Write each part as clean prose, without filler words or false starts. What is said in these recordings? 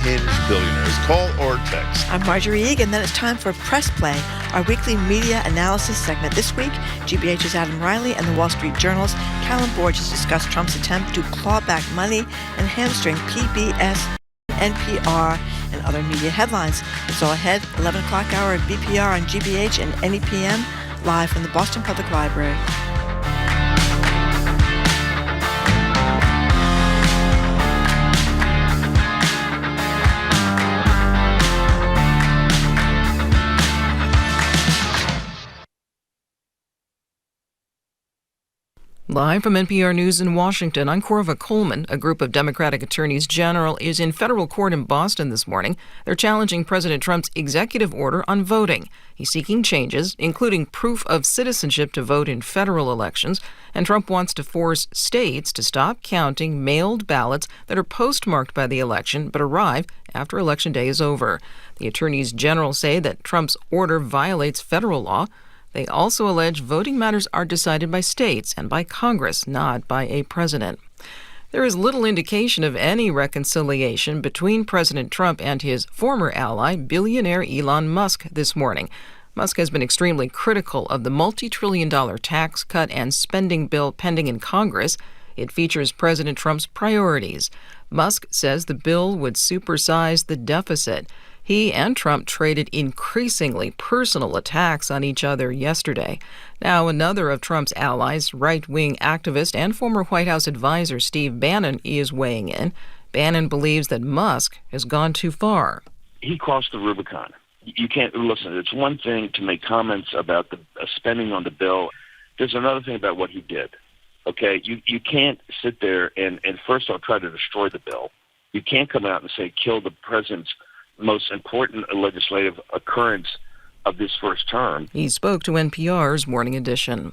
Hinge billionaires. Call or text. I'm Marjorie Egan. Then it's time for Press Play, our weekly media analysis segment. This week, GBH's Adam Reilly and the Wall Street Journal's Callum Borchers discuss Trump's attempt to claw back money and hamstring PBS, NPR, and other media headlines. It's all ahead, 11 o'clock hour at BPR on GBH and NEPM, live from the Boston Public Library. Live from NPR News in Washington, I'm Corva Coleman. A group of Democratic attorneys general is in federal court in Boston this morning. They're challenging President Trump's executive order on voting. He's seeking changes, including proof of citizenship to vote in federal elections. And Trump wants to force states to stop counting mailed ballots that are postmarked by the election but arrive after Election Day is over. The attorneys general say that Trump's order violates federal law. They also allege voting matters are decided by states and by Congress, not by a president. There is little indication of any reconciliation between President Trump and his former ally, billionaire Elon Musk, this morning. Musk has been extremely critical of the multi-trillion-dollar tax cut and spending bill pending in Congress. It features President Trump's priorities. Musk says the bill would supersize the deficit. He and Trump traded increasingly personal attacks on each other yesterday. Now, another of Trump's allies, right-wing activist and former White House advisor Steve Bannon, is weighing in. Bannon believes that Musk has gone too far. He crossed the Rubicon. You can't listen. It's one thing to make comments about the spending on the bill. There's another thing about what he did. Okay, you can't sit there and first off try to destroy the bill. You can't come out and say kill the president's most important legislative occurrence of this first term. He spoke to NPR's Morning Edition.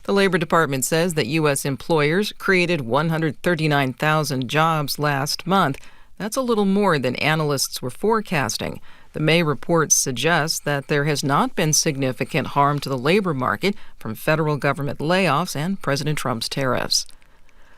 The Labor Department says that U.S. employers created 139,000 jobs last month. That's a little more than analysts were forecasting. The May report suggests that there has not been significant harm to the labor market from federal government layoffs and President Trump's tariffs.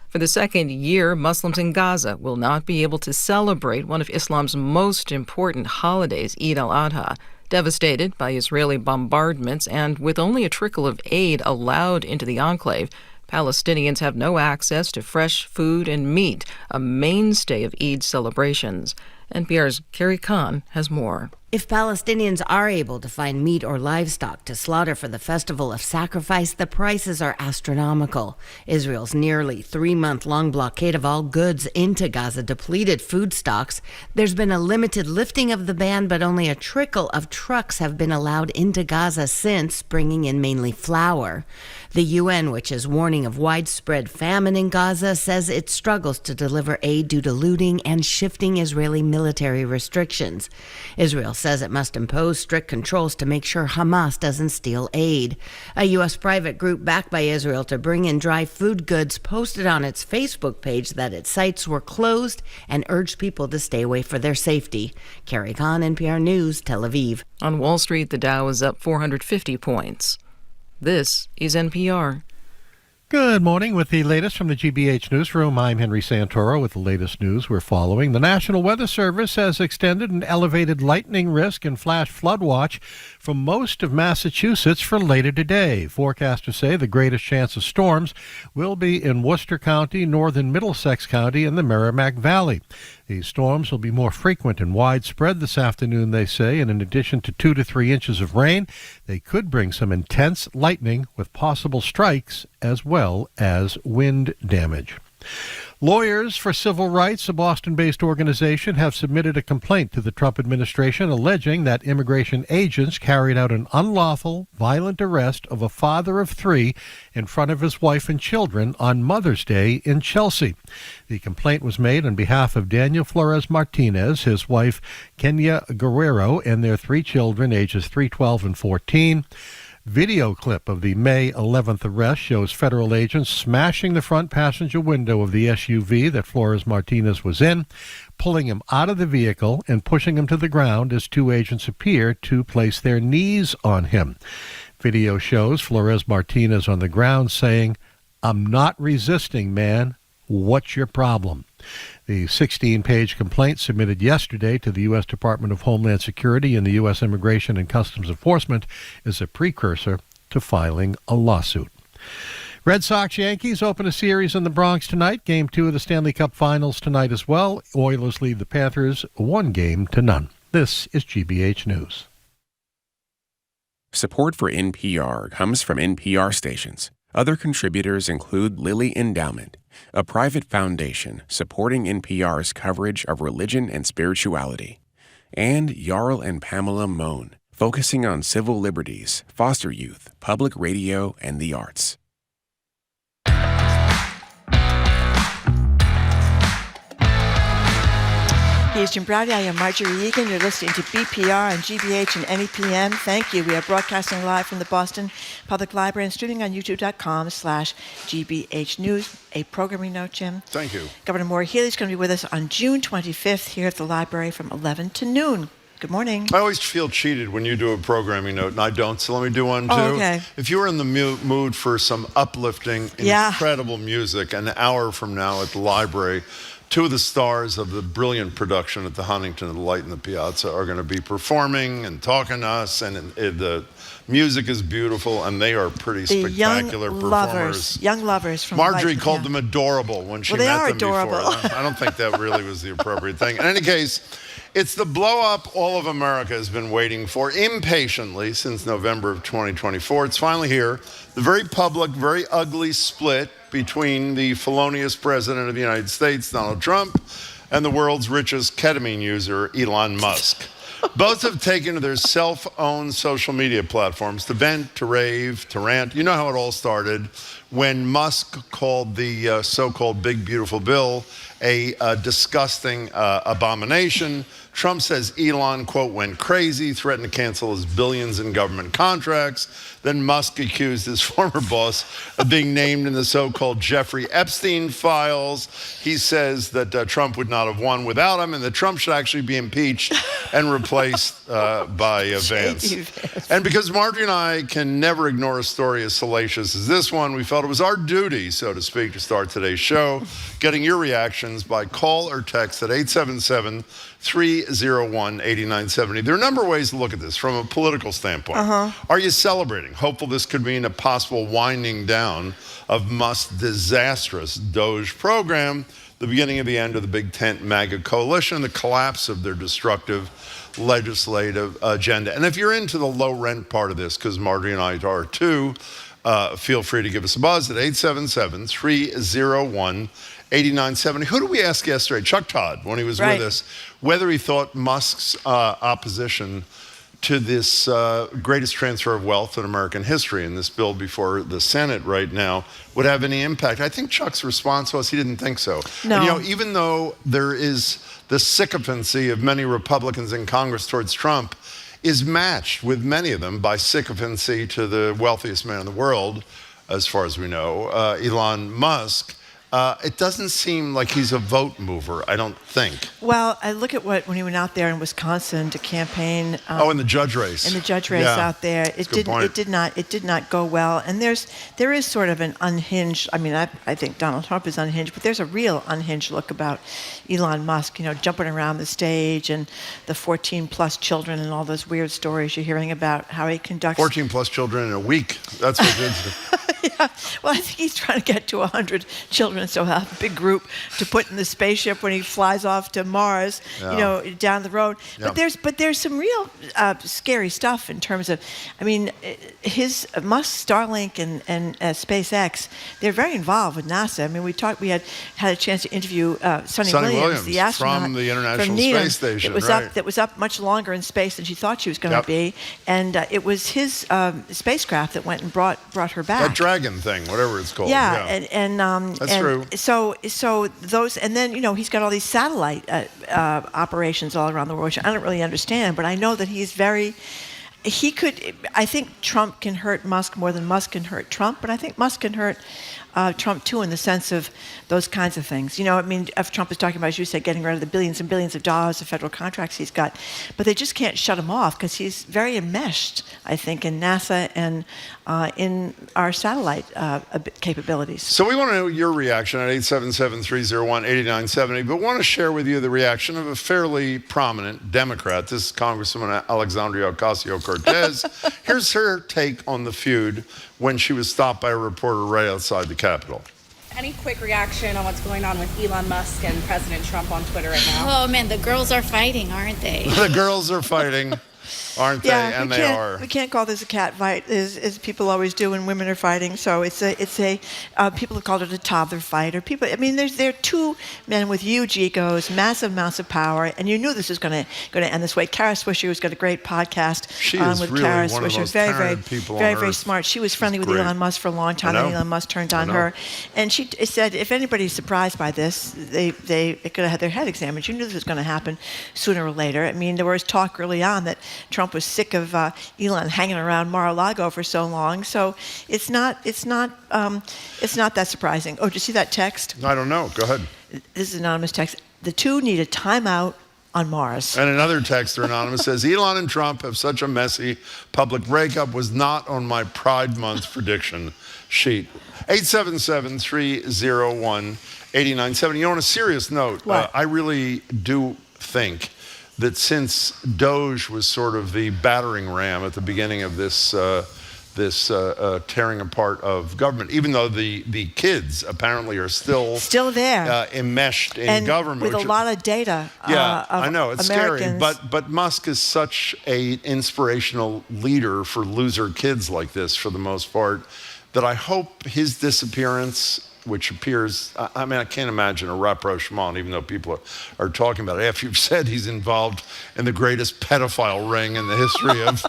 For the second year, Muslims in Gaza will not be able to celebrate one of Islam's most important holidays, Eid al-Adha. Devastated by Israeli bombardments and with only a trickle of aid allowed into the enclave, Palestinians have no access to fresh food and meat, a mainstay of Eid celebrations. NPR's Carrie Kahn has more. If Palestinians are able to find meat or livestock to slaughter for the festival of sacrifice, the prices are astronomical. Israel's nearly 3-month-long blockade of all goods into Gaza depleted food stocks. There's been a limited lifting of the ban, but only a trickle of trucks have been allowed into Gaza since, bringing in mainly flour. The UN, which is warning of widespread famine in Gaza, says it struggles to deliver aid due to looting and shifting Israeli military restrictions. Israel says it must impose strict controls to make sure Hamas doesn't steal aid. A U.S. private group backed by Israel to bring in dry food goods posted on its Facebook page that its sites were closed and urged people to stay away for their safety. Carrie Kahn, NPR News, Tel Aviv. On Wall Street, the Dow is up 450 points. This is NPR. Good morning. With the latest from the GBH newsroom, I'm Henry Santoro with the latest news we're following. The National Weather Service has extended an elevated lightning risk and flash flood watch for most of Massachusetts for later today. Forecasters say the greatest chance of storms will be in Worcester County, northern Middlesex County, and the Merrimack Valley. These storms will be more frequent and widespread this afternoon, they say, and in addition to 2 to 3 inches of rain, they could bring some intense lightning with possible strikes as well as wind damage. Lawyers for Civil Rights, a Boston-based organization, have submitted a complaint to the Trump administration alleging that immigration agents carried out an unlawful, violent arrest of a father of 3 in front of his wife and children on Mother's Day in Chelsea. The complaint was made on behalf of Daniel Flores Martinez, his wife Kenya Guerrero, and their 3 children, ages 3, 12, and 14. Video clip of the May 11th arrest shows federal agents smashing the front passenger window of the SUV that Flores Martinez was in, pulling him out of the vehicle and pushing him to the ground as 2 agents appear to place their knees on him. Video shows Flores Martinez on the ground saying, "I'm not resisting, man. What's your problem?" The 16-page complaint submitted yesterday to the U.S. Department of Homeland Security and the U.S. Immigration and Customs Enforcement is a precursor to filing a lawsuit. Red Sox-Yankees open a series in the Bronx tonight. Game 2 of the Stanley Cup Finals tonight as well. Oilers lead the Panthers 1-0. This is GBH News. Support for NPR comes from NPR stations. Other contributors include Lilly Endowment, a private foundation supporting NPR's coverage of religion and spirituality, and Jarl and Pamela Mohn, focusing on civil liberties, foster youth, public radio, and the arts. Here's Jim Browdy. I am Marjorie Egan. You're listening to BPR on GBH and NEPM. Thank you. We are broadcasting live from the Boston Public Library and streaming on youtube.com/GBH News. A programming note, Jim. Thank you. Governor Maura Healey is going to be with us on June 25th here at the library from 11 to noon. Good morning. I always feel cheated when you do a programming note, and I don't, so let me do one, too. Oh, okay. If you were in the mood for some uplifting, incredible music, an hour from now at the library, two of the stars of the brilliant production at the Huntington, the Light and the Piazza, are going to be performing and talking to us, and the music is beautiful, and they are pretty spectacular performers. Young lovers from Marjorie Light, called them adorable when she met them adorable. before. I don't think that really was the appropriate thing. In any case, it's the blow-up all of America has been waiting for impatiently since November of 2024. It's finally here. The very public, very ugly split between the felonious president of the United States, Donald Trump, and the world's richest ketamine user, Elon Musk. Both have taken to their self-owned social media platforms to vent, to rave, to rant. You know how it all started when Musk called the so-called Big Beautiful Bill a disgusting abomination. Trump says Elon, quote, went crazy, threatened to cancel his billions in government contracts. Then Musk accused his former boss of being named in the so-called Jeffrey Epstein files. He says that Trump would not have won without him and that Trump should actually be impeached and replaced by Vance. And because Marjorie and I can never ignore a story as salacious as this one, we felt it was our duty, so to speak, to start today's show, getting your reactions by call or text at 877-301-8970. There are a number of ways to look at this from a political standpoint. Are you celebrating? Hopeful this could mean a possible winding down of Musk's disastrous Doge program, the beginning of the end of the Big Tent MAGA coalition, the collapse of their destructive legislative agenda. And if you're into the low rent part of this, because Marjorie and I are too, feel free to give us a buzz at 877-301-8970. Who did we ask yesterday? Chuck Todd, when he was with us, whether he thought Musk's opposition to this greatest transfer of wealth in American history, and this bill before the Senate right now, would have any impact. I think Chuck's response was he didn't think so. No. And, even though there is the sycophancy of many Republicans in Congress towards Trump, is matched with many of them by sycophancy to the wealthiest man in the world, as far as we know, Elon Musk. It doesn't seem like he's a vote mover, I don't think. Well, I look at when he went out there in Wisconsin to campaign. In the judge race. In the judge race out there, it did not go well. And there is sort of an unhinged. I mean, I think Donald Trump is unhinged, but there's a real unhinged look about Elon Musk. Jumping around the stage and the 14+ children and all those weird stories you're hearing about how he conducts. 14+ children in a week. That's what it is. Yeah. Well, I think he's trying to get to 100 children, so a big group to put in the spaceship when he flies off to Mars, down the road. Yeah. But there's some real scary stuff in terms of, his Musk, Starlink, and SpaceX. They're very involved with NASA. I mean, we had a chance to interview Sonny Williams, the astronaut from the International Space Station. It was up much longer in space than she thought she was going to be, and it was his spacecraft that went and brought her back. That Dragon thing, whatever it's called. That's true. So those, and then he's got all these satellite operations all around the world, which I don't really understand, but I know that I think Trump can hurt Musk more than Musk can hurt Trump, but I think Musk can hurt Trump too, in the sense of those kinds of things. I mean, if Trump is talking about, as you said, getting rid of the billions and billions of dollars of federal contracts he's got, but they just can't shut him off because he's very enmeshed, I think, in NASA and in our satellite capabilities. So we want to know your reaction at 877-301-8970, but want to share with you the reaction of a fairly prominent Democrat. This is Congresswoman Alexandria Ocasio-Cortez. Here's her take on the feud when she was stopped by a reporter right outside the Capitol. Any quick reaction on what's going on with Elon Musk and President Trump on Twitter right now? Oh, man, the girls are fighting, aren't they? The girls are fighting, aren't they? And they are. We can't call this a cat fight, as people always do when women are fighting. So people have called it a toddler fight, or people. I mean, there are two men with huge egos, massive amounts of power, and you knew this was going to end this way. Kara Swisher has got a great podcast with really Kara one of Swisher. those very people very on very Earth. smart. She was friendly with great. Elon Musk for a long time, and Elon Musk turned on her. And she said, if anybody's surprised by this, they could have had their head examined. You knew this was going to happen sooner or later. I mean, there was talk early on that Trump was sick of Elon hanging around Mar-a-Lago for so long. So it's not that surprising. Oh, did you see that text? I don't know. Go ahead. This is an anonymous text. The two need a timeout on Mars. And another texter anonymous says, Elon and Trump have such a messy public breakup, was not on my Pride Month prediction sheet. 877-301-8970. On a serious note, I really do think that since Doge was sort of the battering ram at the beginning of this tearing apart of government, even though the kids apparently are still there, enmeshed in and government with a lot of data. I know it's Americans. scary, but Musk is such an inspirational leader for loser kids like this, for the most part, that I hope his disappearance, which appears, I mean, I can't imagine a rapprochement, even though people are talking about it. After you've said he's involved in the greatest pedophile ring in the history of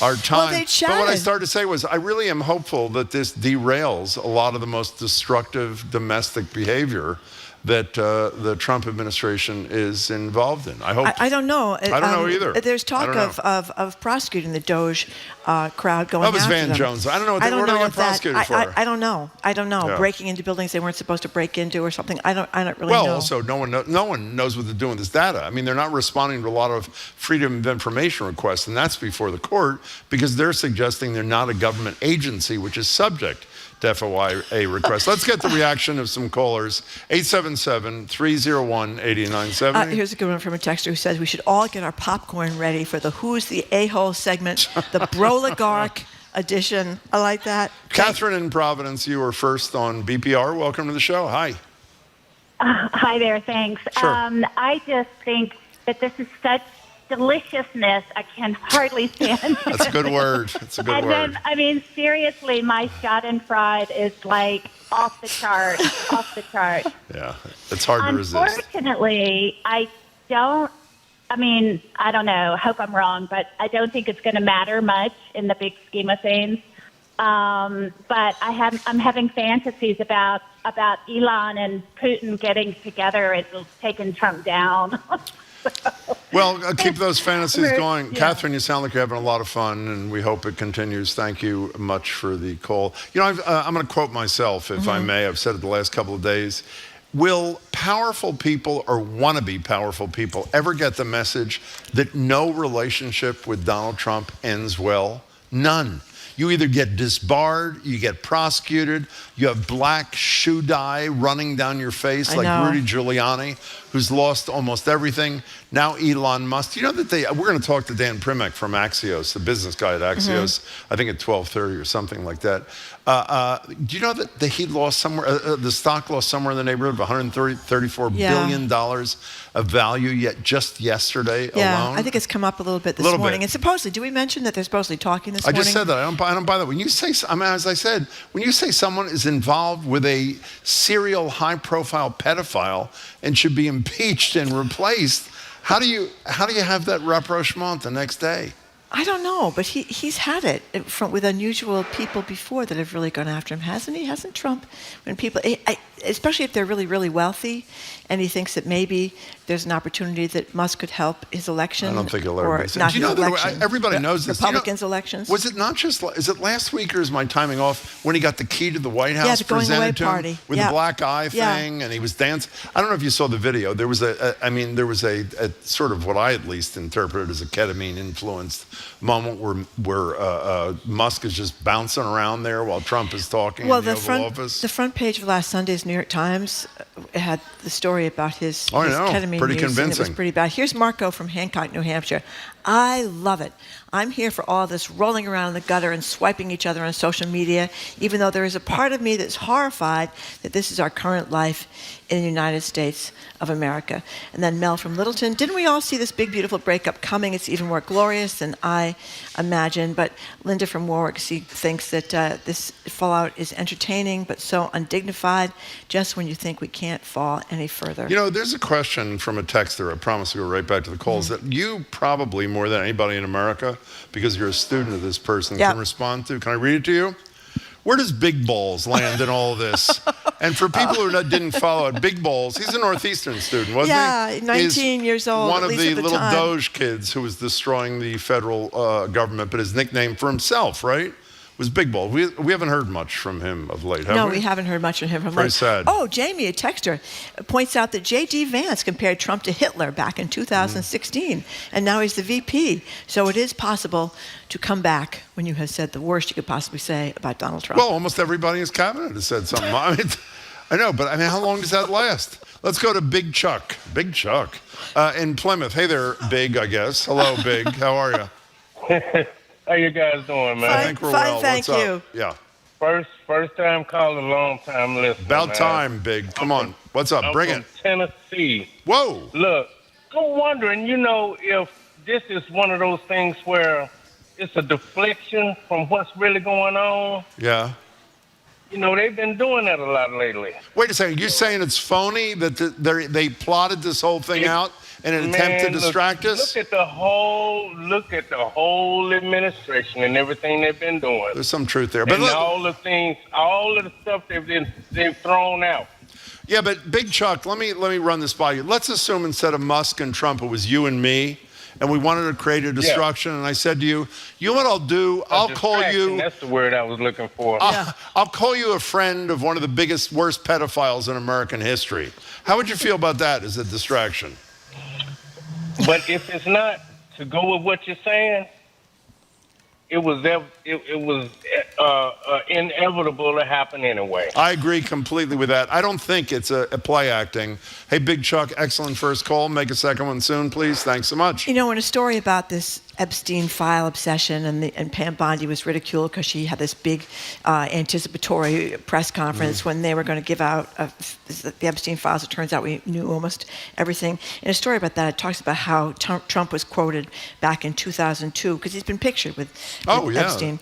our time. Well, but what I started to say was, I really am hopeful that this derails a lot of the most destructive domestic behavior that the Trump administration is involved in. I hope. I don't know. I don't know either. There's talk of prosecuting the Doge crowd going after them. That was Van Jones. I don't know what they were going to get prosecuted for. I don't know. Yeah. Breaking into buildings they weren't supposed to break into or something. I don't really know. Well, also, no one knows what to do with this data. I mean, they're not responding to a lot of freedom of information requests, and that's before the court because they're suggesting they're not a government agency, which is subject to FOIA requests. Let's get the reaction of some callers. 877-301-8970. Here's a good one from a texter who says we should all get our popcorn ready for the Who's the A-hole segment, the Broligarch edition. I like that. Catherine in Providence, you were first on BPR. Welcome to the show. Hi. Hi there. Thanks. Sure. I just think that this is such deliciousness. I can hardly stand it. That's a good word. That's a good word. Then, I mean, seriously, my Schadenfreude is like off the chart. Off the chart. Yeah, it's hard to resist. Unfortunately, I don't know. Hope I'm wrong, but I don't think it's going to matter much in the big scheme of things. But I'm having fantasies about Elon and Putin getting together and taking Trump down. Well, keep those fantasies going. Yeah. Catherine, you sound like you're having a lot of fun, and we hope it continues. Thank you much for the call. You know, I'm going to quote myself, if I may. I've said it the last couple of days. Will powerful people or wannabe powerful people ever get the message that no relationship with Donald Trump ends well? None. You either get disbarred, you get prosecuted, you have black shoe dye running down your face like Rudy Giuliani, who's lost almost everything. Now Elon Musk. You know that we're going to talk to Dan Primac from Axios, the business guy at Axios, I think at 12:30 or something like that. Do you know that he lost somewhere, the stock lost somewhere in the neighborhood of $134 billion of value yet just yesterday alone? I think it's come up a little bit this morning. And supposedly, do we mention that they're supposedly talking this morning? I just said that. I don't buy that. When you say, as I said, when you say someone is involved with a serial high-profile pedophile and should be impeached and replaced, how do you have that rapprochement the next day? I don't know, but he's had it with unusual people before that have really gone after him, hasn't he? Hasn't Trump? When people, especially if they're really, really wealthy, and he thinks that maybe there's an opportunity that Musk could help his election. I don't think he'll ever be. Not his election. Everybody knows this. Republicans' elections. Was it not just? Is it last week or is my timing off? When he got the key to the White House the going away presented to party him with the black eye thing, and he was dancing. I don't know if you saw the video. There was a sort of what I at least interpreted as a ketamine influenced moment where Musk is just bouncing around there while Trump is talking in the Oval Office. The front page of last Sunday's New York Times had the story about his ketamine pretty use, convincing. and it was pretty bad. Here's Marco from Hancock, New Hampshire. I love it. I'm here for all this rolling around in the gutter and swiping each other on social media, even though there is a part of me that's horrified that this is our current life in the United States of America. And then Mel from Littleton, didn't we all see this big, beautiful breakup coming? It's even more glorious than I imagined. But Linda from Warwick thinks that this fallout is entertaining, but so undignified, just when you think we can't fall any further. You know, there's a question from a texter, I promise to go right back to the calls, that you probably, more than anybody in America, because you're a student of this person, can respond to. Can I read it to you? Where does Big Balls land in all of this? And for people who didn't follow it, Big Balls, he's a Northeastern student, wasn't he? Yeah, 19 years old, one at of least the at the little time. Doge kids who was destroying the federal government, but his nickname for himself, right, was Big Balls. We haven't heard much from him of late, have we? No, we haven't heard much from him. Very sad. Oh, Jamie, a texter, points out that J.D. Vance compared Trump to Hitler back in 2016, and now he's the VP. So it is possible to come back when you have said the worst you could possibly say about Donald Trump. Well, almost everybody in his cabinet has said something. I mean, I know, but I mean, how long does that last? Let's go to Big Chuck. Big Chuck in Plymouth. Hey there, Big, I guess. Hello, Big. How are you? How you guys doing, man? I think we're well. Thank What's you. up? Yeah. First time calling, long time listener. About man. time, Big. Come on. What's up? Bring it. Tennessee. Whoa. Look, I'm wondering, if this is one of those things where it's a deflection from what's really going on. Yeah. They've been doing that a lot lately. Wait a second. You're saying it's phony that they plotted this whole thing out in an attempt to distract us? Look at the whole administration and everything they've been doing. There's some truth there, but and all of the stuff they've thrown out. Yeah, but Big Chuck, let me run this by you. Let's assume instead of Musk and Trump, it was you and me, and we wanted to create a distraction. And I said to you, you know what I'll do? I'll call you. That's the word I was looking for. I'll call you a friend of one of the biggest, worst pedophiles in American history. How would you feel about that as a distraction? But if it's not, to go with what you're saying, it was inevitable to happen anyway. I agree completely with that. I don't think it's a play acting. Hey, Big Chuck, excellent first call. Make a second one soon, please. Thanks so much. In a story about this Epstein file obsession, and Pam Bondi was ridiculed because she had this big anticipatory press conference when they were going to give out the Epstein files. It turns out we knew almost everything. In a story about that, it talks about how Trump was quoted back in 2002 because he's been pictured with Epstein,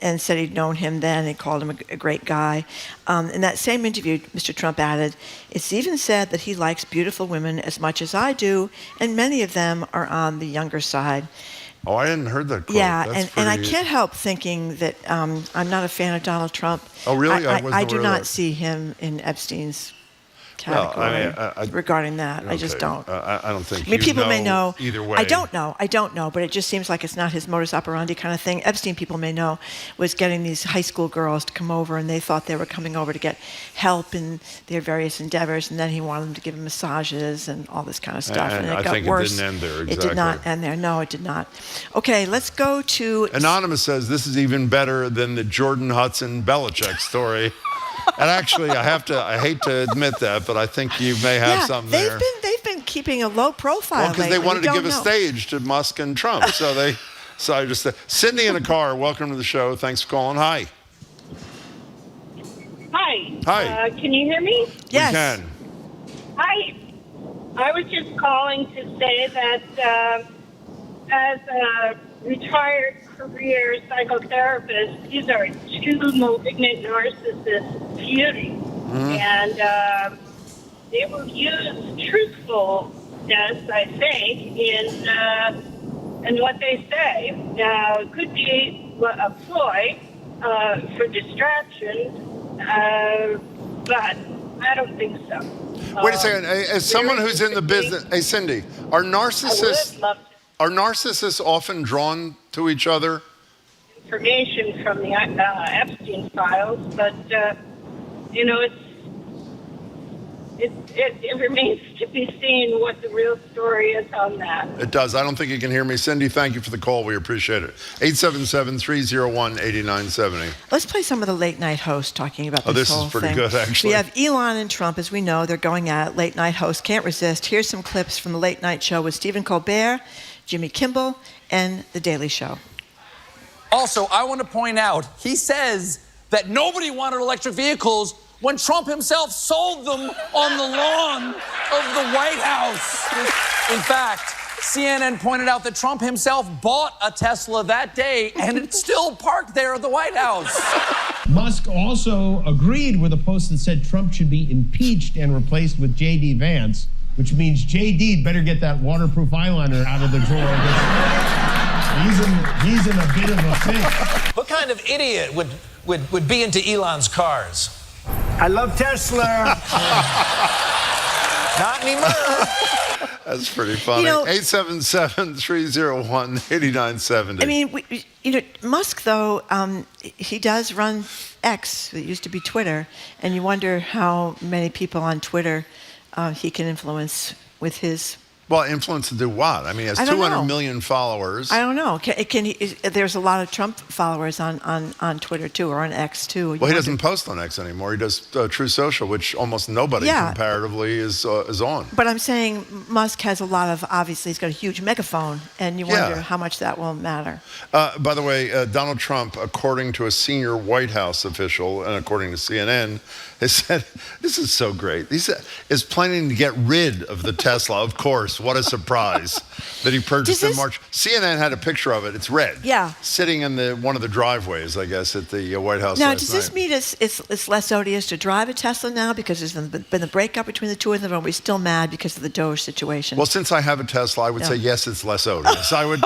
and said he'd known him then and called him a great guy. In that same interview, Mr. Trump added, "It's even said that he likes beautiful women as much as I do, and many of them are on the younger side." Oh, I hadn't heard that quote. Yeah, and I can't help thinking that I'm not a fan of Donald Trump. Oh, really? I do not see him in Epstein's category regarding that. Okay. I just don't. I don't think. People may know either way. I don't know, but it just seems like it's not his modus operandi kind of thing. Epstein, people may know, was getting these high school girls to come over, and they thought they were coming over to get help in their various endeavors, and then he wanted them to give them massages and all this kind of stuff, and it got worse. It didn't end there. Exactly. It did not end there. No, it did not. Okay, let's go to Anonymous says this is even better than the Jordan Hudson Belichick story. And actually, I hate to admit that, but I think you may have something there. They've been keeping a low profile. Well, because they wanted to give a stage to Musk and Trump, so I just Sydney in a car. Welcome to the show. Thanks for calling. Hi. Hi. Can you hear me? Yes. We can. Hi. I was just calling to say that as a retired career psychotherapist, these are two malignant narcissists feuding. And they will use truthfulness, I think, in and what they say could be a ploy for distraction, but I don't think so. Wait a second. As someone who's in the business, hey, Cindy, are narcissists often drawn to each other? Information from the Epstein files, but it remains to be seen what the real story is on that. It does. I don't think you can hear me. Cindy, thank you for the call. We appreciate it. 877-301-8970. Let's play some of the late night hosts talking about this whole thing. This is pretty good, actually. We have Elon and Trump, as we know. They're going at it. Late night hosts can't resist. Here's some clips from the late night show with Stephen Colbert, Jimmy Kimmel, and The Daily Show. Also, I want to point out, he says that nobody wanted electric vehicles when Trump himself sold them on the lawn of the White House. In fact, CNN pointed out that Trump himself bought a Tesla that day, and it's still parked there at the White House. Musk also agreed with a post that said Trump should be impeached and replaced with J.D. Vance, which means J.D. better get that waterproof eyeliner out of the drawer. He's in a bit of a fix. What kind of idiot would be into Elon's cars? I love Tesla. Not anymore. That's pretty funny. 877-301-8970. I mean, Musk, though, he does run X, it used to be Twitter, and you wonder how many people on Twitter he can influence with his... Well, influence to do what? I mean, he has 200 million followers. I don't know. There's a lot of Trump followers on Twitter, too, or on X, too. Well, he doesn't post on X anymore. He does True Social, which almost nobody comparatively is on. But I'm saying Musk has a lot of, obviously, he's got a huge megaphone, and you wonder how much that will matter. By the way, Donald Trump, according to a senior White House official, and according to CNN, has said, this is so great, he is planning to get rid of the Tesla, of course. What a surprise that he purchased in March. CNN had a picture of it. It's red. Yeah. Sitting in one of the driveways, I guess, at the White House now, last does this mean it's less odious to drive a Tesla now because there's been a breakup between the two of them, or are we still mad because of the Doge situation? Well, since I have a Tesla, I would say yes, it's less odious. I would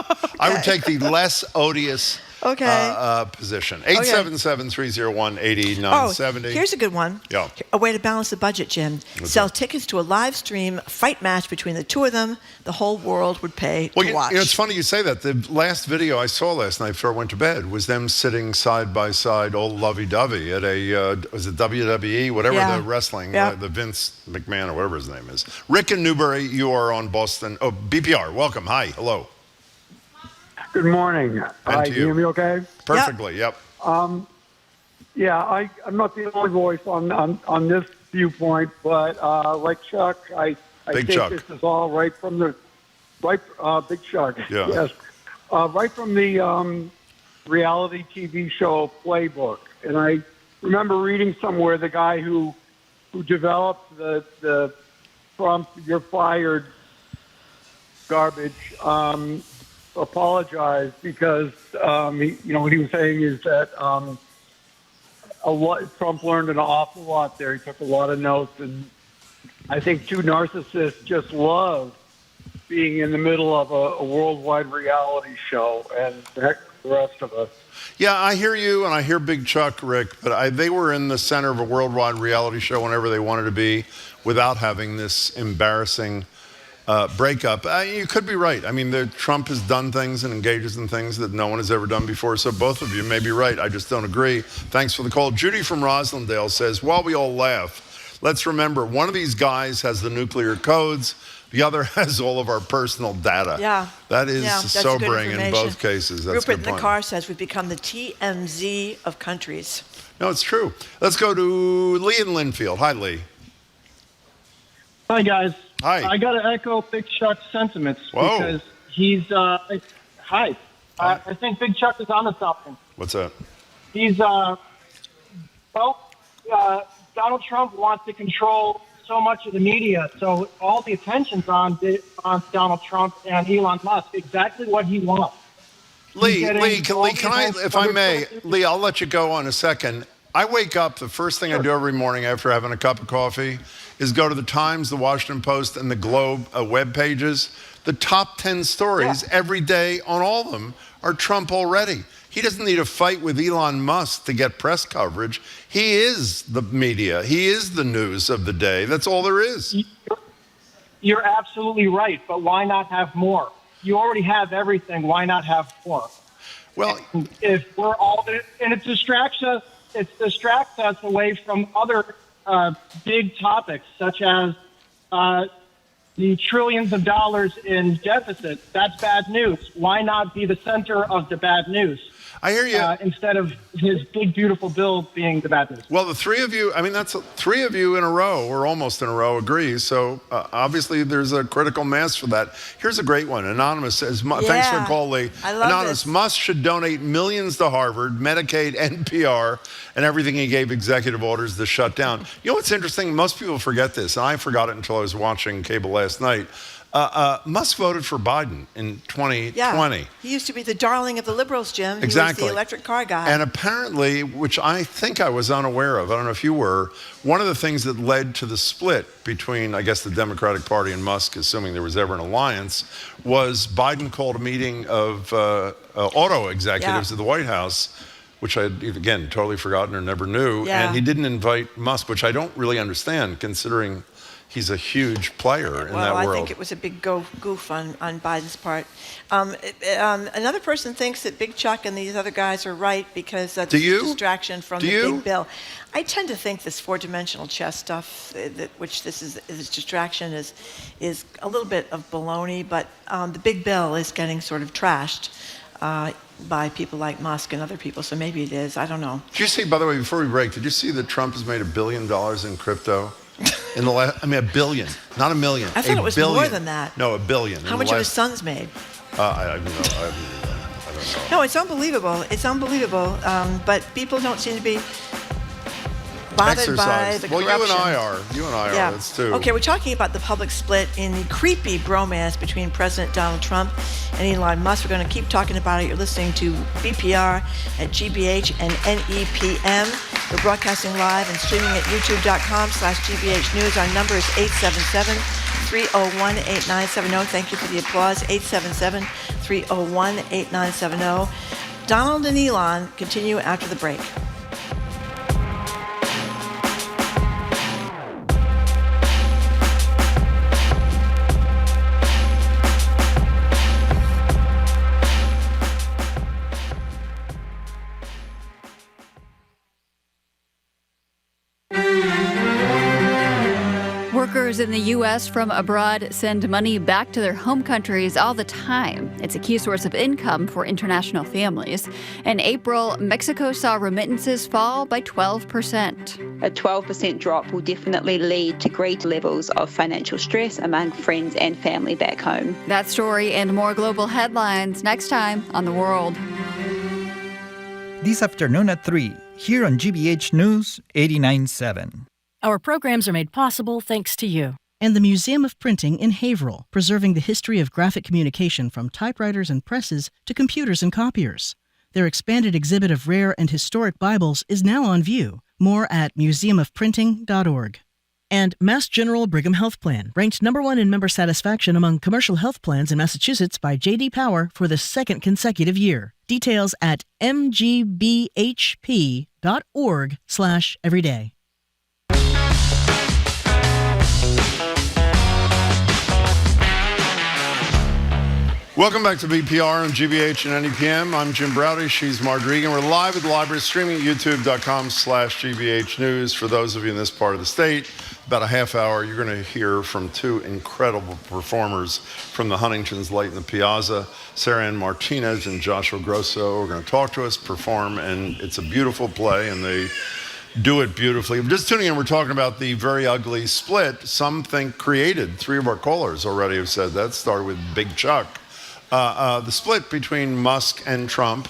take the less odious position. 877-301-8970. Here's a good one. Yeah. A way to balance the budget, Jim. Sell tickets to a live stream fight match between the two of them. The whole world would pay to watch. It's funny you say that. The last video I saw last night before I went to bed was them sitting side by side, all lovey-dovey, at was it WWE, whatever the wrestling, the Vince McMahon or whatever his name is. Rick in Newbury, you are on Boston. Oh, BPR, welcome. Hi, hello. Good morning. Hi, can you hear me okay? Perfectly, yep. I'm not the only voice on this viewpoint, but like Chuck, I think this is all right from the Big Chuck. Yeah. Yes, right from the reality TV show Playbook, and I remember reading somewhere the guy who developed the Trump "you're fired" garbage. Apologized because what he was saying is that Trump learned an awful lot there. He took a lot of notes, and I think two narcissists just love being in the middle of a worldwide reality show, and heck, the rest of us. Yeah, I hear you, and I hear Big Chuck, Rick, but they were in the center of a worldwide reality show whenever they wanted to be without having this embarrassing breakup. You could be right. I mean, Trump has done things and engages in things that no one has ever done before, so both of you may be right. I just don't agree. Thanks for the call. Judy from Roslindale says, while we all laugh, let's remember one of these guys has the nuclear codes, the other has all of our personal data. Yeah. That is sobering in both cases. That's Rupert in the car says we've become the TMZ of countries. No, it's true. Let's go to Lee in Linfield. Hi, Lee. Hi, guys. Hi. I got to echo Big Chuck's sentiments because he's, I think Big Chuck is onto something. What's that? He's, Donald Trump wants to control so much of the media, so all the attention's on Donald Trump and Elon Musk, exactly what he wants. Lee, can I, if I may, Lee, I'll let you go on a second. I wake up, the first thing I do every morning after having a cup of coffee is go to the Times, the Washington Post, and the Globe web pages. The top 10 stories every day on all of them are Trump already. He doesn't need a fight with Elon Musk to get press coverage. He is the media. He is the news of the day. That's all there is. You're absolutely right, but why not have more? You already have everything. Why not have more? Well, if we're all, and it distracts us away from other big topics, such as the trillions of dollars in deficit. That's bad news. Why not be the center of the bad news? I hear you. Instead of his big, beautiful bill being the bad news. Well, the three of you, that's three of you in a row, or almost in a row, agree. So obviously there's a critical mass for that. Here's a great one. Anonymous says, thanks for calling, Lee. Anonymous, Musk should donate millions to Harvard, Medicaid, NPR, and everything he gave executive orders to shut down. You know what's interesting? Most people forget this, and I forgot it until I was watching cable last night. Musk voted for Biden in 2020. Yeah. He used to be the darling of the liberals, Jim. He was the electric car guy. And apparently, which I think I was unaware of, I don't know if you were, one of the things that led to the split between, I guess, the Democratic Party and Musk, assuming there was ever an alliance, was Biden called a meeting of auto executives at the White House, which I had, again, totally forgotten or never knew. Yeah. And he didn't invite Musk, which I don't really understand, considering he's a huge player in that world. Well, I think it was a big goof on Biden's part. Another person thinks that Big Chuck and these other guys are right because that's a distraction from the big bill. I tend to think this four-dimensional chess stuff, which this distraction is a little bit of baloney, but the big bill is getting sort of trashed by people like Musk and other people, so maybe it is. I don't know. Did you see, by the way, before we break, did you see that Trump has made $1 billion in crypto? In the last, $1 billion, not $1 million. I thought it was billion. More than that. No, $1 billion. How much have his sons made? I don't know. No, it's unbelievable. It's unbelievable. But people don't seem to be bothered by the corruption. Well, you and I are. That's too. Okay, we're talking about the public split in the creepy bromance between President Donald Trump and Elon Musk. We're going to keep talking about it. You're listening to BPR at GBH and NEPM. We're broadcasting live and streaming at youtube.com/GBH News. Our number is 877-301-8970. Thank you for the applause. 877-301-8970. Donald and Elon continue after the break. Workers in the U.S. from abroad send money back to their home countries all the time. It's a key source of income for international families. In April, Mexico saw remittances fall by 12%. A 12% drop will definitely lead to greater levels of financial stress among friends and family back home. That story and more global headlines next time on The World. This afternoon at 3, here on GBH News 89.7. Our programs are made possible thanks to you. And the Museum of Printing in Haverhill, preserving the history of graphic communication from typewriters and presses to computers and copiers. Their expanded exhibit of rare and historic Bibles is now on view. More at museumofprinting.org. And Mass General Brigham Health Plan, ranked #1 in member satisfaction among commercial health plans in Massachusetts by J.D. Power for the second consecutive year. Details at mgbhp.org/everyday. Welcome back to BPR on GBH and NEPM. I'm Jim Browdy. She's Marge Regan. We're live at the library, streaming at youtube.com/GBH News. For those of you in this part of the state, about a half hour, you're going to hear from two incredible performers from the Huntingtons Light in the Piazza, Sarah Ann Martinez and Joshua Grosso. Are going to talk to us, perform, and it's a beautiful play, and they do it beautifully. Just tuning in, we're talking about the very ugly split some think created. Three of our callers already have said that. Started with Big Chuck. The split between Musk and Trump,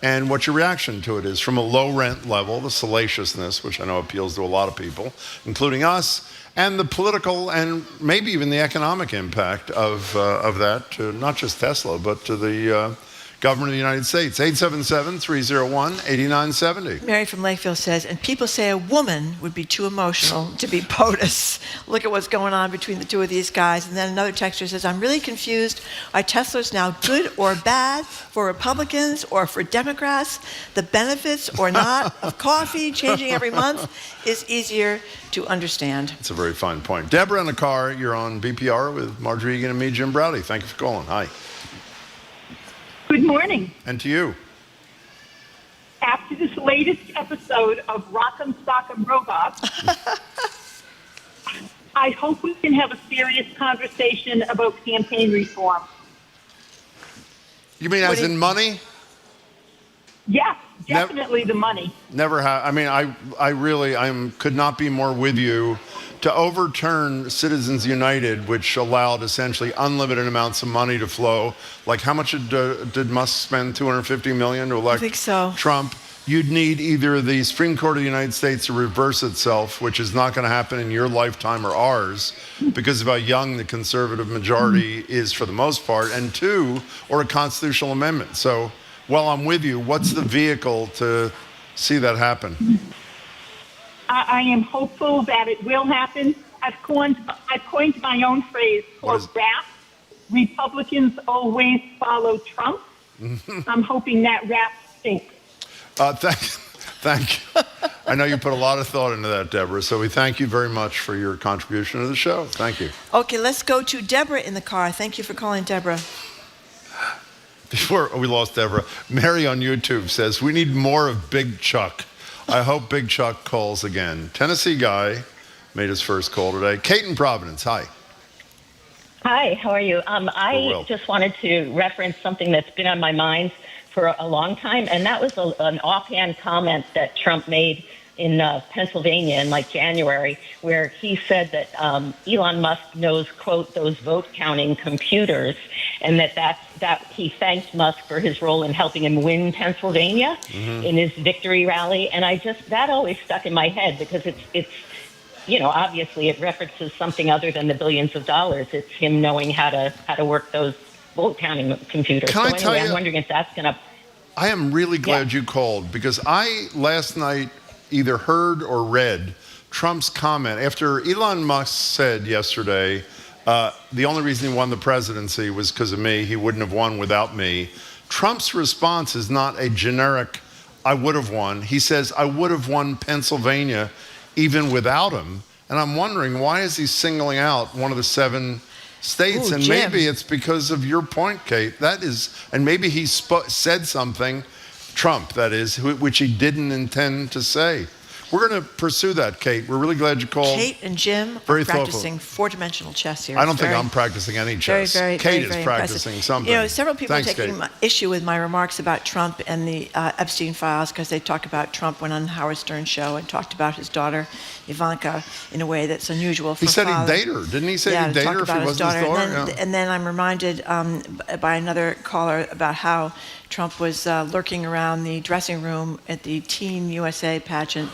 and what your reaction to it is from a low rent level, the salaciousness, which I know appeals to a lot of people, including us, and the political and maybe even the economic impact of that to not just Tesla, but to the government of the United States. 877-301-8970. Mary from Lakeville says, and people say a woman would be too emotional to be POTUS. Look at what's going on between the two of these guys. And then another texter says, I'm really confused. Are Teslas now good or bad for Republicans or for Democrats? The benefits or not of coffee changing every month is easier to understand. It's a very fine point. Deborah in the car, you're on BPR with Marjorie Egan and me, Jim Browdy. Thank you for calling. Hi. Good morning. And to you. After this latest episode of Rock'em Sock'em Robots, I hope we can have a serious conversation about campaign reform. You mean as in money? Yes, definitely the money. Never have. I mean, I really could not be more with you. To overturn Citizens United, which allowed essentially unlimited amounts of money to flow, like how much did Musk spend? $250 million to elect Trump? You'd need either the Supreme Court of the United States to reverse itself, which is not going to happen in your lifetime or ours, because of how young the conservative majority is for the most part, and two, or a constitutional amendment. So, while I'm with you, what's the vehicle to see that happen? I am hopeful that it will happen. I've coined my own phrase called rap. Republicans always follow Trump. I'm hoping that rap stinks. Thank you. I know you put a lot of thought into that, Deborah, so we thank you very much for your contribution to the show. Thank you. Okay, let's go to Deborah in the car. Thank you for calling, Deborah. Before we lost Deborah, Mary on YouTube says, we need more of Big Chuck. I hope Big Chuck calls again. Tennessee guy made his first call today. Kate in Providence, hi. Hi, how are you? I just wanted to reference something that's been on my mind for a long time, and that was an offhand comment that Trump made in Pennsylvania in January, where he said that Elon Musk knows, quote, those vote counting computers, and that he thanked Musk for his role in helping him win Pennsylvania in his victory rally. And that always stuck in my head because it's obviously it references something other than the billions of dollars. It's him knowing how to work those vote counting computers. I'm wondering if that's going to... I am really glad you called, because I last night either heard or read Trump's comment after Elon Musk said yesterday, the only reason he won the presidency was because of me. He wouldn't have won without me. Trump's response is not a generic, I would have won. He says, I would have won Pennsylvania even without him. And I'm wondering, why is he singling out one of the 7 states? Ooh, and Jim. Maybe it's because of your point, Kate. And maybe he said something, Trump, that is, which he didn't intend to say. We're going to pursue that, Kate. We're really glad you called. Kate and Jim Very are thoughtful. practicing 4-dimensional chess here. I don't think I'm practicing any chess. Kate is practicing something. Several people Thanks, are taking Kate. issue with my remarks about Trump and the Epstein files, because they talk about Trump went on Howard Stern's show and talked about his daughter, Ivanka, in a way that's unusual for He said father. he'd date her. Didn't he say Yeah, he'd date talk her if about he his wasn't his daughter. daughter? And then I'm reminded by another caller about how Trump was lurking around the dressing room at the Teen USA pageant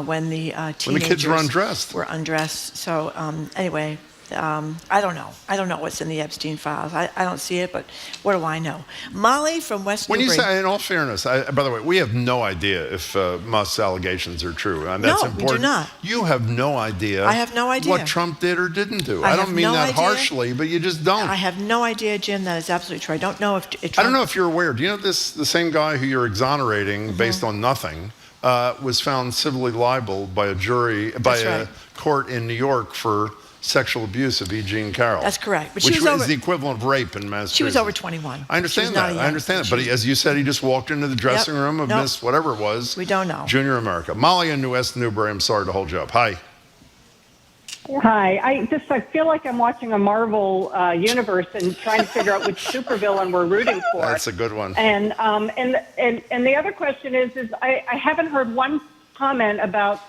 when the kids were undressed. So anyway, I don't know. I don't know what's in the Epstein files. I don't see it, but what do I know? Molly from West When Newbury. you say, in all fairness, by the way, we have no idea if Musk's allegations are true. And that's No, important. we do not. You have no idea. I have no idea. What Trump did or didn't do. I I have don't mean no that idea. harshly, but you just don't. I have no idea, Jim. That is absolutely true. I don't know if Trump... I don't know if you're aware. Do you know the same guy who you're exonerating based on nothing was found civilly liable by a jury, by a court in New York for sexual abuse of E. Jean Carroll. That's correct. But which she was is the equivalent of rape in Massachusetts. She was over 21. I understand that. I understand that. But as you said, he just walked into the dressing room of Miss whatever it was. We don't know. Junior America. Molly in West Newbury, I'm sorry to hold you up. Hi. Hi. I feel like I'm watching a Marvel universe and trying to figure out which supervillain we're rooting for. That's a good one. And the other question is I haven't heard one comment about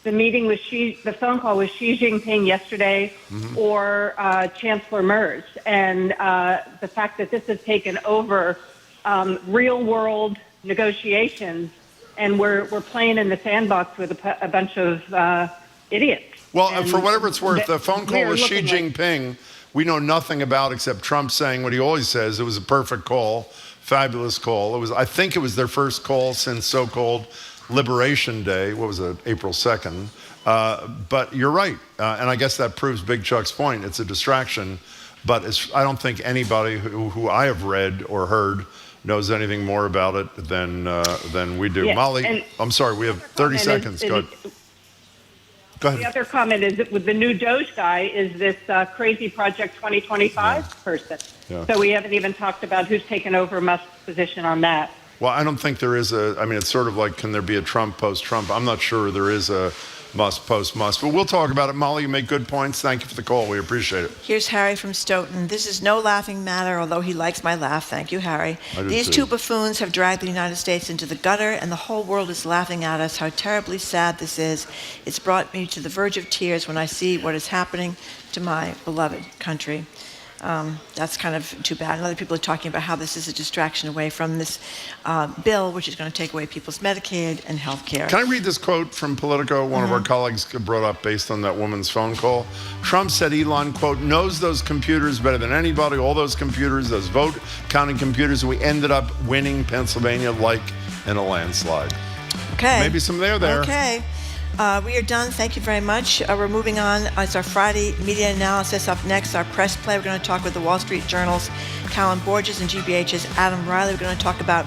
the meeting with the phone call with Xi Jinping yesterday, or Chancellor Merz, and the fact that this has taken over real world negotiations, and we're playing in the sandbox with a bunch of idiots. Well, And for whatever it's worth, the phone call we're with Xi looking Jinping, we know nothing about except Trump saying what he always says. It was a perfect call. Fabulous call. I think it was their first call since so-called Liberation Day. What was it, April 2nd? But you're right. And I guess that proves Big Chuck's point. It's a distraction. But I don't think anybody who I have read or heard knows anything more about it than we do. Yeah, Molly, I'm sorry, we have 30 seconds. Go ahead. The other comment is that with the new Doge guy is this crazy Project 2025 person. Yeah. So we haven't even talked about who's taken over Musk's position on that. Well, I don't think there is it's sort of like, can there be a Trump post-Trump? I'm not sure there is a Musk post-Musk, but we'll talk about it. Molly, you make good points. Thank you for the call. We appreciate it. Here's Harry from Stoughton. This is no laughing matter, although he likes my laugh. Thank you, Harry. These two buffoons have dragged the United States into the gutter, and the whole world is laughing at us. How terribly sad this is. It's brought me to the verge of tears when I see what is happening to my beloved country. That's kind of too bad. And other people are talking about how this is a distraction away from this bill, which is going to take away people's Medicaid and health care. Can I read this quote from Politico? One of our colleagues brought up based on that woman's phone call. Trump said Elon, quote, knows those computers better than anybody, all those computers, those vote counting computers. We ended up winning Pennsylvania like in a landslide. Okay. Maybe some there. Okay. We are done. Thank you very much. We're moving on. It's our Friday media analysis. Up next, our press play. We're going to talk with the Wall Street Journal's Callum Borchers and GBH's Adam Reilly. We're going to talk about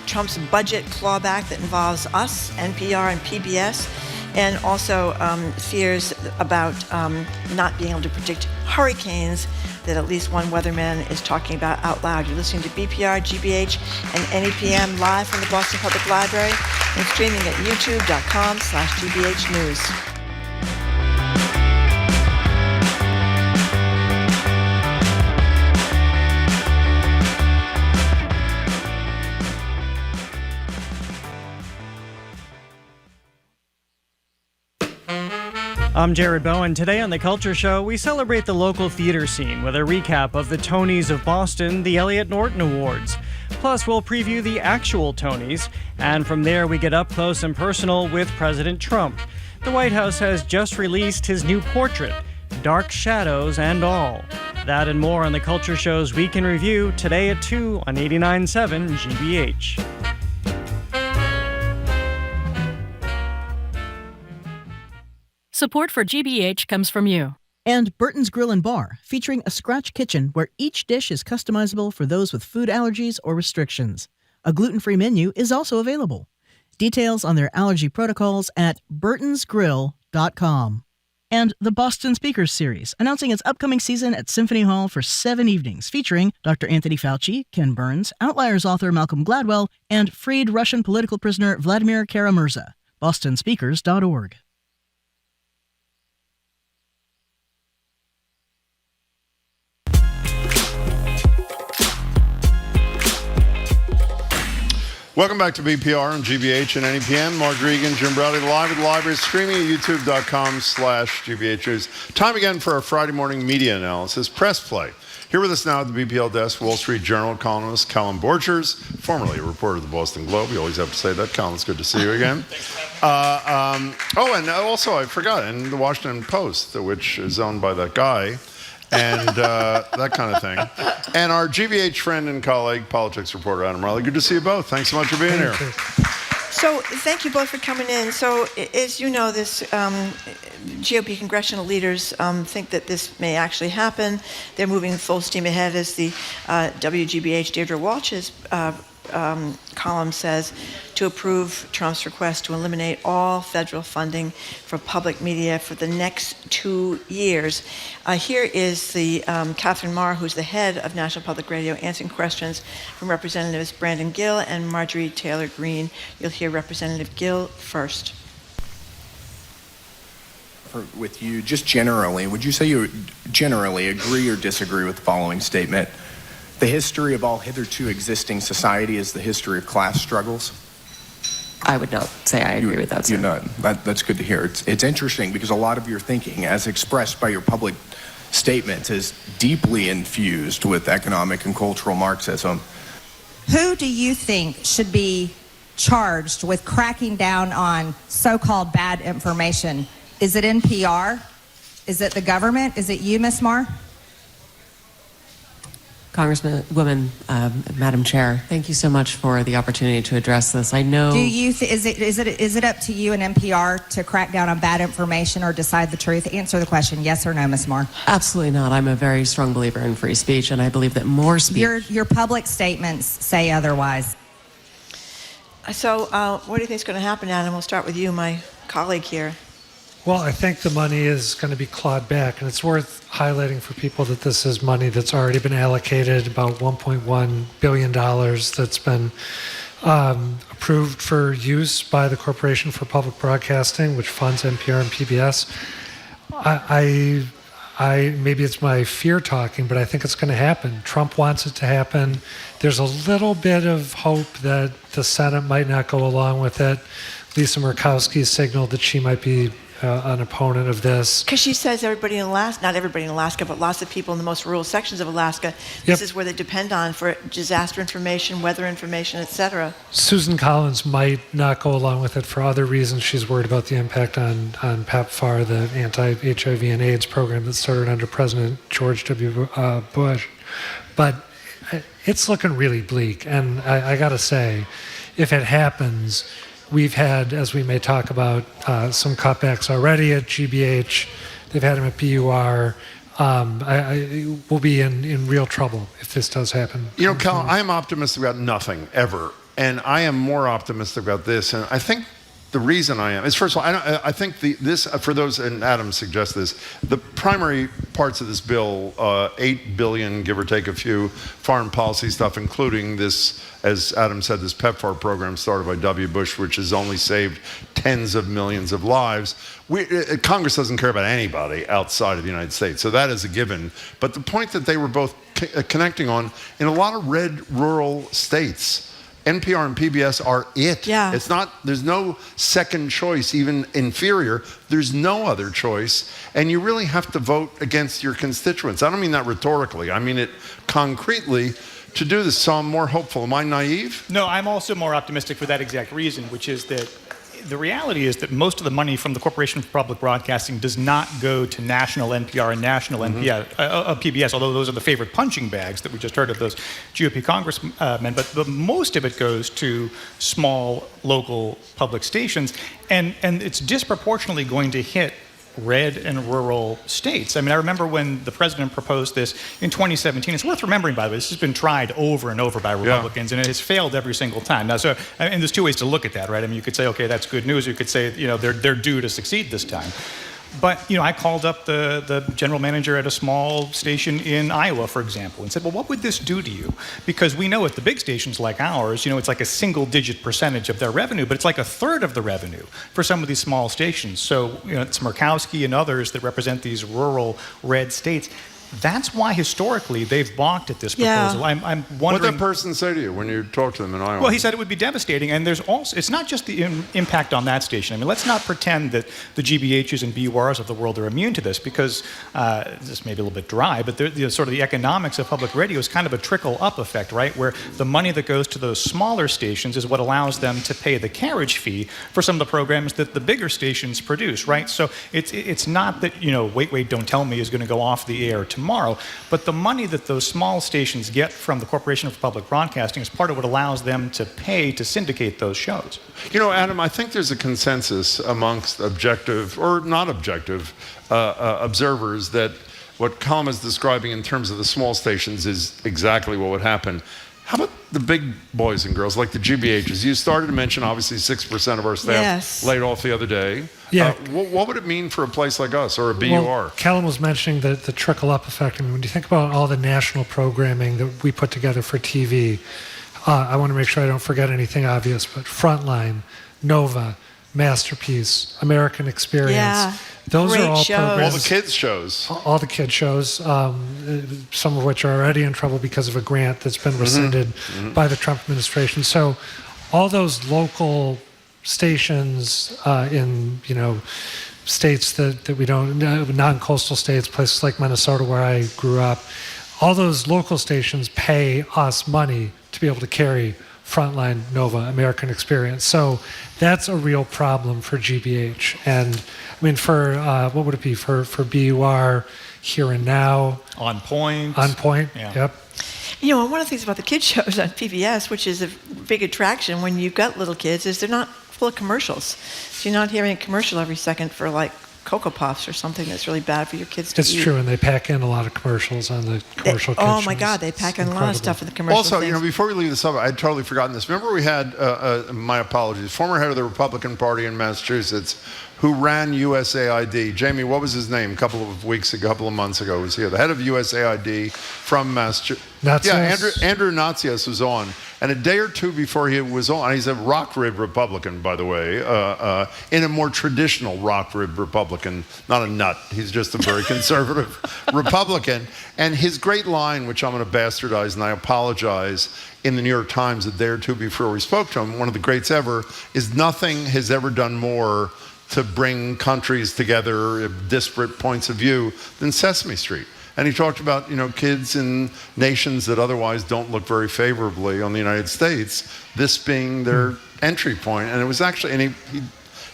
Trump's budget clawback that involves us, NPR, and PBS, and also fears about not being able to predict hurricanes that at least one weatherman is talking about out loud. You're listening to BPR, GBH, and NEPM live from the Boston Public Library and streaming at youtube.com/GBH News. I'm Jared Bowen. Today on The Culture Show, we celebrate the local theater scene with a recap of the Tonys of Boston, the Elliot Norton Awards. Plus, we'll preview the actual Tonys, and from there we get up close and personal with President Trump. The White House has just released his new portrait, Dark Shadows and All. That and more on The Culture Show's Week in Review, today at 2 on 89.7 GBH. Support for GBH comes from you. And Burton's Grill and Bar, featuring a scratch kitchen where each dish is customizable for those with food allergies or restrictions. A gluten-free menu is also available. Details on their allergy protocols at burtonsgrill.com. And the Boston Speakers Series, announcing its upcoming season at Symphony Hall for 7 evenings, featuring Dr. Anthony Fauci, Ken Burns, Outliers author Malcolm Gladwell, and freed Russian political prisoner Vladimir Kara-Murza. bostonspeakers.org. Welcome back to BPR and GBH and NEPM. Mark Regan, Jim Browdy, live at the library, streaming at youtube.com/GBH News. Time again for our Friday morning media analysis, Press Play. Here with us now at the BPL desk, Wall Street Journal columnist Callum Borchers, formerly a reporter of the Boston Globe. You always have to say that. Callum, it's good to see you again. And also I forgot, and the Washington Post, which is owned by that guy. And that kind of thing. And our GBH friend and colleague, politics reporter Adam Reilly. Good to see you both. Thanks so much for being here. So thank you both for coming in. So as you know, this GOP congressional leaders think that this may actually happen. They're moving full steam ahead, as the WGBH Deirdre Walsh's column says, to approve Trump's request to eliminate all federal funding for public media for the next 2 years. Here is the Catherine Marr, who's the head of National Public Radio, answering questions from Representatives Brandon Gill and Marjorie Taylor Greene. You'll hear Representative Gill first. With you, just generally, would you say you generally agree or disagree with the following statement? The history of all hitherto existing society is the history of class struggles? I would not say I agree with that, sir. You're not. That's good to hear. It's interesting because a lot of your thinking, as expressed by your public statements, is deeply infused with economic and cultural Marxism. Who do you think should be charged with cracking down on so-called bad information? Is it NPR? Is it the government? Is it you, Ms. Marr? Congresswoman, Madam Chair, thank you so much for the opportunity to address this. I know. Do you is it up to you and NPR to crack down on bad information or decide the truth? Answer the question, yes or no, Ms. Moore. Absolutely not. I'm a very strong believer in free speech, and I believe that more speech. Your public statements say otherwise. So, what do you think is going to happen, Adam? We'll start with you, my colleague here. Well, I think the money is going to be clawed back, and it's worth highlighting for people that this is money that's already been allocated, about $1.1 billion that's been approved for use by the Corporation for Public Broadcasting, which funds NPR and PBS. I maybe it's my fear talking, but I think it's going to happen. Trump wants it to happen. There's a little bit of hope that the Senate might not go along with it. Lisa Murkowski signaled that she might be an opponent of this. Because she says everybody in Alaska, not everybody in Alaska, but lots of people in the most rural sections of Alaska, this is where they depend on for disaster information, weather information, etc. Susan Collins might not go along with it for other reasons. She's worried about the impact on PEPFAR, the anti-HIV and AIDS program that started under President George W. Bush. But it's looking really bleak. And I got to say, if it happens, we've had, as we may talk about, some cutbacks already at GBH. They've had them at BUR. We'll be in real trouble if this does happen. You know, Cal, I am optimistic about nothing, ever. And I am more optimistic about this. And I think the reason I am is, first of all, I think this, for those, and Adam suggests this, the primary parts of this bill, $8 billion, give or take a few, foreign policy stuff, including this, as Adam said, this PEPFAR program started by W. Bush, which has only saved tens of millions of lives. Congress doesn't care about anybody outside of the United States, so that is a given. But the point that they were both connecting on, in a lot of red rural states, NPR and PBS are it. Yeah. It's not, there's no second choice, even inferior. There's no other choice. And you really have to vote against your constituents. I don't mean that rhetorically. I mean it concretely to do this. So I'm more hopeful. Am I naive? No, I'm also more optimistic for that exact reason, which is that the reality is that most of the money from the Corporation for Public Broadcasting does not go to national NPR and national PBS, although those are the favorite punching bags that we just heard of those GOP congressmen. But most of it goes to small local public stations, and it's disproportionately going to hit red and rural states. I mean, I remember when the president proposed this in 2017. It's worth remembering, by the way, this has been tried over and over by Republicans, and it has failed every single time. Now, so, and there's two ways to look at that, right? I mean, you could say, okay, that's good news. You could say, you know, they're due to succeed this time. But, you know, I called up the general manager at a small station in Iowa, for example, and said, well, what would this do to you? Because we know at the big stations like ours, you know, it's like a single-digit percentage of their revenue, but it's like a third of the revenue for some of these small stations. So, you know, it's Murkowski and others that represent these rural red states. That's why historically they've balked at this proposal. I'm wondering. What did that person say to you when you talked to them in Iowa? Well, he said it would be devastating, and there's also, it's not just the impact on that station. I mean, let's not pretend that the GBHs and BURs of the world are immune to this, because this may be a little bit dry, but sort of the economics of public radio is kind of a trickle-up effect, right? Where the money that goes to those smaller stations is what allows them to pay the carriage fee for some of the programs that the bigger stations produce, right? So it's not that, you know, Wait, Don't Tell Me is going to go off the air tomorrow, but the money that those small stations get from the Corporation for Public Broadcasting is part of what allows them to pay to syndicate those shows. You know, Adam, I think there's a consensus amongst objective or not objective observers that what Callum is describing in terms of the small stations is exactly what would happen. How about the big boys and girls, like the GBHs? You started to mention, obviously, 6% of our staff laid off the other day. Yeah. What would it mean for a place like us or a BUR? Well, Callum was mentioning the trickle-up effect. I mean, when you think about all the national programming that we put together for TV, I want to make sure I don't forget anything obvious, but Frontline, Nova, Masterpiece, American Experience. Yeah. Those are all programs. All the kids shows. All the kids shows, some of which are already in trouble because of a grant that's been rescinded by the Trump administration. So all those local stations in, you know, states that we don't, non-coastal states, places like Minnesota where I grew up, all those local stations pay us money to be able to carry Frontline, Nova, American Experience. So that's a real problem for GBH. And I mean, for what would it be for BUR, Here and Now? On Point. On Point, yeah. Yep. You know, one of the things about the kids shows on PBS, which is a big attraction when you've got little kids, is they're not full of commercials. So you're not hearing a commercial every second for like Cocoa Puffs or something that's really bad for your kids to eat. It's true, and they pack in a lot of commercials on the commercial kids Oh my shows. God, they pack in a lot of Incredible. stuff in the commercial Also, things. before we leave this up, I'd totally forgotten this. Remember we had, my apologies, former head of the Republican Party in Massachusetts who ran USAID. Jamie, what was his name? A couple of months ago was here. The head of USAID from Massachusetts. Yeah, Andrew Natsios was on. And a day or two before he was on, he's a rock rib Republican, by the way, in a more traditional rock rib Republican, not a nut. He's just a very conservative Republican. And his great line, which I'm going to bastardize, and I apologize, in the New York Times a day or two before we spoke to him, one of the greats ever, is nothing has ever done more to bring countries together, disparate points of view, than Sesame Street. And he talked about, kids in nations that otherwise don't look very favorably on the United States, this being their entry point. And it was actually, and he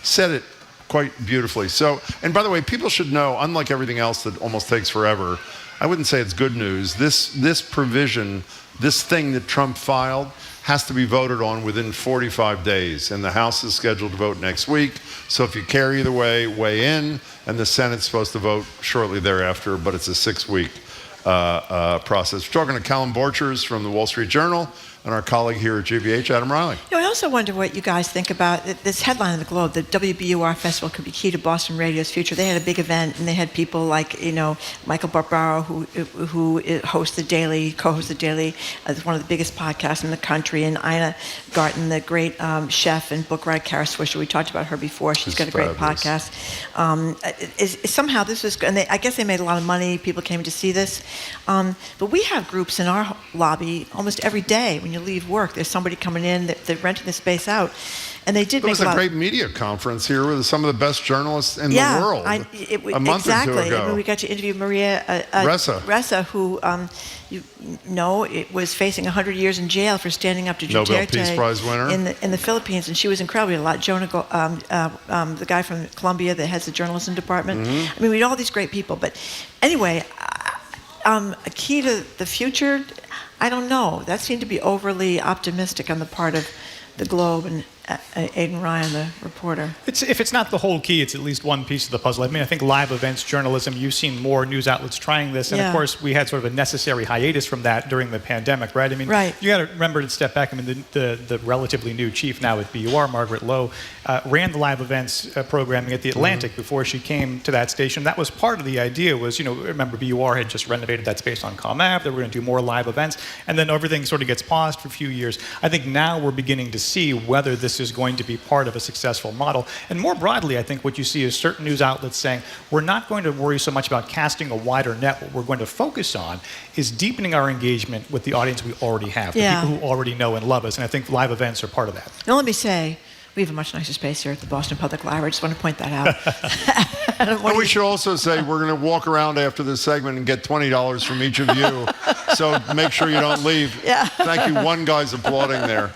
said it quite beautifully. So, and by the way, people should know, unlike everything else that almost takes forever, I wouldn't say it's good news. This provision, this thing that Trump filed, has to be voted on within 45 days. And the House is scheduled to vote next week. So if you care either way, weigh in. And the Senate's supposed to vote shortly thereafter, but it's a 6-week process. We're talking to Callum Borchers from the Wall Street Journal and our colleague here at GBH, Adam Reilly. I also wonder what you guys think about this headline in the Globe. The WBUR Festival could be key to Boston radio's future. They had a big event, and they had people like, Michael Barbaro, who co-hosts the Daily, one of the biggest podcasts in the country, and Ina Garten, the great chef and book writer, Kara Swisher. We talked about her before. She's got a great podcast. Somehow this was, and I guess they made a lot of money. People came to see this. But we have groups in our lobby almost every day. When you leave work, there's somebody coming in, they're renting the space out. And they did There make was a great media conference here with some of the best journalists in the world a month or two ago. I mean, we got to interview Maria Ressa, who it was facing 100 years in jail for standing up to Duterte Nobel Peace Prize winner in the Philippines, and she was incredible. A lot. Jonah, the guy from Columbia that has the journalism department. I mean, we had all these great people. But anyway, a key to the future, I don't know. That seemed to be overly optimistic on the part of the Globe and Aidan Ryan, the reporter. If it's not the whole key, it's at least one piece of the puzzle. I mean, I think live events journalism, you've seen more news outlets trying this. And of course, we had sort of a necessary hiatus from that during the pandemic, right? I mean, you got to remember to step back. I mean, the relatively new chief now at BUR, Margaret Lowe, ran the live events programming at the Atlantic before she came to that station. That was part of the idea was, remember BUR had just renovated that space on Comm Ave. They were going to do more live events. And then everything sort of gets paused for a few years. I think now we're beginning to see whether this is going to be part of a successful model. And more broadly, I think what you see is certain news outlets saying, we're not going to worry so much about casting a wider net. What we're going to focus on is deepening our engagement with the audience we already have, the people who already know and love us. And I think live events are part of that. Now, let me say, we have a much nicer space here at the Boston Public Library. I just want to point that out. And we should also say we're going to walk around after this segment and get $20 from each of you. So make sure you don't leave. Thank you. One guy's applauding there.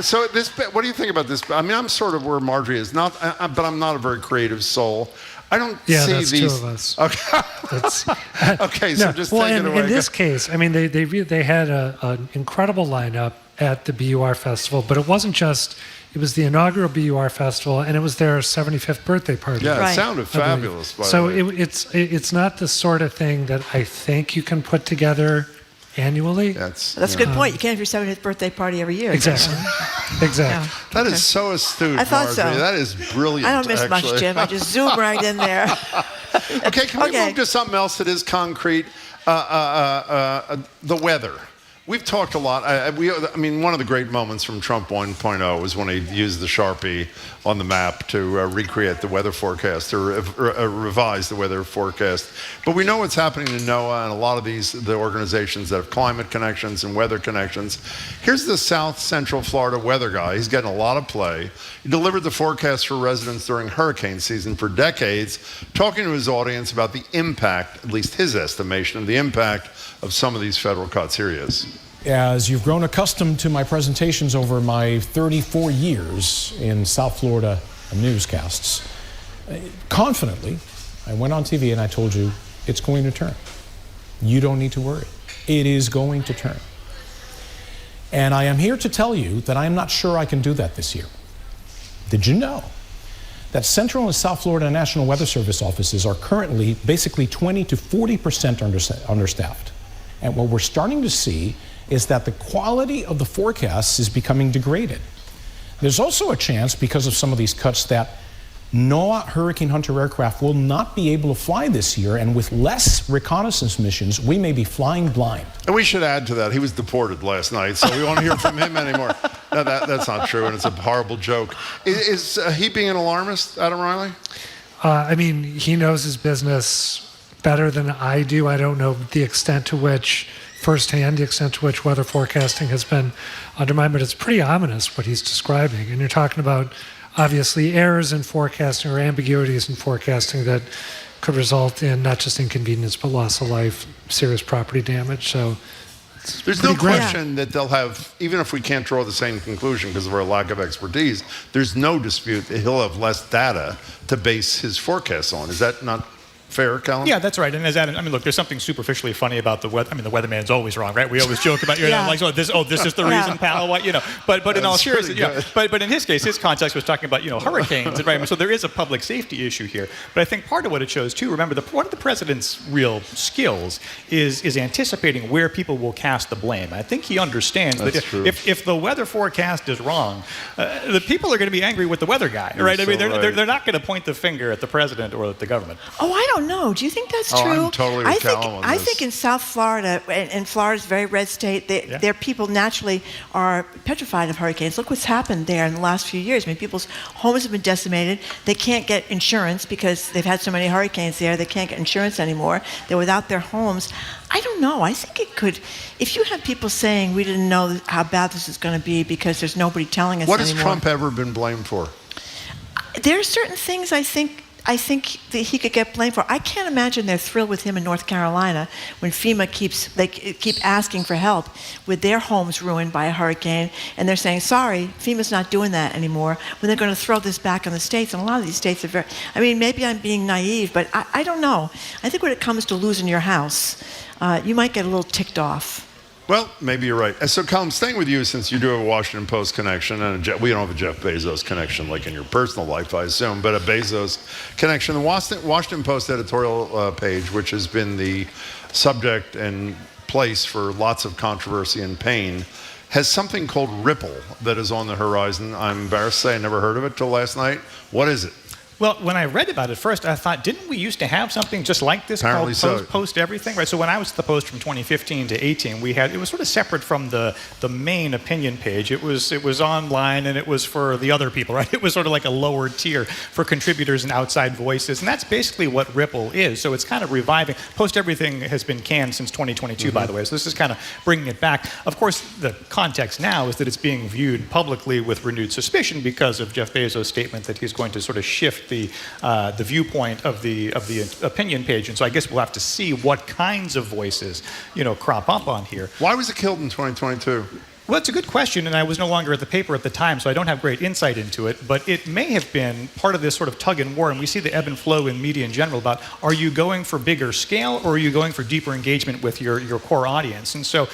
So what do you think about this? I mean, I'm sort of where Marjorie is, but I'm not a very creative soul. I don't see that's these. Two of us. Okay. Okay. So just take it away. In this case, I mean, they had an incredible lineup at the BUR Festival, but it wasn't just. It was the inaugural BUR Festival, and it was their 75th birthday party. Yeah, it sounded fabulous. By the way. It's not the sort of thing that I think you can put together annually. That's a good point. You can't have your 75th birthday party every year. Exactly. Exactly. That is so astute, I thought Marjorie. so. That is brilliant. I don't miss much, Jim. I just zoom right in there. Okay, can we move to something else that is concrete? The weather. We've talked a lot. I mean, one of the great moments from Trump 1.0 was when he used the Sharpie on the map to recreate the weather forecast or revise the weather forecast. But we know what's happening to NOAA and a lot of the organizations that have climate connections and weather connections. Here's the South Central Florida weather guy. He's getting a lot of play. He delivered the forecast for residents during hurricane season for decades, talking to his audience about the impact, at least his estimation of the impact of some of these federal cuts. Here he is. As you've grown accustomed to my presentations over my 34 years in South Florida newscasts, confidently, I went on TV and I told you it's going to turn. You don't need to worry. It is going to turn. And I am here to tell you that I am not sure I can do that this year. Did you know that Central and South Florida National Weather Service offices are currently basically 20 to 40% understaffed? And what we're starting to see is that the quality of the forecasts is becoming degraded. There's also a chance, because of some of these cuts, that NOAA Hurricane Hunter aircraft will not be able to fly this year, and with less reconnaissance missions, we may be flying blind. And we should add to that, he was deported last night, so we won't hear from him anymore. No, that's not true, and it's a horrible joke. Is he being an alarmist, Adam Reilly? I mean, he knows his business better than I do. I don't know the extent to which, firsthand, the extent to which weather forecasting has been undermined, but it's pretty ominous what he's describing. And you're talking about, obviously, errors in forecasting or ambiguities in forecasting that could result in not just inconvenience, but loss of life, serious property damage. So there's no question that they'll have, even if we can't draw the same conclusion because of our lack of expertise, there's no dispute that he'll have less data to base his forecasts on. Is that not fair, Callum? Yeah, that's right. And as Adam, I mean, look, there's something superficially funny about the weather. I mean, the weatherman's always wrong, right? We always joke about, like, this is the reason, pal, what, But in all seriousness, but in his case, his context was talking about, hurricanes, right? So there is a public safety issue here. But I think part of what it shows too, remember, one of the president's real skills is anticipating where people will cast the blame. I think he understands that if the weather forecast is wrong, the people are going to be angry with the weather guy, right? I mean, they're not going to point the finger at the president or at the government. Oh, I don't know. Do you think that's true? I'm totally with Callum on this. I think in South Florida, and Florida's a very red state, their people naturally are petrified of hurricanes. Look what's happened there in the last few years. I mean, people's homes have been decimated. They can't get insurance because they've had so many hurricanes there. They can't get insurance anymore. They're without their homes. I don't know. I think it could. If you have people saying we didn't know how bad this is going to be because there's nobody telling us anymore. What has Trump ever been blamed for? There are certain things I think that he could get blamed for. I can't imagine they're thrilled with him in North Carolina when FEMA keep asking for help with their homes ruined by a hurricane, and they're saying, sorry, FEMA's not doing that anymore, when they're going to throw this back on the states. And a lot of these states are maybe I'm being naive, but I don't know. I think when it comes to losing your house, you might get a little ticked off. Well, maybe you're right. So, Callum, staying with you, since you do have a Washington Post connection, and we don't have a Jeff Bezos connection like in your personal life, I assume, but a Bezos connection. The Washington Post editorial page, which has been the subject and place for lots of controversy and pain, has something called Ripple that is on the horizon. I'm embarrassed to say I never heard of it till last night. What is it? Well, when I read about it first, I thought, didn't we used to have something just like this called Post Everything? Right. So when I was at the Post from 2015 to 18, it was sort of separate from the main opinion page. It was online and it was for the other people, right? It was sort of like a lower tier for contributors and outside voices, and that's basically what Ripple is. So it's kind of reviving. Post Everything has been canned since 2022, by the way. So this is kind of bringing it back. Of course, the context now is that it's being viewed publicly with renewed suspicion because of Jeff Bezos' statement that he's going to sort of shift the viewpoint of the opinion page, and so I guess we'll have to see what kinds of voices crop up on here. Why was it killed in 2022? Well, it's a good question, and I was no longer at the paper at the time, so I don't have great insight into it, but it may have been part of this sort of tug and war, and we see the ebb and flow in media in general about, are you going for bigger scale, or are you going for deeper engagement with your core audience? And so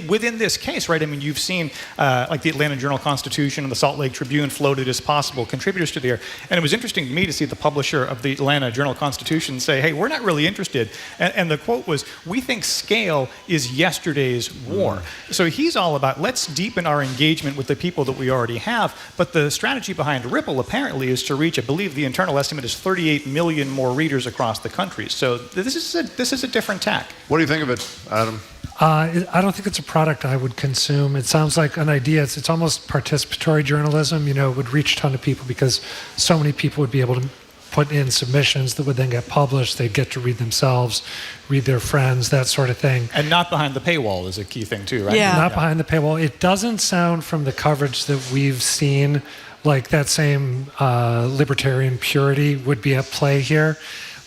within this case, right, I mean, you've seen like the Atlanta Journal-Constitution and the Salt Lake Tribune floated as possible contributors to the air, and it was interesting to me to see the publisher of the Atlanta Journal-Constitution say, hey, we're not really interested, and the quote was, we think scale is yesterday's war. So he's all about, let's deepen our engagement with the people that we already have, but the strategy behind Ripple apparently is to reach, I believe the internal estimate is 38 million more readers across the country. So this is a different tack. What do you think of it, Adam? I don't think it's a product I would consume. It sounds like an idea. It's almost participatory journalism. It would reach a ton of people because so many people would be able to put in submissions that would then get published. They'd get to read themselves, read their friends, that sort of thing. And not behind the paywall is a key thing too, right? Yeah. Not behind the paywall. It doesn't sound from the coverage that we've seen like that same libertarian purity would be at play here.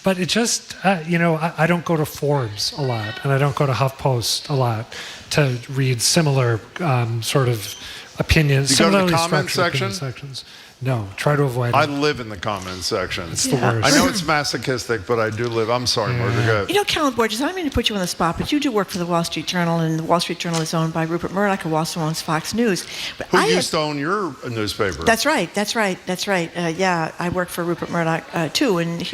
But it just, I don't go to Forbes a lot, and I don't go to HuffPost a lot to read similar sort of opinions. You go to the comment section? Sections. No, try to avoid it. I live in the comments section. It's the worst. I know it's masochistic, but I do live. I'm sorry, Margaret. Go ahead. You know, Callum Borchers, I don't mean to put you on the spot, but you do work for the Wall Street Journal, and the Wall Street Journal is owned by Rupert Murdoch, who also owns Fox News. But Who used to own your newspaper? That's right. Yeah, I work for Rupert Murdoch too, and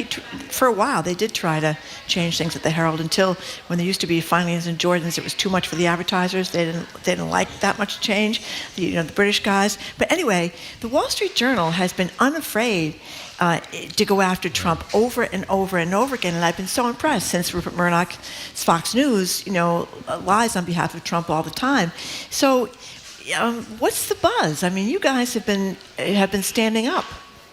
for a while they did try to change things at the Herald until when there used to be Finleys and Jordans, it was too much for the advertisers. They didn't like that much change. The British guys. But anyway, the Wall Street Journal has been unafraid to go after Trump over and over and over again, and I've been so impressed since Rupert Murdoch's Fox News, lies on behalf of Trump all the time. So, what's the buzz? I mean, you guys have been standing up.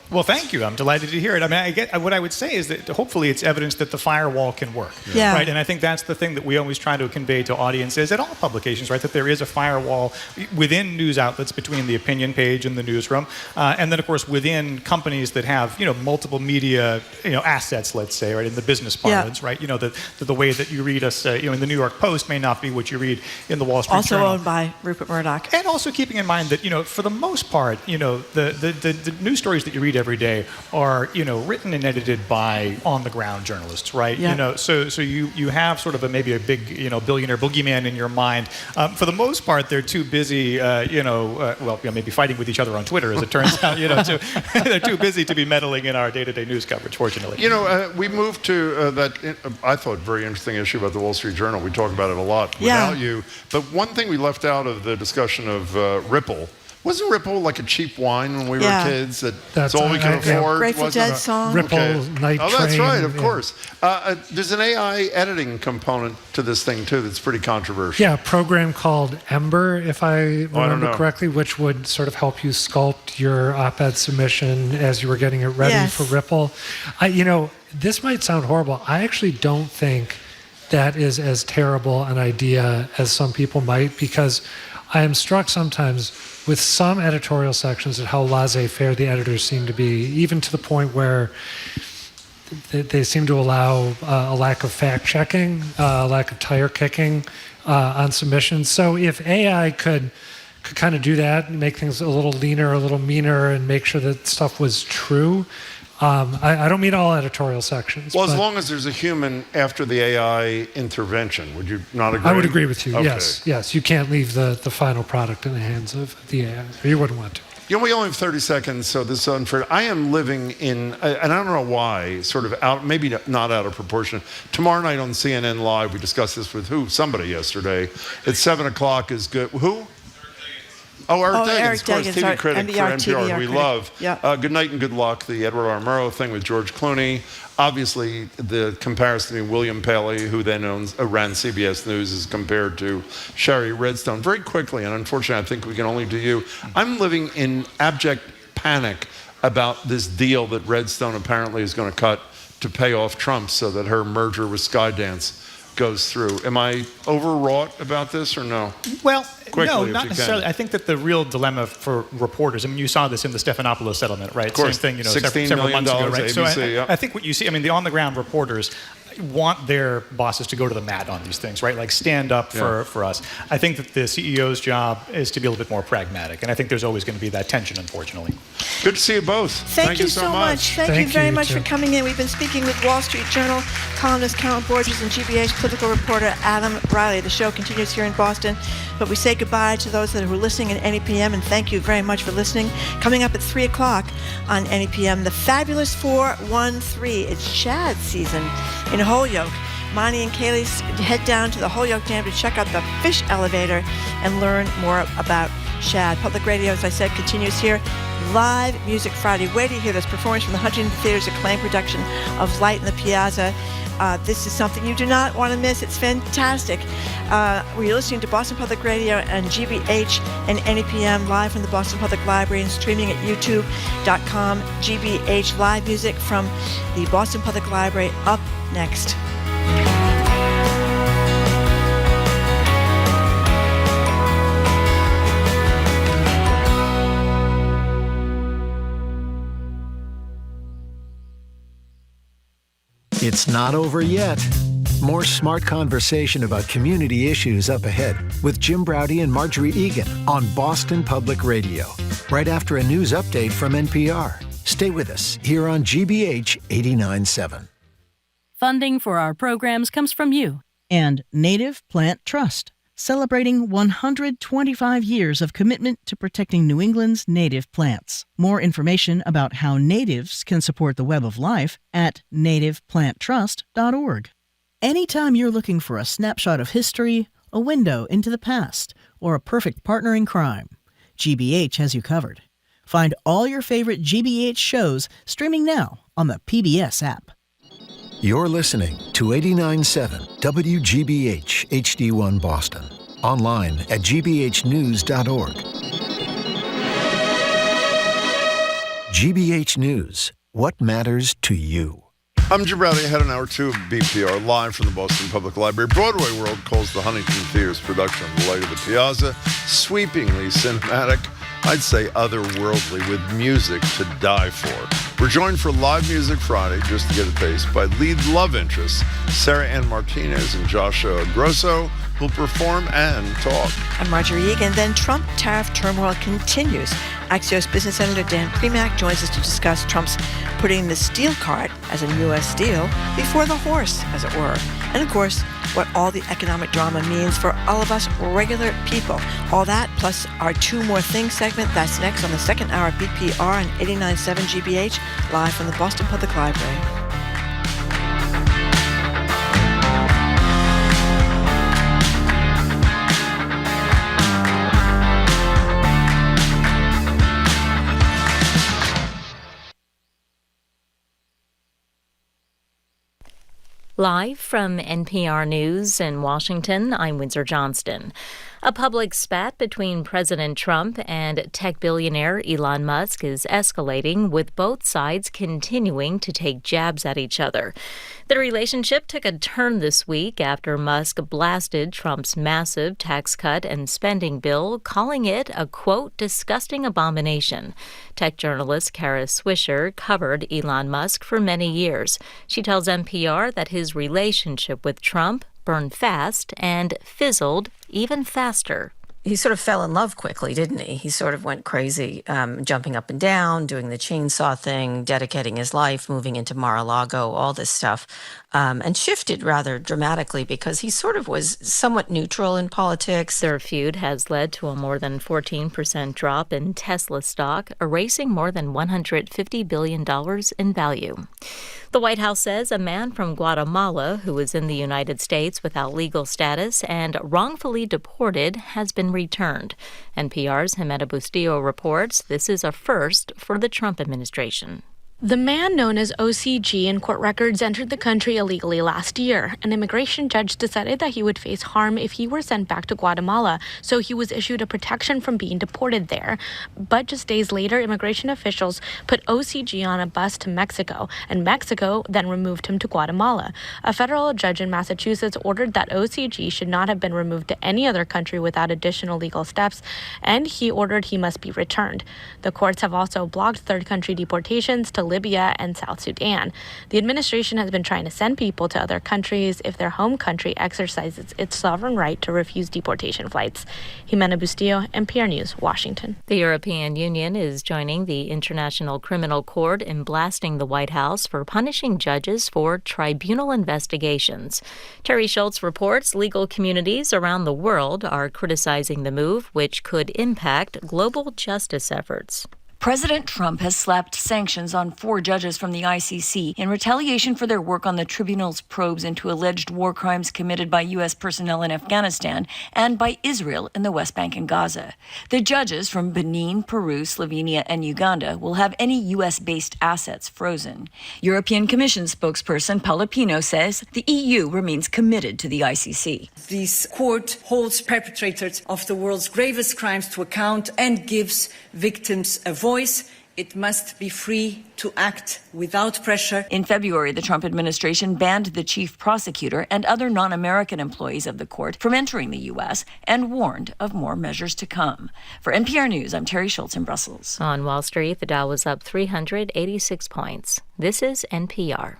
Well, thank you. I'm delighted to hear it. I mean, what I would say is that hopefully it's evidence that the firewall can work. Yeah. Right? And I think that's the thing that we always try to convey to audiences at all publications, right? That there is a firewall within news outlets between the opinion page and the newsroom. And then, of course, within companies that have, multiple media, assets, let's say, right, in the business parlance, right? The way that you read us, in the New York Post may not be what you read in the Wall Street Journal. Also owned by Rupert Murdoch. And also keeping in mind that, for the most part, the news stories that you read every day are, written and edited by on-the-ground journalists, right? Yeah. So you have sort of maybe a big, billionaire boogeyman in your mind. For the most part, they're too busy, maybe fighting with each other on Twitter, as it turns out. They're too busy to be meddling in our day-to-day news coverage, fortunately. We moved to that, I thought, very interesting issue about the Wall Street Journal. We talk about it a lot without you. But one thing we left out of the discussion of Ripple. Wasn't Ripple like a cheap wine when we were kids? That's all we could afford. Grateful Dead song. Ripple, Night Train. Oh, that's right, of course. There's an AI editing component to this thing too that's pretty controversial. Yeah, a program called Ember, if I remember correctly, which would sort of help you sculpt your op-ed submission as you were getting it ready for Ripple. This might sound horrible. I actually don't think that is as terrible an idea as some people might, because I am struck sometimes with some editorial sections at how laissez-faire the editors seem to be, even to the point where they seem to allow a lack of fact-checking, a lack of tire kicking on submissions. So if AI could kind of do that and make things a little leaner, a little meaner, and make sure that stuff was true, I don't mean all editorial sections. Well, as long as there's a human after the AI intervention, would you not agree? I would agree with you, okay. Yes. You can't leave the final product in the hands of the AI. Or you wouldn't want to. We only have 30 seconds, so this is unfair. I am living in, and I don't know why, sort of out, maybe not out of proportion. Tomorrow night on CNN Live, we discussed this with somebody yesterday. At 7 o'clock is good. Who? Oh, Eric Deggans, of course, TV critic for NPR, we love. Yeah. Good night and good luck, the Edward R. Murrow thing with George Clooney. Obviously, the comparison between William Paley, who then ran CBS News, is compared to Shari Redstone. Very quickly, and unfortunately, I think we can only do you. I'm living in abject panic about this deal that Redstone apparently is going to cut to pay off Trump so that her merger with Skydance goes through. Am I overwrought about this or no? Well, quickly, no, not necessarily. I think that the real dilemma for reporters, you saw this in the Stephanopoulos settlement, right? Of course, same thing, $16 several million months ago, right? ABC, So I think what you see, the on-the-ground reporters want their bosses to go to the mat on these things, right? Like stand up for us. I think that the CEO's job is to be a little bit more pragmatic, and I think there's always going to be that tension, unfortunately. Good to see you both. Thank you so much. Thank you very much for coming in. We've been speaking with Wall Street Journal columnist Callum Borchers and GBH political reporter Adam Reilly. The show continues here in Boston, but we say goodbye to those that are listening at NEPM, and thank you very much for listening. Coming up at 3 o'clock on NEPM, the Fabulous 413. It's Shad season in Holyoke. Monty and Kaylee head down to the Holyoke Dam to check out the fish elevator and learn more about Shad. Public Radio, as I said, continues here. Live Music Friday. Wait to hear this performance from the Huntington Theatre's acclaimed production of Light in the Piazza. This is something you do not want to miss. It's fantastic. We're listening to Boston Public Radio and GBH and NEPM live from the Boston Public Library and streaming at youtube.com. GBH live music from the Boston Public Library up next. It's not over yet. More smart conversation about community issues up ahead with Jim Braude and Marjorie Egan on Boston Public Radio. right after a news update from NPR. Stay with us here on GBH 89.7. Funding for our programs comes from you and Native Plant Trust, celebrating 125 years of commitment to protecting New England's native plants. More information about how natives can support the web of life at nativeplanttrust.org. Anytime you're looking for a snapshot of history, a window into the past, or a perfect partner in crime, GBH has you covered. Find all your favorite GBH shows streaming now on the PBS app. You're listening to 89.7 WGBH HD1 Boston. Online at gbhnews.org. GBH News. What matters to you? I'm Jim Browdy, ahead an hour 2 of BPR, live from the Boston Public Library. Broadway World calls the Huntington Theatre's production of The Light of the Piazza sweepingly cinematic, I'd say otherworldly, with music to die for. We're joined for Live Music Friday, just to get a taste, by lead love interests Sarah Ann Martinez and Joshua Grosso, who'll perform and talk. I'm Marjorie Egan. Then Trump tariff turmoil continues. Axios business editor Dan Primac joins us to discuss Trump's putting the steel cart, as in U.S. Steel, before the horse, as it were. And of course, what all the economic drama means for all of us regular people. All that, plus our Two More Things segment, that's next on the second hour of BPR and 89.7 GBH, live from the Boston Public Library. Live from NPR News in Washington, I'm Windsor Johnston. A public spat between President Trump and tech billionaire Elon Musk is escalating, with both sides continuing to take jabs at each other. The relationship took a turn this week after Musk blasted Trump's massive tax cut and spending bill, calling it a, quote, disgusting abomination. Tech journalist Kara Swisher covered Elon Musk for many years. She tells NPR that his relationship with Trump burned fast and fizzled even faster. He sort of fell in love quickly, didn't he? He sort of went crazy, jumping up and down, doing the chainsaw thing, dedicating his life, moving into Mar-a-Lago, all this stuff, and shifted rather dramatically because he sort of was somewhat neutral in politics. Their feud has led to a more than 14% drop in Tesla stock, erasing more than $150 billion in value. The White House says a man from Guatemala who was in the United States without legal status and wrongfully deported has been returned. NPR's Jimena Bustillo reports this is a first for the Trump administration. The man known as OCG in court records entered the country illegally last year. An immigration judge decided that he would face harm if he were sent back to Guatemala, so he was issued a protection from being deported there. But just days later, immigration officials put OCG on a bus to Mexico, and Mexico then removed him to Guatemala. A federal judge in Massachusetts ordered that OCG should not have been removed to any other country without additional legal steps, and he ordered he must be returned. The courts have also blocked third country deportations to Libya and South Sudan. The administration has been trying to send people to other countries if their home country exercises its sovereign right to refuse deportation flights. Jimena Bustillo, NPR News, Washington. The European Union is joining the International Criminal Court in blasting the White House for punishing judges for tribunal investigations. Terry Schultz reports legal communities around the world are criticizing the move, which could impact global justice efforts. President Trump has slapped sanctions on 4 judges from the ICC in retaliation for their work on the tribunal's probes into alleged war crimes committed by U.S. personnel in Afghanistan and by Israel in the West Bank and Gaza. The judges from Benin, Peru, Slovenia, and Uganda will have any U.S.-based assets frozen. European Commission spokesperson Paula Pino says the EU remains committed to the ICC. This court holds perpetrators of the world's gravest crimes to account and gives victims a voice. It must be free to act without pressure. In February, the Trump administration banned the chief prosecutor and other non-American employees of the court from entering the U.S. and warned of more measures to come. For NPR News, I'm Terry Schultz in Brussels. On Wall Street, the Dow was up 386 points. This is NPR.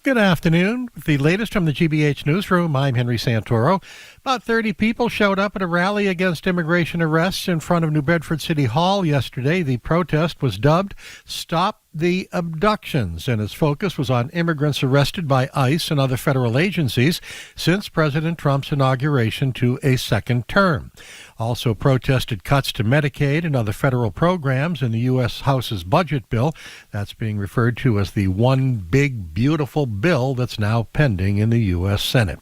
Good afternoon. With the latest from the GBH newsroom, I'm Henry Santoro. About 30 people showed up at a rally against immigration arrests in front of New Bedford City Hall yesterday. The protest was dubbed Stop the Abductions, and its focus was on immigrants arrested by ICE and other federal agencies since President Trump's inauguration to a second term. Also protested cuts to Medicaid and other federal programs in the U.S. House's budget bill. That's being referred to as the One Big Beautiful Bill that's now pending in the U.S. Senate.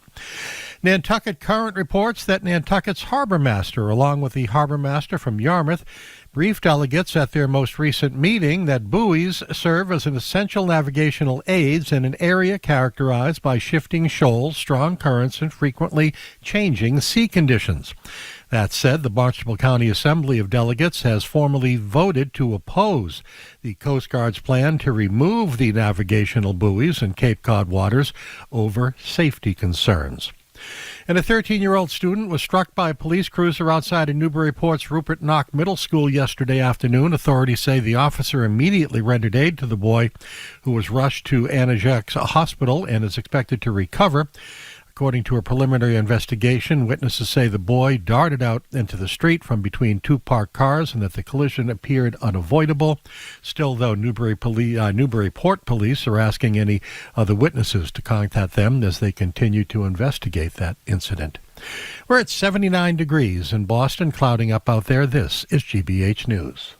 Nantucket Current reports that Nantucket's harbor master, along with the harbor master from Yarmouth, briefed delegates at their most recent meeting that buoys serve as an essential navigational aids in an area characterized by shifting shoals, strong currents, and frequently changing sea conditions. That said, the Barnstable County Assembly of Delegates has formally voted to oppose the Coast Guard's plan to remove the navigational buoys in Cape Cod waters over safety concerns. And a 13-year-old student was struck by a police cruiser outside of Newburyport's Rupert Knock Middle School yesterday afternoon. Authorities say the officer immediately rendered aid to the boy, who was rushed to Anajac Hospital and is expected to recover. According to a preliminary investigation, witnesses say the boy darted out into the street from between two parked cars and that the collision appeared unavoidable. Still, though, Newburyport police are asking any other witnesses to contact them as they continue to investigate that incident. We're at 79 degrees in Boston, clouding up out there. This is GBH News.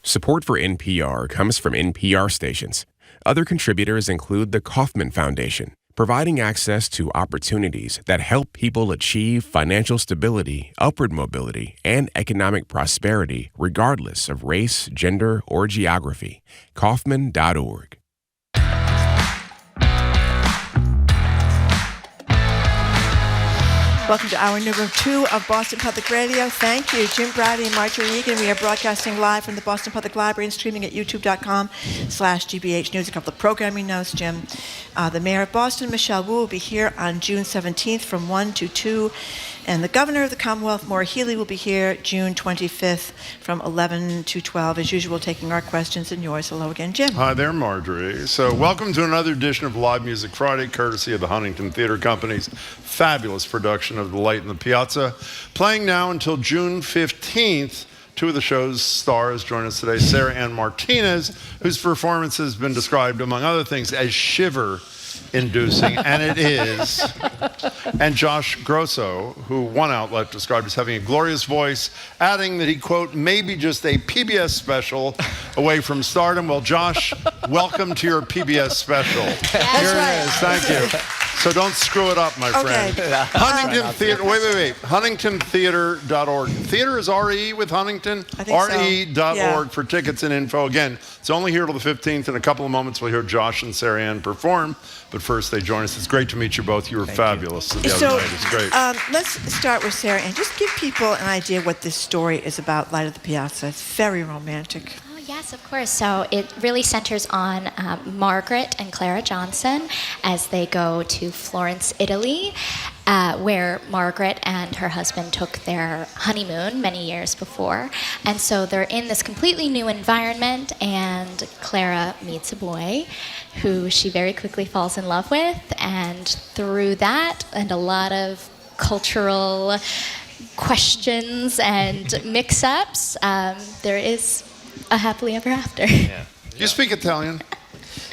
Support for NPR comes from NPR stations. Other contributors include the Kauffman Foundation, providing access to opportunities that help people achieve financial stability, upward mobility, and economic prosperity regardless of race, gender, or geography. Kauffman.org. Welcome to hour number 2 of Boston Public Radio. Thank you, Jim Brady and Marjorie Egan. We are broadcasting live from the Boston Public Library and streaming at youtube.com/GBH News. A couple of programming notes, Jim. The mayor of Boston, Michelle Wu, will be here on June 17th from 1 to 2. And the governor of the Commonwealth, Maura Healey, will be here June 25th from 11 to 12, as usual, taking our questions and yours. Hello again, Jim. Hi there, Marjorie. So welcome to another edition of Live Music Friday, courtesy of the Huntington Theatre Company's fabulous production of The Light in the Piazza. Playing now until June 15th. Two of the show's stars join us today, Sarah Ann Martinez, whose performance has been described, among other things, as shiver-inducing, and it is. And Josh Grosso, who one outlet described as having a glorious voice, adding that he, quote, may be just a PBS special away from stardom. Well, Josh, welcome to your PBS special. Here it is. Thank you. So don't screw it up, my friend. Huntington Theatre, wait. HuntingtonTheatre.org. Theater is RE with Huntington? I think so. RE.org for tickets and info. Again, it's only here till the 15th. In a couple of moments, we'll hear Josh and Sarah Ann perform. But first, they join us. It's great to meet you both. You were fabulous the other night. It's great. Let's start with Sarah Ann. Just give people an idea what this story is about, Light of the Piazza. It's very romantic. Yes, of course. So it really centers on Margaret and Clara Johnson as they go to Florence, Italy, where Margaret and her husband took their honeymoon many years before. And so they're in this completely new environment, and Clara meets a boy who she very quickly falls in love with. And through that and a lot of cultural questions and mix-ups, there is a happily ever after. Yeah. You speak Italian?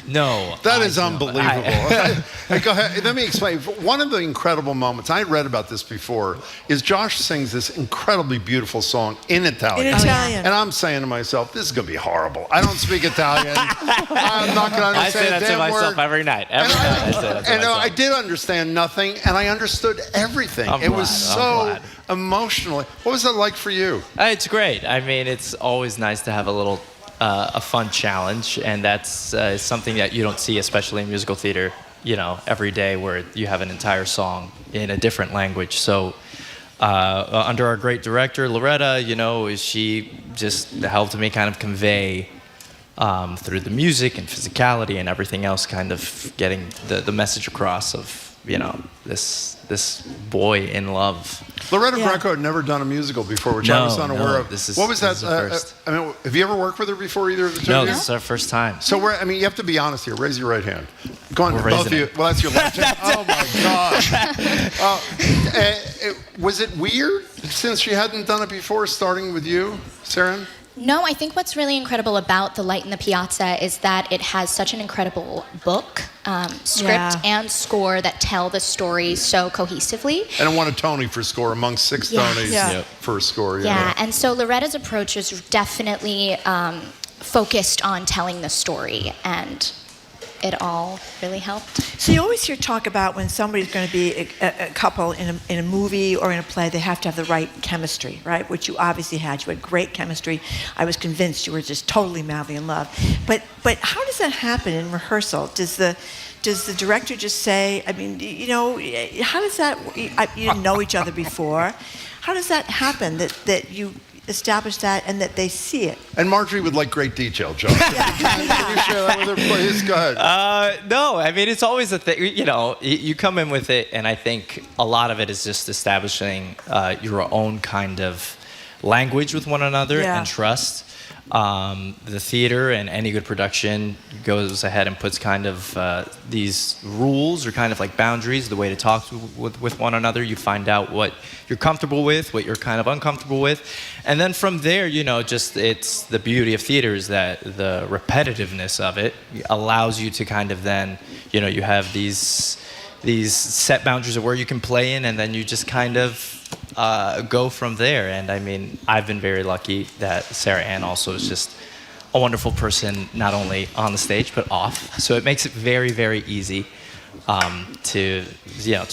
No. That is unbelievable. Go ahead. Let me explain. One of the incredible moments, I read about this before, is Josh sings this incredibly beautiful song in Italian. In Italian. And I'm saying to myself, this is going to be horrible. I don't speak Italian. I'm not going to understand I say that to myself word. every night. I say that to myself. I did understand nothing, and I understood everything. It was so emotional. What was that like for you? It's great. I mean, it's always nice to have a little a fun challenge, and that's something that you don't see, especially in musical theater, every day, where you have an entire song in a different language. So under our great director, Loretta, she just helped me kind of convey through the music and physicality and everything else, kind of getting the message across of this boy in love. Loretta Greco had never done a musical before, which I was unaware of. What was that? This is the first. I mean, have you ever worked with her before, either of the two? No, of you? this is our first time. So you have to be honest here. Raise your right hand. Go on, We're both of raising you. it. Well, that's your left hand. Oh my God. Was it weird since she hadn't done it before, starting with you, Sarah? No, I think what's really incredible about The Light in the Piazza is that it has such an incredible book, script, and score that tell the story so cohesively. And it won a Tony for score amongst 6 Tonys for score. Yeah, and so Loretta's approach is definitely focused on telling the story, and it all really helped. So you always hear talk about when somebody's going to be a couple in a movie or in a play, they have to have the right chemistry, right? Which you obviously had. You had great chemistry. I was convinced you were just totally madly in love. But how does that happen in rehearsal? Does the director just say, I mean, how does that? You didn't know each other before. How does that happen that you establish that and that they see it? And Marjorie would like great detail, Joe. Can you share that with her, please? Go ahead. No, I mean, it's always a thing. You come in with it, and I think a lot of it is just establishing your own kind of language with one another and trust. The theater and any good production goes ahead and puts kind of these rules or kind of like boundaries, the way to talk with one another. You find out what you're comfortable with, what you're kind of uncomfortable with. And then from there, it's the beauty of theater is that the repetitiveness of it allows you to kind of then, you have these set boundaries of where you can play in, and then you just kind of go from there. And I mean, I've been very lucky that Sarah Ann also is just a wonderful person, not only on the stage but off. So it makes it very, very easy to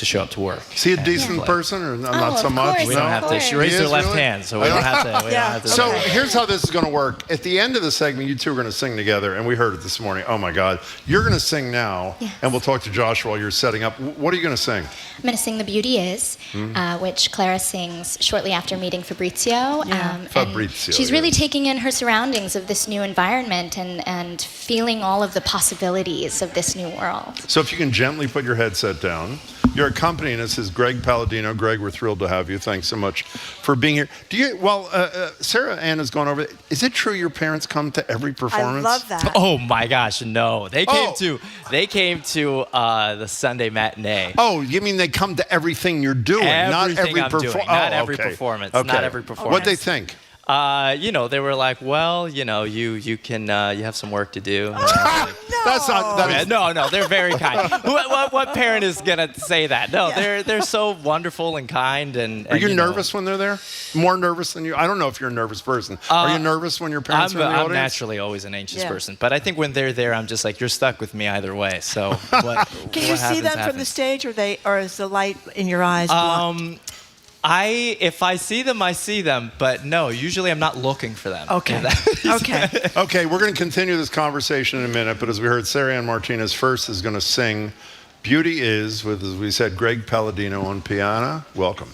show up to work. Is he a decent person, or not so much? We don't have to. She raised her left hand, so we don't have to. So here's how this is going to work. At the end of the segment, you two are going to sing together, and we heard it this morning. Oh my God! You're going to sing now, and we'll talk to Josh while you're setting up. What are you going to sing? I'm going to sing The Beauty Is, which Clara sings shortly after meeting Fabrizio. Fabrizio. She's really taking in her surroundings of this new environment and feeling all of the possibilities of this new world. So if you can gently put your headset down. Your accompanying us is Greg Palladino. Greg, we're thrilled to have you. Thanks so much for being here. Sarah Ann has gone over. Is it true your parents come to every performance? I love that. Oh my gosh, no. They came to the Sunday matinee. Oh, you mean they come to everything you're doing, not every performance? Not every performance. Okay. Not every performance. What'd they think? They were like, well, you have some work to do. That's not. No, they're very kind. What parent is gonna say that? No, they're so wonderful and kind. And are you nervous when they're there? More nervous than you? I don't know if you're a nervous person. Are you nervous when your parents are in the audience? I'm naturally always an anxious person, but I think when they're there, I'm just like, you're stuck with me either way. So can you see them from the stage, or is the light in your eyes blocked? If I see them, I see them, but no, usually I'm not looking for them. Okay. Okay, we're going to continue this conversation in a minute, but as we heard, Sarah Ann Martinez first is going to sing Beauty Is with, as we said, Greg Palladino on piano. Welcome.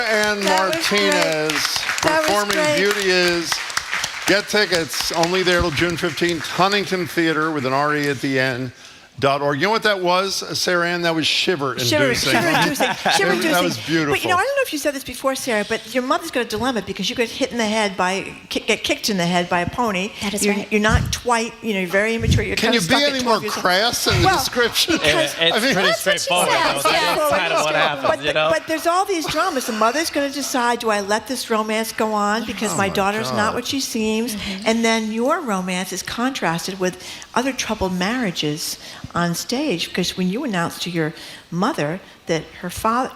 And Martinez performing Beauty Is. Get tickets, only there till June 15th. Huntington Theatre with an R-E at the end. .org. You know what that was, Sarah Ann? That was shiver-inducing. Shiver-inducing. That was beautiful. But, I don't know if you said this before, Sarah, but your mother's got a dilemma because you get hit in the head get kicked in the head by a pony. That is right. You're not you're very immature. You're Can you be any more crass in the description? It's pretty straightforward. That's kind of what happens, But there's all these dramas. The mother's going to decide, do I let this romance go on because my daughter's not what she seems? Mm-hmm. And then your romance is contrasted with other troubled marriages on stage, because when you announced to your mother that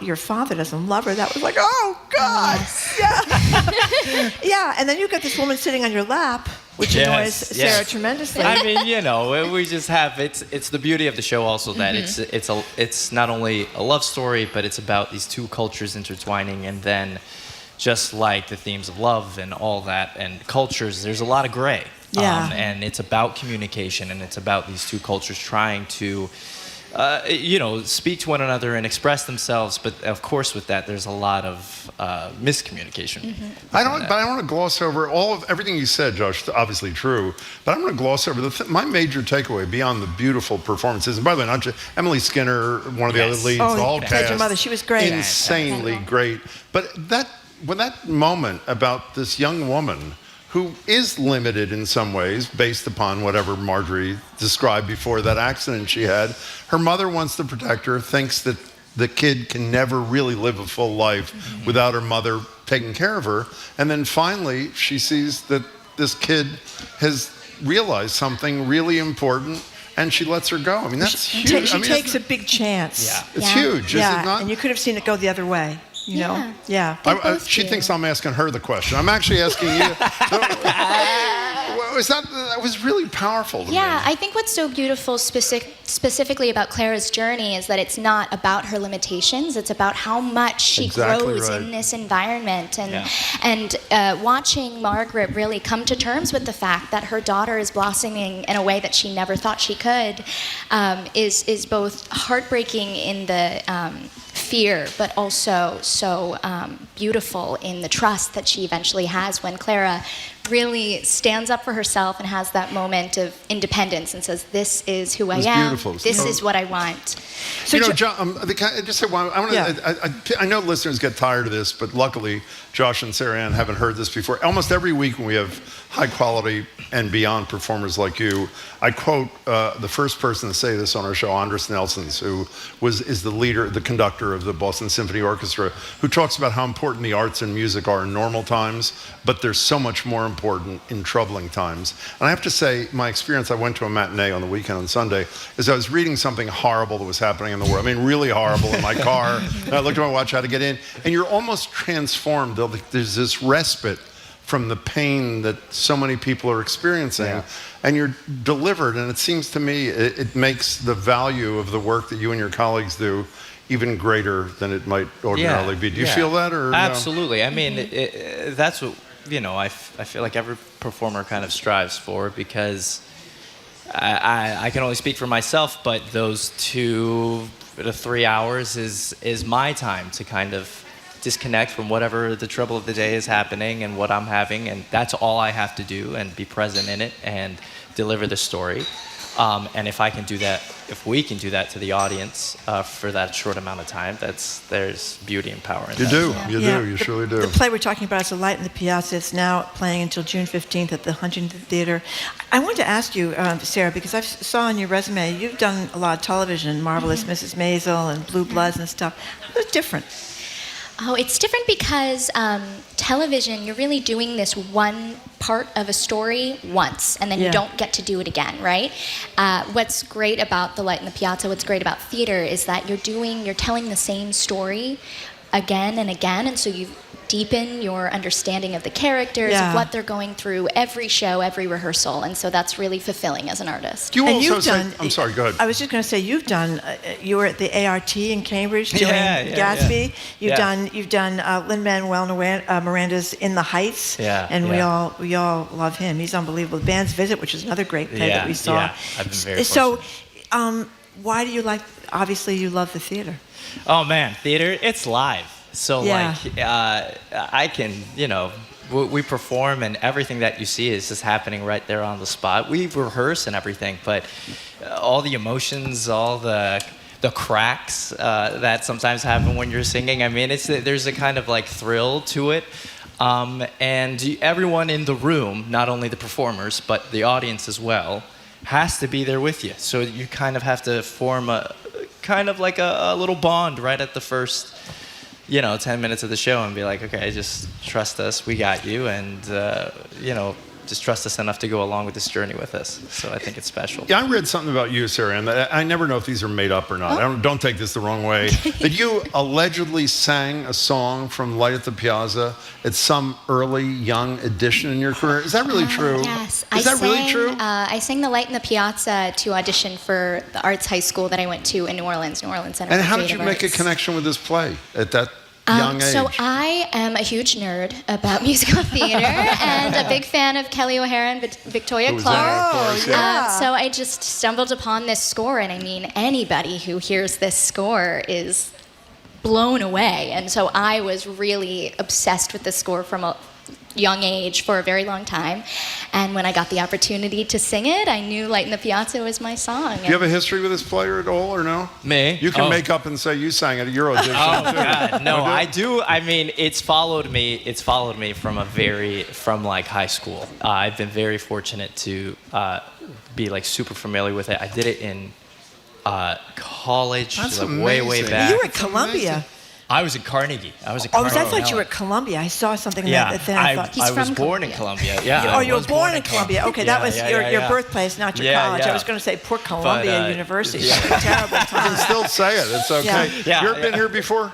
your father doesn't love her, that was like, oh God, yeah, yeah. And then you got this woman sitting on your lap, which annoys Sarah tremendously. I mean, we just have it's the beauty of the show also that it's not only a love story, but it's about these two cultures intertwining, and then just like the themes of love and all that and cultures, there's a lot of gray. Yeah. And it's about communication, and it's about these two cultures trying to, speak to one another and express themselves. But of course, with that, there's a lot of miscommunication. Mm-hmm. I don't want to gloss over everything you said, Josh. Obviously true, but I'm going to gloss over my major takeaway beyond the beautiful performances. And by the way, not just Emily Skinner, one of the other leads, the whole cast. Your mother, she was great, insanely great. But that moment about this young woman who is limited in some ways based upon whatever Marjorie described before that accident she had. Her mother wants to protect her, thinks that the kid can never really live a full life without her mother taking care of her. And then finally, she sees that this kid has realized something really important, and she lets her go. I mean, that's huge. She takes a big chance. Yeah. It's huge, is it not? And you could have seen it go the other way. You know? Yeah. She thinks I'm asking her the question. I'm actually asking you. That was really powerful to me. Yeah, I think what's so beautiful specifically about Clara's journey is that it's not about her limitations. It's about how much she grows in this environment. And watching Margaret really come to terms with the fact that her daughter is blossoming in a way that she never thought she could is both heartbreaking in the fear, but also so beautiful in the trust that she eventually has when Clara really stands up for herself and has that moment of independence and says, this is who I am. Beautiful. This is what I want. So, John, I just say one. I know listeners get tired of this, but luckily, Josh and Sarah Ann haven't heard this before. Almost every week when we have high quality and beyond performers like you, I quote the first person to say this on our show, Andres Nelsons, who is the leader, the conductor of the Boston Symphony Orchestra, who talks about how important the arts and music are in normal times, but they're so much more important in troubling times. And I have to say, my experience, I went to a matinee on the weekend on Sunday, is I was reading something horrible that was happening in the world. I mean, really horrible in my car. And I looked at my watch, how to get in, and you're almost transformed. There's this respite from the pain that so many people are experiencing, and you're delivered. And it seems to me it makes the value of the work that you and your colleagues do even greater than it might ordinarily be. Do you feel that, or absolutely? No? I mean, that's what I feel like every performer kind of strives for, because I can only speak for myself, but those 2 to 3 hours is my time to kind of disconnect from whatever the trouble of the day is happening and what I'm having, and that's all I have to do, and be present in it and deliver the story. And if I can do that, if we can do that to the audience for that short amount of time, there's beauty and power in that. You surely do. The play we're talking about is A Light in the Piazza. It's now playing until June 15th at the Huntington Theatre. I wanted to ask you, Sarah, because I saw on your resume, you've done a lot of television, Marvelous Mrs. Maisel and Blue Bloods and stuff. It's different. Oh, it's different because television, you're really doing this one part of a story once, and then you don't get to do it again, right? What's great about The Light in the Piazza, what's great about theater is that you're telling the same story again and again, and so you deepen your understanding of the characters, of what they're going through, every show, every rehearsal, and so that's really fulfilling as an artist. I'm sorry, go ahead. I was just going to say, you were at the ART in Cambridge doing Gatsby. You've done Lin-Manuel Miranda's In the Heights, and we all love him. He's unbelievable. The Band's Visit, which is another great play that we saw. Yeah, I've been very fortunate. So, why do you obviously you love the theater. Oh man, theater, it's live. So Yeah. I can, we perform and everything that you see is just happening right there on the spot. We rehearse and everything, but all the emotions, all the cracks that sometimes happen when you're singing. I mean, there's a kind of like thrill to it. And everyone in the room, not only the performers, but the audience as well, has to be there with you. So you kind of have to form a little bond right at the first, 10 minutes of the show and be like, okay, just trust us, we got you, and, just trust us enough to go along with this journey with us. So I think it's special. Yeah, I read something about you, Sarah, and I never know if these are made up or not. Don't take this the wrong way. That you allegedly sang a song from Light at the Piazza at some early young edition in your career. Is that really true? Yes. Is that really true? I sang The Light in the Piazza to audition for the arts high school that I went to in New Orleans Center And for how did Creative you make a Arts. connection with this play at that young age? So I am a huge nerd about musical theater and a big fan of Kelly O'Hara and Victoria Who's Clark. there, of course, yeah. So I just stumbled upon this score, and I mean, anybody who hears this score is blown away. And so I was really obsessed with this score from a young age for a very long time. And when I got the opportunity to sing it, I knew Light in the Piazza was my song. Do you have a history with this player at all, or no? Me? You can make up and say you sang it at your audition. Oh too. God, no, I do. I mean, it's followed me from like high school. I've been very fortunate to be like super familiar with it. I did it in college, That's like way amazing. back. You were at Columbia. I was at Carnegie. I thought you were at Columbia. I saw something Yeah, that then I thought. I was born in Columbia. Yeah. Oh, you were born in Columbia. Okay, that was your birthplace, not your college. I was going to say poor Columbia University. Terrible time. You can still say it. It's okay. Yeah. You ever been here before?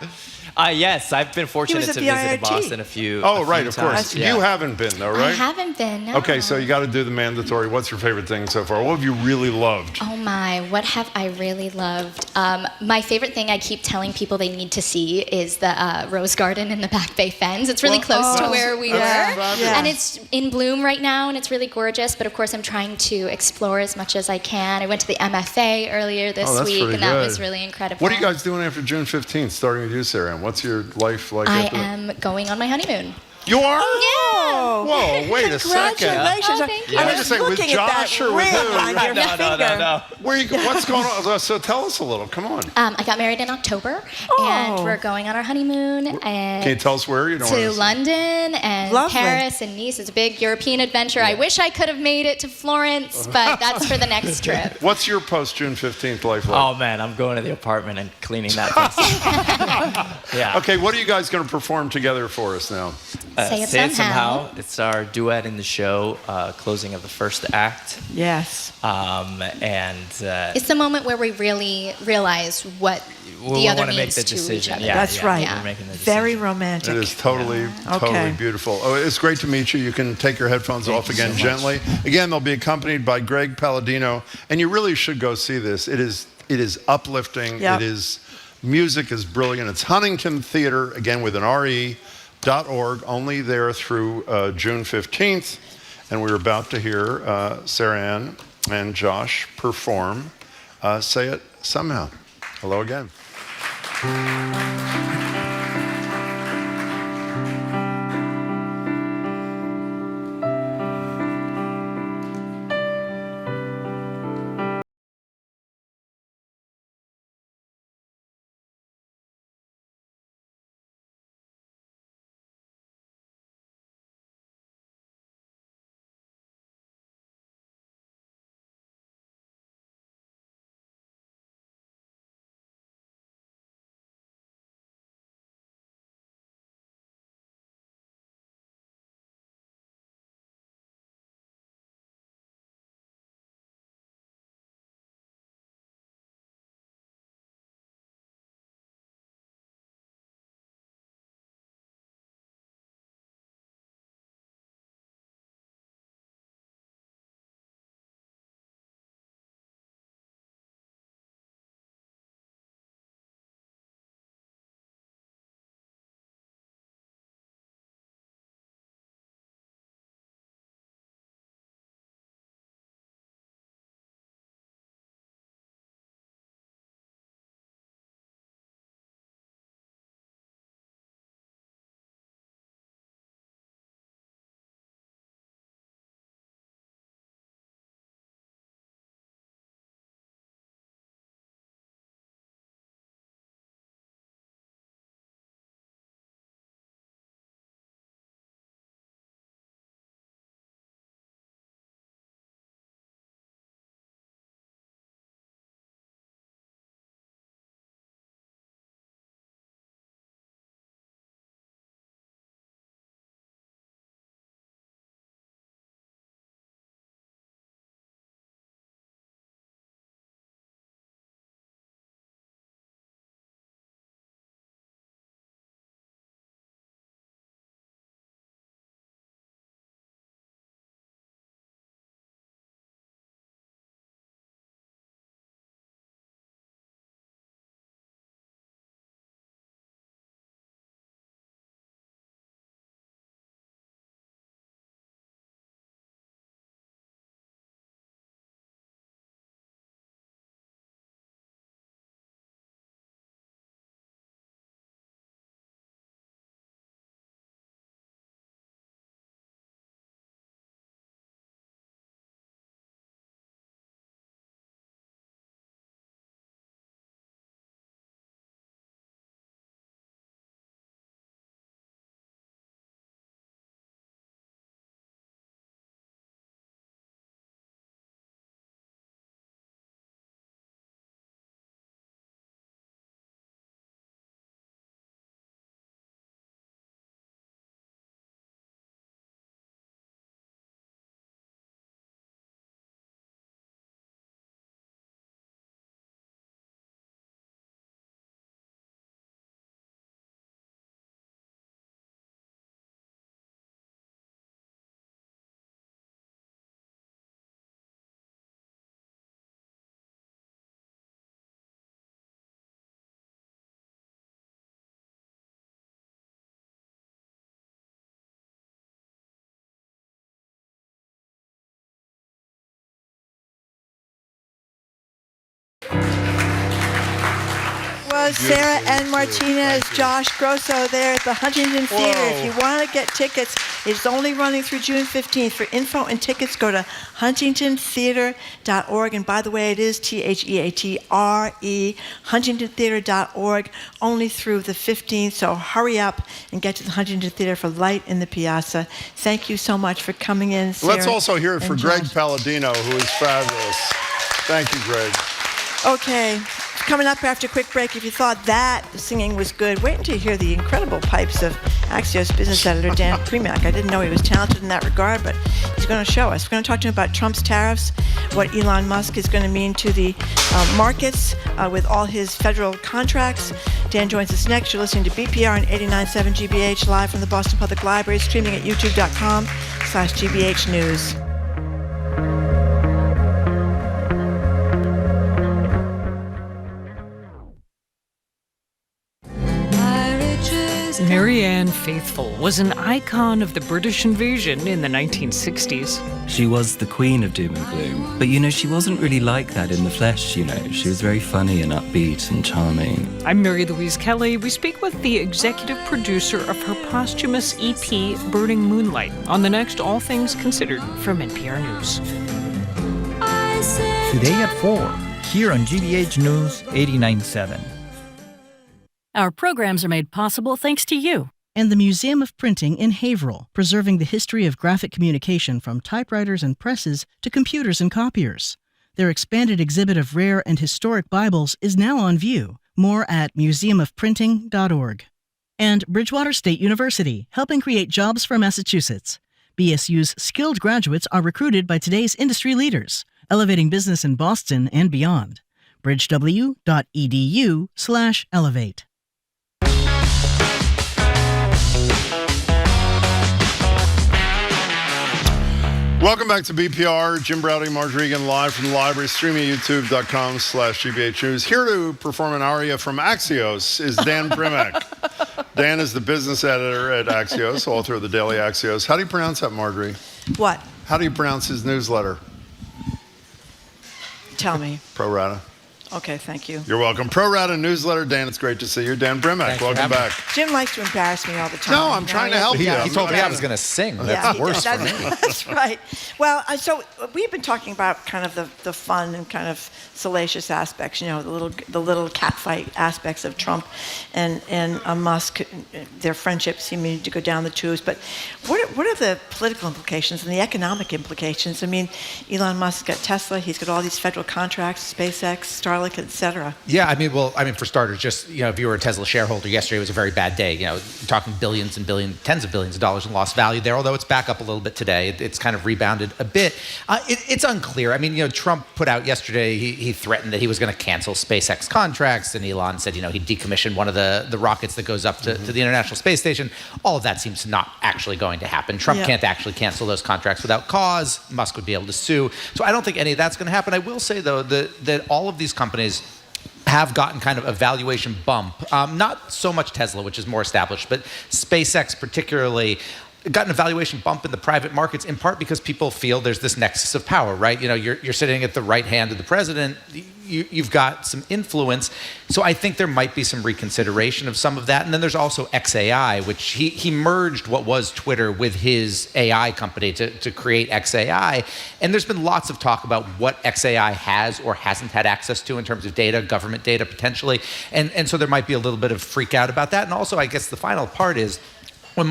Yes, I've been fortunate to visit Boston a few Of course. times. Yeah. You haven't been, though, right? I haven't been, no. Okay, so you got to do the mandatory. What's your favorite thing so far? What have you really loved? Oh my, what have I really loved? My favorite thing I keep telling people they need to see is the Rose Garden in the Back Bay Fens. It's really close to where we were. And it's in bloom right now, and it's really gorgeous, but of course I'm trying to explore as much as I can. I went to the MFA earlier this week, and that was really incredible. What are you guys doing after June 15th, starting with you, Sarah? And what's your life like I after that? am going on my honeymoon. You are? Oh, yeah. Whoa, wait a second. Congratulations. Oh, thank you. I I was was saying, with looking at Josh that or with ring who? on your finger. No. Where you, what's going on? So tell us a little. Come on. I got married in October, and we're going on our honeymoon. And Can you tell us where? You don't to want London and Lovely. Paris and Nice. It's a big European adventure. I wish I could have made it to Florence, but that's for the next trip. What's your post-June 15th life like? Oh man, I'm going to the apartment and cleaning that place. Yeah. Okay, what are you guys going to perform together for us now? Say It Somehow. It's our duet in the show, closing of the first act. Yes. It's the moment where we really realize what We the other want to make means the to decision. each other. Yeah, That's right. We're making the decision. Very romantic. It is totally Okay. beautiful. Oh, it's great to meet you. You can take your headphones off again gently. Again, they'll be accompanied by Greg Palladino, and you really should go see this. It is uplifting. Yep. It is music is brilliant. It's Huntington Theatre, again with an RE.org, only there through June 15th. And we're about to hear Sarah Ann and Josh perform Say It Somehow. Hello again. was Sarah and Martinez, Josh Grosso there at the Huntington Theatre. If you want to get tickets, it's only running through June 15th. For info and tickets, go to huntingtontheatre.org. And by the way, it is THEATRE, huntingtontheatre.org, only through the 15th. So hurry up and get to the Huntington Theatre for Light in the Piazza. Thank you so much for coming in, Sarah. Let's also hear it for and Greg Josh. Palladino, who is fabulous. Thank you, Greg. Okay, coming up after a quick break, if you thought that singing was good, wait until you hear the incredible pipes of Axios business editor Dan Primac. I didn't know he was talented in that regard, but he's going to show us. We're going to talk to him about Trump's tariffs, what Elon Musk is going to mean to the markets with all his federal contracts. Dan joins us next. You're listening to BPR on 89.7 GBH, live from the Boston Public Library, streaming at youtube.com/GBH News. Marianne Faithfull was an icon of the British invasion in the 1960s. She was the queen of doom and gloom. But, she wasn't really like that in the flesh, She was very funny and upbeat and charming. I'm Mary Louise Kelly. We speak with the executive producer of her posthumous EP, Burning Moonlight, on the next All Things Considered from NPR News. Today at 4, here on GBH News 89.7. Our programs are made possible thanks to you and the Museum of Printing in Haverhill, preserving the history of graphic communication from typewriters and presses to computers and copiers. Their expanded exhibit of rare and historic Bibles is now on view. More at museumofprinting.org. And Bridgewater State University, helping create jobs for Massachusetts. BSU's skilled graduates are recruited by today's industry leaders, elevating business in Boston and beyond. bridgew.edu/elevate. Welcome back to BPR. Jim Browdy, Marjorie Egan, live from the library, streaming at youtube.com/GBH News. Here to perform an aria from Axios is Dan Primac. Dan is the business editor at Axios, author of the Daily Axios. How do you pronounce that, Marjorie? What? How do you pronounce his newsletter? Tell me. Pro Rata. Okay, thank you. You're welcome. Pro Rata newsletter. Dan, it's great to see you. Dan Primac, welcome back. Jim likes to embarrass me all the time. No, I'm trying to help you. He told me I was going to sing. That's worse for me. That's right. Well, so we've been talking about kind of the fun and kind of salacious aspects, the little catfight aspects of Trump and Musk, their friendship seeming to go down the tubes. But what are the political implications and the economic implications? I mean, Elon Musk's got Tesla. He's got all these federal contracts, SpaceX, Starlink, etc. Yeah, for starters, just, if you were a Tesla shareholder, yesterday was a very bad day. Talking billions and billions, tens of billions of dollars in lost value there, although it's back up a little bit today. It's kind of rebounded a bit. It's unclear. Trump put out yesterday, he threatened that he was going to cancel SpaceX contracts, and Elon said, he'd decommission one of the rockets that goes up to the International Space Station. All of that seems not actually going to happen. Trump can't actually cancel those contracts without cause. Musk would be able to sue. So I don't think any of that's going to happen. I will say, though, that all of these companies have gotten kind of a valuation bump. Not so much Tesla, which is more established, but SpaceX particularly gotten a valuation bump in the private markets, in part because people feel there's this nexus of power, right? You're sitting at the right hand of the president. You've got some influence. So I think there might be some reconsideration of some of that. And then there's also XAI, which he merged what was Twitter with his AI company to create XAI. And there's been lots of talk about what XAI has or hasn't had access to in terms of data, government data potentially. And so there might be a little bit of freak out about that. And also, I guess the final part is, when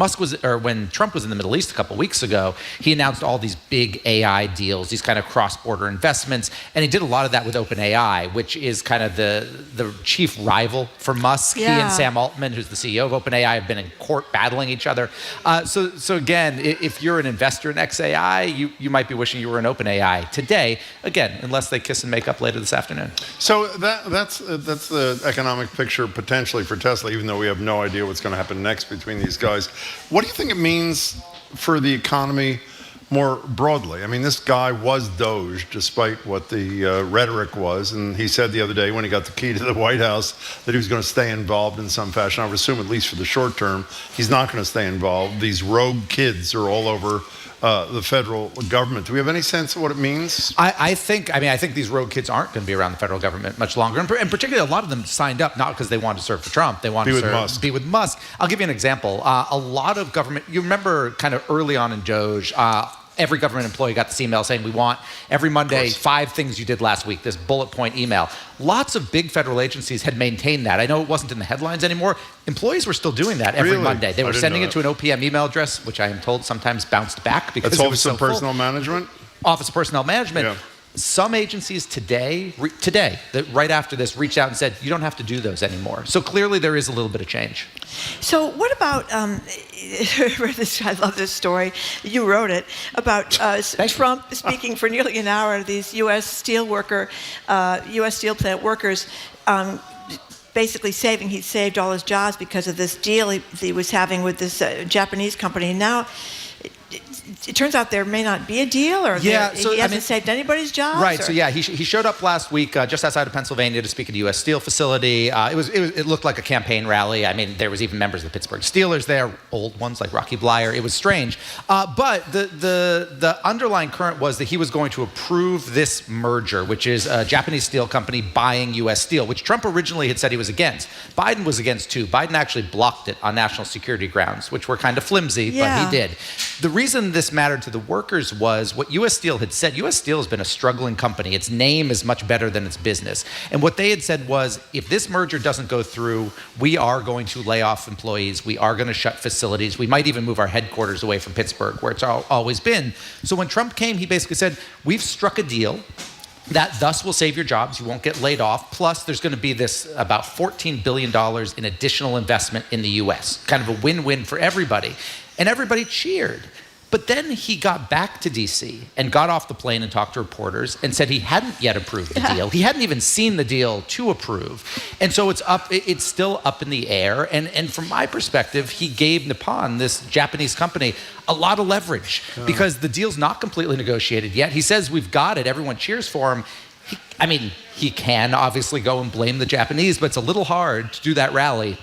Trump was in the Middle East a couple weeks ago, he announced all these big AI deals, these kind of cross-border investments, and he did a lot of that with OpenAI, which is kind of the chief rival for Musk. Yeah. He and Sam Altman, who's the CEO of OpenAI, have been in court battling each other. So again, if you're an investor in XAI, you might be wishing you were in OpenAI today. Again, unless they kiss and make up later this afternoon. So that's the economic picture potentially for Tesla, even though we have no idea what's going to happen next between these guys. What do you think it means for the economy more broadly. I mean, this guy was Doge, despite what the rhetoric was. And he said the other day when he got the key to the White House that he was going to stay involved in some fashion. I would assume, at least for the short term, he's not going to stay involved. These rogue kids are all over the federal government. Do we have any sense of what it means? I think these rogue kids aren't going to be around the federal government much longer. And particularly, a lot of them signed up not because they wanted to serve for Trump. They wanted to be with Musk. I'll give you an example. A lot of government, you remember kind of early on in Doge, every government employee got this email saying, we want every Monday 5 things you did last week, this bullet point email. Lots of big federal agencies had maintained that. I know it wasn't in the headlines anymore. Employees were still doing that every Monday. They were sending it to an OPM email address, which I am told sometimes bounced back because it was so full. Office of Personnel Management? Office of Personnel Management. Yeah. Some agencies today, that right after this, reached out and said, you don't have to do those anymore. So clearly there is a little bit of change. So what about, I love this story, you wrote it, about Trump speaking for nearly an hour to these U.S. steel plant workers, basically he saved all his jobs because of this deal he was having with this Japanese company. Now, it turns out there may not be a deal, or he hasn't saved anybody's jobs. Right. So he showed up last week just outside of Pennsylvania to speak at a U.S. Steel facility. It looked like a campaign rally. I mean, there was even members of the Pittsburgh Steelers there, old ones like Rocky Blyer. It was strange. But the underlying current was that he was going to approve this merger, which is a Japanese steel company buying U.S. Steel, which Trump originally had said he was against. Biden was against too. Biden actually blocked it on national security grounds, which were kind of flimsy, but he did. The reason this mattered to the workers was what U.S. Steel had said. U.S. Steel has been a struggling company. Its name is much better than its business. And what they had said was, if this merger doesn't go through, we are going to lay off employees. We are going to shut facilities. We might even move our headquarters away from Pittsburgh, where it's always been. So when Trump came, he basically said, we've struck a deal that thus will save your jobs. You won't get laid off. Plus, there's going to be this about $14 billion in additional investment in the U.S., kind of a win-win for everybody. And everybody cheered. But then he got back to D.C. and got off the plane and talked to reporters and said he hadn't yet approved the deal. He hadn't even seen the deal to approve. And so it's still up in the air. And from my perspective, he gave Nippon, this Japanese company, a lot of leverage because the deal's not completely negotiated yet. He says, we've got it. Everyone cheers for him. He can obviously go and blame the Japanese, but it's a little hard to do that rally,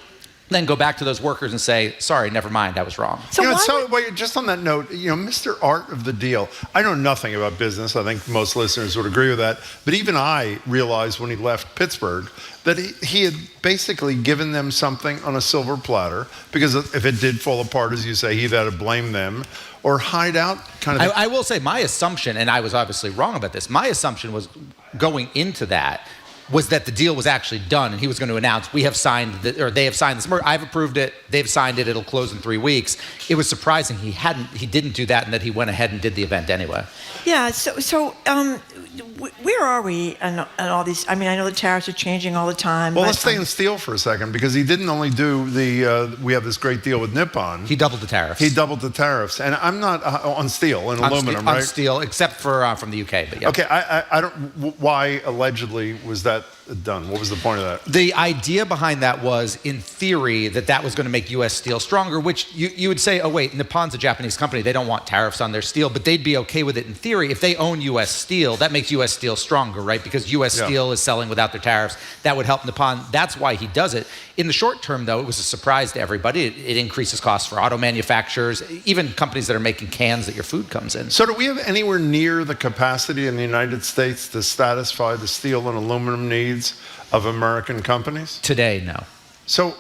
then go back to those workers and say, sorry, never mind, I was wrong. Just on that note, Mr. Art of the Deal, I know nothing about business. I think most listeners would agree with that. But even I realized when he left Pittsburgh that he had basically given them something on a silver platter, because if it did fall apart, as you say, he had to blame them or hide out kind of. I will say my assumption, and I was obviously wrong about this, my assumption was going into that was that the deal was actually done and he was going to announce, they have signed this merger. I've approved it, they've signed it, it'll close in 3 weeks. It was surprising he didn't do that and that he went ahead and did the event anyway. Yeah, so where are we on all these? I mean, I know the tariffs are changing all the time. Well, let's stay in steel for a second, because he didn't only do we have this great deal with Nippon. He doubled the tariffs. And I'm not on steel and aluminum, right? On steel, except for from the UK, but yeah. Okay, I don't, why allegedly was that done? What was the point of that? The idea behind that was, in theory, that was going to make U.S. steel stronger, which you would say, oh wait, Nippon's a Japanese company, they don't want tariffs on their steel, but they'd be okay with it in theory. If they own U.S. steel, that makes U.S. steel stronger, right? Because U.S. steel is selling without their tariffs. That would help Nippon. That's why he does it. In the short term, though, it was a surprise to everybody. It increases costs for auto manufacturers, even companies that are making cans that your food comes in. So do we have anywhere near the capacity in the United States to satisfy the steel and aluminum needs of American companies? Today, no. So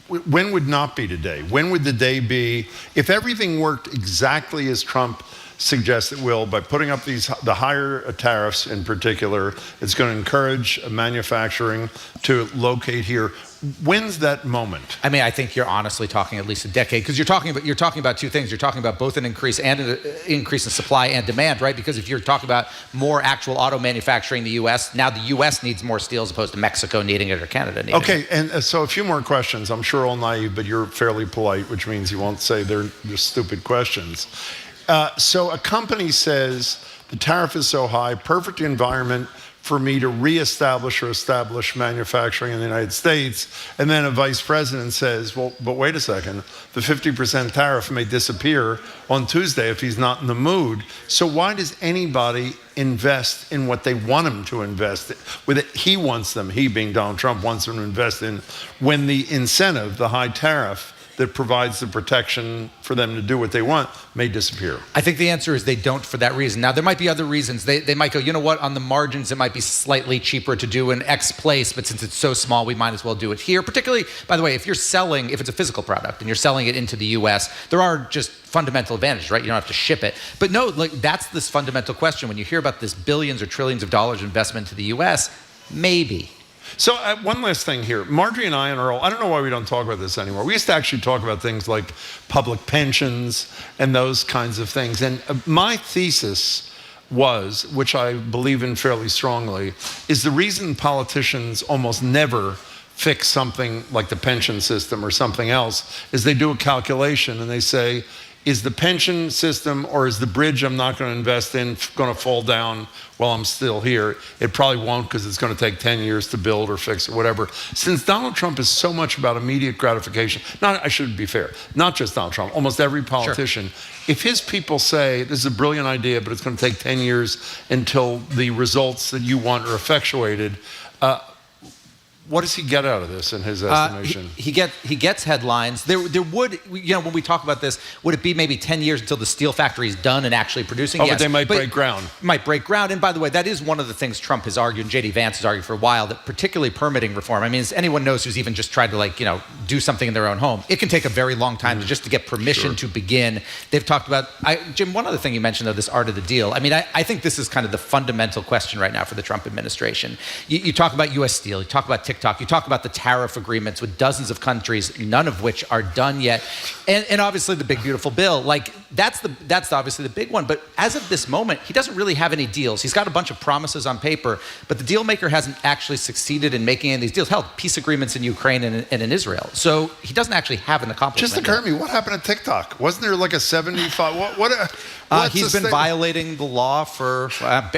when would not be today? When would the day be, if everything worked exactly as Trump suggests it will, by putting up the higher tariffs in particular, it's going to encourage manufacturing to locate here. When's that moment? I mean, I think you're honestly talking at least a decade, because you're talking about two things. You're talking about both an increase in supply and demand, right? Because if you're talking about more actual auto manufacturing in the U.S., now the U.S. needs more steel as opposed to Mexico needing it or Canada needing it. Okay, and so a few more questions. I'm sure all naive, but you're fairly polite, which means you won't say they're stupid questions. So a company says the tariff is so high, perfect environment for me to reestablish or establish manufacturing in the United States. And then a vice president says, well, but wait a second, the 50% tariff may disappear on Tuesday if he's not in the mood. So why does anybody invest in what they want him to invest with it? He wants them, he being Donald Trump, wants them to invest in when the incentive, the high tariff that provides the protection for them to do what they want may disappear. I think the answer is they don't for that reason. Now, there might be other reasons. They might go, you know what, on the margins, it might be slightly cheaper to do in X place, but since it's so small, we might as well do it here. Particularly, by the way, if it's a physical product and you're selling it into the US, there are just fundamental advantages, right? You don't have to ship it. But no, that's this fundamental question. When you hear about this billions or trillions of dollars investment to the US, maybe. So one last thing here. Marjorie and I and Earl, I don't know why we don't talk about this anymore. We used to actually talk about things like public pensions and those kinds of things. And my thesis was, which I believe in fairly strongly, is the reason politicians almost never fix something like the pension system or something else is they do a calculation and they say, is the pension system or is the bridge I'm not going to invest in going to fall down while I'm still here? It probably won't because it's going to take 10 years to build or fix or whatever. Since Donald Trump is so much about immediate gratification, I should be fair, not just Donald Trump, almost every politician, if his people say this is a brilliant idea, but it's going to take 10 years until the results that you want are effectuated, what does he get out of this in his estimation? He gets headlines. There would, when we talk about this, would it be maybe 10 years until the steel factory is done and actually producing? Oh, yes. but they might break ground. Might break ground. And by the way, that is one of the things Trump has argued, and J.D. Vance has argued for a while, that particularly permitting reform. I mean, as anyone knows who's even just tried to do something in their own home, it can take a very long time to get permission to begin. They've talked about, Jim, one other thing you mentioned, though, this art of the deal. I mean, I think this is kind of the fundamental question right now for the Trump administration. You talk about U.S. Steel, you talk about TikTok, you talk about the tariff agreements with dozens of countries, none of which are done yet. And obviously the big, beautiful bill, that's obviously the big one. But as of this moment, he doesn't really have any deals. He's got a bunch of promises on paper, but the deal maker hasn't actually succeeded in making any of these deals. Hell, peace agreements in Ukraine and in Israel. So he doesn't actually have an accomplishment. Just occurred to me, what happened to TikTok? Wasn't there like a 75? He's been violating the law for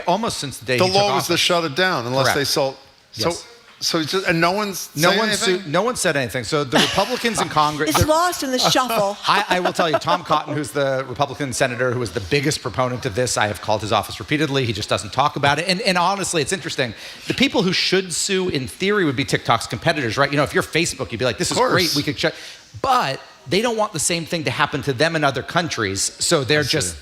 almost since the day the he took law was office. to shut it down unless Correct. they sold. Yes. So it's just, and no one said anything. So the Republicans in Congress. It's lost in the shuffle. I will tell you, Tom Cotton, who's the Republican senator who was the biggest proponent of this, I have called his office repeatedly. He just doesn't talk about it. And honestly, it's interesting. The people who should sue, in theory, would be TikTok's competitors, right? If you're Facebook, you'd be like, this is great. We could shut. But they don't want the same thing to happen to them in other countries. So they're just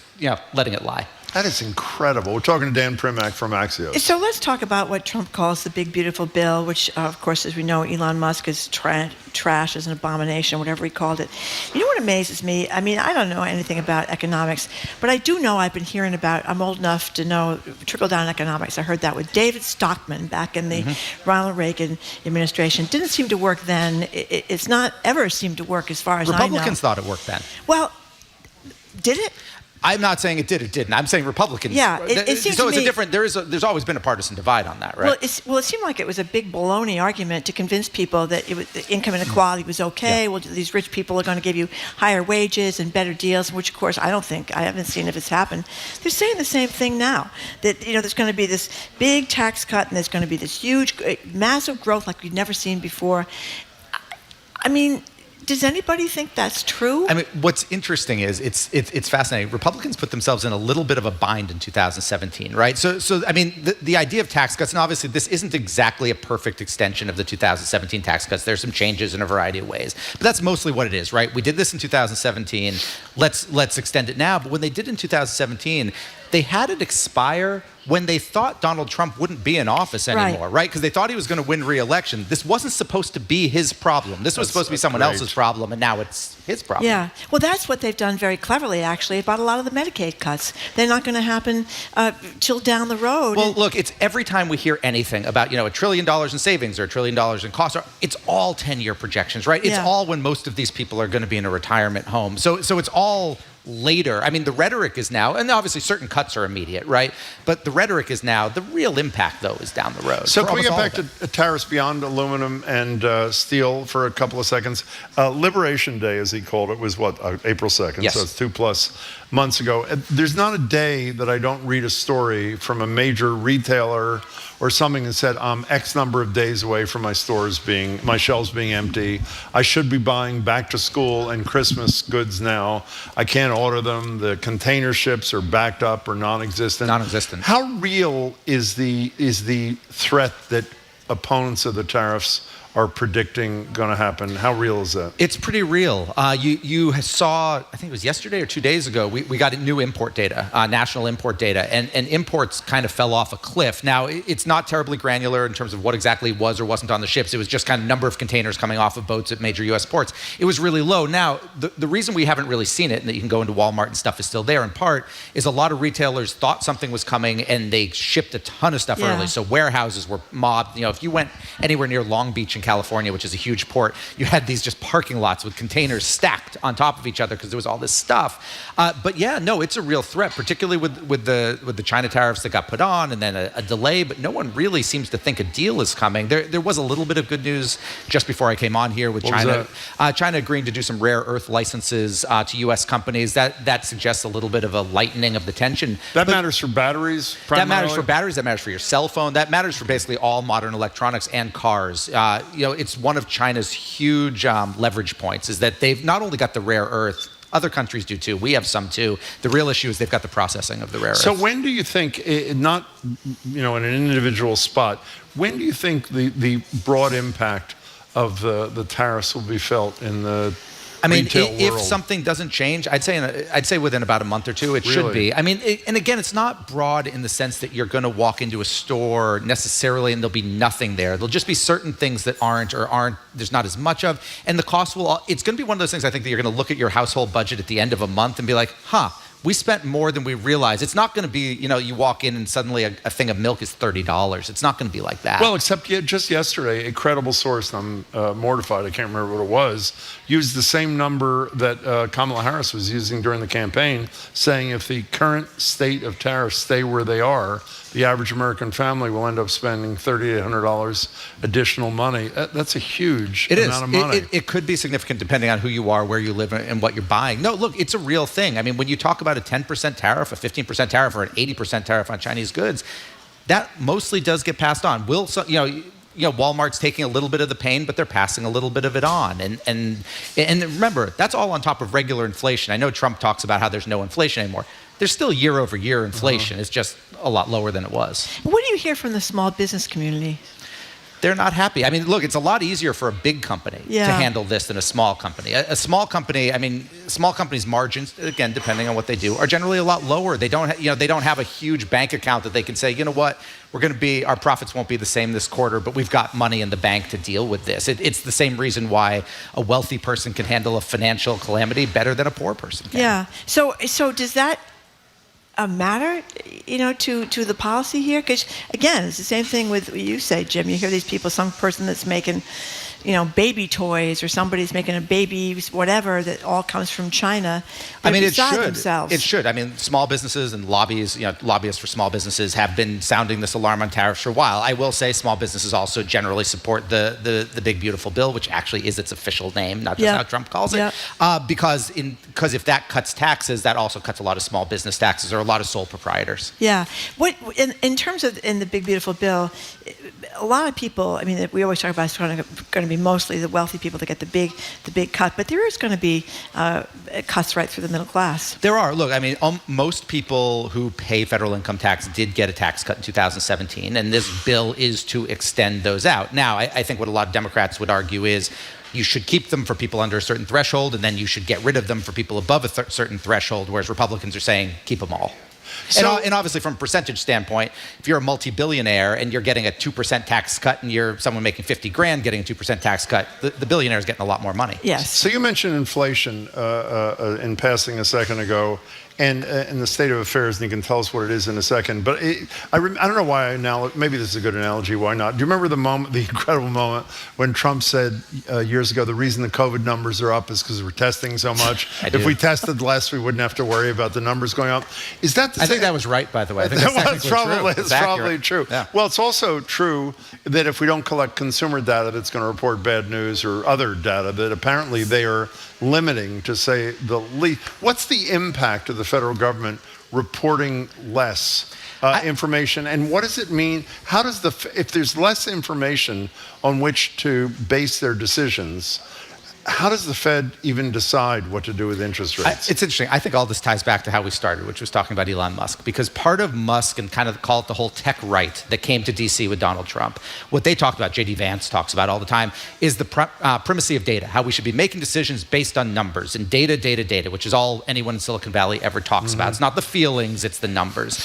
letting it lie. That is incredible. We're talking to Dan Primac from Axios. So let's talk about what Trump calls the big, beautiful bill, which, of course, as we know, Elon Musk is trash, as an abomination, whatever he called it. You know what amazes me? I mean, I don't know anything about economics, but I do know I've been hearing about, I'm old enough to know trickle-down economics. I heard that with David Stockman back in the Ronald Reagan administration. Didn't seem to work then. It's not ever seemed to work as far as I know. Republicans thought it worked then. Well, did it? I'm not saying it did, it didn't. I'm saying Republicans. Yeah, it seems so to it's me, a different. There's always been a partisan divide on that, right? Well, it seemed like it was a big baloney argument to convince people that the income inequality was okay. Well, these rich people are going to give you higher wages and better deals, which of course I haven't seen if it's happened. They're saying the same thing now. That there's going to be this big tax cut and there's going to be this huge, massive growth like we've never seen before. I mean, does anybody think that's true? I mean, what's interesting is it's fascinating. Republicans put themselves in a little bit of a bind in 2017, right? So I mean, the idea of tax cuts, and obviously this isn't exactly a perfect extension of the 2017 tax cuts. There's some changes in a variety of ways, but that's mostly what it is, right? We did this in 2017. Let's extend it now. But when they did in 2017, they had it expire when they thought Donald Trump wouldn't be in office anymore, right? Because they thought he was going to win re-election. This wasn't supposed to be his problem. This was supposed to be someone else's problem, and now it's his problem. Yeah. Well, that's what they've done very cleverly, actually, about a lot of the Medicaid cuts. They're not going to happen till down the road. Well, look, it's every time we hear anything about, $1 trillion in savings or $1 trillion in costs, it's all 10-year projections, right? It's all when most of these people are going to be in a retirement home. So it's all later. I mean, the rhetoric is now, and obviously certain cuts are immediate, right? But the rhetoric is now, the real impact, though, is down the road. So can we get back to tariffs beyond aluminum and steel for a couple of seconds? Liberation Day, as he called it, was what, April 2nd? Yes. So it's 2+ months ago. There's not a day that I don't read a story from a major retailer or something and said, I'm X number of days away from my shelves being empty. I should be buying back to school and Christmas goods now. I can't order them. The container ships are backed up or non-existent. How real is the threat that opponents of the tariffs are predicting going to happen? How real is that? It's pretty real. You saw, I think it was yesterday or 2 days ago, we got new import data, national import data, and imports kind of fell off a cliff. Now, it's not terribly granular in terms of what exactly was or wasn't on the ships. It was just kind of number of containers coming off of boats at major U.S. ports. It was really low. Now, the reason we haven't really seen it, and that you can go into Walmart and stuff is still there in part, is a lot of retailers thought something was coming and they shipped a ton of stuff early. So warehouses were mobbed. If you went anywhere near Long Beach in California, which is a huge port, you had these just parking lots with containers stacked on top of each other because there was all this stuff. But yeah, no, it's a real threat, particularly with the China tariffs that got put on and then a delay, but no one really seems to think a deal is coming. There was a little bit of good news just before I came on here with China. China agreeing to do some rare earth licenses to U.S. companies. That suggests a little bit of a lightening of the tension. That matters for batteries, primarily? That matters for batteries. That matters for your cell phone. That matters for basically all modern electronics and cars. It's one of China's huge leverage points is that they've not only got the rare earth, other countries do too. We have some too. The real issue is they've got the processing of the rare earth. So when do you think, not in an individual spot, when do you think the broad impact of the tariffs will be felt in the retail world? If something doesn't change, I'd say within about a month or two, it should be. And again, it's not broad in the sense that you're going to walk into a store necessarily and there'll be nothing there. There'll just be certain things that aren't, there's not as much of. And the cost it's going to be one of those things I think that you're going to look at your household budget at the end of a month and be like, we spent more than we realized. It's not going to be, you walk in and suddenly a thing of milk is $30. It's not going to be like that. Well, except just yesterday, a credible source, and I'm mortified, I can't remember what it was, used the same number that Kamala Harris was using during the campaign, saying if the current state of tariffs stay where they are, the average American family will end up spending $3,800 additional money. That's a huge amount of money. It could be significant depending on who you are, where you live, and what you're buying. No, look, it's a real thing. When you talk about a 10% tariff, a 15% tariff, or an 80% tariff on Chinese goods, that mostly does get passed on. Walmart's taking a little bit of the pain, but they're passing a little bit of it on. And remember, that's all on top of regular inflation. I know Trump talks about how there's no inflation anymore. There's still year-over-year inflation. It's just a lot lower than it was. What do you hear from the small business community? They're not happy. Look, it's a lot easier for a big company to handle this than a small company. A small company, small companies' margins, again, depending on what they do, are generally a lot lower. They don't have a huge bank account that they can say, you know what, our profits won't be the same this quarter, but we've got money in the bank to deal with this. It's the same reason why a wealthy person can handle a financial calamity better than a poor person can. Yeah. So does that matter, to the policy here? Because again, it's the same thing with what you say, Jim. You hear these people, some person that's making, baby toys, or somebody's making a baby whatever that all comes from China. It should. Themselves. It should. Small businesses and lobbyists for small businesses have been sounding this alarm on tariffs for a while. I will say small businesses also generally support the Big Beautiful Bill, which actually is its official name, not just how Trump calls it. Because if that cuts taxes, that also cuts a lot of small business taxes or a lot of sole proprietors. Yeah. What in terms of in the Big Beautiful Bill, a lot of people, we always talk about it's going to be mostly the wealthy people that get the big cut, but there is going to be cuts right through the middle class. There are. Look, most people who pay federal income tax did get a tax cut in 2017, and this bill is to extend those out. Now, I think what a lot of Democrats would argue is you should keep them for people under a certain threshold, and then you should get rid of them for people above a certain threshold, whereas Republicans are saying keep them all. And obviously, from a percentage standpoint, if you're a multi-billionaire and you're getting a 2% tax cut, and you're someone making $50,000 getting a 2% tax cut, the billionaire is getting a lot more money. Yes. So you mentioned inflation in passing a second ago, and in the state of affairs, and you can tell us what it is in a second. But I don't know why maybe this is a good analogy. Why not? Do you remember the incredible moment when Trump said years ago, the reason the COVID numbers are up is because we're testing so much. If we tested less, we wouldn't have to worry about the numbers going up. Is that? I think that was right, by the way. I think it's probably true. Yeah. Well, it's also true that if we don't collect consumer data that's going to report bad news, or other data that apparently they are limiting, to say the least. What's the impact of the federal government reporting less information? And what does it mean? How does if there's less information on which to base their decisions, how does the Fed even decide what to do with interest rates? It's interesting. I think all this ties back to how we started, which was talking about Elon Musk, because part of Musk and kind of call it the whole tech right that came to DC with Donald Trump, what they talked about, J.D. Vance talks about all the time, is the primacy of data, how we should be making decisions based on numbers and data, which is all anyone in Silicon Valley ever talks about. It's not the feelings, it's the numbers.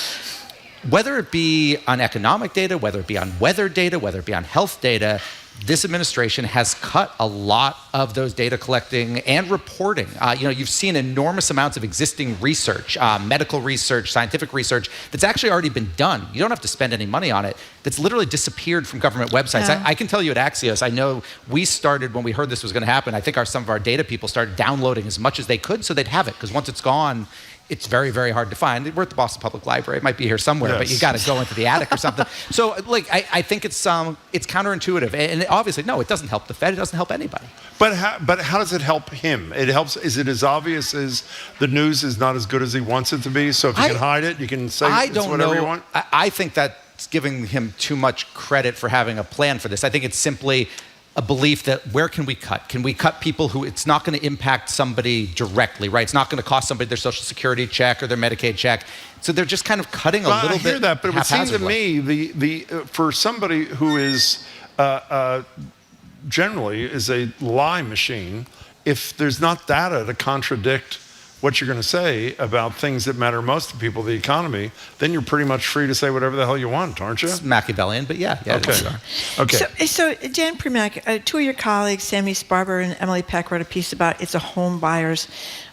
Whether it be on economic data, whether it be on weather data, whether it be on health data, this administration has cut a lot of those data collecting and reporting. You've seen enormous amounts of existing research, medical research, scientific research that's actually already been done. You don't have to spend any money on it. That's literally disappeared from government websites. Yeah. I can tell you at Axios, I know we started when we heard this was going to happen. I think some of our data people started downloading as much as they could so they'd have it, because once it's gone, it's very, very hard to find. We're at the Boston Public Library. It might be here somewhere, but you got to go into the attic or something. So, I think it's counterintuitive, and obviously, no, it doesn't help the Fed. It doesn't help anybody. But how does it help him? It helps. Is it as obvious as the news is not as good as he wants it to be? So if you can hide it, you can say it's whatever you want. I think that's giving him too much credit for having a plan for this. I think it's simply a belief that where can we cut? Can we cut people who it's not going to impact somebody directly, right? It's not going to cost somebody their Social Security check or their Medicaid check. So they're just kind of cutting a little bit. I hear that, but it would seem to me for somebody who is generally is a lie machine, if there's not data to contradict what you're going to say about things that matter most to people, the economy, then you're pretty much free to say whatever the hell you want, aren't you? It's Machiavellian, but yeah. Okay. So Dan Primac, two of your colleagues, Sammy Sparber and Emily Peck, wrote a piece about it's a home buyer's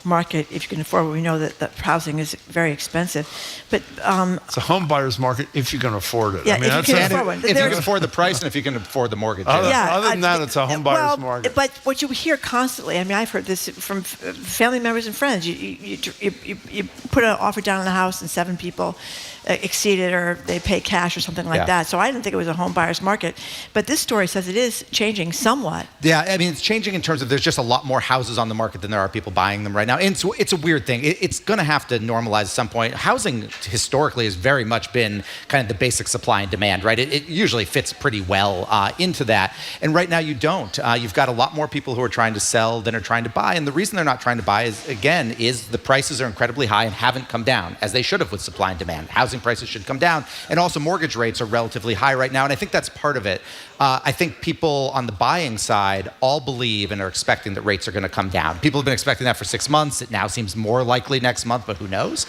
market if you can afford it. We know that housing is very expensive, but it's a home buyer's market if you can afford it. Yeah, if you can afford one. If you can afford the price and if you can afford the mortgage. Other than that, it's a home buyer's market. But what you hear constantly, I mean, I've heard this from family members and friends. You put an offer down on the house and 7 people exceed it, or they pay cash or something like that. So I didn't think it was a home buyer's market, but this story says it is changing somewhat. Yeah, I mean, it's changing in terms of there's just a lot more houses on the market than there are people buying them right now. And it's a weird thing. It's going to have to normalize at some point. Housing historically has very much been kind of the basic supply and demand, right? It usually fits pretty well into that. And right now you don't. You've got a lot more people who are trying to sell than are trying to buy. And the reason they're not trying to buy is the prices are incredibly high and haven't come down as they should have with supply and demand. Housing prices should come down. And also mortgage rates are relatively high right now. And I think that's part of it. I think people on the buying side all believe and are expecting that rates are going to come down. People have been expecting that for 6 months. It now seems more likely next month, but who knows?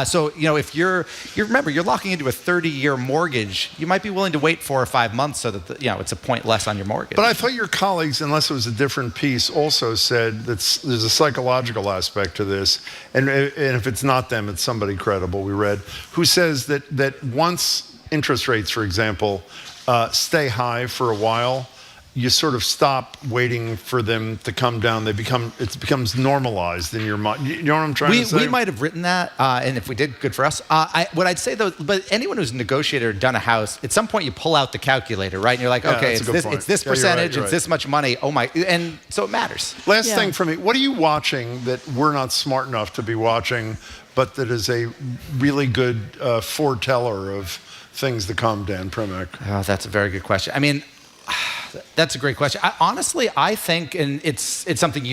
So, if you're locking into a 30-year mortgage, you might be willing to wait 4 or 5 months so that, it's a point less on your mortgage. But I thought your colleagues, unless it was a different piece, also said that there's a psychological aspect to this. And if it's not them, it's somebody credible, we read, who says that once interest rates, for example, stay high for a while, you sort of stop waiting for them to come down. It becomes normalized in your mind. You know what I'm trying to say? We might have written that, and if we did, good for us. What I'd say though, but anyone who's negotiated or done a house, at some point you pull out the calculator, right? And you're like, okay, it's this percentage, it's this much money. Oh my, and so it matters. Last thing for me, what are you watching that we're not smart enough to be watching, but that is a really good foreteller of things to come, Dan Primac? Oh, that's a very good question. I mean, that's a great question. I think, and it's something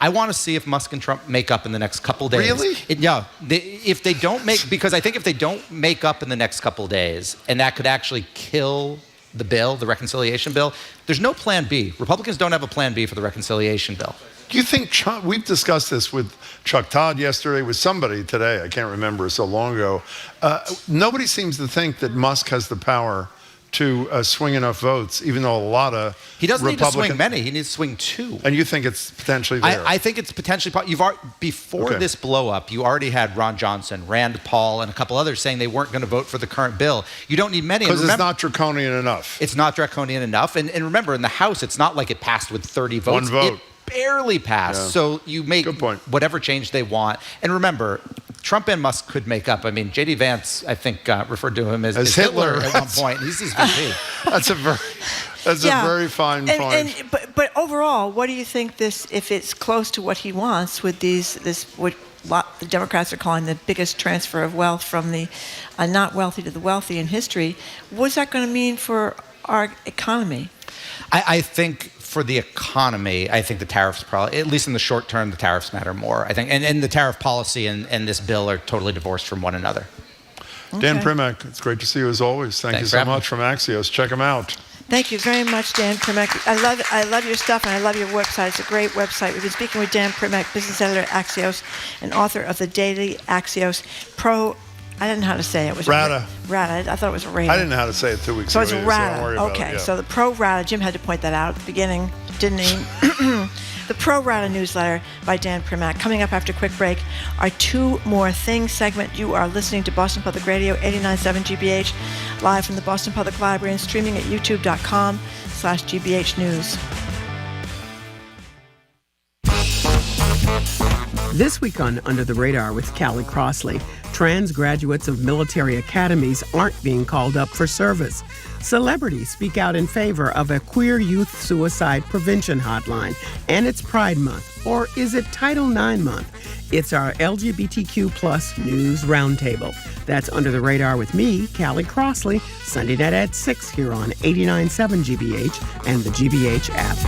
I want to see if Musk and Trump make up in the next couple days. Really? If they don't because I think if they don't make up in the next couple days, and that could actually kill the bill, the reconciliation bill, there's no plan B. Republicans don't have a plan B for the reconciliation bill. Do you think we've discussed this with Chuck Todd yesterday, with somebody today, I can't remember, so long ago. Nobody seems to think that Musk has the power to swing enough votes, even though a lot of He doesn't need to swing many. He needs to swing 2. And you think it's potentially there? I think it's potentially. Before this blow up, you already had Ron Johnson, Rand Paul, and a couple others saying they weren't going to vote for the current bill. You don't need many. Because it's not draconian enough. It's not draconian enough. And remember, in the House, it's not like it passed with 30 votes. 1 vote. It barely passed. So you make whatever change they want. And remember, Trump and Musk could make up. I mean, J.D. Vance, I think, referred to him as Hitler at one point. He's his VP. That's a very fine point. But overall, what do you think if it's close to what he wants with the Democrats are calling the biggest transfer of wealth from the not wealthy to the wealthy in history. What's that going to mean for our economy? I think for the economy, I think the tariffs probably, at least in the short term, the tariffs matter more. I think, and the tariff policy and this bill are totally divorced from one another. Okay. Dan Primac, it's great to see you as always. Thank you so much from Axios. Check them out. Thank you very much, Dan Primac. I love your stuff, and I love your website. It's a great website. We've been speaking with Dan Primac, business editor at Axios and author of the daily Axios Pro. I didn't know how to say it. It was Rata. Rata. I thought it was Rata. I didn't know how to say it 2 weeks ago. So it's don't Rata. worry about it. Yeah. So the Pro Rata. Jim had to point that out at the beginning, didn't he? The Pro Rata newsletter by Dan Primac. Coming up after a quick break, our Two More Things segment. You are listening to Boston Public Radio, 89.7 GBH, live from the Boston Public Library and streaming at youtube.com/GBH News. This week on Under the Radar with Callie Crossley, trans graduates of military academies aren't being called up for service. Celebrities speak out in favor of a queer youth suicide prevention hotline, and it's Pride Month, or is it Title IX Month? It's our LGBTQ plus news roundtable. That's Under the Radar with me, Callie Crossley, Sunday night at 6 here on 89.7 GBH and the GBH app.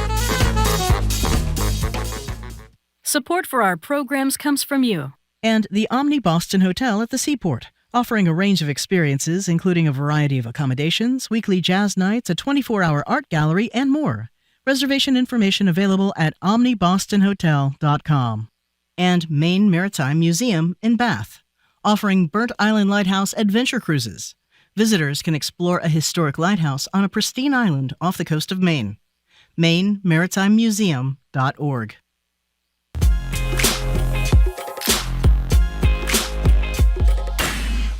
Support for our programs comes from you. And the Omni Boston Hotel at the Seaport, offering a range of experiences, including a variety of accommodations, weekly jazz nights, a 24-hour art gallery, and more. Reservation information available at omnibostonhotel.com. And Maine Maritime Museum in Bath, offering Burnt Island Lighthouse adventure cruises. Visitors can explore a historic lighthouse on a pristine island off the coast of Maine. MaineMaritimeMuseum.org.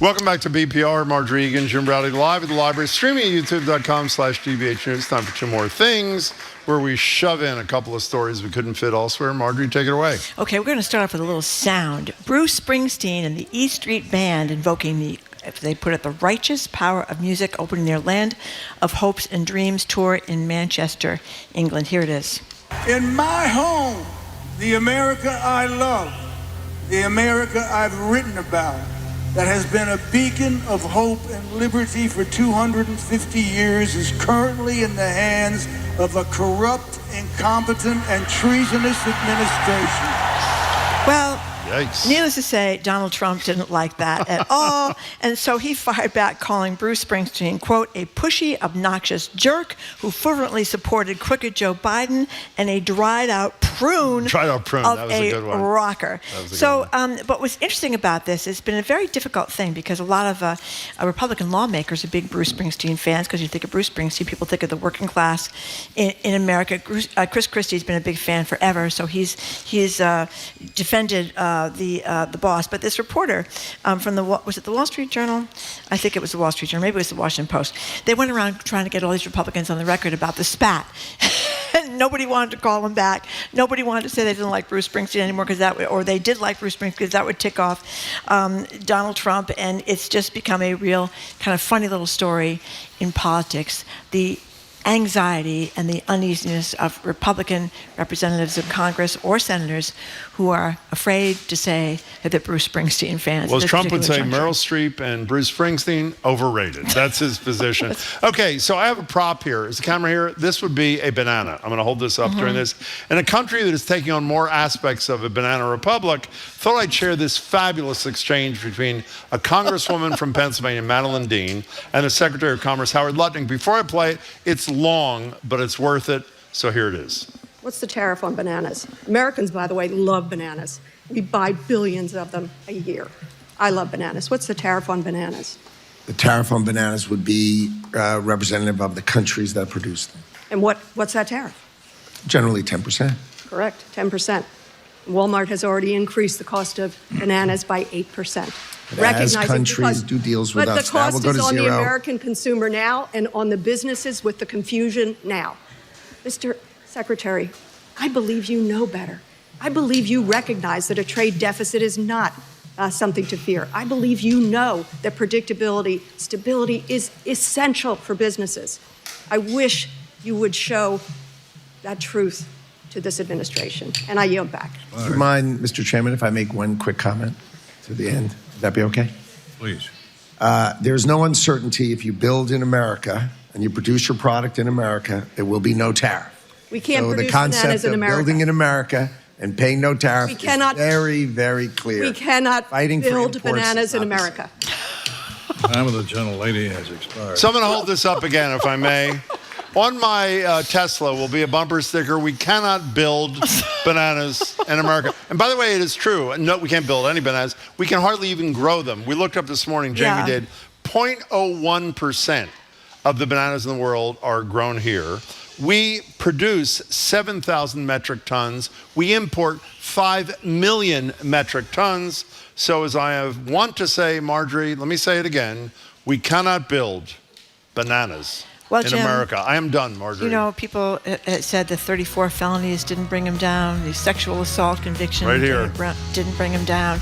Welcome back to BPR. Marjorie Egan, Jim Browdy, live at the library, streaming at youtube.com/GBH News. Time for Two More Things, where we shove in a couple of stories we couldn't fit elsewhere. Marjorie, take it away. Okay, we're going to start off with a little sound. Bruce Springsteen and the E Street Band invoking the, if they put it, the righteous power of music, opening their Land of Hopes and Dreams tour in Manchester, England. Here it is. In my home, the America I love, the America I've written about, that has been a beacon of hope and liberty for 250 years, is currently in the hands of a corrupt, incompetent, and treasonous administration. Well, yikes. Needless to say, Donald Trump didn't like that at all, and so he fired back, calling Bruce Springsteen, quote, a pushy, obnoxious jerk who fervently supported crooked Joe Biden and a dried-out prune, of that was a good one. rocker. So, but what's interesting about this, it's been a very difficult thing because a lot of Republican lawmakers are big Bruce Springsteen fans, because you think of Bruce Springsteen, people think of the working class in America. Chris Christie's been a big fan forever, so he's defended the boss. But this reporter from was it the Wall Street Journal? I think it was the Wall Street Journal. Maybe it was the Washington Post. They went around trying to get all these Republicans on the record about the spat. And nobody wanted to call him back. Nobody wanted to say they didn't like Bruce Springsteen anymore, or they did like Bruce Springsteen, because that would tick off Donald Trump. And it's just become a real kind of funny little story in politics. The anxiety and the uneasiness of Republican representatives of Congress or senators who are afraid to say that they're Bruce Springsteen fans. Well, as Trump would say, Meryl Streep and Bruce Springsteen, overrated. That's his position. Okay, so I have a prop here. Is the camera here? This would be a banana. I'm going to hold this up during this. In a country that is taking on more aspects of a banana republic, thought I'd share this fabulous exchange between a congresswoman from Pennsylvania, Madeline Dean, and the Secretary of Commerce, Howard Lutnick. Before I play it, it's long, but it's worth it. So here it is. What's the tariff on bananas? Americans, by the way, love bananas. We buy billions of them a year. I love bananas. What's the tariff on bananas? The tariff on bananas would be representative of the countries that produce them. And what's that tariff? Generally 10%. Correct, 10%. Walmart has already increased the cost of bananas by 8%. As countries do deals with us, but the cost is on the zero. American consumer now and on the businesses with the confusion now. Mr. Secretary, I believe you know better. I believe you recognize that a trade deficit is not something to fear. I believe you know that predictability, stability is essential for businesses. I wish you would show that truth to this administration. And I yield back. Do you mind, Mr. Chairman, if I make one quick comment to the end? Would that be okay? Please. There's no uncertainty if you build in America and you produce your product in America, there will be no tariff. We can't so produce the concept bananas in of America. building in America and paying no tariff We cannot, is very, very clear. We cannot Fighting for build imports bananas is in not the America. The time of the gentlelady has expired. So I'm going to hold this up again, if I may. On my Tesla will be a bumper sticker, "We cannot build bananas in America." And by the way, it is true. No, we can't build any bananas. We can hardly even grow them. We looked up this morning, Jamie did, 0.01% of the bananas in the world are grown here. We produce 7,000 metric tons. We import 5 million metric tons. So as I want to say, Marjorie, let me say it again, we cannot build bananas in Jim, America. I am done, Marjorie. You know, people said the 34 felonies didn't bring him down. The sexual assault conviction didn't bring him down.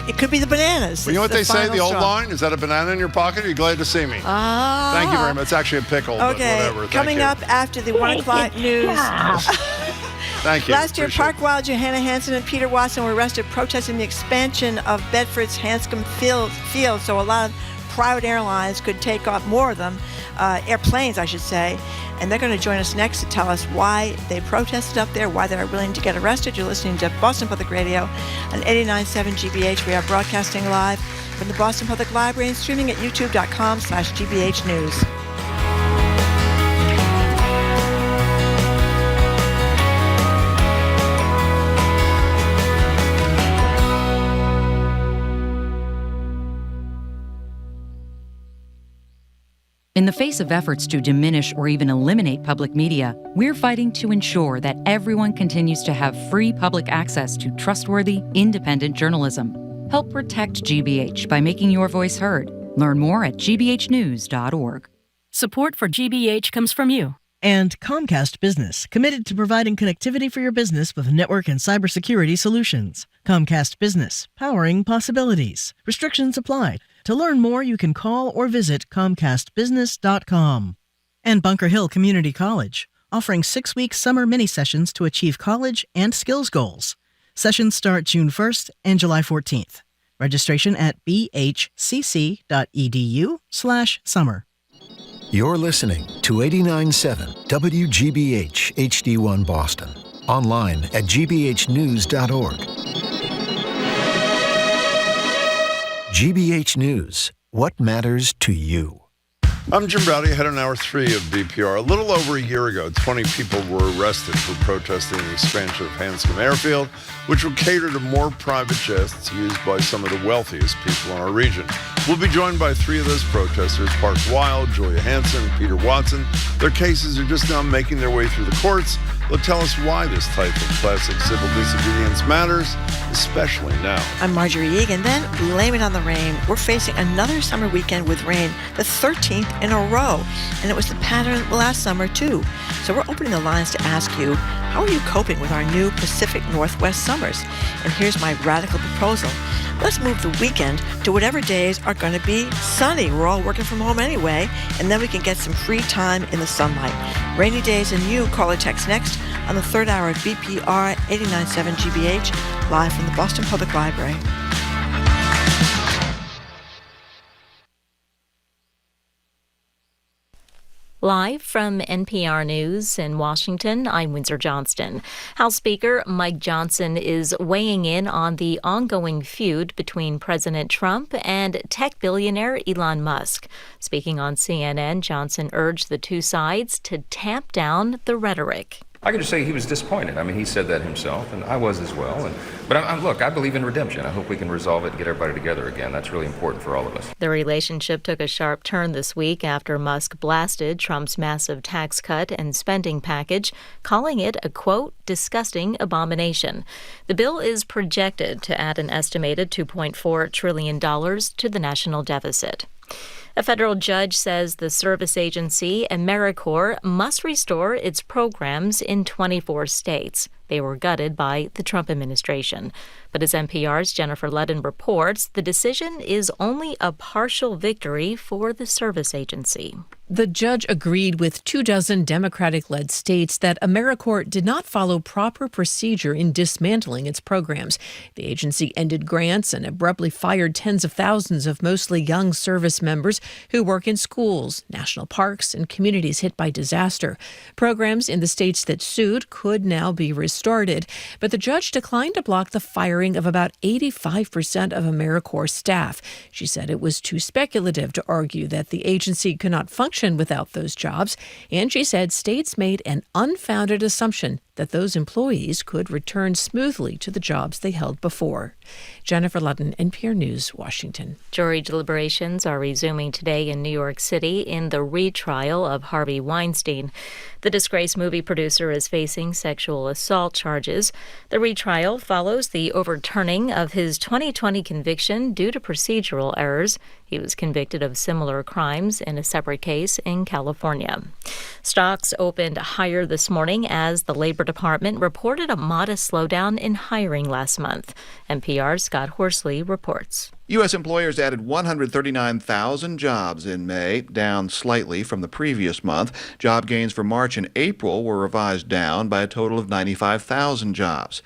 It could be the bananas. Well, you know what they say, the old straw. line? Is that a banana in your pocket? Are you glad to see me? Thank you very much. It's actually a pickle, but whatever. Thank Coming you. up after the 1 o'clock news. Thank you. Last year, Appreciate Parke Wilde, Johanna Hansen, and Peter Watson were arrested protesting the expansion of Bedford's Hanscom Field, so a lot of private airlines could take off more of them, airplanes, I should say. And they're going to join us next to tell us why they protested up there, why they're willing to get arrested. You're listening to Boston Public Radio on 89.7 GBH. We are broadcasting live from the Boston Public Library and streaming at youtube.com/GBH News. In the face of efforts to diminish or even eliminate public media, we're fighting to ensure that everyone continues to have free public access to trustworthy, independent journalism. Help protect GBH by making your voice heard. Learn more at gbhnews.org. Support for GBH comes from you. And Comcast Business, committed to providing connectivity for your business with network and cybersecurity solutions. Comcast Business, powering possibilities. Restrictions apply. To learn more, you can call or visit comcastbusiness.com. And Bunker Hill Community College, offering 6-week summer mini-sessions to achieve college and skills goals. Sessions start June 1st and July 14th. Registration at bhcc.edu/summer. You're listening to 89.7 WGBH HD1 Boston. Online at gbhnews.org. GBH News, what matters to you? I'm Jim Browdy, head on Hour 3 of BPR. A little over a year ago, 20 people were arrested for protesting the expansion of Hanscom Airfield, which will cater to more private jets used by some of the wealthiest people in our region. We'll be joined by 3 of those protesters, Parke Wilde, Julia Hansen, and Peter Watson. Their cases are just now making their way through the courts. They'll tell us why this type of classic civil disobedience matters, especially now. I'm Marjorie Egan. Then blame it on the rain. We're facing another summer weekend with rain, the 13th in a row. And it was the pattern last summer, too. So we're opening the lines to ask you, how are you coping with our new Pacific Northwest summers? And here's my radical proposal. Let's move the weekend to whatever days are going to be sunny. We're all working from home anyway, and then we can get some free time in the sunlight. Rainy days and you, call or text next on the third hour of BPR 89.7 GBH, live from the Boston Public Library. Live from NPR News in Washington, I'm Windsor Johnston. House Speaker Mike Johnson is weighing in on the ongoing feud between President Trump and tech billionaire Elon Musk. Speaking on CNN, Johnson urged the two sides to tamp down the rhetoric. I can just say he was disappointed. I mean, he said that himself, and I was as well. But look, I believe in redemption. I hope we can resolve it and get everybody together again. That's really important for all of us. The relationship took a sharp turn this week after Musk blasted Trump's massive tax cut and spending package, calling it a, quote, disgusting abomination. The bill is projected to add an estimated $2.4 trillion to the national deficit. A federal judge says the service agency AmeriCorps must restore its programs in 24 states. They were gutted by the Trump administration. But as NPR's Jennifer Ludden reports, the decision is only a partial victory for the service agency. The judge agreed with 24 Democratic-led states that AmeriCorps did not follow proper procedure in dismantling its programs. The agency ended grants and abruptly fired tens of thousands of mostly young service members who work in schools, national parks, and communities hit by disaster. Programs in the states that sued could now be restarted, but the judge declined to block the firing of about 85% of AmeriCorps staff. She said it was too speculative to argue that the agency could not function without those jobs, and she said states made an unfounded assumption that those employees could return smoothly to the jobs they held before. Jennifer Ludden, NPR News, Washington. Jury deliberations are resuming today in New York City in the retrial of Harvey Weinstein. The disgraced movie producer is facing sexual assault charges. The retrial follows the overturning of his 2020 conviction due to procedural errors. He was convicted of similar crimes in a separate case in California. Stocks opened higher this morning as the Labor Department reported a modest slowdown in hiring last month. NPR's Scott Horsley reports. U.S. employers added 139,000 jobs in May, down slightly from the previous month. Job gains for March and April were revised down by a total of 95,000 jobs.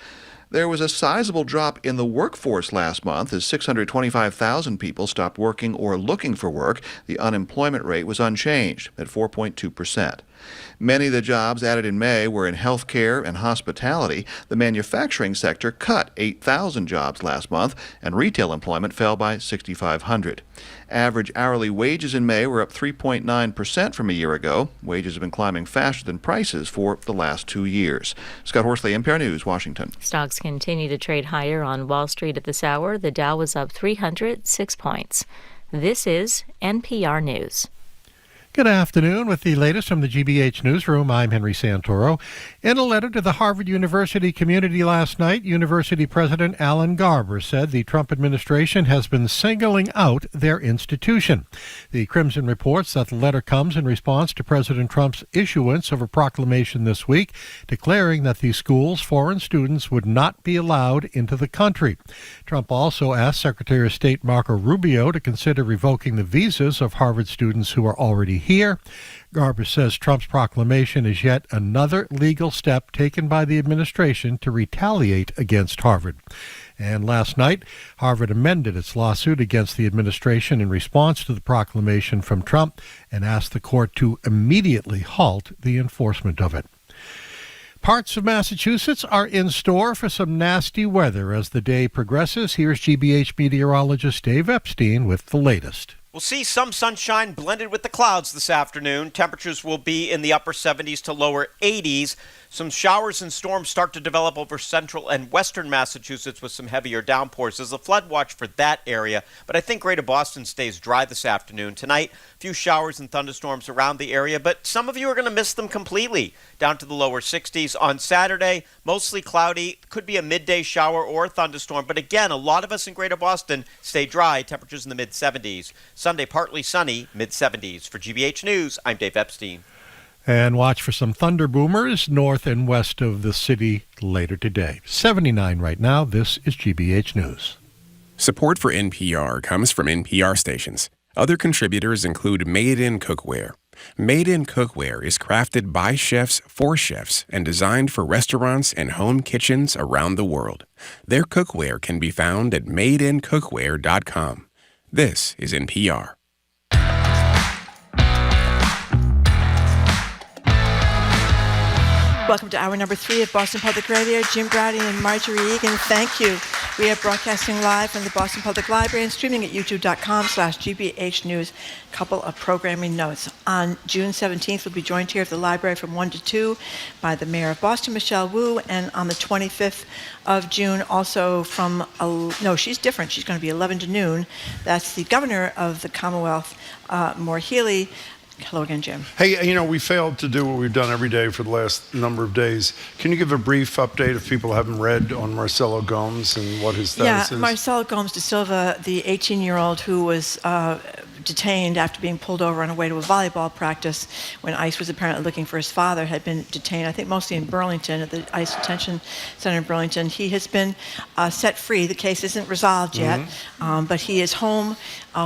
There was a sizable drop in the workforce last month as 625,000 people stopped working or looking for work. The unemployment rate was unchanged at 4.2%. Many of the jobs added in May were in healthcare and hospitality. The manufacturing sector cut 8,000 jobs last month, and retail employment fell by 6,500. Average hourly wages in May were up 3.9% from a year ago. Wages have been climbing faster than prices for the last 2 years. Scott Horsley, NPR News, Washington. Stocks continue to trade higher on Wall Street at this hour. The Dow was up 306 points. This is NPR News. Good afternoon. With the latest from the GBH Newsroom, I'm Henry Santoro. In a letter to the Harvard University community last night, University President Alan Garber said the Trump administration has been singling out their institution. The Crimson reports that the letter comes in response to President Trump's issuance of a proclamation this week declaring that the school's foreign students would not be allowed into the country. Trump also asked Secretary of State Marco Rubio to consider revoking the visas of Harvard students who are already here. Garber says Trump's proclamation is yet another legal step taken by the administration to retaliate against Harvard. And last night, Harvard amended its lawsuit against the administration in response to the proclamation from Trump and asked the court to immediately halt the enforcement of it. Parts of Massachusetts are in store for some nasty weather as the day progresses. Here's GBH meteorologist Dave Epstein with the latest. We'll see some sunshine blended with the clouds this afternoon. Temperatures will be in the upper 70s to lower 80s. Some showers and storms start to develop over central and western Massachusetts with some heavier downpours. There's a flood watch for that area, but I think Greater Boston stays dry this afternoon. Tonight, a few showers and thunderstorms around the area, but some of you are going to miss them completely, down to the lower 60s. On Saturday, mostly cloudy, could be a midday shower or a thunderstorm, but again, a lot of us in Greater Boston stay dry, temperatures in the mid-70s. Sunday, partly sunny, mid-70s. For GBH News, I'm Dave Epstein. And watch for some thunder boomers north and west of the city later today. 79 right now. This is GBH News. Support for NPR comes from NPR stations. Other contributors include Made in Cookware. Made in Cookware is crafted by chefs for chefs and designed for restaurants and home kitchens around the world. Their cookware can be found at madeincookware.com. This is NPR. Welcome to hour number 3 of Boston Public Radio. Jim Browdy and Marjorie Egan, thank you. We are broadcasting live from the Boston Public Library and streaming at youtube.com/GBH News. A couple of programming notes. On June 17th, we'll be joined here at the library from 1 to 2 by the Mayor of Boston, Michelle Wu, and on the 25th of June, also from, she's different. She's going to be 11 to noon. That's the Governor of the Commonwealth, Maura Healey. Hello again, Jim. Hey, we failed to do what we've done every day for the last number of days. Can you give a brief update if people haven't read on Marcelo Gomes and what his status is? Marcelo Gomes da Silva, the 18-year-old who was detained after being pulled over on the way to a volleyball practice when ICE was apparently looking for his father, had been detained, I think mostly in Burlington, at the ICE detention center in Burlington. He has been set free. The case isn't resolved yet, but he is home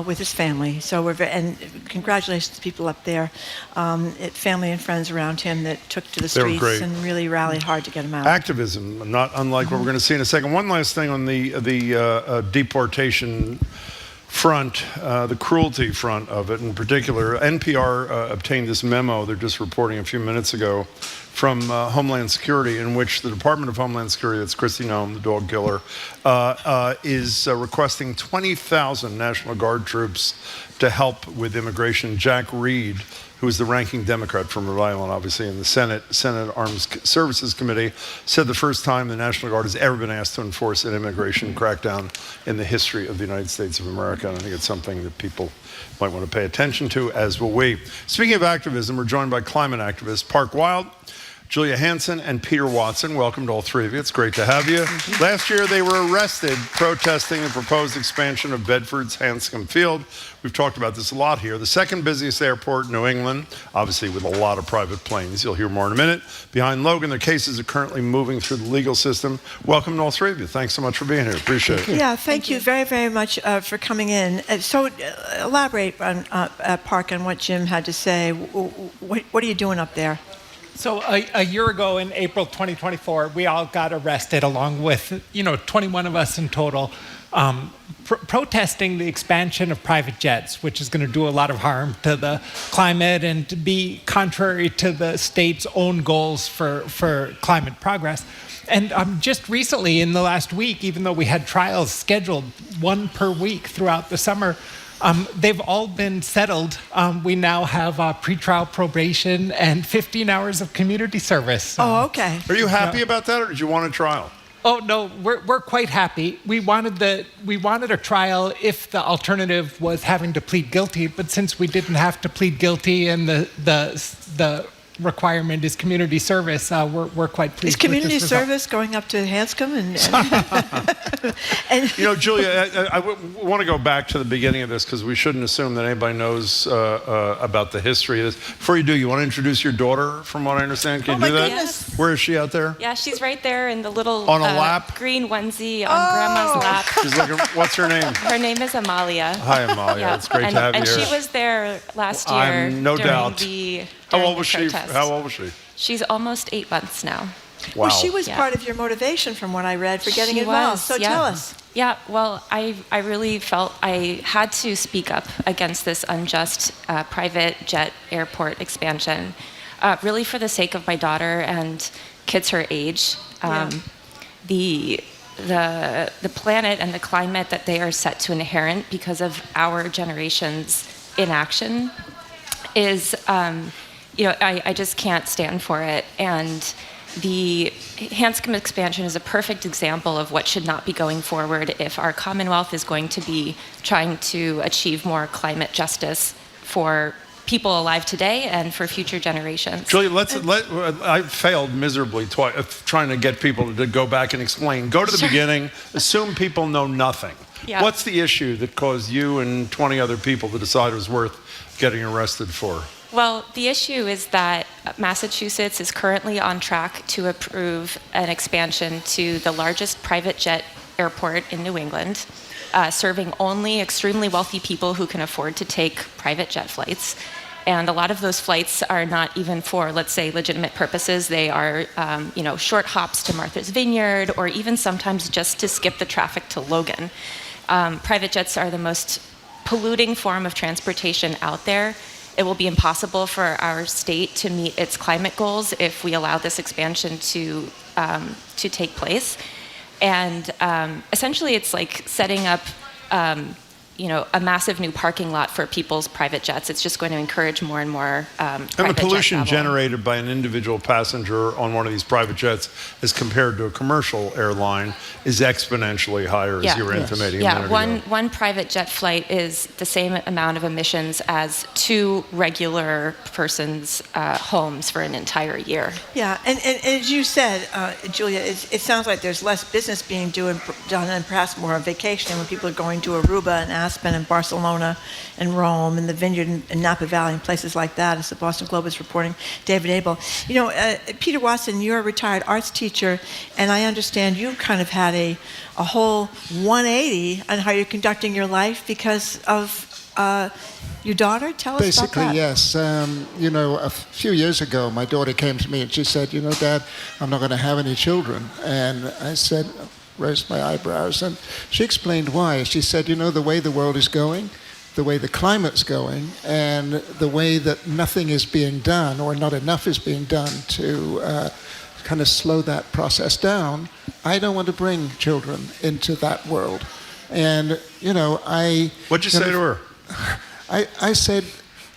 with his family. So and congratulations to people up there, family and friends around him that took to the streets and really rallied hard to get him out. Activism, not unlike what we're going to see in a second. One last thing on the deportation front, the cruelty front of it in particular. NPR obtained this memo, they're just reporting a few minutes ago, from Homeland Security, in which the Department of Homeland Security, that's Kristi Noem, the dog killer, is requesting 20,000 National Guard troops to help with immigration. Jack Reed, who is the ranking Democrat from Rhode Island, obviously, in the Senate Armed Services Committee, said the first time the National Guard has ever been asked to enforce an immigration crackdown in the history of the United States of America. And I think it's something that people might want to pay attention to, as will we. Speaking of activism, we're joined by climate activists Parke Wilde, Julia Hansen, and Peter Watson. Welcome to all three of you. It's great to have you. Last year, they were arrested protesting the proposed expansion of Bedford's Hanscom Field. We've talked about this a lot here. The second busiest airport in New England, obviously with a lot of private planes. You'll hear more in a minute. Behind Logan, their cases are currently moving through the legal system. Welcome to all three of you. Thanks so much for being here. Appreciate it. Yeah, thank you very, very much for coming in. So elaborate on Parke on what Jim had to say. What are you doing up there? So a year ago in April 2024, we all got arrested along with, 21 of us in total, protesting the expansion of private jets, which is going to do a lot of harm to the climate and to be contrary to the state's own goals for climate progress. And just recently, in the last week, even though we had trials scheduled one per week throughout the summer, they've all been settled. We now have pretrial probation and 15 hours of community service. Oh, okay. Are you happy about that, or did you want a trial? Oh no, we're quite happy. We wanted a trial if the alternative was having to plead guilty, but since we didn't have to plead guilty and the requirement is community service, we're quite pleased. Is community with this result. Service going up to Hanscom and Julia, I want to go back to the beginning of this because we shouldn't assume that anybody knows about the history of this. Before you do, you want to introduce your daughter, from what I understand? Can you do that? Goodness. Where is she out there? Yeah, she's right there in the little on a lap? Green onesie on Grandma's lap. She's looking. What's her name? Her name is Amalia. Hi, Amalia. Yeah. It's great to have you and here. And she was there last year. No during doubt. How old was she? How old was she? She's almost 8 months now. Wow. Well, she was part of your motivation, from what I read, for getting involved. So tell us. Yeah, well, I really felt I had to speak up against this unjust private jet airport expansion, really for the sake of my daughter and kids her age. The planet and the climate that they are set to inherit because of our generation's inaction is, I just can't stand for it. And the Hanscom expansion is a perfect example of what should not be going forward if our Commonwealth is going to be trying to achieve more climate justice for people alive today and for future generations. Julia, I failed miserably twice trying to get people to go back and explain. Go to the beginning, assume people know nothing. Yeah. What's the issue that caused you and 20 other people to decide it was worth getting arrested for? Well, the issue is that Massachusetts is currently on track to approve an expansion to the largest private jet airport in New England, serving only extremely wealthy people who can afford to take private jet flights. And a lot of those flights are not even for, let's say, legitimate purposes. They are, short hops to Martha's Vineyard, or even sometimes just to skip the traffic to Logan. Private jets are the most polluting form of transportation out there. It will be impossible for our state to meet its climate goals if we allow this expansion to take place. And essentially, it's like setting up, a massive new parking lot for people's private jets. It's just going to encourage more and more private jet travel. And the pollution generated by an individual passenger on one of these private jets as compared to a commercial airline is exponentially higher, as you were intimating a minute ago. One private jet flight is the same amount of emissions as 2 regular persons' homes for an entire year. Yeah, and as you said, Julia, it sounds like there's less business being done and perhaps more on vacation when people are going to Aruba and Aspen and Barcelona and Rome and the Vineyard in Napa Valley and places like that, as the Boston Globe is reporting. David Abel. Peter Watson, you're a retired arts teacher, and I understand you kind of had a whole 180 on how you're conducting your life because of your daughter. Tell us Basically, about that. yes. A few years ago, my daughter came to me and she said, Dad, I'm not going to have any children. And I said, raised my eyebrows, and she explained why. She said, the way the world is going, the way the climate's going, and the way that nothing is being done, or not enough is being done to kind of slow that process down, I don't want to bring children into that world. And, What'd you say to her? I said,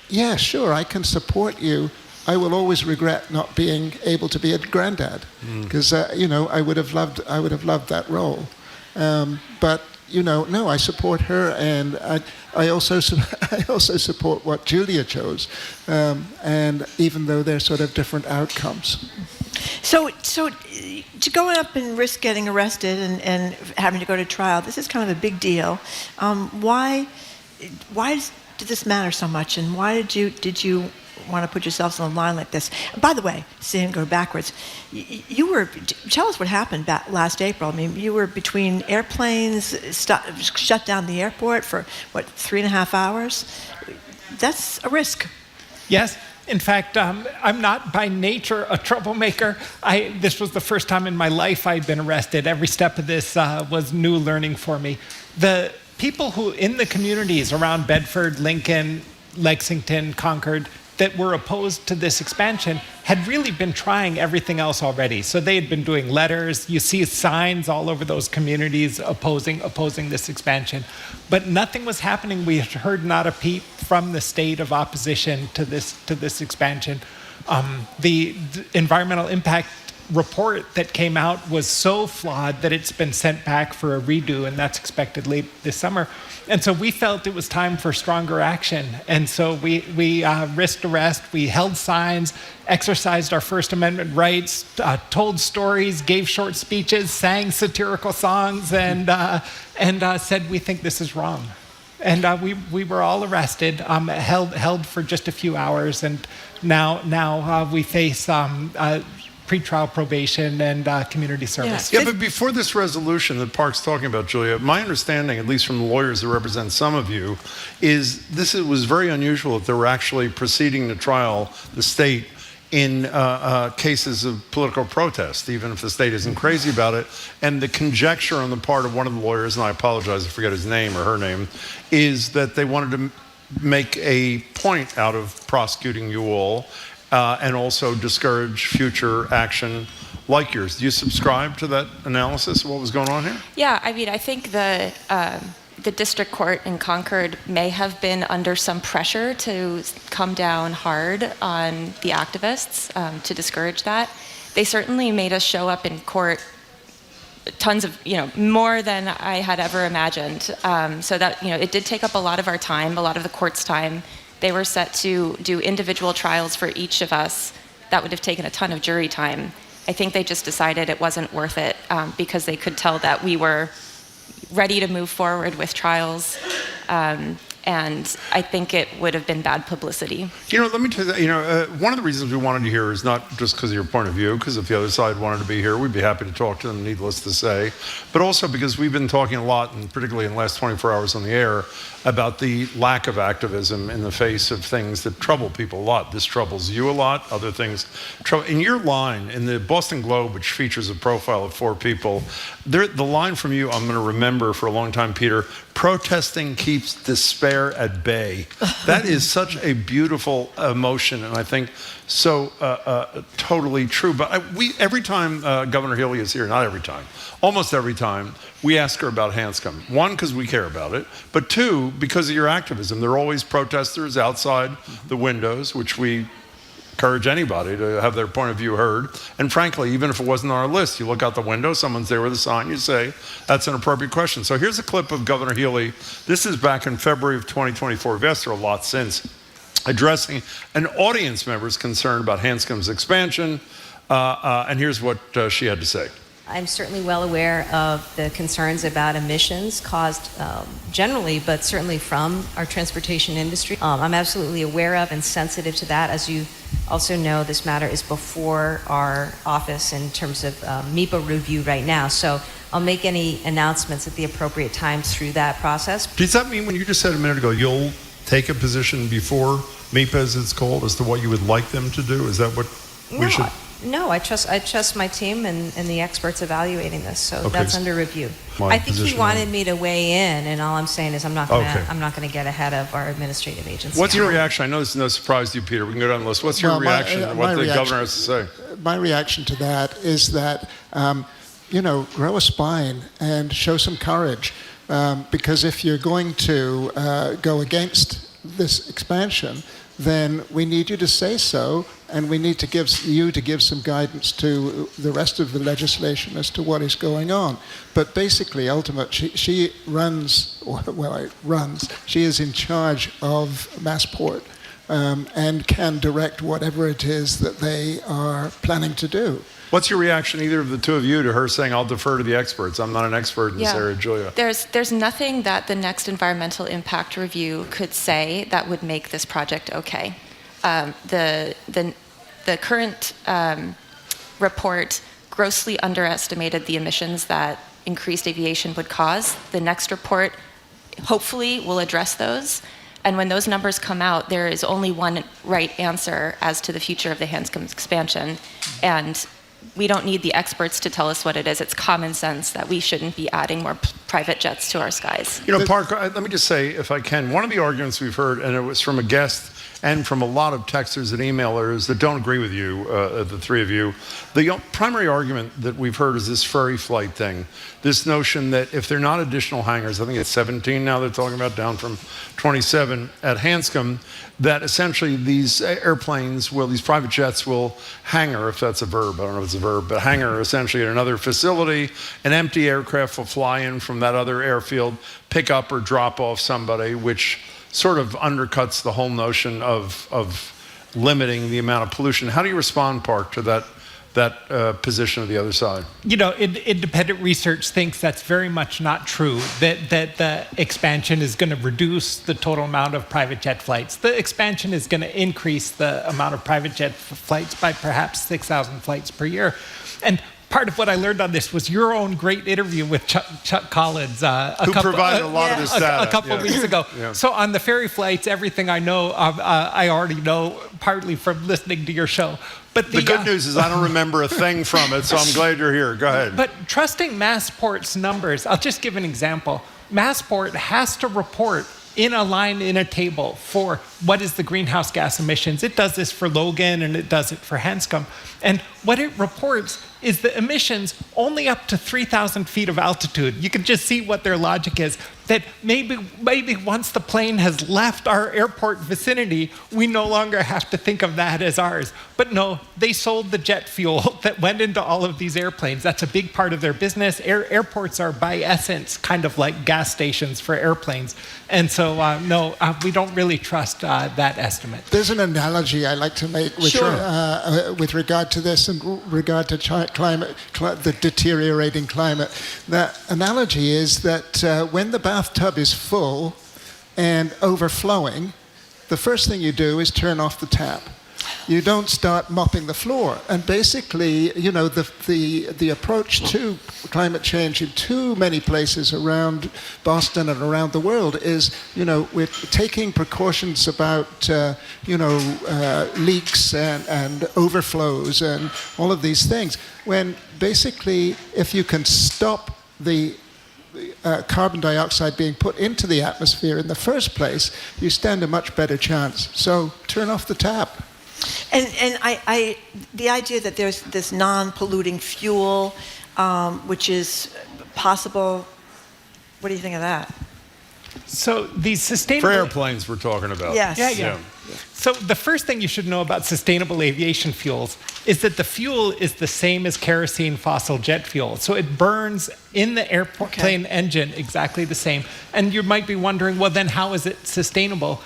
yeah, sure, I can support you. I will always regret not being able to be a granddad, because I would have loved that role. But no, I support her, and I also support what Julia chose, and even though they're sort of different outcomes. So to go up and risk getting arrested and having to go to trial, this is kind of a big deal. Why did this matter so much, and why did you want to put yourselves on the line like this? By the way, seeing go backwards, tell us what happened last April. I mean, you were between airplanes, shut down the airport for 3.5 hours. That's a risk. Yes. In fact, I'm not by nature a troublemaker. This was the first time in my life I'd been arrested. Every step of this was new learning for me. The people who in the communities around Bedford, Lincoln, Lexington, Concord, that were opposed to this expansion had really been trying everything else already. So they had been doing letters. You see signs all over those communities opposing this expansion. But nothing was happening. We had heard not a peep from the state of opposition to this expansion. The environmental impact report that came out was so flawed that it's been sent back for a redo, and that's expected late this summer. And so we felt it was time for stronger action. And so we risked arrest, we held signs, exercised our First Amendment rights, told stories, gave short speeches, sang satirical songs, and said we think this is wrong. And we were all arrested, held for just a few hours, and now we face pretrial probation and community service. Yeah, but before this resolution that Parke's talking about, Julia, my understanding, at least from the lawyers that represent some of you, is it was very unusual that they were actually proceeding to trial the state in cases of political protest, even if the state isn't crazy about it. And the conjecture on the part of one of the lawyers, and I apologize, I forget his name or her name, is that they wanted to make a point out of prosecuting you all, and also discourage future action like yours. Do you subscribe to that analysis of what was going on here? Yeah, I mean, I think the district court in Concord may have been under some pressure to come down hard on the activists to discourage that. They certainly made us show up in court tons of, more than I had ever imagined. So that, it did take up a lot of our time, a lot of the court's time. They were set to do individual trials for each of us. That would have taken a ton of jury time. I think they just decided it wasn't worth it because they could tell that we were ready to move forward with trials. And I think it would have been bad publicity. Let me tell you that, one of the reasons we wanted you here is not just because of your point of view, because if the other side wanted to be here, we'd be happy to talk to them, needless to say, but also because we've been talking a lot, and particularly in the last 24 hours on the air, about the lack of activism in the face of things that trouble people a lot. This troubles you a lot, other things. In your line, in the Boston Globe, which features a profile of 4 people, the line from you I'm going to remember for a long time, Peter: protesting keeps despair at bay. That is such a beautiful emotion, and I think so totally true. But every time Governor Healy is here, not every time, almost every time, we ask her about Hanscom. 1, because we care about it, but 2, because of your activism. There are always protesters outside the windows, which we encourage anybody to have their point of view heard. And frankly, even if it wasn't on our list, you look out the window, someone's there with a sign, you say, that's an appropriate question. So here's a clip of Governor Healy. This is back in February of 2024. We've asked her a lot since, addressing an audience member's concern about Hanscom's expansion. And here's what she had to say. I'm certainly well aware of the concerns about emissions caused generally, but certainly from our transportation industry. I'm absolutely aware of and sensitive to that. As you also know, this matter is before our office in terms of MEPA review right now. So I'll make any announcements at the appropriate time through that process. Does that mean, when you just said a minute ago, you'll take a position before MEPA, as it's called, as to what you would like them to do? Is that what we should... No, I trust my team and the experts evaluating this, so Okay. that's under review. My I think he position wanted me to weigh in, and all I'm saying is I'm not going to get ahead of our administrative agency. What's your reaction? I know this is no surprise to you, Peter. We can go down the list. What's your reaction to what the governor has to say? My reaction to that is that, grow a spine and show some courage. Because if you're going to go against this expansion, then we need you to say so, and we need to give some guidance to the rest of the legislation as to what is going on. But basically, ultimately, she is in charge of Massport and can direct whatever it is that they are planning to do. What's your reaction, either of the two of you, to her saying, I'll defer to the experts? I'm not an expert in this area, Julia. There's nothing that the next environmental impact review could say that would make this project okay. The current report grossly underestimated the emissions that increased aviation would cause. The next report hopefully will address those. And when those numbers come out, there is only one right answer as to the future of the Hanscom expansion. And we don't need the experts to tell us what it is. It's common sense that we shouldn't be adding more private jets to our skies. Parke, let me just say, if I can, one of the arguments we've heard, and it was from a guest and from a lot of texters and emailers that don't agree with you, the three of you, the primary argument that we've heard is this ferry flight thing. This notion that if they're not additional hangars, I think it's 17 now they're talking about, down from 27 at Hanscom, that essentially these airplanes these private jets will hangar, if that's a verb, I don't know if it's a verb, but hangar essentially at another facility. An empty aircraft will fly in from that other airfield, pick up or drop off somebody, which sort of undercuts the whole notion of limiting the amount of pollution. How do you respond, Parke, to that position of the other side? Independent research thinks that's very much not true, that the expansion is going to reduce the total amount of private jet flights. The expansion is going to increase the amount of private jet flights by perhaps 6,000 flights per year. And part of what I learned on this was your own great interview with Chuck Collins who provided a lot of this data a couple of weeks ago. Yeah. So on the ferry flights, everything I know, I already know partly from listening to your show. But the good news is I don't remember a thing from it, so I'm glad you're here. Go ahead. But trusting Massport's numbers, I'll just give an example. Massport has to report in a line in a table for what is the greenhouse gas emissions. It does this for Logan and it does it for Hanscom. And what it reports is the emissions only up to 3,000 feet of altitude. You can just see what their logic is, that maybe once the plane has left our airport vicinity, we no longer have to think of that as ours. But no, they sold the jet fuel that went into all of these airplanes. That's a big part of their business. Airports are, by essence, kind of like gas stations for airplanes. And so, we don't really trust that estimate. There's an analogy I like to make with regard to this and regard to the deteriorating climate. That analogy is that when the bathtub is full and overflowing, the first thing you do is turn off the tap. You don't start mopping the floor. And basically, the approach to climate change in too many places around Boston and around the world is, we're taking precautions about, leaks and overflows and all of these things. When basically, if you can stop the carbon dioxide being put into the atmosphere in the first place, you stand a much better chance. So turn off the tap. And the idea that there's this non-polluting fuel, which is possible, what do you think of that? So these sustainable... For airplanes we're talking about. Yes. Yeah. So the first thing you should know about sustainable aviation fuels is that the fuel is the same as kerosene fossil jet fuel. So it burns in the airplane engine exactly the same. And you might be wondering, well, then how is it sustainable?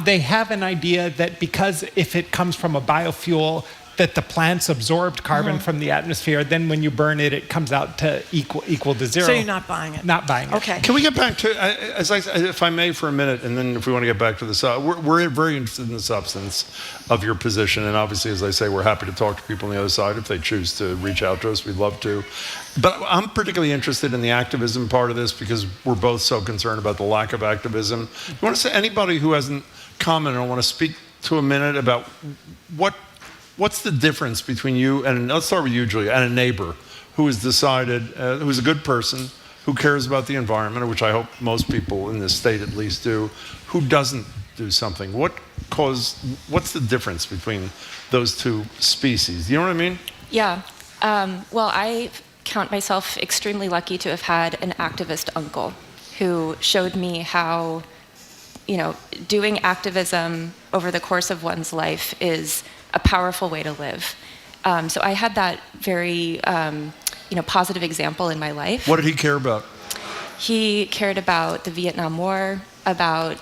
They have an idea that because if it comes from a biofuel, that the plants absorbed carbon from the atmosphere. Then when you burn it, it comes out to equal to zero. So you're not buying it? Not buying it. Okay. Can we get back to, if I may, for a minute, and then if we want to get back to this, we're very interested in the substance of your position, and obviously, as I say, we're happy to talk to people on the other side if they choose to reach out to us. We'd love to. But I'm particularly interested in the activism part of this because we're both so concerned about the lack of activism. You want to say, anybody who hasn't commented, I want to speak to a minute about what's the difference between you and, let's start with you, Julia, and a neighbor who has decided, who's a good person, who cares about the environment, which I hope most people in this state at least do, who doesn't do something. What's the difference between those two species? You know what I mean? Yeah. Well, I count myself extremely lucky to have had an activist uncle who showed me how, doing activism over the course of one's life is a powerful way to live. So I had that very, positive example in my life. What did he care about? He cared about the Vietnam War, about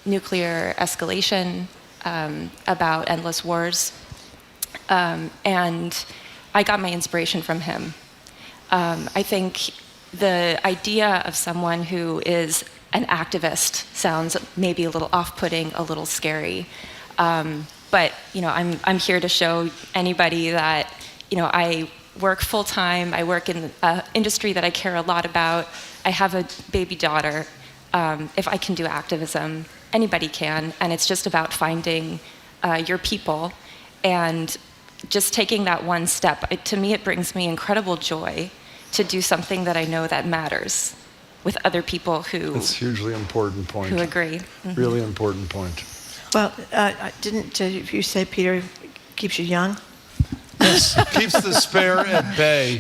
nuclear escalation, about endless wars. And I got my inspiration from him. I think the idea of someone who is an activist sounds maybe a little off-putting, a little scary. But I'm here to show anybody that I work full-time. I work in an industry that I care a lot about. I have a baby daughter. If I can do activism, anybody can, and it's just about finding your people and just taking that one step. To me, it brings me incredible joy to do something that I know that matters with other people who... That's a hugely important point. Who agree. Mm-hmm. Really important point. Well, didn't you say, Peter, keeps you young? Yes. Keeps the spare at bay.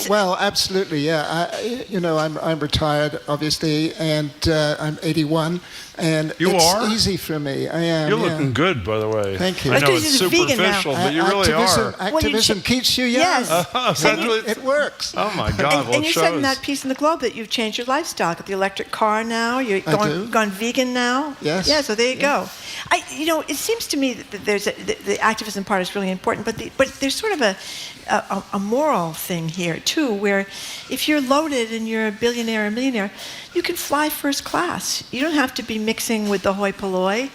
Well, absolutely, yeah. I'm retired, obviously, and I'm 81, and it's easy for me. I am. You're looking good, by the way. Thank you. I know it's superficial, but you really are. Activism keeps you young. Yes. It works. Oh my God! And you said in that piece in the Globe that you've changed your lifestyle. Got the electric car now. You're gone vegan now. Yes. Yeah. So there you go. It seems to me that the activism part is really important, but there's sort of a moral thing here too, where if you're loaded and you're a billionaire or millionaire, you can fly first class. You don't have to be mixing with the hoi polloi.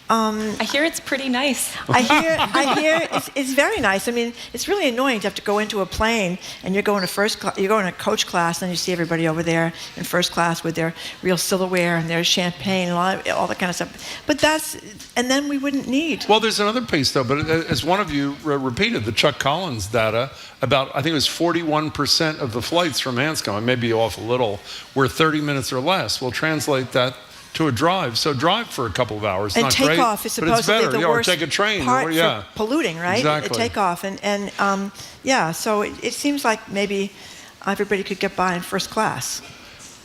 I hear it's pretty nice. I hear it's very nice. I mean, it's really annoying to have to go into a plane and you're going to coach class, and you see everybody over there in first class with their real silverware and their champagne and all that kind of stuff. But and then we wouldn't need. Well, there's another piece though. But as one of you repeated, the Chuck Collins data about, I think it was 41% of the flights from Hanscom, I may be off a little, were 30 minutes or less. We'll translate that to a drive. So drive for a couple of hours. And not takeoff great, is supposedly the worst or take a train. part for polluting, right? Exactly. Takeoff. So it seems like maybe everybody could get by in first class.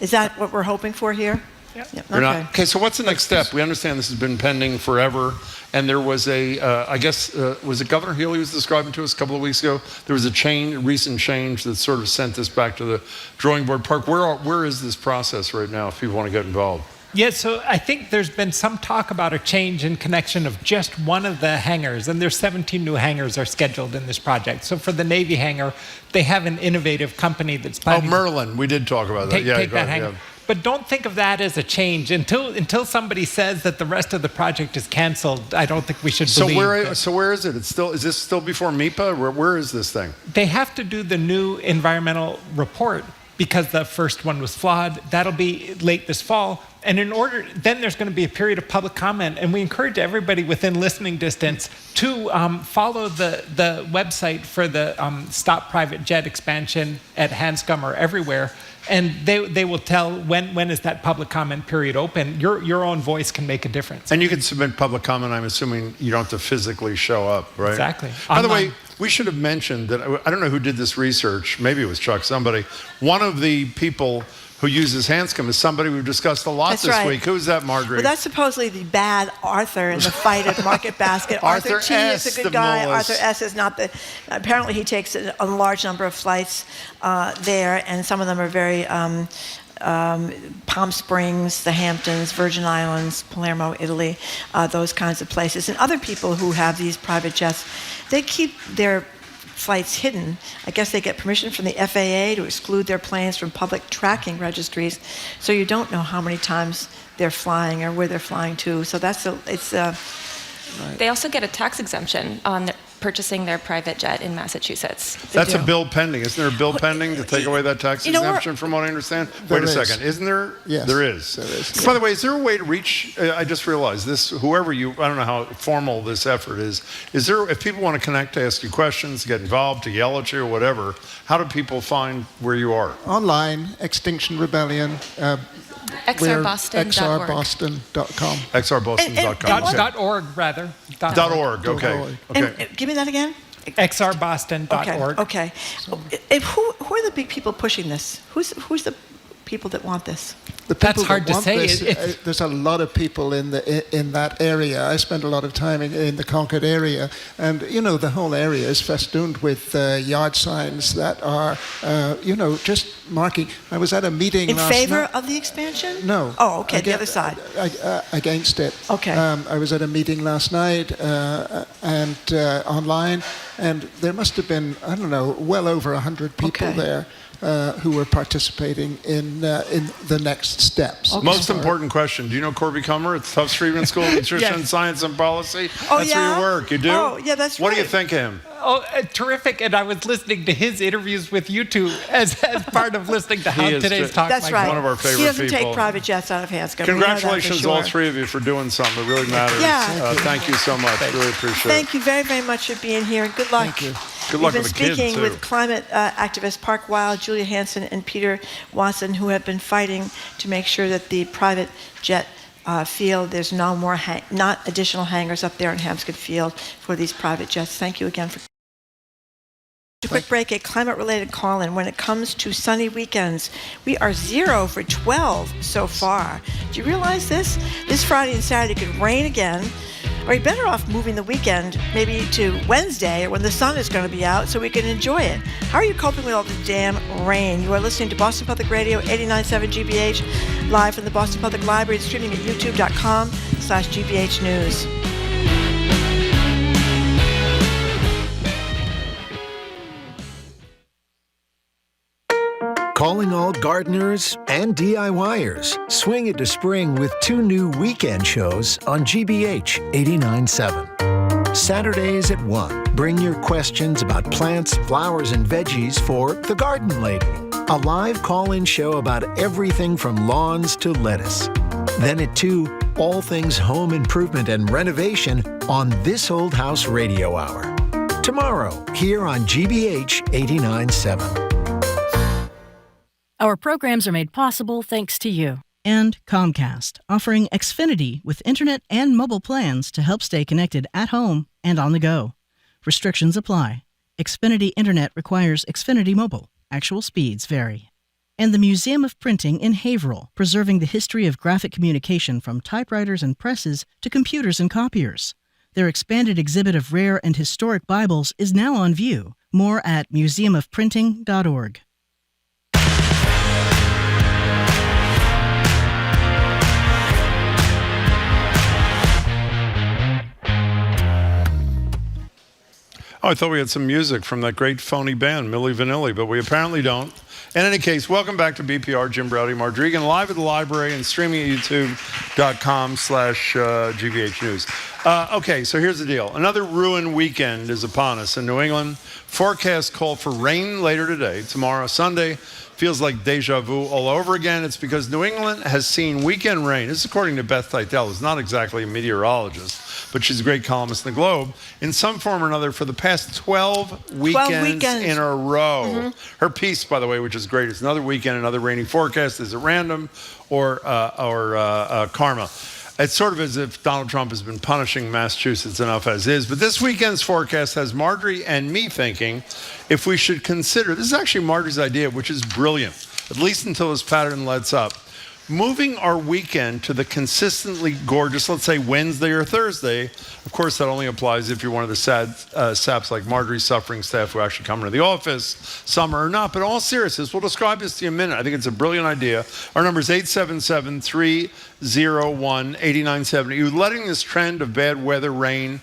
Is that what we're hoping for here? Yeah. Okay. Okay, so what's the next step? We understand this has been pending forever, and there was was it Governor Healy was describing to us a couple of weeks ago? There was a recent change that sort of sent this back to the drawing board. Parke, where is this process right now if people want to get involved? Yeah, so I think there's been some talk about a change in connection of just one of the hangars, and there's 17 new hangars are scheduled in this project. So for the Navy hangar, they have an innovative company that's planning. Oh, Merlin, we did talk about that. Take that hangar. Yeah. But don't think of that as a change until somebody says that the rest of the project is canceled. I don't think we should believe. So where is it? Is this still before MIPA? Where is this thing? They have to do the new environmental report because the first one was flawed. That'll be late this fall. And then there's going to be a period of public comment, and we encourage everybody within listening distance to follow the website for the Stop Private Jet expansion at Hanscom or everywhere, and they will tell when is that public comment period open. Your own voice can make a difference. And you can submit public comment. I'm assuming you don't have to physically show up, right? Exactly. By the way, we should have mentioned that, I don't know who did this research, maybe it was Chuck, somebody. One of the people who uses Hanscom is somebody we've discussed a lot this week. Who's that, Marguerite? Well, that's supposedly the bad Arthur in the fight at Market Basket. Arthur T S. is a good guy. Arthur S. is not the... Apparently he takes a large number of flights there, and some of them are very... Palm Springs, the Hamptons, Virgin Islands, Palermo, Italy, those kinds of places. And other people who have these private jets they keep their flights hidden. I guess they get permission from the FAA to exclude their planes from public tracking registries, so you don't know how many times they're flying or where they're flying to. So They also get a tax exemption on purchasing their private jet in Massachusetts. That's a bill pending. Isn't there a bill pending to take away that tax exemption from what I understand? Wait a second. Isn't there? Yes. There is. There is. By the way, is there a way to reach, I just realized this, I don't know how formal this effort is there, if people want to connect, to ask you questions, to get involved, to yell at you or whatever, how do people find where you are? Online, Extinction Rebellion. XRBoston.org. XRBoston.com. .org, rather. .org, okay. And give me that again? XRBoston.org. Okay. And who are the big people pushing this? Who's the people that want this? The people That's hard that to want say. This, there's a lot of people in that area. I spent a lot of time in the Concord area, and the whole area is festooned with yard signs that are, just marking. I was at a meeting in last favor night. of the expansion? No. Oh, okay. The other side. Against it. Okay. I was at a meeting last night and online, and there must have been well over 100 people there. Who were participating in the next steps. Okay. Most important question. Do you know Corby Comer at the Tufts Friedman School of Nutrition, Yes. Science and Policy? Oh, That's where you work. You do? Oh, yeah, that's right. What do you think of him? Oh, terrific. And I was listening to his interviews with you two as part of listening to how today's talk. That's right. One of our favorite He doesn't people. take private jets out of Hanscom. Congratulations, sure. all three of you, for doing something that really matters. Yeah. Thank you so much. Really appreciate it. Thank you very, very much for being here, and good luck. Thank you. Good luck We've with been the kids, speaking too. with climate activists Parke Wilde, Julia Hansen, and Peter Watson, who have been fighting to make sure that the private jet field, there's no more, not additional hangars up there in Hanscom Field for these private jets. Thank you again for. A quick break, a climate-related call-in. When it comes to sunny weekends, we are 0 for 12 so far. Do you realize this? This Friday and Saturday could rain again. Or you're better off moving the weekend maybe to Wednesday when the sun is going to be out so we can enjoy it. How are you coping with all the damn rain? You are listening to Boston Public Radio 89.7 GBH, live from the Boston Public Library and streaming at youtube.com/GBH News. Calling all gardeners and DIYers. Swing it to spring with 2 new weekend shows on GBH 89.7. Saturdays at 1. Bring your questions about plants, flowers, and veggies for The Garden Lady. A live call-in show about everything from lawns to lettuce. Then at 2, all things home improvement and renovation on This Old House Radio Hour. Tomorrow, here on GBH 89.7. Our programs are made possible thanks to you. And Comcast, offering Xfinity with internet and mobile plans to help stay connected at home and on the go. Restrictions apply. Xfinity Internet requires Xfinity Mobile. Actual speeds vary. And the Museum of Printing in Haverhill, preserving the history of graphic communication from typewriters and presses to computers and copiers. Their expanded exhibit of rare and historic Bibles is now on view. More at museumofprinting.org. Oh, I thought we had some music from that great phony band, Milli Vanilli, but we apparently don't. In any case, welcome back to BPR. Jim Browdy, Mardragan, live at the library and streaming at youtube.com/GBH News. Okay, so here's the deal. Another ruined weekend is upon us in New England. Forecasts call for rain later today, tomorrow, Sunday. Feels like deja vu all over again. It's because New England has seen weekend rain. This is according to Beth Teitel, who's not exactly a meteorologist, but she's a great columnist in the Globe, in some form or another for the past 12 weekends in a row. Mm-hmm. Her piece, by the way, which is great, is another weekend, another rainy forecast. Is it random or karma? It's sort of as if Donald Trump has been punishing Massachusetts enough as is. But this weekend's forecast has Marjorie and me thinking if we should consider, this is actually Marjorie's idea, which is brilliant, at least until this pattern lets up, moving our weekend to the consistently gorgeous, let's say Wednesday or Thursday. Of course, that only applies if you're one of the sad saps like Marjorie's suffering staff who actually come into the office, summer or not. But in all seriousness, we'll describe this to you in a minute. I think it's a brilliant idea. Our number is 877-301-8970. You're letting this trend of bad weather, rain,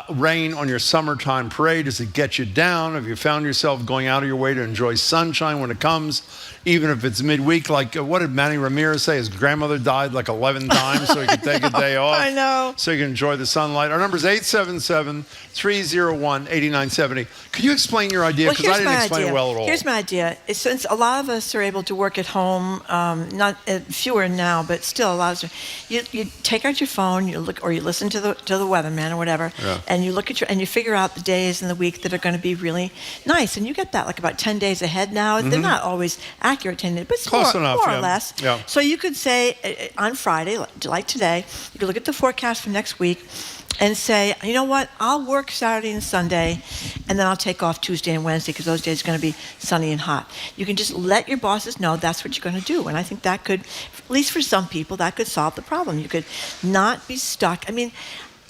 Rain on your summertime parade? Does it get you down? Have you found yourself going out of your way to enjoy sunshine when it comes, even if it's midweek? Like, what did Manny Ramirez say? His grandmother died like 11 times so he could take a day off. I know. So you can enjoy the sunlight. Our number is 877-301-8970. Could you explain your idea? Because I didn't explain it well at all. Here's my idea. Since a lot of us are able to work at home, not fewer now, but still a lot of us, you take out your phone, you look, or you listen to the weatherman or whatever, and you look at and you figure out the days in the week that are going to be really nice, and you get that like about 10 days ahead now. They're not always accurate 10 days, but it's more or less. Yeah. So you could say on Friday, like today, you could look at the forecast for next week and say, you know what, I'll work Saturday and Sunday, and then I'll take off Tuesday and Wednesday because those days are going to be sunny and hot. You can just let your bosses know that's what you're going to do. And I think that could, at least for some people, that could solve the problem. You could not be stuck. I mean,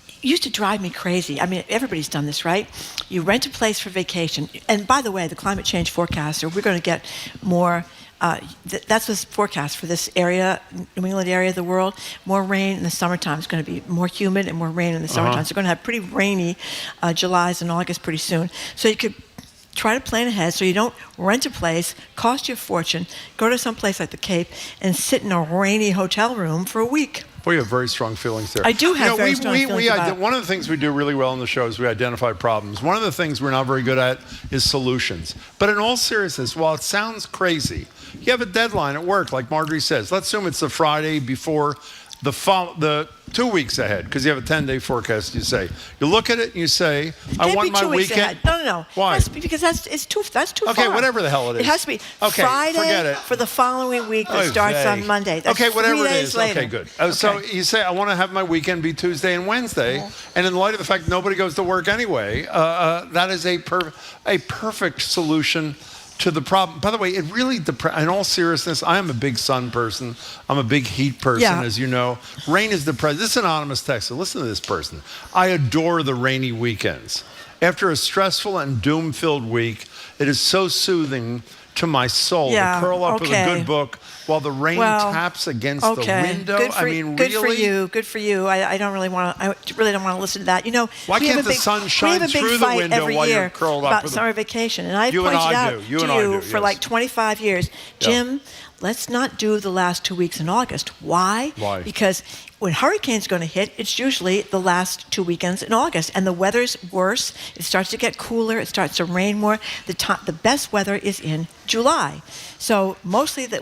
it used to drive me crazy. I mean, everybody's done this, right? You rent a place for vacation. And by the way, the climate change forecaster, we're going to get more. That's the forecast for this area, New England area of the world. More rain in the summertime. It's going to be more humid and more rain in the summertime. So we're going to have pretty rainy Julys and August pretty soon. So you could try to plan ahead so you don't rent a place, cost you a fortune, go to some place like the Cape, and sit in a rainy hotel room for a week. Well, you have very strong feelings there. I do have very strong feelings about it. One of the things we do really well in the show is we identify problems. One of the things we're not very good at is solutions. But in all seriousness, while it sounds crazy, you have a deadline at work, like Marjorie says. Let's assume it's the Friday before the 2 weeks ahead, because you have a 10-day forecast. You say, you look at it and you say, I want my weekend. No. Why? Because that's too far. Okay, whatever the hell it is. It has to be Friday for the following week that starts on Monday. That's whatever it is. Later. Okay, good. So you say, I want to have my weekend be Tuesday and Wednesday, and in light of the fact nobody goes to work anyway, that is a perfect solution to the problem. By the way, it really, in all seriousness, I am a big sun person. I'm a big heat person, as you know. Rain is depressing. This is an anonymous text. So listen to this person. I adore the rainy weekends. After a stressful and doom-filled week, it is so soothing to my soul to curl up with a good book while the rain taps against the window. Good for you. I don't really want to. I really don't want to listen to that. You know, why can't the sun shine through the window while you're curled up? About summer vacation, and I pointed out to you for like 25 years, Jim. Let's not do the last 2 weeks in August. Why? Because when hurricane's going to hit, it's usually the last 2 weekends in August, and the weather's worse. It starts to get cooler. It starts to rain more. The best weather is in July. So mostly the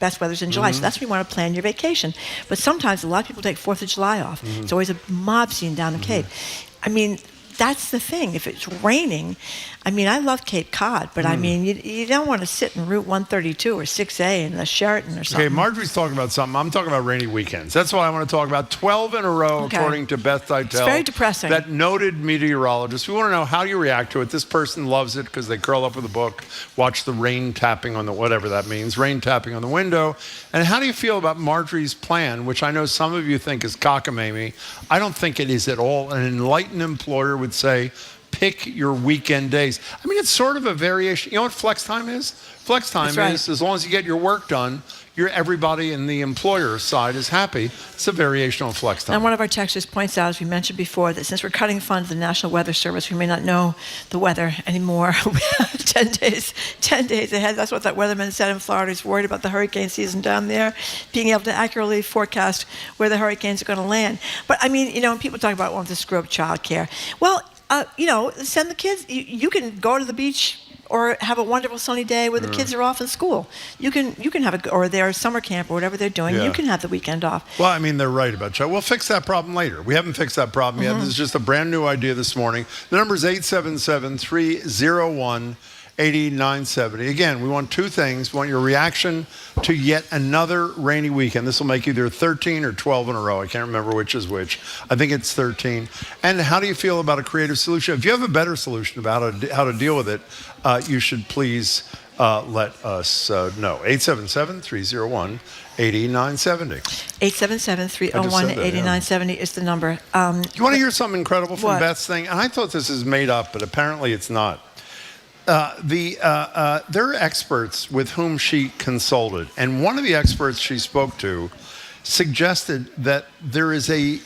best weather's in July. So that's when you want to plan your vacation. But sometimes a lot of people take 4th of July off. It's always a mob scene down the Cape. I mean, that's the thing. If it's raining, I mean, I love Cape Cod, but I mean, you don't want to sit in Route 132 or 6A in the Sheraton or something. Okay, Marjorie's talking about something. I'm talking about rainy weekends. That's what I want to talk about. 12 in a row, according to Beth Deitel. It's very depressing. That noted meteorologist. We want to know how you react to it. This person loves it because they curl up with a book, watch the rain tapping on the, whatever that means, rain tapping on the window. And how do you feel about Marjorie's plan, which I know some of you think is cockamamie? I don't think it is at all. An enlightened employer would say, pick your weekend days. I mean, it's sort of a variation. You know what flex time is? Flex time is, as long as you get your work done, everybody in the employer side is happy. It's a variation on flex time. And one of our texters points out, as we mentioned before, that since we're cutting funds to the National Weather Service, we may not know the weather anymore. 10 days ahead. That's what that weatherman said in Florida. He's worried about the hurricane season down there, being able to accurately forecast where the hurricanes are going to land. But I mean, when people talk about wanting to screw up child care, well, send the kids. You can go to the beach or have a wonderful sunny day where the kids are off in school. You can have or their summer camp or whatever they're doing. You can have the weekend off. Well, I mean, they're right about child. We'll fix that problem later. We haven't fixed that problem yet. This is just a brand new idea this morning. The number is 877-301-8970. Again, we want two things. We want your reaction to yet another rainy weekend. This will make either 13 or 12 in a row. I can't remember which is which. I think it's 13. And how do you feel about a creative solution? If you have a better solution about how to deal with it, you should please let us know. 877-301-8970. 877-301-8970 is the number. You want to hear something incredible from Beth's thing? And I thought this is made up, but apparently it's not. There are experts with whom she consulted, and one of the experts she spoke to suggested that there is a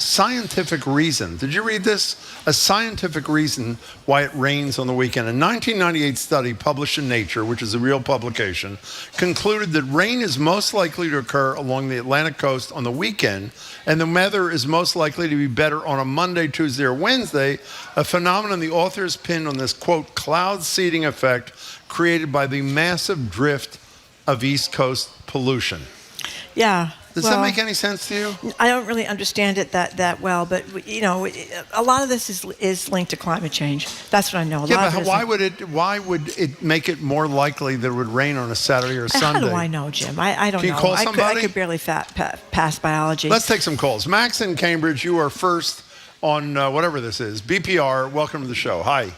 scientific reason. Did you read this? A scientific reason why it rains on the weekend. A 1998 study published in Nature, which is a real publication, concluded that rain is most likely to occur along the Atlantic coast on the weekend, and the weather is most likely to be better on a Monday, Tuesday, or Wednesday, a phenomenon the authors pinned on this, quote, cloud seeding effect created by the massive drift of East Coast pollution. Yeah. Does that make any sense to you? I don't really understand it that well, but a lot of this is linked to climate change. That's what I know. Why would it make it more likely that it would rain on a Saturday or Sunday? How do I know, Jim? I don't know. Can you call somebody? I could barely pass biology. Let's take some calls. Max in Cambridge, you are first on whatever this is. BPR, welcome to the show. Hi.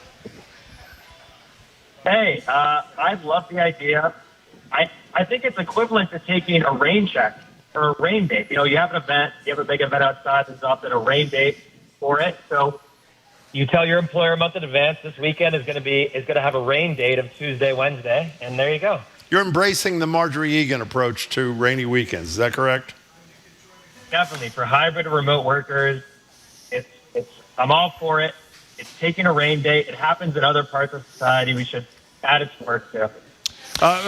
Hey, I love the idea. I think it's equivalent to taking a rain check or a rain date. You have an event, you have a big event outside, there's often a rain date for it. So you tell your employer a month in advance, this weekend is going to have a rain date of Tuesday, Wednesday, and there you go. You're embracing the Marjorie Egan approach to rainy weekends. Is that correct? Definitely. For hybrid and remote workers, I'm all for it. It's taking a rain date. It happens in other parts of society. We should add it to work too.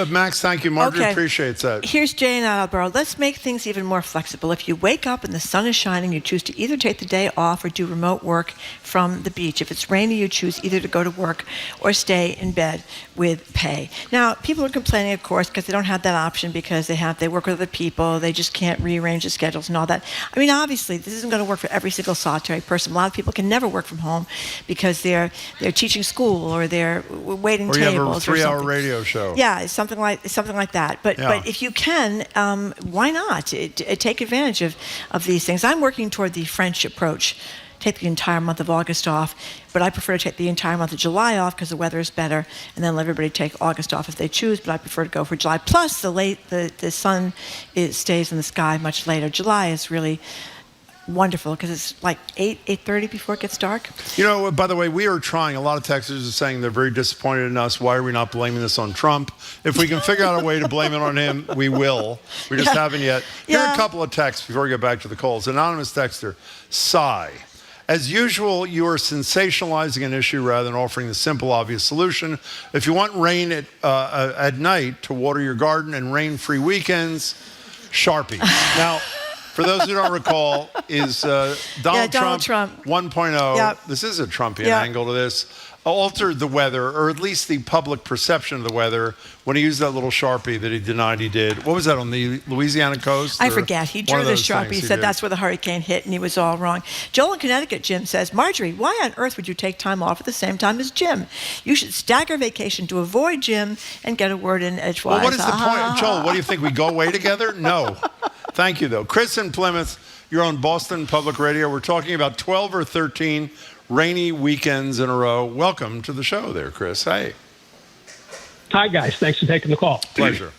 Max, thank you. Marjorie appreciates that. Here's Jay in Attleboro. Let's make things even more flexible. If you wake up and the sun is shining, you choose to either take the day off or do remote work from the beach. If it's rainy, you choose either to go to work or stay in bed with pay. Now, people are complaining, of course, because they don't have that option because they work with other people. They just can't rearrange the schedules and all that. I mean, obviously, this isn't going to work for every single solitary person. A lot of people can never work from home because they're teaching school or they're waiting tables. Or you have a 3-hour radio show. Yeah, something like that. But if you can, why not take advantage of these things? I'm working toward the French approach. Take the entire month of August off, but I prefer to take the entire month of July off because the weather is better, and then let everybody take August off if they choose, but I prefer to go for July. Plus, the sun stays in the sky much later. July is really wonderful because it's like 8:30 before it gets dark. By the way, we are trying. A lot of Texans are saying they're very disappointed in us. Why are we not blaming this on Trump? If we can figure out a way to blame it on him, we will. We just haven't yet. Here are a couple of texts before we get back to the calls. Anonymous texter, sigh. As usual, you are sensationalizing an issue rather than offering the simple, obvious solution. If you want rain at night to water your garden and rain-free weekends, Sharpie. Now, for those who don't recall, is Donald Trump 1.0. Yep. This is a Trumpian angle to this. Altered the weather, or at least the public perception of the weather, when he used that little Sharpie that he denied he did. What was that, on the Louisiana coast? I forget. He drew the Sharpie. He said that's where the hurricane hit, and he was all wrong. Joel in Connecticut, Jim says, Marjorie, why on earth would you take time off at the same time as Jim? You should stagger vacation to avoid Jim and get a word in edgewise. Well, what is the point? Joel, what do you think? We go away together? No. Thank you, though. Chris in Plymouth, you're on Boston Public Radio. We're talking about 12 or 13 rainy weekends in a row. Welcome to the show there, Chris. Hey. Hi, guys. Thanks for taking the call. Pleasure.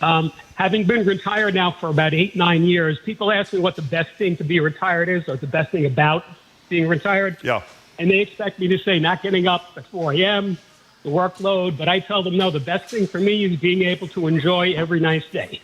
Having been retired now for about 8-9 years, people ask me what the best thing to be retired is or the best thing about being retired. Yeah. And they expect me to say not getting up at 4 a.m., the workload, but I tell them, no, the best thing for me is being able to enjoy every nice day.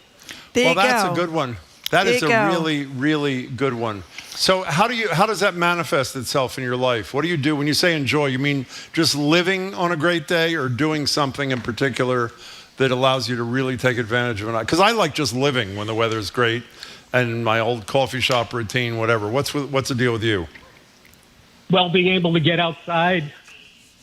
Well, that's a good one. That is a really, really good one. So how does that manifest itself in your life? What do you do when you say enjoy? You mean just living on a great day or doing something in particular that allows you to really take advantage of it? Because I like just living when the weather's great and my old coffee shop routine, whatever. What's the deal with you? Well, being able to get outside,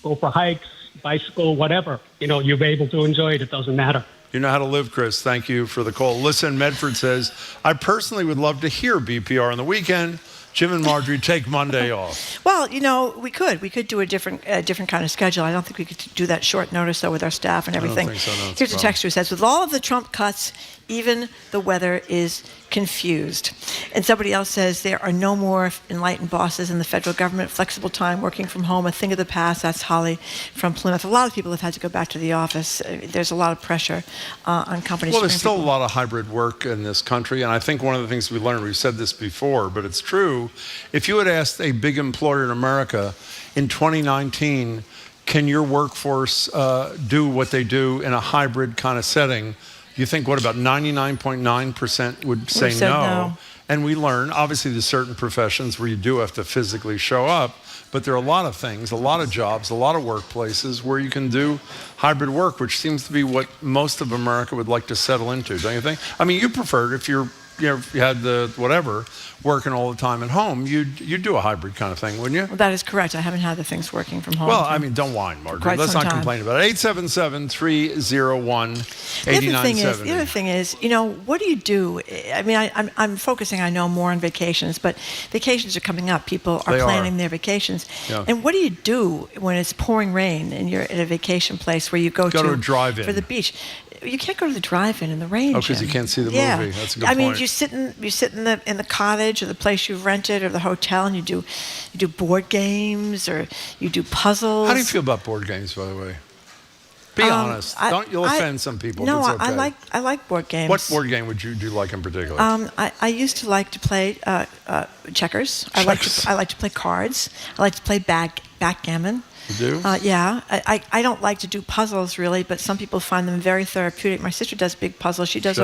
go for hikes, bicycle, whatever. You're able to enjoy it. It doesn't matter. You know how to live, Chris. Thank you for the call. Listen, Medford says, I personally would love to hear BPR on the weekend. Jim and Marjorie take Monday off. Well, we could do a different kind of schedule. I don't think we could do that short notice, though, with our staff and everything. I don't think so, no. Here's a texter who says, with all of the Trump cuts, even the weather is confused. And somebody else says, there are no more enlightened bosses in the federal government. Flexible time, working from home, a thing of the past. That's Holly from Plymouth. A lot of people have had to go back to the office. There's a lot of pressure on companies. Well, there's still a lot of hybrid work in this country. And I think one of the things we learned, we've said this before, but it's true. If you had asked a big employer in America in 2019, can your workforce do what they do in a hybrid kind of setting? You think, what, about 99.9% would say no. And we learn, obviously, there's certain professions where you do have to physically show up, but there are a lot of things, a lot of jobs, a lot of workplaces where you can do hybrid work, which seems to be what most of America would like to settle into, don't you think? I mean, you prefer it if you had the whatever working all the time at home, you'd do a hybrid kind of thing, wouldn't you? Well, that is correct. I haven't had the things working from home. Well, I mean, don't whine, Margaret. Let's not complain about it. 877-301-8970. The other thing is, what do you do? I mean, I'm focusing, I know, more on vacations, but vacations are coming up. People are planning their vacations. Yeah. And what do you do when it's pouring rain and you're at a vacation place where you go to a drive-in for the beach? You can't go to the drive-in in the rain. Oh, because you can't see the movie. That's a good point. I mean, you sit in the cottage or the place you've rented or the hotel, and you do board games or you do puzzles. How do you feel about board games, by the way? Be honest. You'll offend some people. No, but it's okay. I like board games. What board game would you do like in particular? I used to like to play checkers. I like to play cards. I like to play backgammon. You do? Yeah. I don't like to do puzzles really, but some people find them very therapeutic. My sister does big puzzles. She does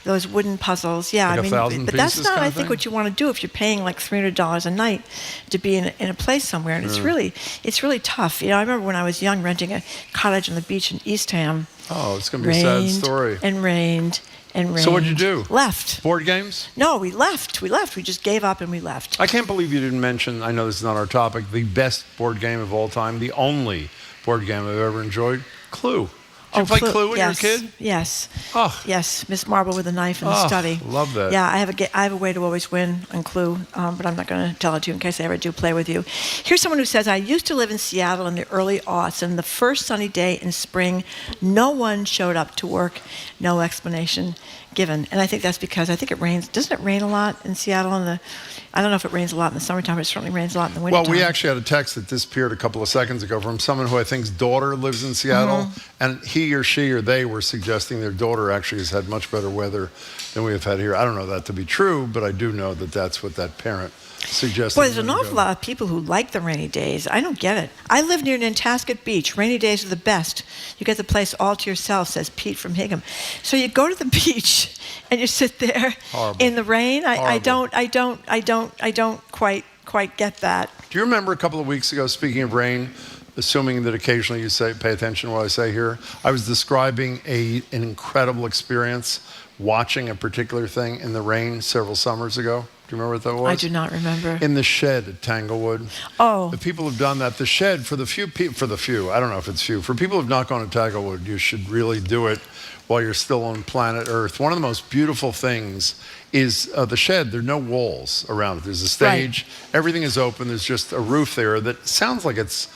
those wooden puzzles. Yeah, like 1,000 but that's not, kind I of think, thing? what you want to do if you're paying like $300 a night to be in a place somewhere, and it's really tough. I remember when I was young renting a cottage on the beach in Eastham. Oh, it's going to be a sad story. And rained. So what'd you do? Left. Board games? No, we left. We just gave up and we left. I can't believe you didn't mention, I know this is not our topic, the best board game of all time, the only board game I've ever enjoyed, Clue. Did you play Clue when you were a kid? Yes. Oh. Yes, Miss Marble with a knife in the study. Love that. Yeah, I have a way to always win on Clue, but I'm not going to tell it to you in case I ever do play with you. Here's someone who says, I used to live in Seattle in the early aughts, and the first sunny day in spring, no one showed up to work, no explanation given. And I think that's because it rains. Doesn't it rain a lot in Seattle? I don't know if it rains a lot in the summertime, but it certainly rains a lot in the wintertime. Well, we actually had a text that disappeared a couple of seconds ago from someone who I think's daughter lives in Seattle, and he or she or they were suggesting their daughter actually has had much better weather than we have had here. I don't know that to be true, but I do know that that's what that parent suggested. Boy, there's an awful lot of people who like the rainy days. I don't get it. I live near Nantasket Beach. Rainy days are the best. You get the place all to yourself, says Pete from Higham. So you go to the beach and you sit there in the rain. I don't quite get that. Do you remember a couple of weeks ago, speaking of rain, assuming that occasionally you pay attention to what I say here, I was describing an incredible experience watching a particular thing in the rain several summers ago. Do you remember what that was? I do not remember. In the shed at Tanglewood. Oh. The people have done that. The shed, for the few, I don't know if it's few. For people who have not gone to Tanglewood, you should really do it while you're still on planet Earth. One of the most beautiful things is the shed. There are no walls around it. There's a stage. Right. Everything is open. There's just a roof there that sounds like it's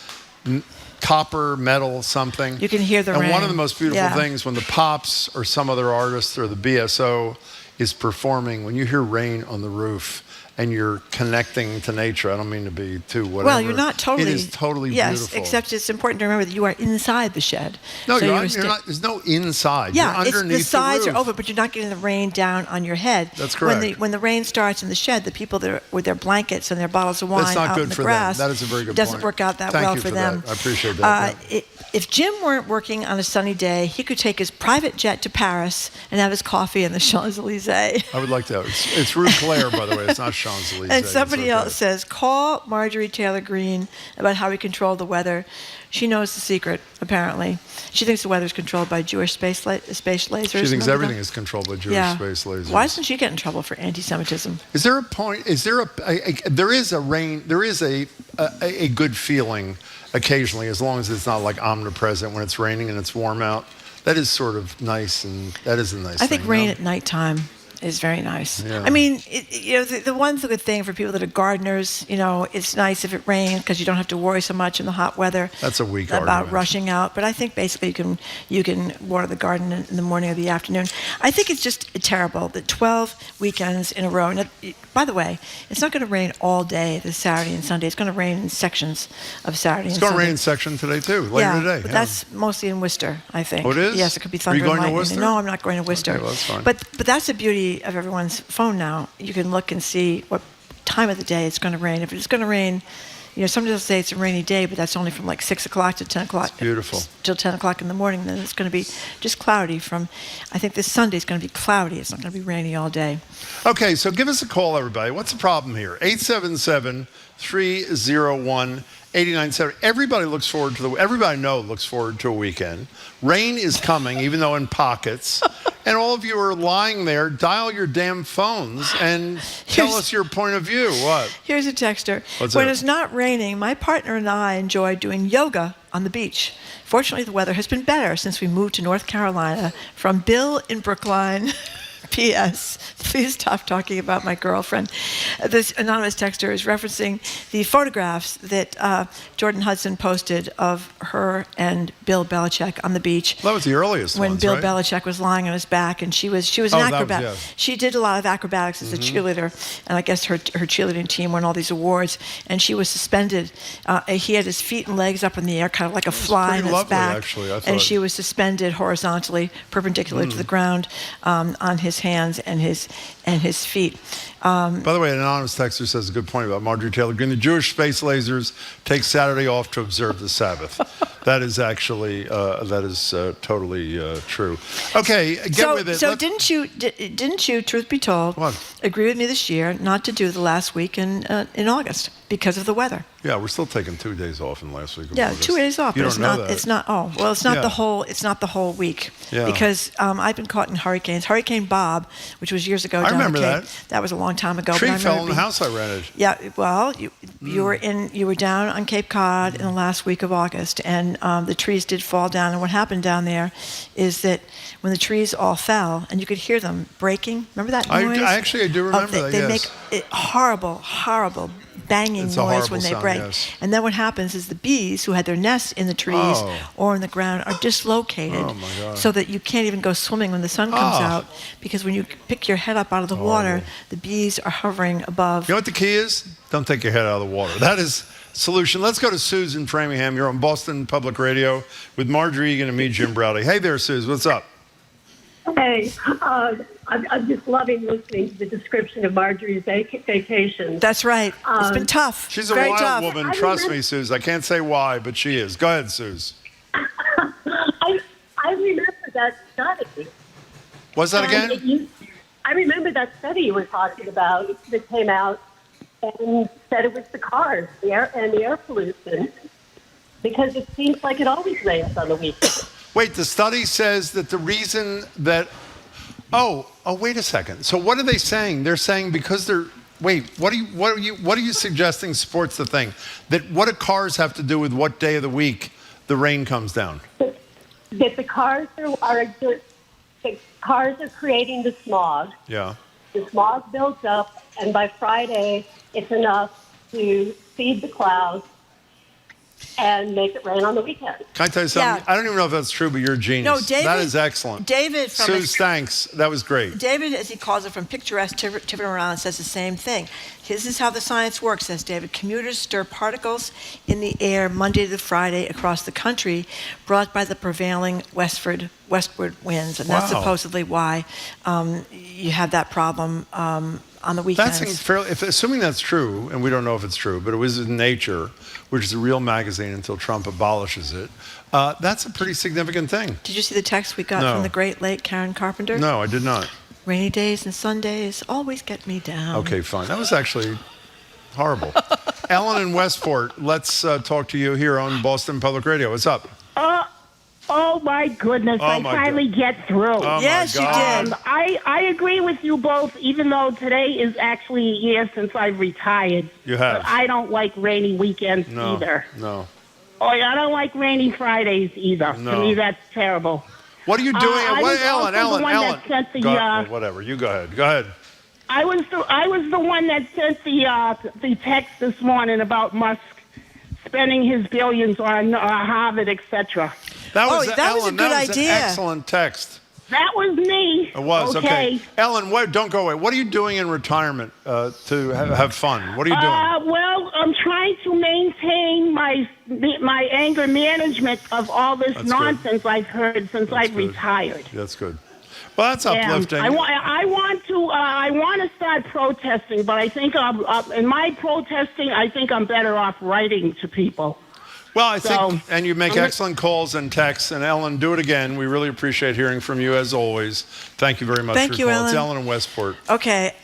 copper, metal, something. You can hear the rain. And one of the most beautiful things when the Pops or some other artist or the BSO is performing, when you hear rain on the roof and you're connecting to nature. I don't mean to be too whatever. Well, you're not totally. It is totally beautiful. Yes, except it's important to remember that you are inside the shed. No, you're not. There's no inside. Yeah, you're underneath the sides the roof. are open, but you're not getting the rain down on your head. That's correct. When the rain starts in the shed, the people that are with their blankets and their bottles of wine out in the grass, that is a very good doesn't point. work out that Thank well you for them. That. I appreciate that. If Jim weren't working on a sunny day, he could take his private jet to Paris and have his coffee in the Champs-Élysées. I would like that. It's Rue Claire, by the way. It's not Champs-Élysées. And somebody else says, call Marjorie Taylor Greene about how we control the weather. She knows the secret, apparently. She thinks the weather is controlled by Jewish space lasers. She thinks everything is controlled by Jewish space lasers. Why doesn't she get in trouble for anti-Semitism? Is there a point? Is there there is a good feeling occasionally, as long as it's not like omnipresent when it's raining and it's warm out. That is sort of nice, and that is a nice thing. I think rain at nighttime is very nice. Yeah. I mean, the one good thing for people that are gardeners, it's nice if it rains because you don't have to worry so much in the hot weather. That's a weak about argument. Rushing out. But I think basically you can water the garden in the morning or the afternoon. I think it's just terrible that 12 weekends in a row. Now, by the way, it's not going to rain all day this Saturday and Sunday. It's going to rain in sections of Saturday and Sunday. It's going to rain in section today too, later today. But that's mostly in Worcester, I think. Oh, it is? Yes, it could be thunder Are you going and to lightning. Worcester? No, I'm not going to Worcester. Okay, well, that's fine. But that's the beauty of everyone's phone now. You can look and see what time of the day it's going to rain. If it's going to rain, some people say it's a rainy day, but that's only from like 6 o'clock to 10 o'clock. It's beautiful. Till 10 o'clock in the morning. Then it's going to be just cloudy I think this Sunday is going to be cloudy. It's not going to be rainy all day. Okay, so give us a call, everybody. What's the problem here? 877-301-8970. Everybody looks forward to a weekend. Rain is coming, even though in pockets. And all of you are lying there. Dial your damn phones and tell us your point of view. What? Here's a texter. What's when that? it's not raining, my partner and I enjoy doing yoga on the beach. Fortunately, the weather has been better since we moved to North Carolina. From Bill in Brookline. P.S. Please stop talking about my girlfriend. This anonymous texter is referencing the photographs that Jordan Hudson posted of her and Bill Belichick on the beach. That was the earliest when ones, Bill right? Belichick was lying on his back, and she was an acrobat. She did a lot of acrobatics as a cheerleader, and I guess her cheerleading team won all these awards. And she was suspended. He had his feet and legs up in the air, kind of like a fly on his back. Actually, I thought. And she was suspended horizontally, perpendicular to the ground, on his hands and his feet. By the way, an anonymous texter says a good point about Marjorie Taylor Greene. The Jewish space lasers take Saturday off to observe the Sabbath. That is actually totally true. Okay, get with it. So didn't you, truth be told, agree with me this year not to do the last week in August because of the weather? Yeah, we're still taking 2 days off in the last week of Yeah, August. 2 days off. You But don't know that. It's not. Oh, well, it's not the whole. It's not the whole week. Yeah. Because I've been caught in hurricanes. Hurricane Bob, which was years ago. I remember that. That was a long time ago. Tree but I fell in remember the house I rented. Yeah, well, you were down on Cape Cod in the last week of August, and the trees did fall down. And what happened down there is that when the trees all fell, and you could hear them breaking. Remember that noise? I do remember that. They Yes. make horrible banging It's a noise horrible when they sound, break. yes. And then what happens is the bees who had their nests in the trees or in the ground are dislocated, Oh, my God. so that you can't even go swimming when the sun comes out, because when you pick your head up out of the water, the bees are hovering above. You know what the key is? Don't take your head out of the water. That is solution. Let's go to Susan Framingham. You're on Boston Public Radio with Marjorie Egan and me, Jim Browdy. Hey there, Suze. What's up? Hey, I'm just loving listening to the description of Marjorie's vacation. That's right. It's been tough. She's a Very wild tough. woman. Trust me, Suze. I can't say why, but she is. Go ahead, Suze. I remember that study. What's that again? I remember that study you were talking about that came out and said it was the cars, the air pollution, because it seems like it always rains on the weekend. Wait, the study says that the reason that... Oh, wait a second. So what are they saying? They're saying because they're... Wait, what are you suggesting supports the thing? That what do cars have to do with what day of the week the rain comes down? That the cars are creating the smog. Yeah. The smog builds up, and by Friday, it's enough to feed the clouds and make it rain on the weekend. Can I tell you something? Yeah. I don't even know if that's true, but you're a genius. No, David. That is excellent. David from Suze, thanks. That was great. David, as he calls it, from picturesque Tiverton, Rhode Island, says the same thing. This is how the science works, says David. Commuters stir particles in the air Monday to Friday across the country, brought by the prevailing westward winds, and that's Wow. supposedly why you have that problem on the weekends. That's fairly, assuming that's true, and we don't know if it's true, but it was in Nature, which is a real magazine until Trump abolishes it. That's a pretty significant thing. Did you see the text we got No. from the great late Karen Carpenter? No, I did not. Rainy days and Sundays always get me down. Okay, fine. That was actually horrible. Ellen in Westport, let's talk to you here on Boston Public Radio. What's up? Oh my goodness! Oh, I my finally get through. Oh, yes, my God. you did. I agree with you both. Even though today is actually a year since I've retired, You have. but I don't like rainy weekends No, either. no. Oh, I don't like rainy Fridays either. No. To me, that's terrible. What are you doing? I was also the one Ellen. that sent the, Go ahead. Whatever. You go ahead. Go ahead. I was the one that sent the text this morning about Musk spending his billions on Harvard, etc. That was that Ellen. was a good that was idea. An excellent text. That was me. It was okay. Ellen, don't go away. What are you doing in retirement to have fun? What are you doing? Well, I'm trying to maintain my anger management of all this That's nonsense I've heard since I've good. retired. That's good. Well, that's uplifting. I want to I want to start protesting, but I think in my protesting, I think I'm better off writing to people. Well, I think, and you make excellent calls and texts. And Ellen, do it again. We really appreciate hearing from you as always. Thank you very much for your call. It's Ellen in Westport. Okay.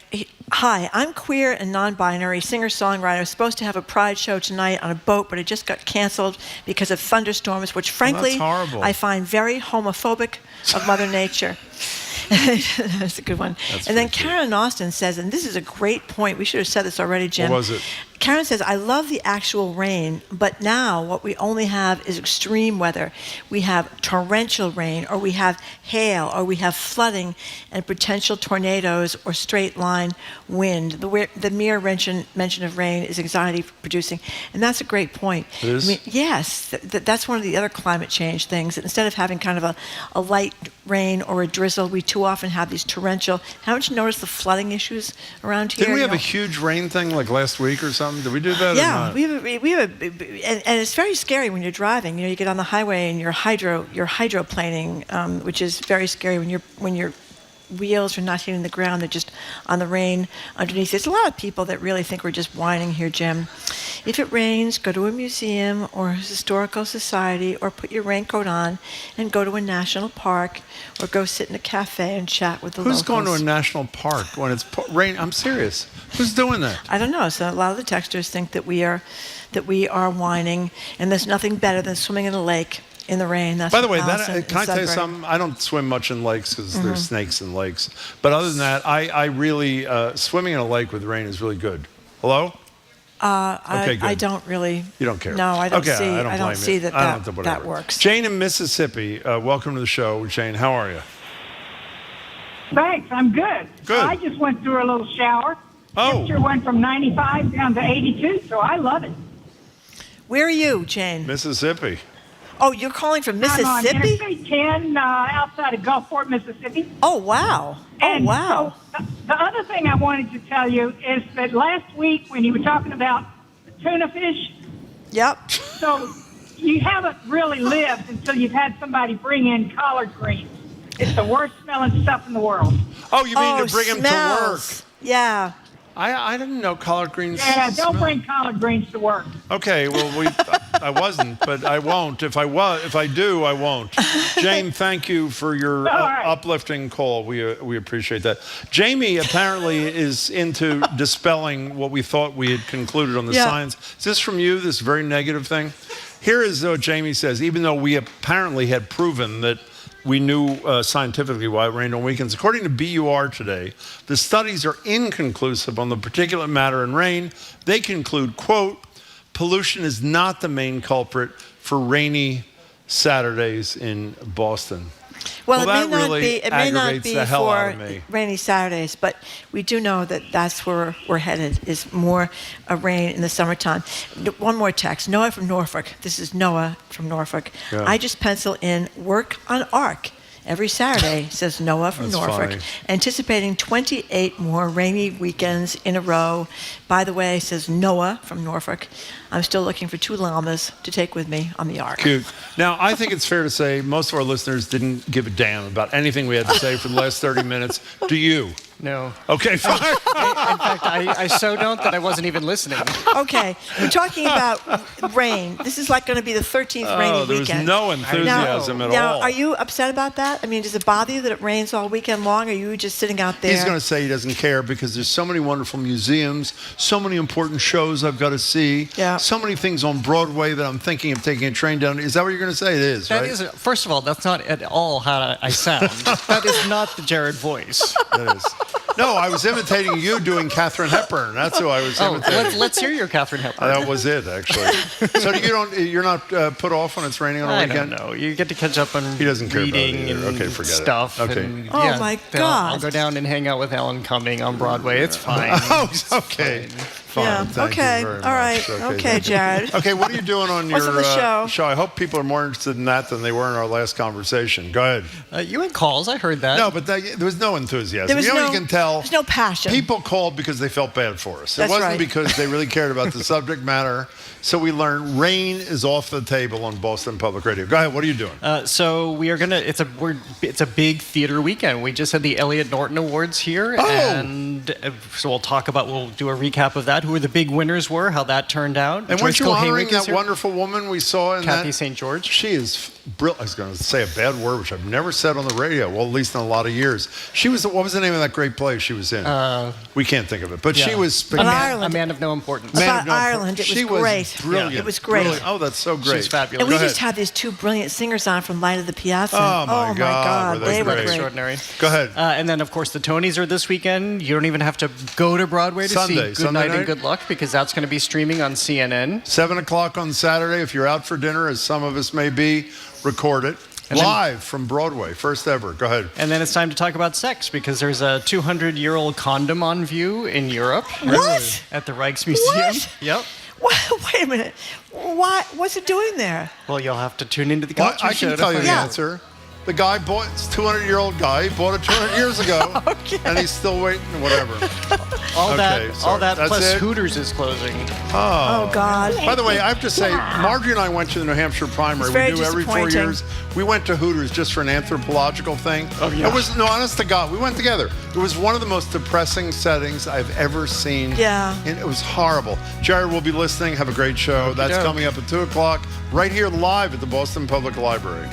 Hi, I'm queer and non-binary, singer-songwriter. I was supposed to have a pride show tonight on a boat, but it just got canceled because of thunderstorms, which frankly I find very homophobic of Mother Nature. That's a good one. And then Karen Austin says, and this is a great point. We should have said this already, Jim. What was it? Karen says, I love the actual rain, but now what we only have is extreme weather. We have torrential rain, or we have hail, or we have flooding and potential tornadoes or straight line wind. The mere mention of rain is anxiety producing. And that's a great point. It is? I mean, yes, that's one of the other climate change things. Instead of having kind of a light rain or a drizzle, we too often have these torrential. Haven't you noticed the flooding issues around here? Didn't we have a huge rain thing like last week or something? Did we do that? Yeah, or not? we have and it's very scary when you're driving. You know, you get on the highway and you're hydroplaning, which is very scary when your wheels are not hitting the ground; they're just on the rain underneath. There's a lot of people that really think we're just whining here, Jim. If it rains, go to a museum or a historical society, or put your raincoat on and go to a national park, or go sit in a cafe and chat with the locals. Who's going to a national park when it's rain? I'm serious. Who's doing that? I don't know. So a lot of the texters think that we are whining, and there's nothing better than swimming in a lake in the rain. That's By the way, can I tell you something? I don't swim much in lakes because there's snakes in lakes. But other than that, I really swimming in a lake with rain is really good. Hello? Okay, good. I don't really. You don't care. No, I don't see. I don't see that works. Jane in Mississippi, welcome to the show. Jane, how are you? Thanks. I'm good. Good. I just went through a little shower. Oh. Temperature went from 95 down to 82, so I love it. Where are you, Jane? Mississippi. Oh, you're calling from Mississippi? I'm on Interstate 10 outside of Gulfport, Mississippi. Oh, wow. And wow. So the other thing I wanted to tell you is that last week when you were talking about tuna fish. Yep. So you haven't really lived until you've had somebody bring in collard greens. It's the worst smelling stuff in the world. Oh, you mean to bring them to work? Yeah. I didn't know collard greens. Yeah, don't bring collard greens to work. Okay, well, I wasn't, but I won't. If I do, I won't. Jane, thank you for your uplifting call. We appreciate that. Jamie apparently is into dispelling what we thought we had concluded on the science. Is this from you, this very negative thing? Here is what Jamie says, even though we apparently had proven that we knew scientifically why it rained on weekends. According to BUR today, the studies are inconclusive on the particulate matter in rain. They conclude, quote, pollution is not the main culprit for rainy Saturdays in Boston. Well, that really it may not be the hell for out of me. rainy Saturdays, but we do know that that's where we're headed, is more rain in the summertime. One more text. Noah from Norfolk. This is Noah from Norfolk. Yeah. I just pencil in work on ARC every Saturday, says Noah from Norfolk, funny. anticipating 28 more rainy weekends in a row. By the way, says Noah from Norfolk, I'm still looking for 2 llamas to take with me on the ARC. Cute. Now, I think it's fair to say most of our listeners didn't give a damn about anything we had to say for the last 30 minutes. Do you? No. Okay, fine. In fact, I so don't that I wasn't even listening. Okay, we're talking about rain. This is like going to be the 13th rainy there was weekend. no enthusiasm at now, all. are you upset about that? I mean, does it bother you that it rains all weekend long, or are you just sitting out there? He's going to say he doesn't care because there's so many wonderful museums, so many important shows I've got to see, so many things on Broadway that I'm thinking of taking a train down. Is that what you're going to say? It is, That right? is, first of all, that's not at all how I sound. That is not the Jared voice. That is. No, I was imitating you doing Katharine Hepburn. That's who I was imitating. Let's hear your Katharine Hepburn. That was it, actually. So you're not put off when it's raining on a weekend? I don't know. You get to catch up on He doesn't care reading about it either. and Forget stuff. it. Okay. And, my then God. I'll go down and hang out with Alan Cumming on Broadway. It's fine. Oh, okay. Fun. Yeah. Thank Okay. you very All much. right. Okay, Jared. Okay, what are you doing on What's your on the show? I hope people are more interested in that than they were in our last conversation. Go ahead. You had calls. I heard that. No, but there was no enthusiasm. There was you know, no, you can tell. There's no passion. People called because they felt bad for us. That's it wasn't right. because they really cared about the subject matter. So we learned rain is off the table on Boston Public Radio. Go ahead. What are you doing? So we are gonna. It's a big theater weekend. We just had the Elliot Norton Awards here, and so we'll do a recap of that. Who the big winners were, how that turned out. And weren't you honoring that wonderful woman we saw in Kathy that? St. George? She is brilliant. I was going to say a bad word, which I've never said on the radio. Well, at least in a lot of years. She was. What was the name of that great play she was in? We can't think of it, but she was a man of no importance. About Ireland, it was she great. Was brilliant. It was great. Brilliant. Oh, that's so great. She's fabulous. And we just had these two brilliant singers on from Light of the Piazza. Oh my God, they were great. Extraordinary. Go ahead. And then, of course, the Tonys are this weekend. You don't even have to go to Broadway to see Good Night and Good Luck, because that's going to be streaming on CNN. 7 o'clock on Saturday. If you're out for dinner, as some of us may be, record it. Live from Broadway, first ever. Go ahead. And then it's time to talk about sex, because there's a 200-year-old condom on view in Europe. What? At the Rijksmuseum. What? Yep. Wait a minute. What's it doing there? Well, you'll have to tune into the culture I show. can tell you the answer. The guy bought, it's a 200-year-old guy. He bought it 200 years ago, and he's still waiting, whatever. All that That's plus it? Hooters is closing. Oh, God. By the way, I have to say, Marjorie and I went to the New Hampshire primary. It's very We do every 4 disappointing. years. We went to Hooters just for an anthropological thing. Oh, yeah. It was, no, honest to God, we went together. It was one of the most depressing settings I've ever seen. Yeah. And it was horrible. Jared will be listening. Have a great show. That's Okey-doke. coming up at 2 o'clock, right here live at the Boston Public Library.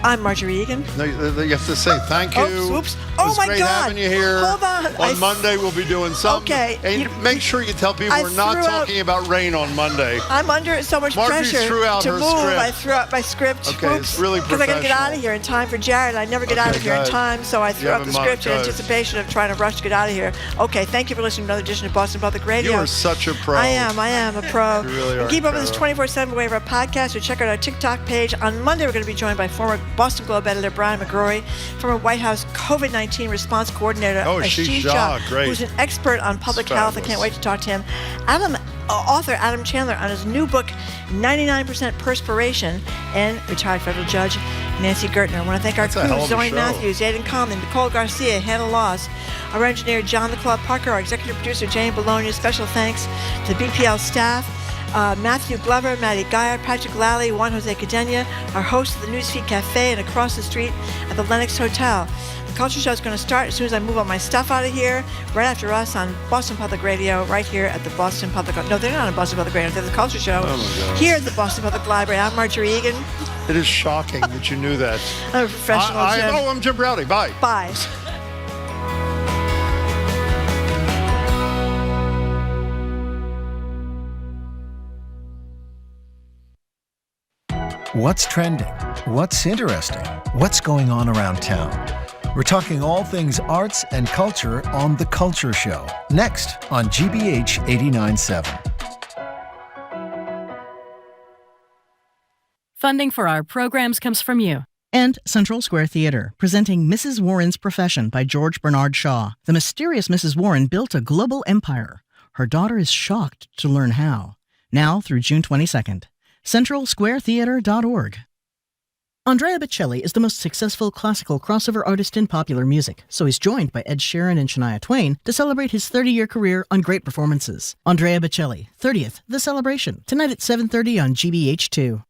I'm Marjorie Egan. No, you have to say thank you. Oops. It Oh, was my great God. having you here. Hold on. On Monday, we'll be doing something. Okay. And make sure you tell people I we're not threw out- talking about rain on Monday. I'm under so much Marjorie pressure threw out to her move. script. I threw out my script. Okay, it's really Because I got to get out professional. of here in time for Jared. I never get out Okay, of here in good. time, so I threw You out the have a script in month, anticipation of trying to rush to get out of here. Okay, thank you for listening to another edition of Boston Public Radio. You are such a pro. I am a pro. You really are And keep a up with this pro. 24/7 way of our podcast, or check out our TikTok page. On Monday, we're going to be joined by former Boston Globe editor Brian McGrory, former White House COVID-19 response coordinator Ashish Jha, great. who's an expert on public health. I can't wait to talk to him. Author Adam Chandler on his new book, 99% Perspiration, and retired federal judge Nancy Gertner. I want to thank our That's a hell crew, of a Zoe show. Matthews, Aidan Conlon, Nicole Garcia, Hannah Laws, our engineer John the Claw Parker, our executive producer Jane Bologna. Special thanks to the BPL staff, Matthew Glover, Maddie Geyer, Patrick Lally, Juan Jose Cadena, our host of the Newsfeed Cafe, and across the street at the Lenox Hotel. The Culture Show is going to start as soon as I move all my stuff out of here, right after us on Boston Public Radio, right here at the Boston Public... No, they're not on Boston Public Radio. They're the Culture Show. Oh, my God. Here at the Boston Public Library. I'm Marjorie Egan. It is shocking that you knew that. I'm a professional, Jim. I'm Jim Browdy. Bye. Bye. What's trending? What's interesting? What's going on around town? We're talking all things arts and culture on The Culture Show, next on GBH 89.7. Funding for our programs comes from you. And Central Square Theater, presenting Mrs. Warren's Profession by George Bernard Shaw. The mysterious Mrs. Warren built a global empire. Her daughter is shocked to learn how. Now through June 22nd. CentralSquareTheater.org. Andrea Bocelli is the most successful classical crossover artist in popular music, so he's joined by Ed Sheeran and Shania Twain to celebrate his 30-year career on great performances. Andrea Bocelli, 30th, The Celebration, tonight at 7:30 on GBH2.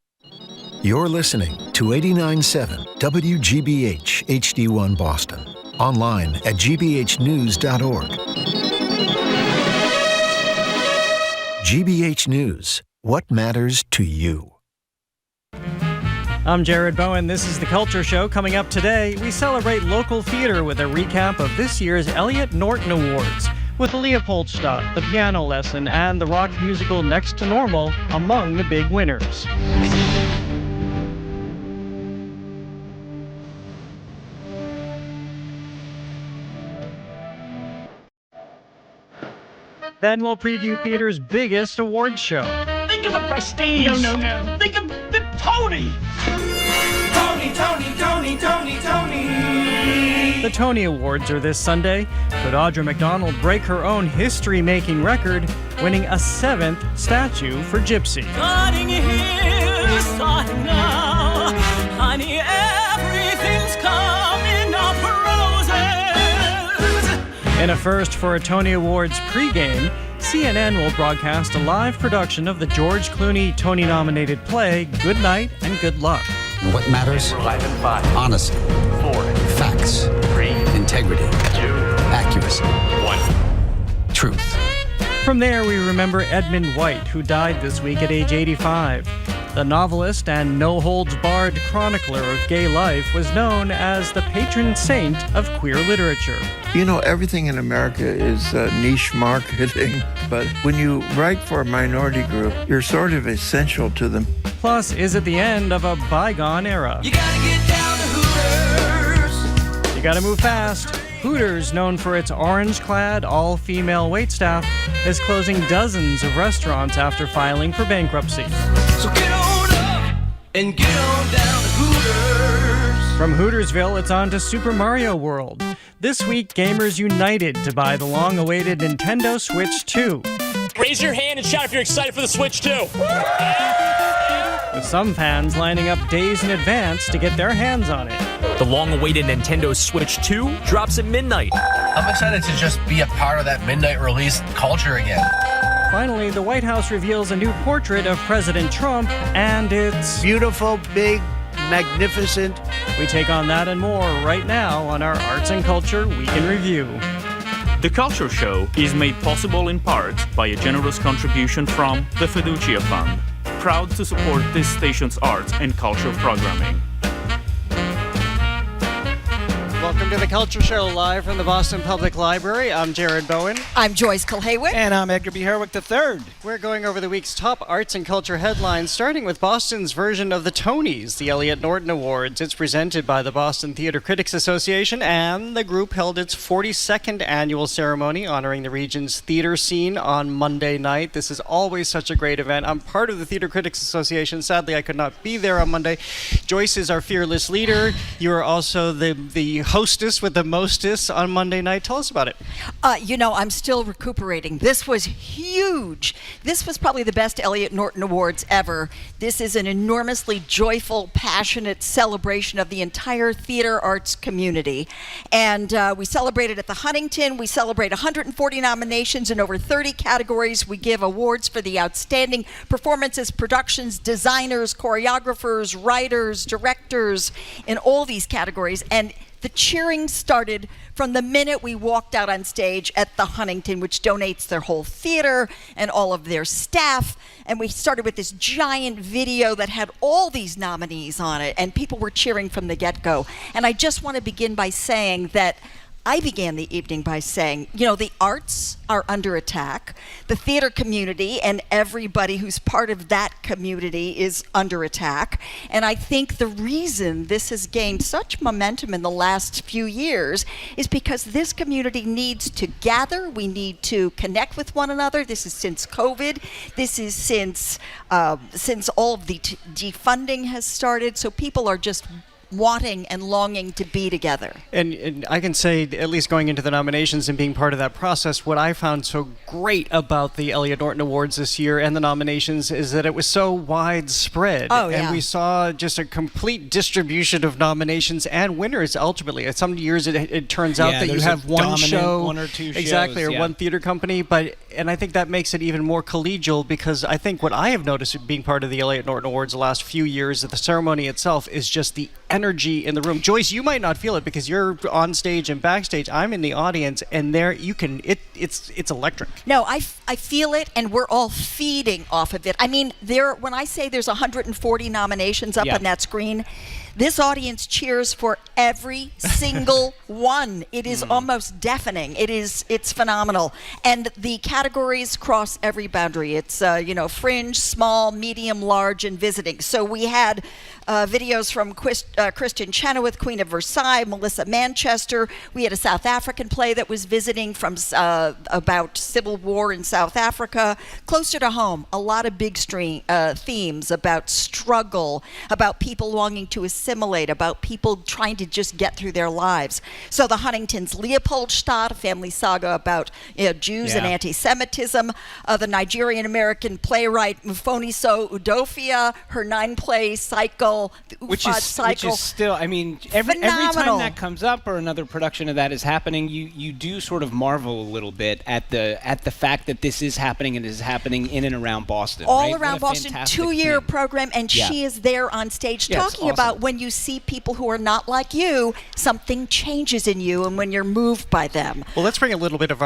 You're listening to 89.7 WGBH HD1 Boston. Online at gbhnews.org. GBH News. What matters to you? I'm Jared Bowen. This is The Culture Show. Coming up today, we celebrate local theater with a recap of this year's Elliot Norton Awards, with Leopoldstadt, The Piano Lesson, and the rock musical Next to Normal among the big winners. Then we'll preview theater's biggest awards show. Think of the prestige. No. Think of the Tony. Tony. The The Tony Awards are this Sunday. Could Audra McDonald break her own history-making record, winning a 7th statue for Gypsy? Starting here, starting now, honey, everything's coming up roses. In a first for a Tony Awards pregame, CNN will broadcast a live production of the George Clooney Tony-nominated play Good Night and Good Luck. What matters? 5, Honesty. 4, Facts. 3, Integrity. 2, Accuracy. 1. Truth. From there, we remember Edmund White, who died this week at age 85. The novelist and no-holds-barred chronicler of gay life was known as the patron saint of queer literature. You know, everything in America is niche marketing, but when you write for a minority group, you're sort of essential to them. Plus, is it the end of a bygone era? You gotta get down to Hooters. You gotta move fast. Hooters, known for its orange-clad, all-female waitstaff, is closing dozens of restaurants after filing for bankruptcy. So get on up and get on down to Hooters. From Hootersville, it's on to Super Mario World. This week, gamers united to buy the long-awaited Nintendo Switch 2. Raise your hand and shout if you're excited for the Switch 2. With some fans lining up days in advance to get their hands on it. The long-awaited Nintendo Switch 2 drops at midnight. I'm excited to just be a part of that midnight release culture again. Finally, the White House reveals a new portrait of President Trump, and it's beautiful, big, magnificent. We take on that and more right now on our Arts and Culture Week in Review. The Culture Show is made possible in part by a generous contribution from the Fiducia Fund, proud to support this station's arts and culture programming. Welcome to the Culture Show, live from the Boston Public Library. I'm Jared Bowen. I'm Joyce Kilhaywick. And I'm Edgar B. Herwick III. We're going over the week's top arts and culture headlines, starting with Boston's version of the Tonys, the Elliot Norton Awards. It's presented by the Boston Theatre Critics Association, and the group held its 42nd annual ceremony honoring the region's theater scene on Monday night. This is always such a great event. I'm part of the Theatre Critics Association. Sadly, I could not be there on Monday. Joyce is our fearless leader. You are also the hostess with the mostess on Monday night. Tell us about it. I'm still recuperating. This was huge. This was probably the best Elliot Norton Awards ever. This is an enormously joyful, passionate celebration of the entire theater arts community. And we celebrated at the Huntington. We celebrate 140 nominations in over 30 categories. We give awards for the outstanding performances, productions, designers, choreographers, writers, directors, in all these categories. And the cheering started from the minute we walked out on stage at the Huntington, which donates their whole theater and all of their staff. And we started with this giant video that had all these nominees on it, and people were cheering from the get-go. And I just want to begin by saying that I began the evening by saying, the arts are under attack. The theater community and everybody who's part of that community is under attack. And I think the reason this has gained such momentum in the last few years is because this community needs to gather. We need to connect with one another. This is since COVID. This is since all of the defunding has started. So people are just wanting and longing to be together. And I can say, at least going into the nominations and being part of that process, what I found so great about the Elliot Norton Awards this year and the nominations is that it was so widespread. Oh, yeah. And we saw just a complete distribution of nominations and winners ultimately. Some years it turns out that you have one show, one or two shows, exactly, or one theater company, and I think that makes it even more collegial, because I think what I have noticed being part of the Elliot Norton Awards the last few years, that the ceremony itself is just the energy in the room. Joyce, you might not feel it because you're on stage and backstage. I'm in the audience, and there you can. It's electric. No, I feel it, and we're all feeding off of it. I mean, when I say there's 140 nominations up on that screen, this audience cheers for every single one. It is almost deafening. It's phenomenal. And the categories cross every boundary. It's, fringe, small, medium, large, and visiting. So we had videos from Kristen Chenoweth, Queen of Versailles, Melissa Manchester. We had a South African play that was visiting from about civil war in South Africa. Closer to home, a lot of big themes about struggle, about people longing to escape assimilate, about people trying to just get through their lives. So the Huntington's Leopoldstadt, a family saga about Jews and anti-Semitism. The Nigerian-American playwright Mufoniso Udofia, her 9-play cycle. Which is still, I mean, every time that comes up or another production of that is happening, you do sort of marvel a little bit at the fact that this is happening and is happening in and around Boston. All around Boston, 2-year program, and she is there on stage talking about when you see people who are not like you, something changes in you, and when you're moved by them. Well, let's bring a little bit of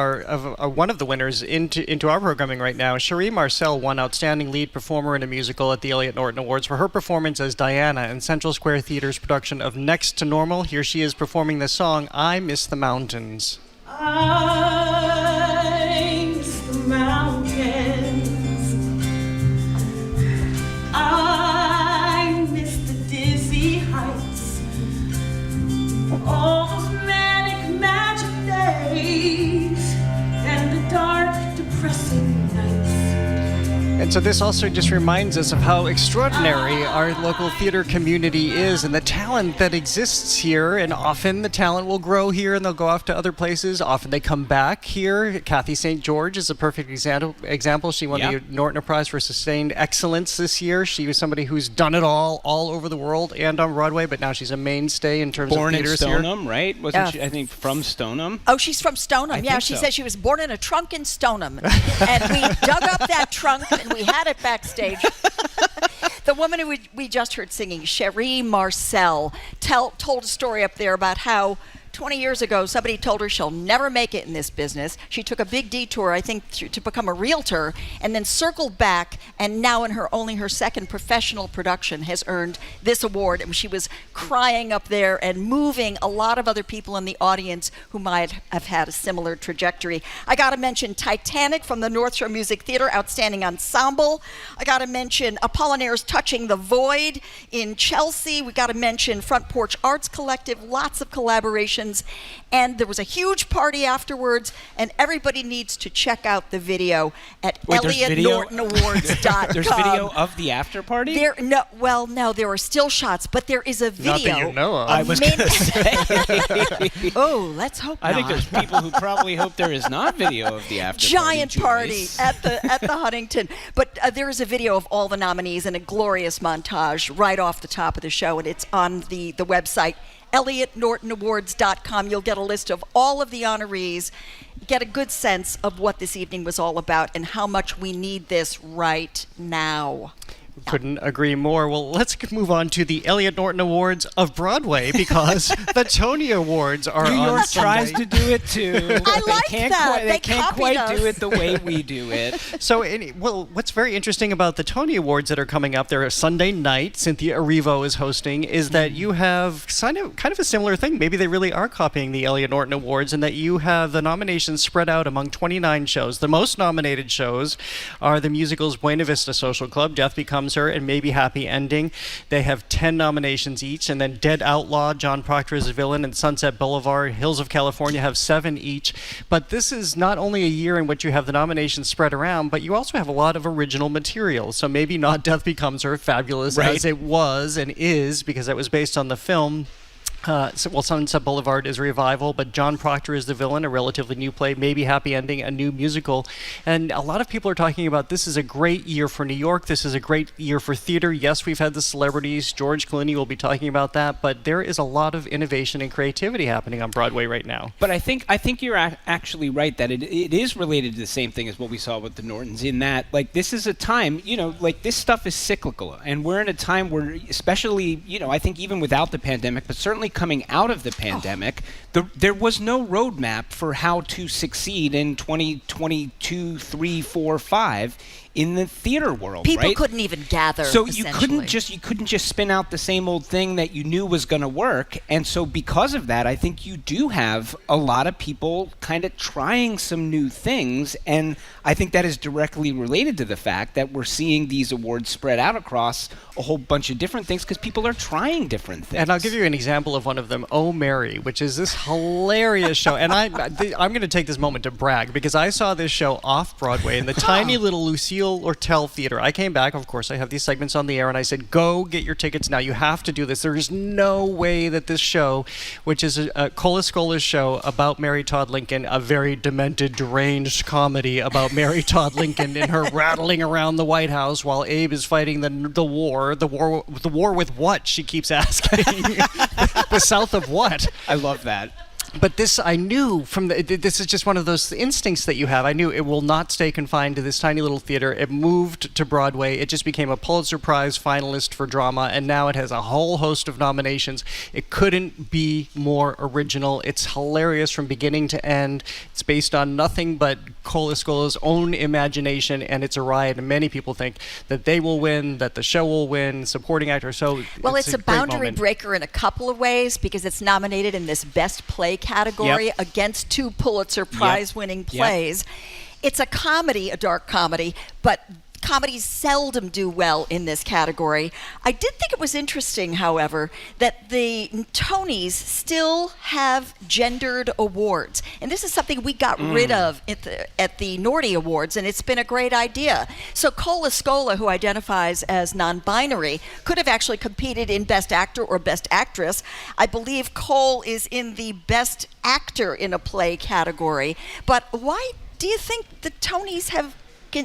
one of the winners into our programming right now. Cherie Marcel won Outstanding Lead Performer in a Musical at the Elliot Norton Awards for her performance as Diana in Central Square Theater's production of Next to Normal. Here she is performing the song I Miss the Mountains. I miss the mountains. I miss the dizzy heights. All those manic magic days and the dark, depressing nights. And so this also just reminds us of how extraordinary our local theater community is and the talent that exists here. And often the talent will grow here and they'll go off to other places. Often they come back here. Kathy St. George is a perfect example. She won the Norton Prize for Sustained Excellence this year. She was somebody who's done it all over the world and on Broadway, but now she's a mainstay in terms of theaters here. Born in Stoneham, right? Wasn't she, I think, from Stoneham? Oh, she's from Stoneham. She said she was born in a trunk in Stoneham. And we dug up that trunk and we had it backstage. The woman who we just heard singing, Cherie Marcel, told a story up there about how 20 years ago, somebody told her she'll never make it in this business. She took a big detour, I think, to become a realtor, and then circled back, and now in only her second professional production has earned this award. And she was crying up there and moving a lot of other people in the audience who might have had a similar trajectory. I got to mention Titanic from the North Shore Music Theater, outstanding ensemble. I got to mention Apollinaire's Touching the Void in Chelsea. We got to mention Front Porch Arts Collective, lots of collaboration. And there was a huge party afterwards, and everybody needs to check out the video at ElliotNortonAwards.com. There's video of the after party? No, there are still shots, but there is a video. Not that you know of. I was going to say. Oh, let's hope I not. think there's people who probably hope there is not video of the after Giant party at the Huntington. But there is a video of all the nominees and a glorious montage right off the top of the show, and it's on the website, ElliotNortonAwards.com. You'll get a list of all of the honorees, get a good sense of what this evening was all about and how much we need this right now. Couldn't agree more. Well, let's move on to the Elliot Norton Awards of Broadway because the Tony Awards are on New York Sunday. tries to do it too. I They can't quite do it the way we do it. So, what's very interesting about the Tony Awards that are coming up, they're a Sunday night, Cynthia Erivo is hosting, is that you have kind of a similar thing. Maybe they really are copying the Elliot Norton Awards, and that you have the nominations spread out among 29 shows. The most nominated shows are the musicals Buena Vista Social Club, Death Becomes Her, and Maybe Happy Ending. They have 10 nominations each, and then Dead Outlaw, John Proctor as a Villain, and Sunset Boulevard, Hills of California have 7 each. But this is not only a year in which you have the nominations spread around, but you also have a lot of original material. So maybe not Death Becomes Her, fabulous as it was and is, because it was based on the film. Sunset Boulevard is a revival, but John Proctor is the Villain, a relatively new play, Maybe Happy Ending, a new musical. And a lot of people are talking about this is a great year for New York. This is a great year for theater. Yes, we've had the celebrities. George Clooney will be talking about that, but there is a lot of innovation and creativity happening on Broadway right now. But I think you're actually right that it is related to the same thing as what we saw with the Nortons, in that, like, this is a time, this stuff is cyclical, and we're in a time where, especially, I think even without the pandemic, but certainly coming out of the pandemic, there was no roadmap for how to succeed in 2022, 3, 4, 5 in the theater world. People couldn't even gather. So you couldn't just spin out the same old thing that you knew was going to work. And so because of that, I think you do have a lot of people kind of trying some new things, and I think that is directly related to the fact that we're seeing these awards spread out across a whole bunch of different things because people are trying different things. And I'll give you an example of one of them, Oh Mary, which is this hilarious show. And I'm going to take this moment to brag because I saw this show off Broadway in the tiny little Lucille Steal or Tell theater. I came back, of course, I have these segments on the air, and I said, go get your tickets now. You have to do this. There is no way that this show, which is a Cola Scola's show about Mary Todd Lincoln, a very demented, deranged comedy about Mary Todd Lincoln and her rattling around the White House while Abe is fighting the war. The war with what? She keeps asking. The South of what? I love that. But this, I knew from this is just one of those instincts that you have. I knew it will not stay confined to this tiny little theater. It moved to Broadway. It just became a Pulitzer Prize finalist for drama, and now it has a whole host of nominations. It couldn't be more original. It's hilarious from beginning to end. It's based on nothing but Cola Scola's own imagination, and it's a riot. And many people think that they will win, that the show will win, supporting actor. So well, it's a boundary moment. breaker in a couple of ways because it's nominated in this Best Play category against 2 Pulitzer Prize winning plays. It's a comedy, a dark comedy, but comedies seldom do well in this category. I did think it was interesting, however, that the Tonys still have gendered awards. And this is something we got rid of at the Norty Awards, and it's been a great idea. So Cola Scola, who identifies as non-binary, could have actually competed in Best Actor or Best Actress. I believe Cole is in the Best Actor in a Play category. But why do you think the Tonys have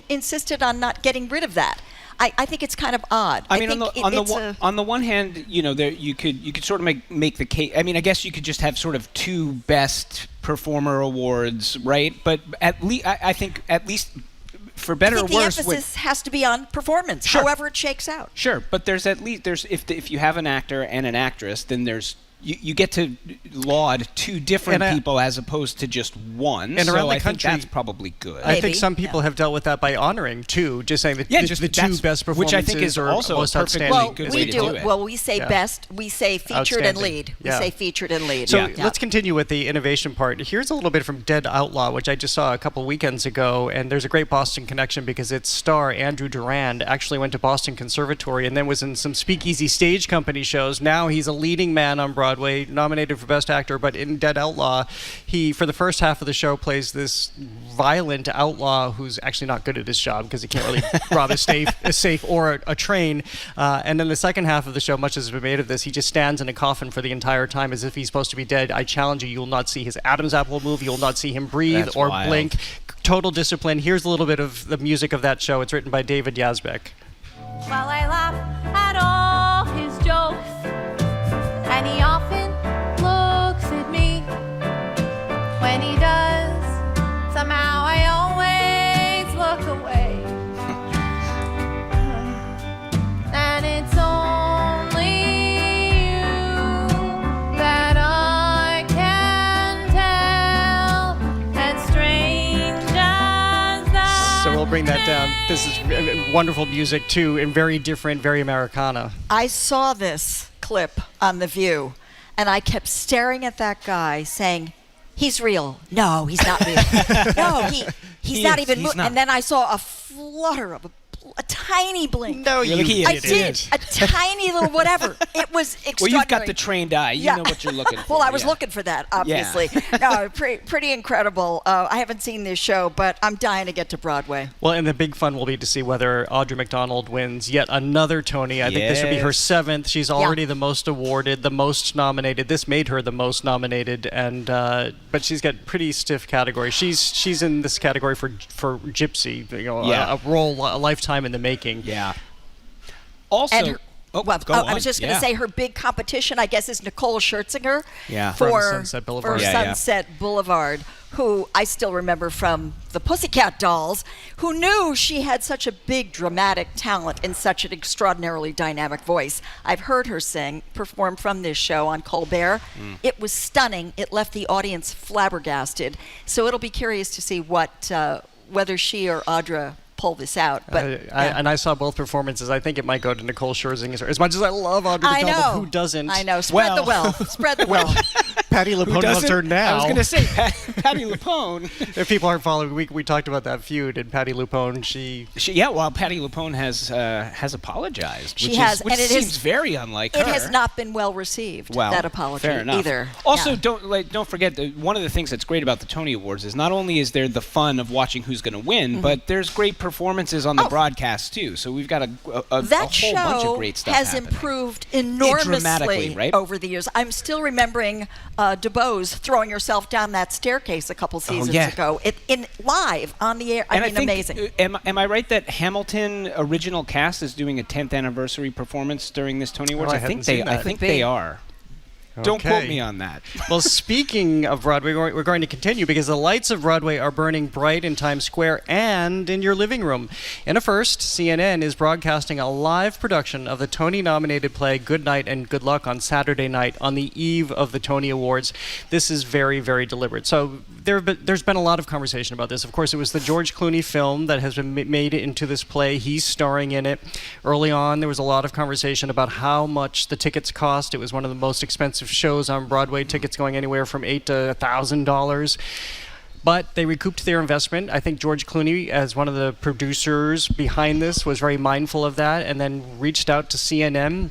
insisted on not getting rid of that? I think it's kind of odd. I mean, on the one hand, you know, there you could sort of make the case. I mean, I guess you could just have sort of 2 Best Performer awards, right? But at least I think at least for better or worse, the emphasis has to be on performance, however it shakes out. Sure, but there's if you have an actor and an actress, then there's. You get to laud 2 different people as opposed to just one. And so around the I country, think that's probably good. I think some people have dealt with that by honoring 2, just saying that just the 2 best performances, which I think is also most a perfectly outstanding. good way to do it. Well, we say best, we say featured and lead. We say featured and lead. So let's continue with the innovation part. Here's a little bit from Dead Outlaw, which I just saw a couple weekends ago, and there's a great Boston connection because its star, Andrew Durand, actually went to Boston Conservatory and then was in some Speakeasy Stage Company shows. Now he's a leading man on Broadway, nominated for Best Actor, but in Dead Outlaw, he, for the first half of the show, plays this violent outlaw who's actually not good at his job because he can't really rob a safe or a train. And then the second half of the show, much has been made of this, he just stands in a coffin for the entire time as if he's supposed to be dead. I challenge you, you'll not see his Adam's apple move, you'll not see him breathe or blink. Total discipline. Here's a little bit of the music of that show. It's written by David Yazbek. While I laugh at all his jokes, and he often looks at me. When he does, somehow I always look away. And it's only you that I can tell, as strange as that. So we'll bring that down. This is wonderful music too, and very different, very Americana. I saw this clip on The View, and I kept staring at that guy saying, he's real. No, he's not real. No, he's not even moving. And then I saw a flutter of a tiny blink. No, you did. I did. A tiny little whatever. It was extraordinary. Well, you've got the trained eye. You know what you're looking for. Well, I was looking for that, obviously. No, pretty incredible. I haven't seen this show, but I'm dying to get to Broadway. Well, and the big fun will be to see whether Audra McDonald wins yet another Tony. I think this will be her 7th. She's already the most awarded, the most nominated. This made her the most nominated, and but she's got pretty stiff category. She's in this category for Gypsy, a role, a lifetime in the making. Yeah. Also, I was just going to say her big competition, I guess, is Nicole Scherzinger for Sunset Boulevard. Sunset Boulevard, who I still remember from the Pussycat Dolls, who knew she had such a big dramatic talent and such an extraordinarily dynamic voice. I've heard her perform from this show on Colbert. It was stunning. It left the audience flabbergasted. So it'll be curious to see whether she or Audra pull this out. But and I saw both performances. I think it might go to Nicole Scherzinger. As much as I love Audra McDonald, who doesn't? I know. Spread the wealth. Spread the wealth. Patty LuPone loves her now. I was going to say Patty LuPone. If people aren't following, we talked about that feud, and Patty LuPone, she Patty LuPone has apologized. Which seems very unlike her. It has not been well received, that apology either. Also, don't forget that one of the things that's great about the Tony Awards is not only is there the fun of watching who's going to win, but there's great performances on the broadcast too. So we've got a whole show bunch of great stuff has happening. improved Dramatically, enormously right? over the years. I'm still remembering DeBose throwing herself down that staircase a couple seasons ago, in live on the air. I mean, amazing. Am I right that Hamilton original cast is doing a 10th anniversary performance during this Tony Awards? I think they are. Don't Okay. quote me on that. Well, speaking of Broadway, we're going to continue because the lights of Broadway are burning bright in Times Square and in your living room. In a first, CNN is broadcasting a live production of the Tony-nominated play Good Night and Good Luck on Saturday night on the eve of the Tony Awards. This is very, very deliberate. So there's been a lot of conversation about this. Of course, it was the George Clooney film that has been made into this play. He's starring in it. Early on, there was a lot of conversation about how much the tickets cost. It was one of the most expensive shows on Broadway, tickets going anywhere from $8,000 to $1,000. But they recouped their investment. I think George Clooney, as one of the producers behind this, was very mindful of that and then reached out to CNN,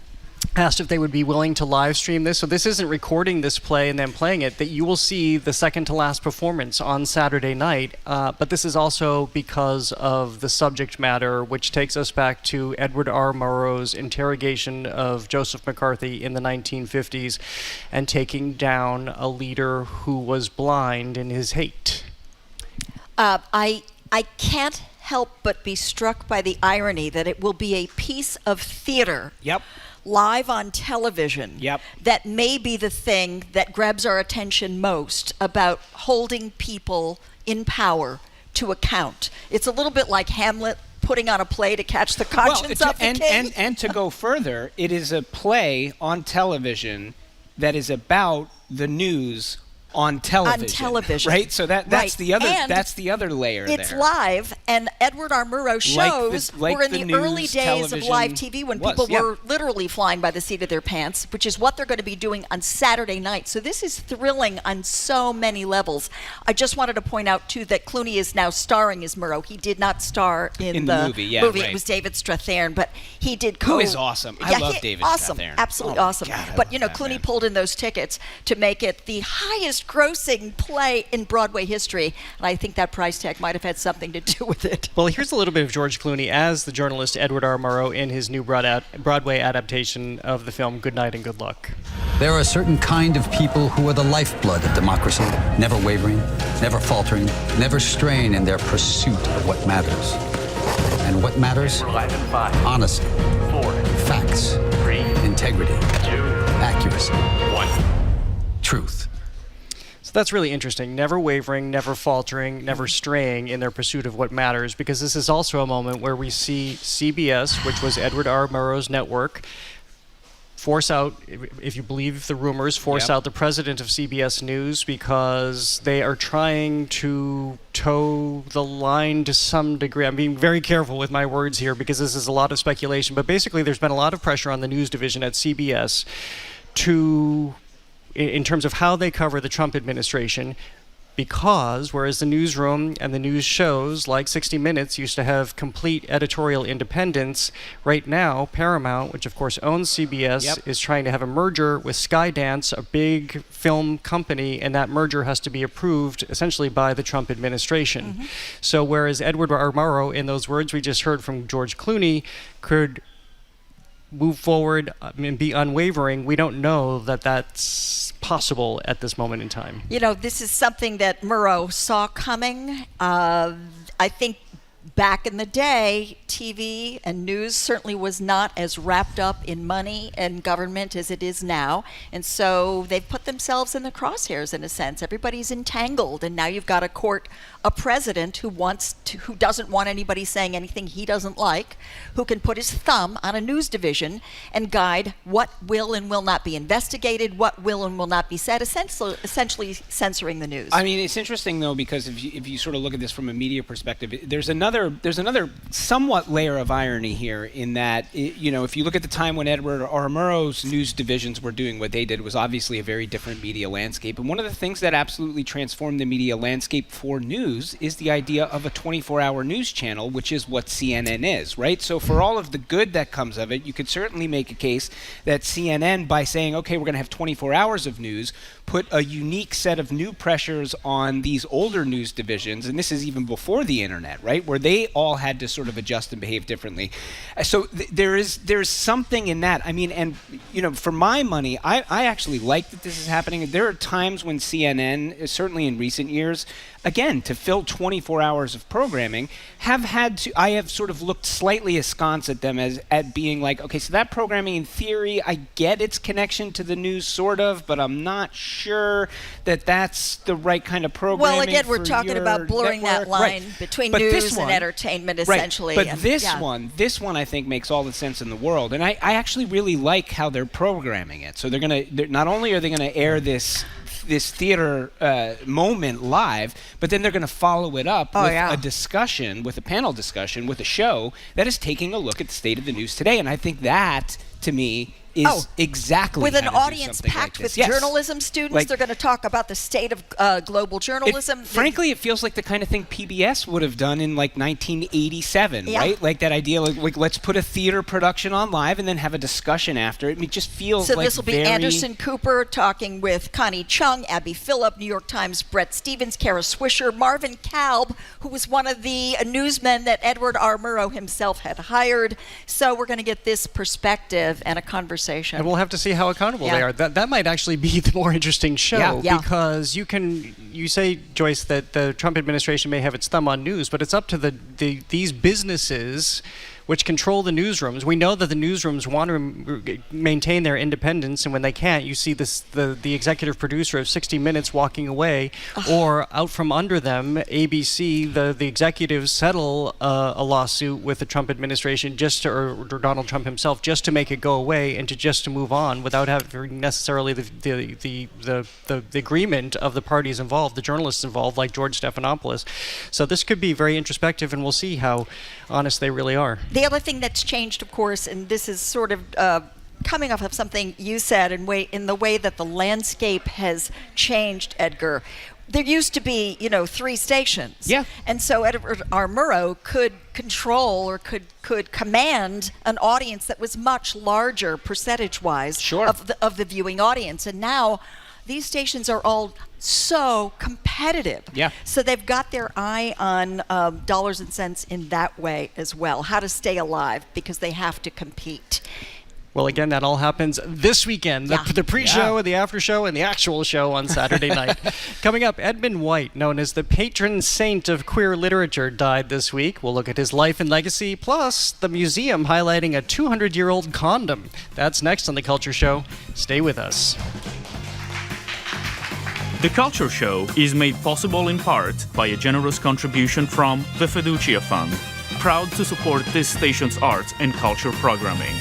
asked if they would be willing to live stream this. So this isn't recording this play and then playing it, that you will see the second to last performance on Saturday night. But this is also because of the subject matter, which takes us back to Edward R. Murrow's interrogation of Joseph McCarthy in the 1950s and taking down a leader who was blind in his hate. I can't help but be struck by the irony that it will be a piece of theater. Yep. Live on television, that may be the thing that grabs our attention most about holding people in power to account. It's a little bit like Hamlet putting on a play to catch the conscience of the king. And to go further, it is a play on television that is about the news on television. Right? So that's the other layer there. It's live, and Edward R. Murrow shows were in the early days of live TV when people were literally flying by the seat of their pants, which is what they're going to be doing on Saturday night. So this is thrilling on so many levels. I just wanted to point out, too, that Clooney is now starring as Murrow. He did not star in the movie. Right. It was David Strathairn, but he did Who is awesome. I love David Strathairn. Absolutely awesome. God, but, Clooney pulled in those tickets to make it the highest grossing play in Broadway history, and I think that price tag might have had something to do with it. Well, here's a little bit of George Clooney as the journalist Edward R. Murrow in his new Broadway adaptation of the film Good Night and Good Luck. There are a certain kind of people who are the lifeblood of democracy, never wavering, never faltering, never straying in their pursuit of what matters. And what matters? Honesty, facts, integrity, accuracy, truth. So that's really interesting. Never wavering, never faltering, never straying in their pursuit of what matters, because this is also a moment where we see CBS, which was Edward R. Murrow's network, force out, if you believe the rumors, out the president of CBS News because they are trying to toe the line to some degree. I'm being very careful with my words here because this is a lot of speculation, but basically there's been a lot of pressure on the news division at CBS in terms of how they cover the Trump administration, because whereas the newsroom and the news shows like 60 Minutes used to have complete editorial independence, right now Paramount, which of course owns CBS, is trying to have a merger with Skydance, a big film company, and that merger has to be approved essentially by the Trump administration. Mm-hmm. So whereas Edward R. Murrow, in those words we just heard from George Clooney, could move forward and be unwavering, we don't know that that's possible at this moment in time. This is something that Murrow saw coming. I think back in the day, TV and news certainly was not as wrapped up in money and government as it is now. And so they've put themselves in the crosshairs in a sense. Everybody's entangled, and now you've got a president who doesn't want anybody saying anything he doesn't like, who can put his thumb on a news division and guide what will and will not be investigated, what will and will not be said, essentially censoring the news. I mean, it's interesting though, because if you sort of look at this from a media perspective, there's another somewhat layer of irony here in that, if you look at the time when Edward R. Murrow's news divisions were doing what they did, was obviously a very different media landscape. And one of the things that absolutely transformed the media landscape for news is the idea of a 24-hour news channel, which is what CNN is, right? So for all of the good that comes of it, you could certainly make a case that CNN, by saying, okay, we're going to have 24 hours of news, put a unique set of new pressures on these older news divisions, and this is even before the internet, right, where they they all had to sort of adjust and behave differently. So there's something in that. I mean, and for my money, I actually like that this is happening. There are times when CNN, certainly in recent years, again, to fill 24 hours of programming, I have sort of looked slightly askance at them at being like, okay, so that programming in theory, I get its connection to the news sort of, but I'm not sure that that's the right kind of programming. Well, again, we're talking about blurring that line between news and entertainment, essentially. But this one I think makes all the sense in the world, and I actually really like how they're programming it. So they're not only are they going to air this theater moment live, but then they're going to follow it up with a discussion, with a panel discussion, with a show that is taking a look at the state of the news today. And I think that, to me, is exactly with how an to do audience something packed like with this. journalism students. They're going to talk about the state of global journalism. Frankly, it feels like the kind of thing PBS would have done in 1987, right? Like that idea, like let's put a theater production on live and then have a discussion after it. It just feels so this will be Anderson Cooper talking with Connie Chung, Abby Phillip, New York Times Brett Stevens, Kara Swisher, Marvin Kalb, who was one of the newsmen that Edward R. Murrow himself had hired. So we're going to get this perspective and a conversation. And we'll have to see how accountable they are. That might actually be the more interesting show because you say, Joyce, that the Trump administration may have its thumb on news, but it's up to these businesses which control the newsrooms. We know that the newsrooms want to maintain their independence, and when they can't, you see the executive producer of 60 Minutes walking away, or out from under them, ABC, the executives settle a lawsuit with the Trump administration or Donald Trump himself, just to make it go away and to move on without having necessarily the agreement of the parties involved, the journalists involved, like George Stephanopoulos. So this could be very introspective, and we'll see how honest they really are. The other thing that's changed, of course, and this is sort of coming off of something you said in the way that the landscape has changed, Edgar. There used to be, 3 stations. Yeah. And so Edward R. Murrow could control or could command an audience that was much larger percentage-wise of the viewing audience. And now these stations are all so competitive. Yeah. So they've got their eye on dollars and cents in that way as well, how to stay alive because they have to compete. Well, again, that all happens this weekend. The pre-show and the after-show and the actual show on Saturday night. Coming up, Edmund White, known as the patron saint of queer literature, died this week. We'll look at his life and legacy, plus the museum highlighting a 200-year-old condom. That's next on The Culture Show. Stay with us. The Culture Show is made possible in part by a generous contribution from the Fiducia Fund, proud to support this station's arts and culture programming.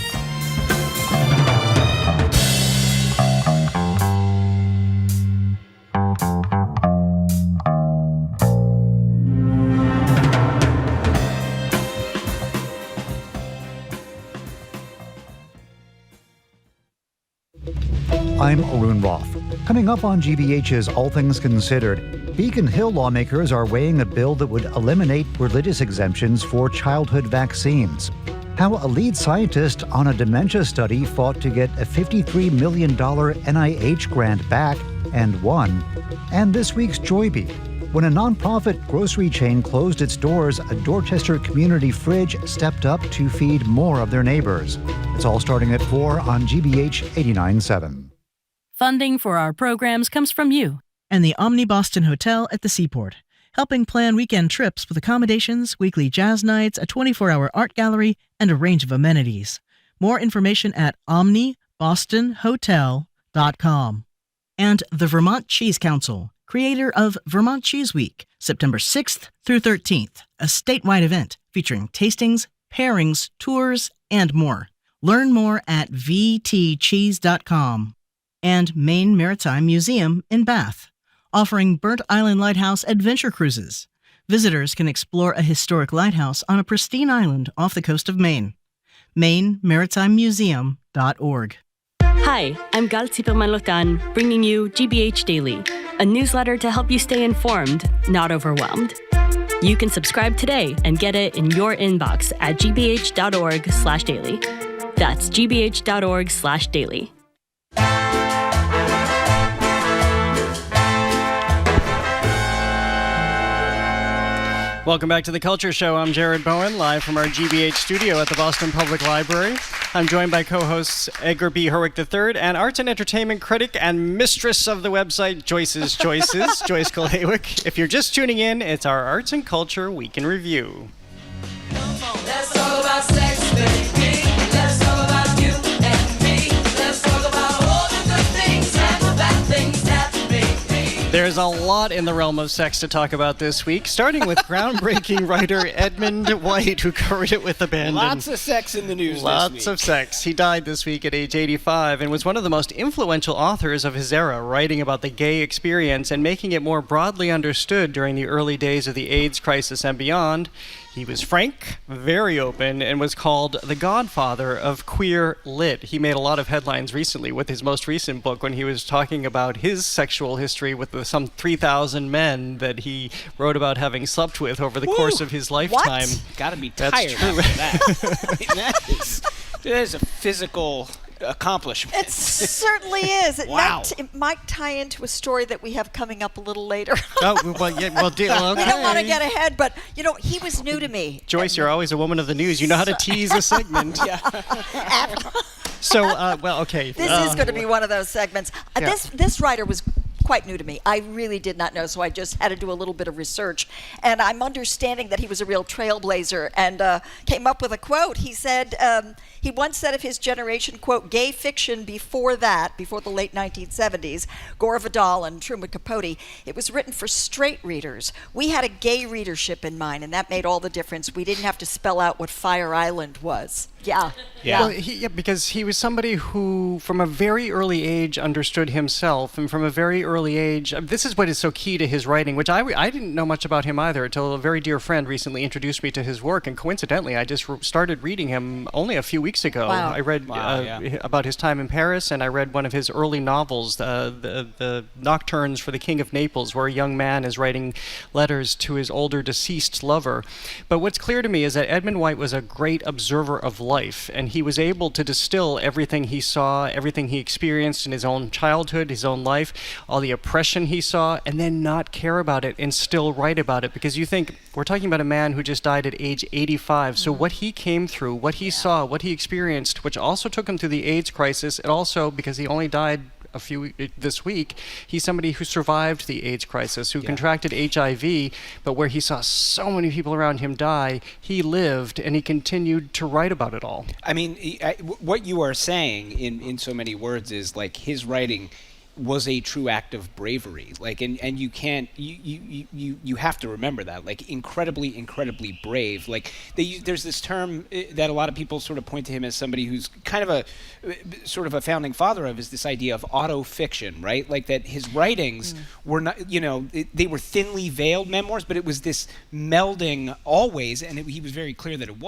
I'm Arun Roth. Coming up on GBH's All Things Considered, Beacon Hill lawmakers are weighing a bill that would eliminate religious exemptions for childhood vaccines. How a lead scientist on a dementia study fought to get a $53 million NIH grant back and won. And this week's Joyby. When a nonprofit grocery chain closed its doors, a Dorchester community fridge stepped up to feed more of their neighbors. It's all starting at 4 on GBH 89.7. Funding for our programs comes from you and the Omni Boston Hotel at the Seaport, helping plan weekend trips with accommodations, weekly jazz nights, a 24-hour art gallery, and a range of amenities. More information at omnibostonhotel.com. And the Vermont Cheese Council, creator of Vermont Cheese Week, September 6th through 13th, a statewide event featuring tastings, pairings, tours, and more. Learn more at vtcheese.com. And Maine Maritime Museum in Bath, offering Burnt Island Lighthouse adventure cruises. Visitors can explore a historic lighthouse on a pristine island off the coast of Maine. MaineMaritimeMuseum.org. Hi, I'm Gal Zipperman-Lotan, bringing you GBH Daily, a newsletter to help you stay informed, not overwhelmed. You can subscribe today and get it in your inbox at gbh.org/daily. That's gbh.org/daily. Welcome back to The Culture Show. I'm Jared Bowen, live from our GBH studio at the Boston Public Library. I'm joined by co-hosts Edgar B. Herwick III and arts and entertainment critic and mistress of the website Joyce's Choices, Joyce Kulhawick. If you're just tuning in, it's our Arts and Culture Week in Review. Let's talk about sex, baby. Let's talk about you and me. Let's talk about all the good things and the bad things that make me. There's a lot in the realm of sex to talk about this week, starting with groundbreaking writer Edmund White, who covered it with abandon. Lots of sex in the news this week. Lots of sex. He died this week at age 85 and was one of the most influential authors of his era, writing about the gay experience and making it more broadly understood during the early days of the AIDS crisis and beyond. He was frank, very open, and was called the godfather of queer lit. He made a lot of headlines recently with his most recent book when he was talking about his sexual history with some 3,000 men that he wrote about having slept with over the course of his lifetime. Gotta be tired That's true. after that. I mean, that is a physical accomplishment. It certainly is. Wow. It might tie into a story that we have coming up a little later. Oh, well, yeah, well, okay. We don't want to get ahead, but, he was new to me. Joyce, you're always a woman of the news. You know how to tease a segment. So, well, okay. This is going to be one of those segments. Yeah. This writer was quite new to me. I really did not know, so I just had to do a little bit of research. And I'm understanding that he was a real trailblazer and came up with a quote. He said, he once said of his generation, quote, gay fiction before the late 1970s, Gore Vidal and Truman Capote, it was written for straight readers. We had a gay readership in mind, and that made all the difference. We didn't have to spell out what Fire Island was. Yeah. Well, because he was somebody who, from a very early age, understood himself, and from a very early age, this is what is so key to his writing, which I didn't know much about him either until a very dear friend recently introduced me to his work, and coincidentally, I just started reading him only a few weeks ago. Wow. I read about his time in Paris, and I read one of his early novels, the Nocturnes for the King of Naples, where a young man is writing letters to his older deceased lover. But what's clear to me is that Edmund White was a great observer of life, and he was able to distill everything he saw, everything he experienced in his own childhood, his own life, all the oppression he saw, and then not care about it and still write about it. Because you think, we're talking about a man who just died at age 85, so what he came through, what he saw, what he experienced, which also took him through the AIDS crisis, and also, because he only died this week, he's somebody who survived the AIDS crisis, who contracted HIV, but where he saw so many people around him die, he lived and he continued to write about it all. I mean, what you are saying in so many words is like his writing was a true act of bravery, like, and you can't, you have to remember that, like, incredibly brave. Like, there's this term that a lot of people sort of point to him as somebody who's kind of a sort of a founding father of, is this idea of auto-fiction, right? Like that his writings were not, they were thinly veiled memoirs, but it was this melding always, and he was very clear that it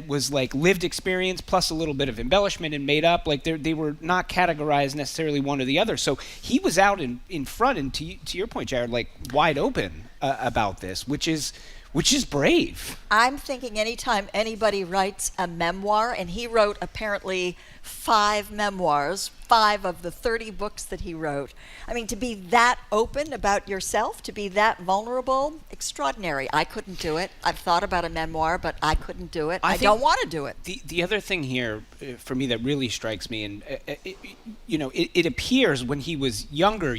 was like lived experience plus a little bit of embellishment and made up. Like they were not categorized necessarily one or the other. So he was out in front, and to your point, Jared, like wide open about this, which is brave. I'm thinking anytime anybody writes a memoir, and he wrote apparently 5 memoirs, 5 of the 30 books that he wrote. I mean, to be that open about yourself, to be that vulnerable, extraordinary. I couldn't do it. I've thought about a memoir, but I couldn't do it. I don't want to do it. The other thing here, for me, that really strikes me, and it appears when he was younger,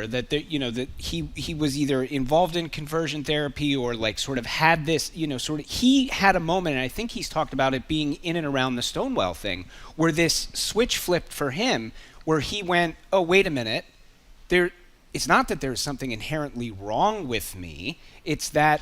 that that he was either involved in conversion therapy or like sort of had this, he had a moment, and I think he's talked about it being in and around the Stonewall thing, where this switch flipped for him, where he went, oh, wait a minute, it's not that there's something inherently wrong with me, it's that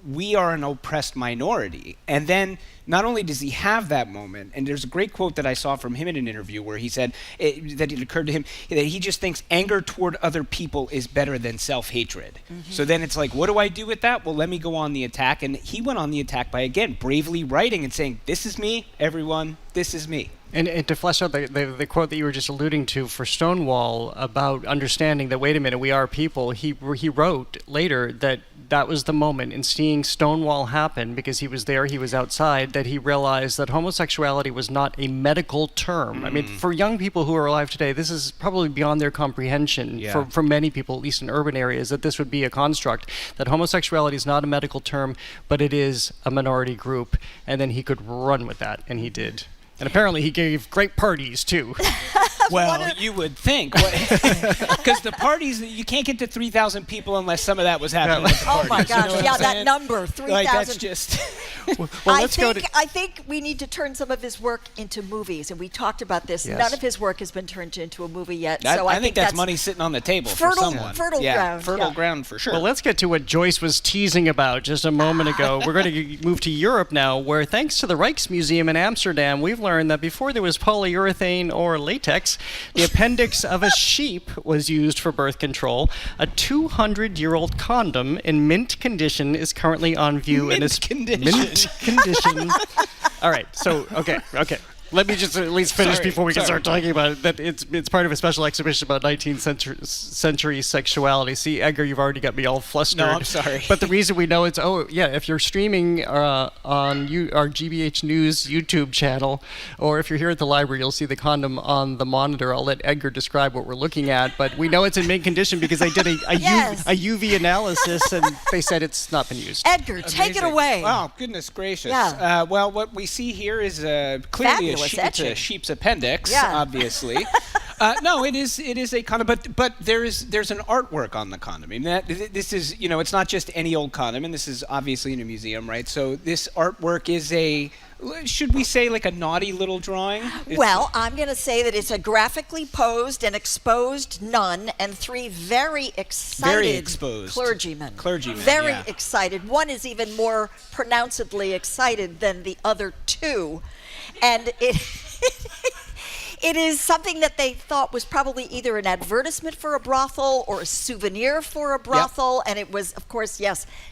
we are an oppressed minority. And then not only does he have that moment, and there's a great quote that I saw from him in an interview where he said that it occurred to him that he just thinks anger toward other people is better than self-hatred. Mm-hmm. So then it's like, what do I do with that? Well, let me go on the attack. And he went on the attack by, again, bravely writing and saying, this is me, everyone, this is me. And to flesh out the quote that you were just alluding to for Stonewall about understanding that, wait a minute, we are people, he wrote later that was the moment in seeing Stonewall happen, because he was there, he was outside, that he realized that homosexuality was not a medical term. I mean, for young people who are alive today, this is probably beyond their comprehension. For many people, at least in urban areas, that this would be a construct, that homosexuality is not a medical term, but it is a minority group. And then he could run with that, and he did. And apparently he gave great parties, too. Well, you would think. Because the parties, you can't get to 3,000 people unless some of that was happening at the parties. Oh, my gosh. You know Yeah, that number, 3,000. Like, that's just... I think we need to turn some of his work into movies, and we talked about this. Yes. None of his work has been turned into a movie yet. So I think that's money sitting on the table for someone. Fertile ground. Fertile ground for sure. Well, let's get to what Joyce was teasing about just a moment ago. We're going to move to Europe now, where thanks to the Rijksmuseum in Amsterdam, we've learned that before there was polyurethane or latex, the appendix of a sheep was used for birth control. A 200-year-old condom in mint condition is currently on view. Mint condition. Mint condition. All right, so, okay. Let me just at least finish before we can start talking about it. That it's part of a special exhibition about 19th century sexuality. See, Edgar, you've already got me all flustered. No, I'm sorry. But the reason we know it's, if you're streaming on our GBH News YouTube channel, or if you're here at the library, you'll see the condom on the monitor. I'll let Edgar describe what we're looking at. But we know it's in mint condition because they did a UV analysis, and they said it's not been used. Edgar, take it away. Oh, goodness gracious. Yeah. Well, what we see here is clearly it's a sheep's appendix, obviously. No, it is a condom, but there's an artwork on the condom. I mean, this is, it's not just any old condom, and this is obviously in a museum, right? So this artwork is should we say like a naughty little drawing? Well, I'm going to say that it's a graphically posed and exposed nun and 3 very excited clergymen. Very excited. One is even more pronouncedly excited than the other 2. And it is something that they thought was probably either an advertisement for a brothel or a souvenir for a brothel. And it was, of course,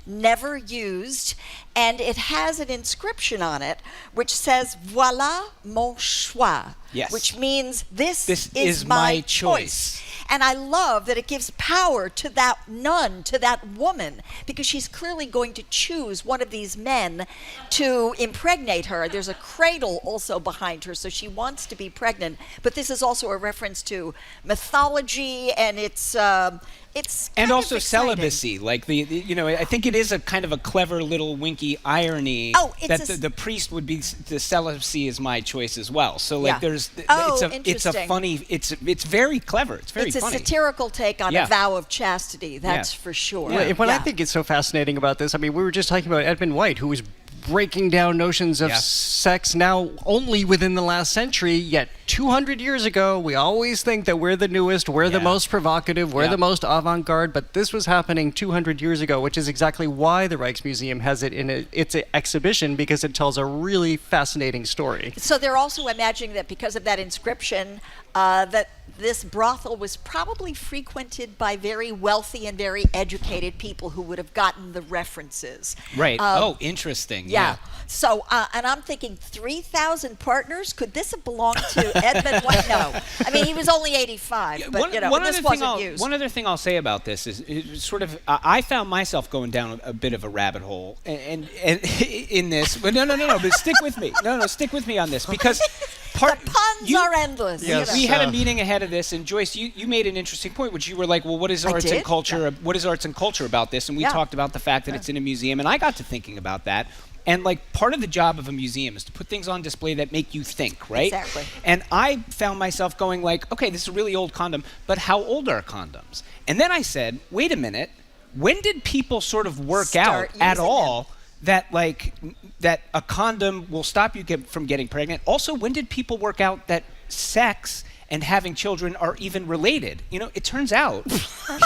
never used. And it has an inscription on it which says, "Voilà mon choix," which means this is my choice. And I love that it gives power to that nun, to that woman, because she's clearly going to choose one of these men to impregnate her. There's a cradle also behind her, so she wants to be pregnant. But this is also a reference to mythology, and it's and also celibacy. Like I think it is a kind of a clever little winky irony that the priest would be the celibacy is my choice as well. So it's a funny. It's very clever. It's very funny. It's a satirical take on a vow of chastity. That's for sure. What I think is so fascinating about this, I mean, we were just talking about Edmund White, who was breaking down notions of sex now only within the last century, yet 200 years ago, we always think that we're the newest, we're the most provocative, we're the most avant-garde, but this was happening 200 years ago, which is exactly why the Rijksmuseum has it in its exhibition, because it tells a really fascinating story. So they're also imagining that because of that inscription, that this brothel was probably frequented by very wealthy and very educated people who would have gotten the references. Right. Interesting. Yeah. So, and I'm thinking 3,000 partners? Could this have belonged to Edmund White? No. I mean, he was only 85, but this wasn't used. One other thing I'll say about this is sort of, I found myself going down a bit of a rabbit hole and in this. But no, but stick with me. No, stick with me on this, because the puns are endless. Yes. We had a meeting ahead of this, and Joyce, you made an interesting point, which you were like, well, what is arts and culture? What is arts and culture about this? And we talked about the fact that it's in a museum, and I got to thinking about that. And like part of the job of a museum is to put things on display that make you think, right? Exactly. And I found myself going like, okay, this is a really old condom, but how old are condoms? And then I said, wait a minute, when did people sort of work out at all that a condom will stop you from getting pregnant? Also, when did people work out that sex and having children are even related? It turns out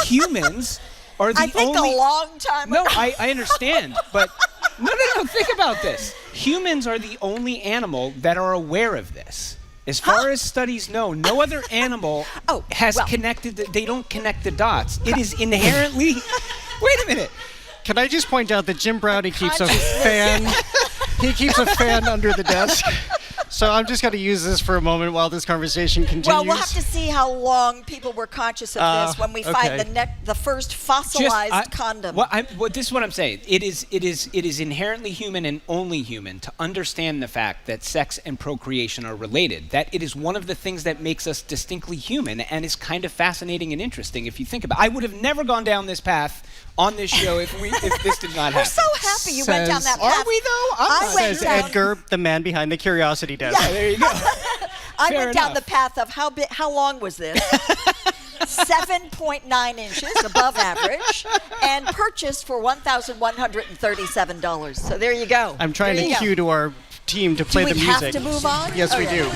humans are the only... a long time ago. No, I understand, but no, think about this. Humans are the only animal that are aware of this. As far as studies know, no other animal has connected, they don't connect the dots. It is inherently... Wait a minute. Can I just point out that Jim Browning keeps a fan? He keeps a fan under the desk. So I'm just going to use this for a moment while this conversation continues. Well, we'll have to see how long people were conscious of this when we find the first fossilized condom. This is what I'm saying. It is inherently human and only human to understand the fact that sex and procreation are related. That it is one of the things that makes us distinctly human and is kind of fascinating and interesting if you think about it. I would have never gone down this path on this show if this did not happen. We're so happy you went down that path. Are we though? Says Edgar, the man behind the curiosity desk. Yeah, there you go. I went down the path of how long was this? 7.9 inches above average, and purchased for $1,137. So there you go. I'm trying to cue to our team to play the music. Do we have to move on? Yes, we do.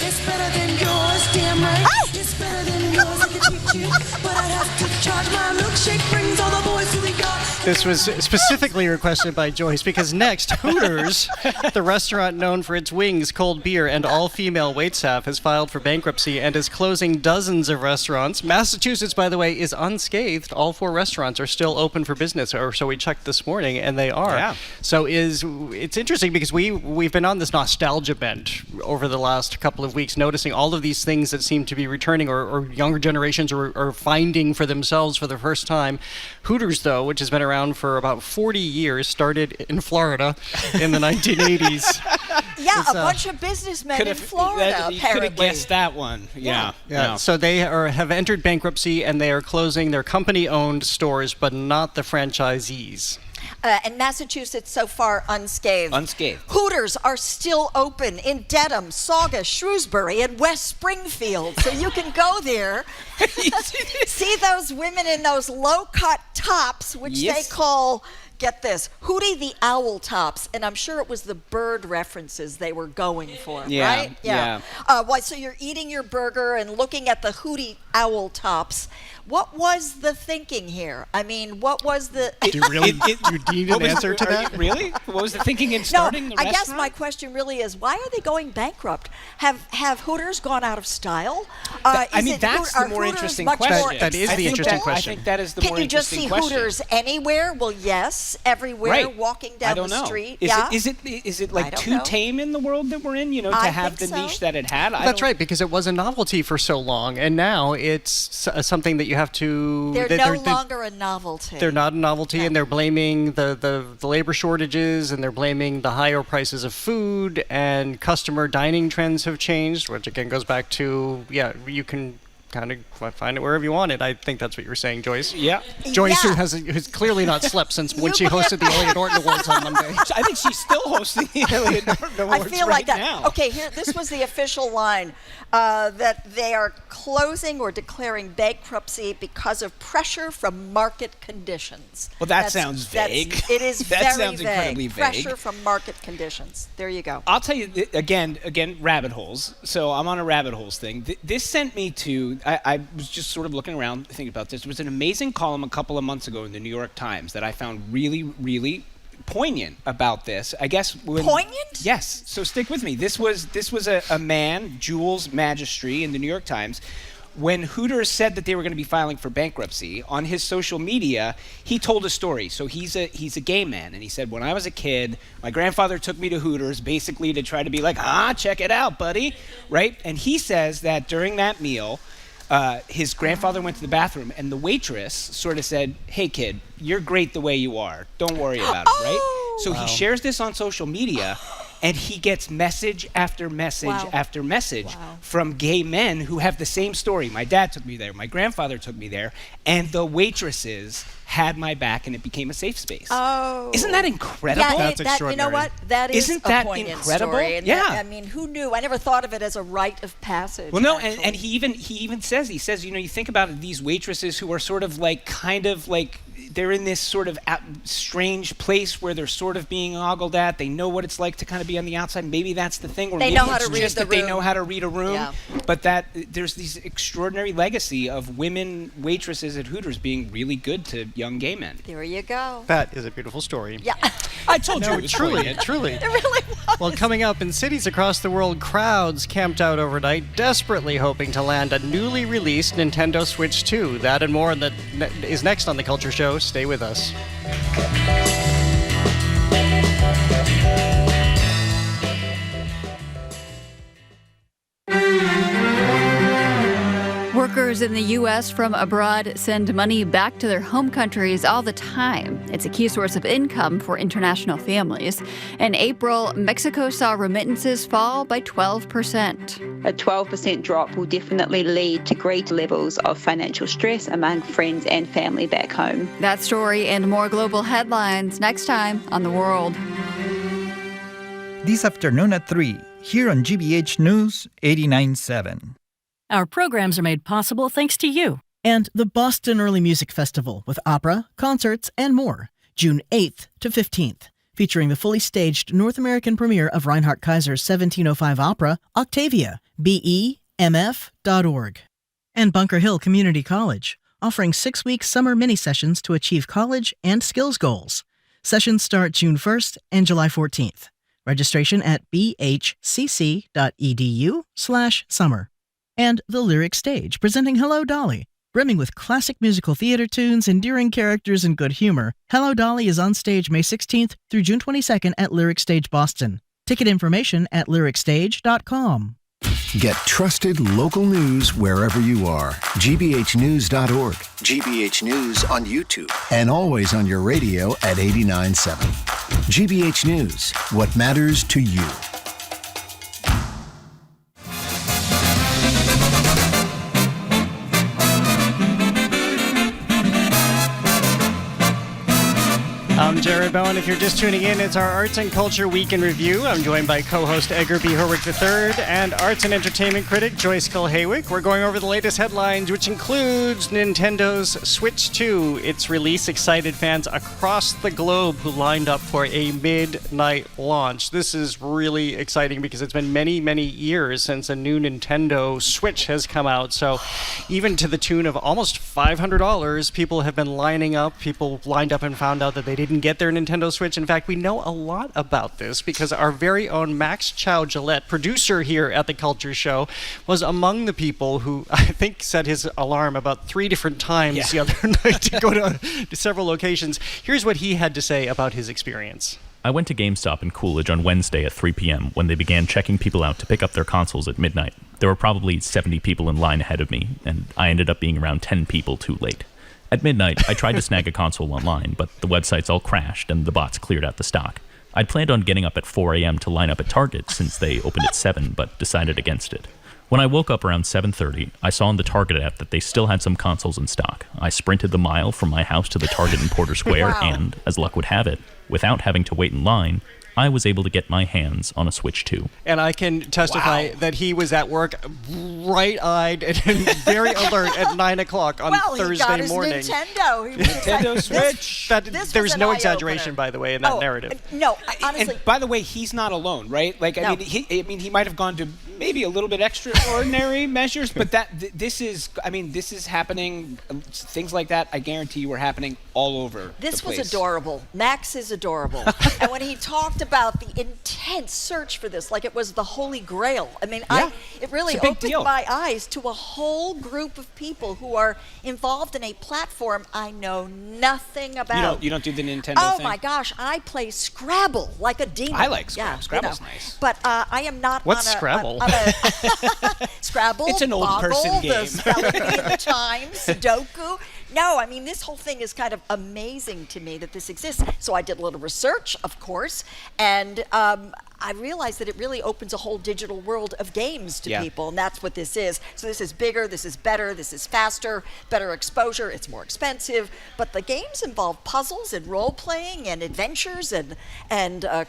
It's better than yours, damn right. It's better than yours, I can treat you. But I have to charge my milkshake brings all the boys to the yard. This was specifically requested by Joyce because next, Hooters, the restaurant known for its wings, cold beer, and all-female waitstaff, has filed for bankruptcy and is closing dozens of restaurants. Massachusetts, by the way, is unscathed. All 4 restaurants are still open for business, or so we checked this morning, and they are. Yeah. So it's interesting because we've been on this nostalgia bent over the last couple of weeks, noticing all of these things that seem to be returning or younger generations are finding for themselves for the first time. Hooters, though, which has been around for about 40 years, started in Florida in the 1980s. Yeah, a bunch of businessmen in Florida, you apparently. could have guessed that one. Yeah. So they have entered bankruptcy, and they are closing their company-owned stores, but not the franchisees. And Massachusetts so far unscathed. Hooters are still open in Dedham, Saugus, Shrewsbury, and West Springfield. So you can go there, see those women in those low-cut tops, which they call, get this, Hootie the Owl tops. And I'm sure it was the bird references they were going for, right? Yeah. So you're eating your burger and looking at the Hootie Owl tops. What was the thinking here? I mean, what was the... Do you need an answer to that? Really? What was the thinking in starting the restaurant? I guess my question really is, why are they going bankrupt? Have Hooters gone out of style? That's the more interesting question. That is the interesting question. I think that is the Can more you just interesting see question. Hooters anywhere? Well, yes, everywhere, walking down the street. Is it like too tame in the world that we're in, to have the niche that it had? That's right, because it was a novelty for so long, and now it's something that you have to... They're no longer a novelty. They're not a novelty, and they're blaming the labor shortages, and they're blaming the higher prices of food, and customer dining trends have changed, which again goes back to, you can kind of find it wherever you want it. I think that's what you were saying, Joyce. Yeah. Joyce, who's clearly not slept since when she hosted the Elliot Norton Awards on Monday. I think she's still hosting the Elliot Norton Awards I feel like that. now. Okay, this was the official line, that they are closing or declaring bankruptcy because of pressure from market conditions. Well, that sounds vague. It is That very sounds incredibly vague. Pressure from market conditions. There you go. I'll tell you, again, rabbit holes. So I'm on a rabbit holes thing. This sent me to... I was just sort of looking around thinking about this. There was an amazing column a couple of months ago in the New York Times that I found really, really poignant about this. I guess poignant? Yes. So stick with me. This was a man, Jules Magistri, in the New York Times. When Hooters said that they were going to be filing for bankruptcy, on his social media, he told a story. So he's a gay man, and he said, when I was a kid, my grandfather took me to Hooters basically to try to be like, check it out, buddy, right? And he says that during that meal, his grandfather went to the bathroom, and the waitress sort of said, hey, kid, you're great the way you are. Don't worry about it, right? So he shares this on social media, and he gets message after message after message from gay men who have the same story. My dad took me there. My grandfather took me there. And the waitresses had my back, and it became a safe space. Oh. Isn't that incredible? Yeah, That's extraordinary. You know what? That is Isn't that a poignant incredible? story. And Yeah. I mean, who knew? I never thought of it as a rite of passage. Well, no, and he even says, you think about it, these waitresses who are sort of like, they're in this sort of strange place where they're sort of being ogled at. They know what it's like to kind of be on the outside. Maybe that's the thing. Or they maybe know how it's to read just the that they room. know how to read a room. Yeah. But that there's this extraordinary legacy of women waitresses at Hooters being really good to young gay men. There you go. That is a beautiful story. Yeah. I told you. No, truly. It really was. Well, coming up, in cities across the world, crowds camped out overnight, desperately hoping to land a newly released Nintendo Switch 2. That and more is next on The Culture Show. Stay with us. Workers in the U.S. from abroad send money back to their home countries all the time. It's a key source of income for international families. In April, Mexico saw remittances fall by 12%. A 12% drop will definitely lead to greater levels of financial stress among friends and family back home. That story and more global headlines next time on The World. This afternoon at 3, here on GBH News 89.7. Our programs are made possible thanks to you. And the Boston Early Music Festival with opera, concerts, and more, June 8th to 15th, featuring the fully staged North American premiere of Reinhard Kaiser's 1705 opera, Octavia, BEMF.org. And Bunker Hill Community College, offering 6-week summer mini-sessions to achieve college and skills goals. Sessions start June 1st and July 14th. Registration at bhcc.edu/summer. And The Lyric Stage, presenting Hello, Dolly. Brimming with classic musical theater tunes, endearing characters, and good humor, Hello, Dolly is on stage May 16th through June 22nd at Lyric Stage Boston. Ticket information at lyricstage.com. Get trusted local news wherever you are. gbhnews.org, GBH News on YouTube, and always on your radio at 89.7. GBH News, what matters to you. I'm Jared Bowen. If you're just tuning in, it's our Arts and Culture Week in Review. I'm joined by co-host Edgar B. Herwick III and arts and entertainment critic Joyce Kulhaywick. We're going over the latest headlines, which includes Nintendo's Switch 2. Its release excited fans across the globe who lined up for a midnight launch. This is really exciting because it's been many, many years since a new Nintendo Switch has come out. So even to the tune of almost $500, people have been lining up. People lined up and found out that they didn't get their Nintendo Switch. In fact, we know a lot about this because our very own Max Chow Gillette, producer here at the Culture Show, was among the people who I think set his alarm about 3 different times the other night to go to several locations. Here's what he had to say about his experience. I went to GameStop in Coolidge on Wednesday at 3 p.m. when they began checking people out to pick up their consoles at midnight. There were probably 70 people in line ahead of me, and I ended up being around 10 people too late. At midnight, I tried to snag a console online, but the websites all crashed and the bots cleared out the stock. I'd planned on getting up at 4 a.m. to line up at Target since they opened at 7, but decided against it. When I woke up around 7:30, I saw on the Target app that they still had some consoles in stock. I sprinted the mile from my house to the Target in Porter Square, and, as luck would have it, without having to wait in line, I was able to get my hands on a Switch 2. And I can testify that he was at work bright-eyed and very alert at 9 o'clock on Thursday morning. He got his Nintendo Switch. There's no exaggeration, by the way, in that narrative. No, honestly. And by the way, he's not alone, right? Like, I mean, he might have gone to maybe a little bit extraordinary measures, but this is happening. Things like that, I guarantee you, were happening all over. This the was place. adorable. Max is adorable. And when he talked about the intense search for this, like it was the Holy Grail. I mean, it really opened my eyes to a whole group of people who are involved in a platform I know nothing about. You don't do the Nintendo thing? Oh my gosh, I play Scrabble like a demon. I like Scrabble. Scrabble's nice. But I am not What's Scrabble? Scrabble, it's an old Boggle, person game. The Spelling Bee of the Times, Sudoku. No, I mean, this whole thing is kind of amazing to me that this exists. So I did a little research, of course, and I realized that it really opens a whole digital world of games to people, and that's what this is. So this is bigger, this is better, this is faster, better exposure, it's more expensive, but the games involve puzzles and role-playing and adventures and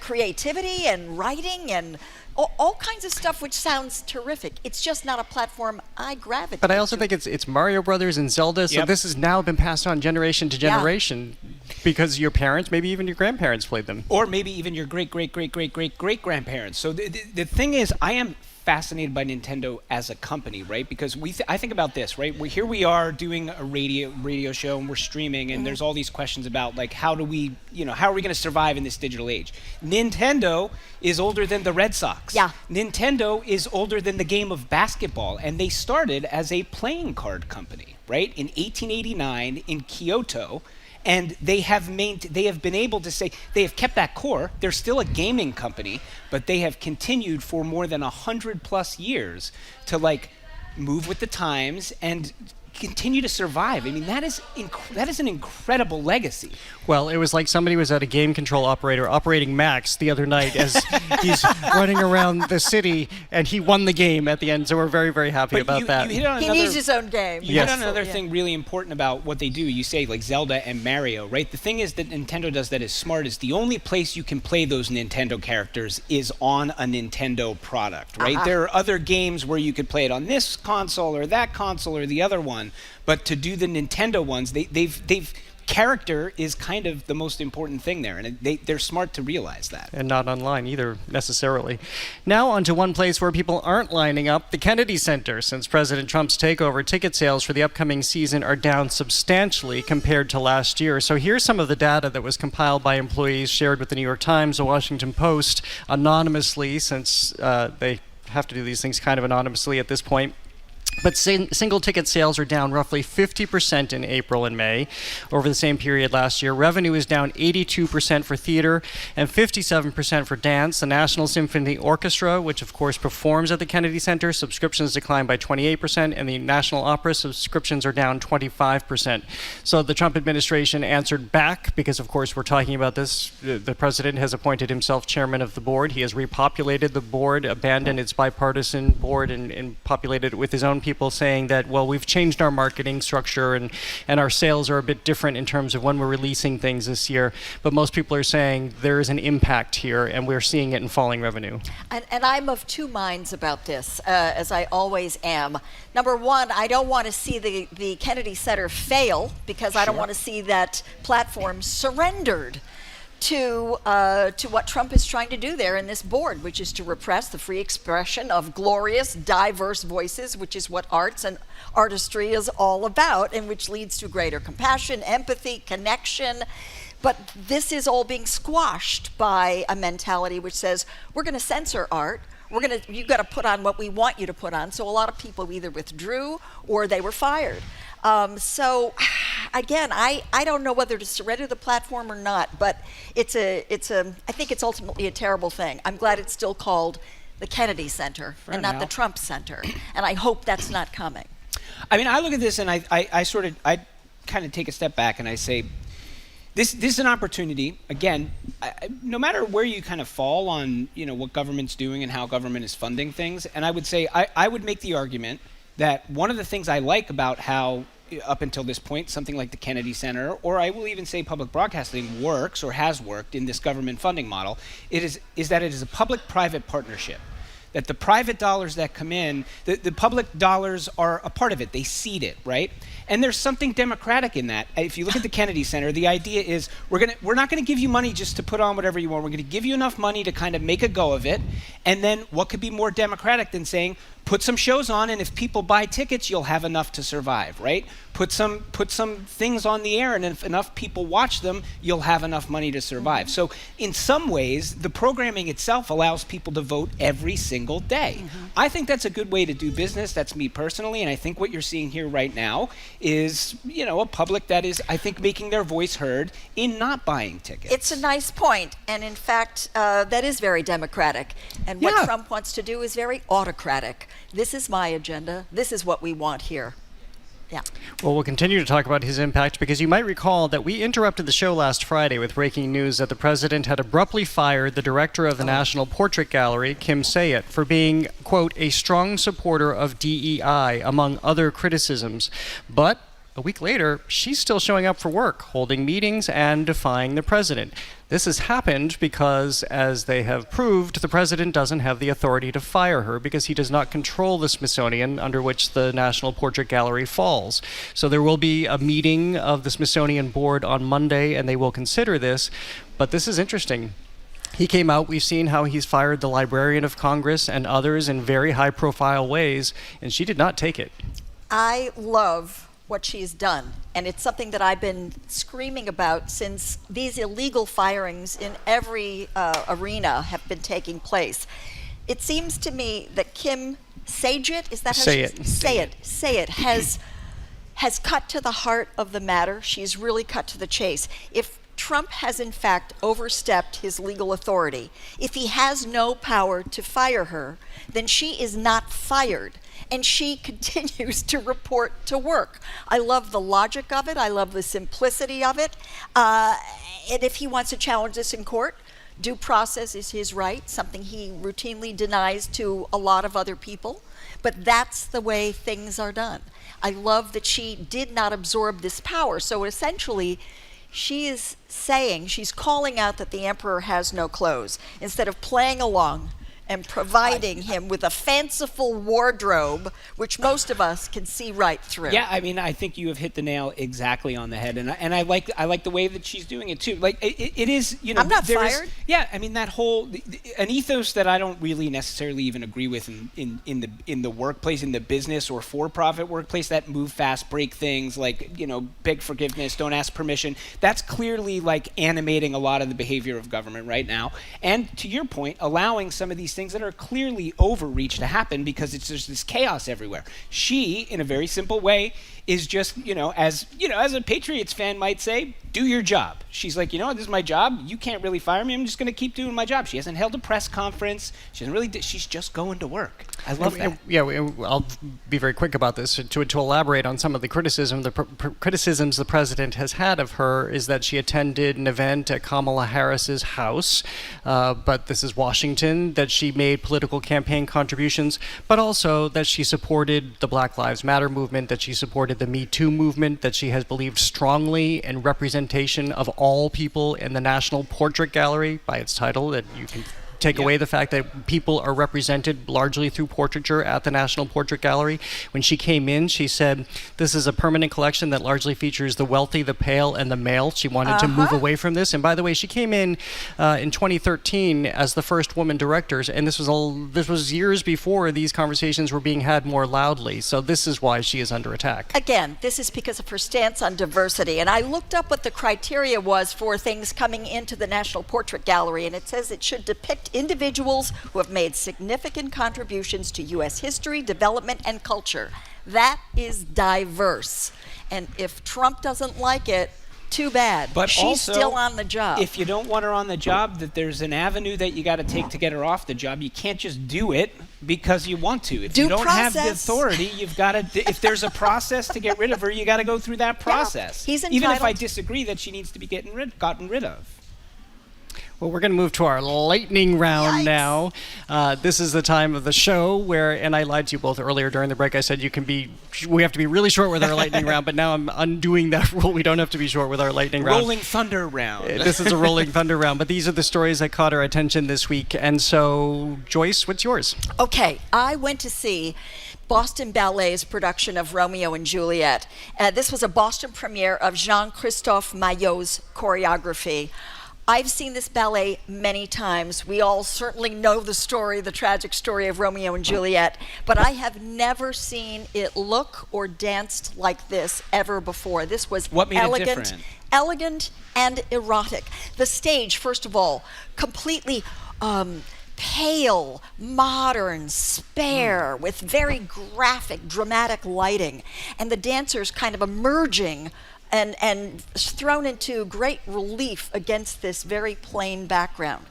creativity and writing and all kinds of stuff, which sounds terrific. It's just not a platform I gravitate But I also think it's Mario Brothers and Zelda, so this has now been passed on generation to generation because your parents, maybe even your grandparents played them. Or maybe even your great-great-great-great-great-grandparents. So the thing is, I am fascinated by Nintendo as a company, right? Because I think about this, right? Here we are doing a radio show and we're streaming, and there's all these questions about like how are we going to survive in this digital age? Nintendo is older than the Red Sox. Yeah. Nintendo is older than the game of basketball, and they started as a playing card company, right? In 1889 in Kyoto. And they have been able to say they have kept that core. They're still a gaming company, but they have continued for more than 100+ years to like move with the times, and continue to survive. I mean, that is an incredible legacy. Well, it was like somebody was at a game control operator operating Max the other night as he's running around the city, and he won the game at the end. So we're very, very happy about that. He needs his own game. You hit on another thing really important about what they do. You say like Zelda and Mario, right? The thing is that Nintendo does that is smart is the only place you can play those Nintendo characters is on a Nintendo product, right? There are other games where you could play it on this console or that console or the other one, but to do the Nintendo ones, they've character is kind of the most important thing there, and they're smart to realize that. And not online either, necessarily. Now on to one place where people aren't lining up, the Kennedy Center. Since President Trump's takeover, ticket sales for the upcoming season are down substantially compared to last year. So here's some of the data that was compiled by employees, shared with the New York Times, the Washington Post, anonymously, since they have to do these things kind of anonymously at this point. But single ticket sales are down roughly 50% in April and May over the same period last year. Revenue is down 82% for theater and 57% for dance. The National Symphony Orchestra, which of course performs at the Kennedy Center, subscriptions declined by 28%, and the National Opera subscriptions are down 25%. So the Trump administration answered back because, of course, we're talking about this. The president has appointed himself chairman of the board. He has repopulated the board, abandoned its bipartisan board, and populated it with his own people, saying that, well, we've changed our marketing structure and our sales are a bit different in terms of when we're releasing things this year. But most people are saying there is an impact here, and we're seeing it in falling revenue. And I'm of two minds about this, as I always am. Number one, I don't want to see the Kennedy Center fail, because I don't want to see that platform surrendered to what Trump is trying to do there in this board, which is to repress the free expression of glorious, diverse voices, which is what arts and artistry is all about, and which leads to greater compassion, empathy, connection. But this is all being squashed by a mentality which says, we're going to censor art. You've got to put on what we want you to put on. So a lot of people either withdrew or they were fired. So again, I don't know whether to surrender the platform or not, but I think it's ultimately a terrible thing. I'm glad it's still called the Kennedy Center and not the Trump Center, and I hope that's not coming. I mean, I look at this and I kind of take a step back and I say, this is an opportunity. Again, no matter where you kind of fall on, what government's doing and how government is funding things, and I would say I would make the argument that one of the things I like about how, up until this point, something like the Kennedy Center, or I will even say public broadcasting, works or has worked in this government funding model, is that it is a public-private partnership. That the private dollars that come in, the public dollars are a part of it. They seed it, right? And there's something democratic in that. If you look at the Kennedy Center, the idea is we're not going to give you money just to put on whatever you want. We're going to give you enough money to kind of make a go of it. And then what could be more democratic than saying, put some shows on, and if people buy tickets, you'll have enough to survive, right? Put some things on the air, and if enough people watch them, you'll have enough money to survive. So in some ways, the programming itself allows people to vote every single day. I think that's a good way to do business. That's me personally, and I think what you're seeing here right now is, a public that is, I think, making their voice heard in not buying tickets. It's a nice point, and in fact, that is very democratic. And what Trump wants to do is very autocratic. This is my agenda. This is what we want here. Yeah. Well, we'll continue to talk about his impact because you might recall that we interrupted the show last Friday with breaking news that the president had abruptly fired the director of the National Portrait Gallery, Kim Sayat, for being, quote, a strong supporter of DEI, among other criticisms. But a week later, she's still showing up for work, holding meetings and defying the president. This has happened because, as they have proved, the president doesn't have the authority to fire her because he does not control the Smithsonian, under which the National Portrait Gallery falls. So there will be a meeting of the Smithsonian board on Monday, and they will consider this. But this is interesting. He came out, we've seen how he's fired the Librarian of Congress and others in very high-profile ways, and she did not take it. I love what she's done, and it's something that I've been screaming about since these illegal firings in every arena have been taking place. It seems to me that Kim Sayat, is that how Sayat has cut to the heart of the matter. She's really cut to the chase. If Trump has in fact overstepped his legal authority. If he has no power to fire her, then she is not fired, and she continues to report to work. I love the logic of it. I love the simplicity of it. And if he wants to challenge this in court, due process is his right, something he routinely denies to a lot of other people. But that's the way things are done. I love that she did not absorb this power. So essentially, she is saying, she's calling out that the emperor has no clothes, instead of playing along and providing him with a fanciful wardrobe, which most of us can see right through. Yeah, I mean, I think you have hit the nail exactly on the head, and I like the way that she's doing it too. Like it is, you know, I'm not fired. Yeah, I mean that whole an ethos that I don't really necessarily even agree with in the workplace, in the business or for-profit workplace. That move fast, break things, like, you know, beg forgiveness, don't ask permission. That's clearly like animating a lot of the behavior of government right now. And to your point, allowing some of these things that are clearly overreach to happen because it's just this chaos everywhere. She, in a very simple way, is just, as a Patriots fan might say, do your job. She's like, this is my job. You can't really fire me. I'm just going to keep doing my job. She hasn't held a press conference. She hasn't really. She's just going to work. I love that. Yeah, I'll be very quick about this. To elaborate on some of the criticisms the president has had of her is that she attended an event at Kamala Harris's house, but this is Washington, that she made political campaign contributions, but also that she supported the Black Lives Matter movement, that she supported the Me Too movement, that she has believed strongly in representation of all people in the National Portrait Gallery, by its title, that you can take away the fact that people are represented largely through portraiture at the National Portrait Gallery. When she came in, she said, this is a permanent collection that largely features the wealthy, the pale, and the male. She wanted to move away from this. And by the way, she came in 2013 as the first woman director, and this was years before these conversations were being had more loudly. So this is why she is under attack. Again, this is because of her stance on diversity. And I looked up what the criteria was for things coming into the National Portrait Gallery, and it says it should depict individuals who have made significant contributions to U.S. history, development, and culture. That is diverse. And if Trump doesn't like it, too bad. But she's also, still on the job. If you don't want her on the job, that there's an avenue that you got to take to get her off the job. You can't just do it because you want to. If you don't have the authority, you've got to. If there's a process to get rid of her, you got to go through that process. Yeah, he's even if I entitled- disagree that she needs to be gotten rid of. Well, we're going to move to our lightning round now. This is the time of the show where, and I lied to you both earlier during the break, I said we have to be really short with our lightning round, but now I'm undoing that rule. We don't have to be short with our lightning round. Rolling thunder round. This is a rolling thunder round, but these are the stories that caught our attention this week. And so, Joyce, what's yours? Okay, I went to see Boston Ballet's production of Romeo and Juliet. This was a Boston premiere of Jean-Christophe Maillot's choreography. I've seen this ballet many times. We all certainly know the story, the tragic story of Romeo and Juliet, but I have never seen it look or danced like this ever before. This was What made it different? Elegant and erotic. The stage, first of all, completely pale, modern, spare, with very graphic, dramatic lighting, and the dancers kind of emerging and thrown into great relief against this very plain background.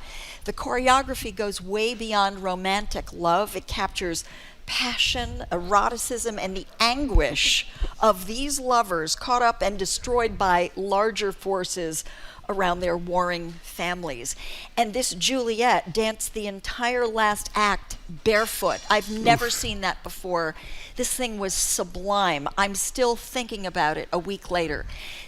The choreography goes way beyond romantic love. It captures passion, eroticism, and the anguish of these lovers caught up and destroyed by larger forces around their warring families. And this Juliet danced the entire last act barefoot. I've never seen that before. This thing was sublime. I'm still thinking about it a week later.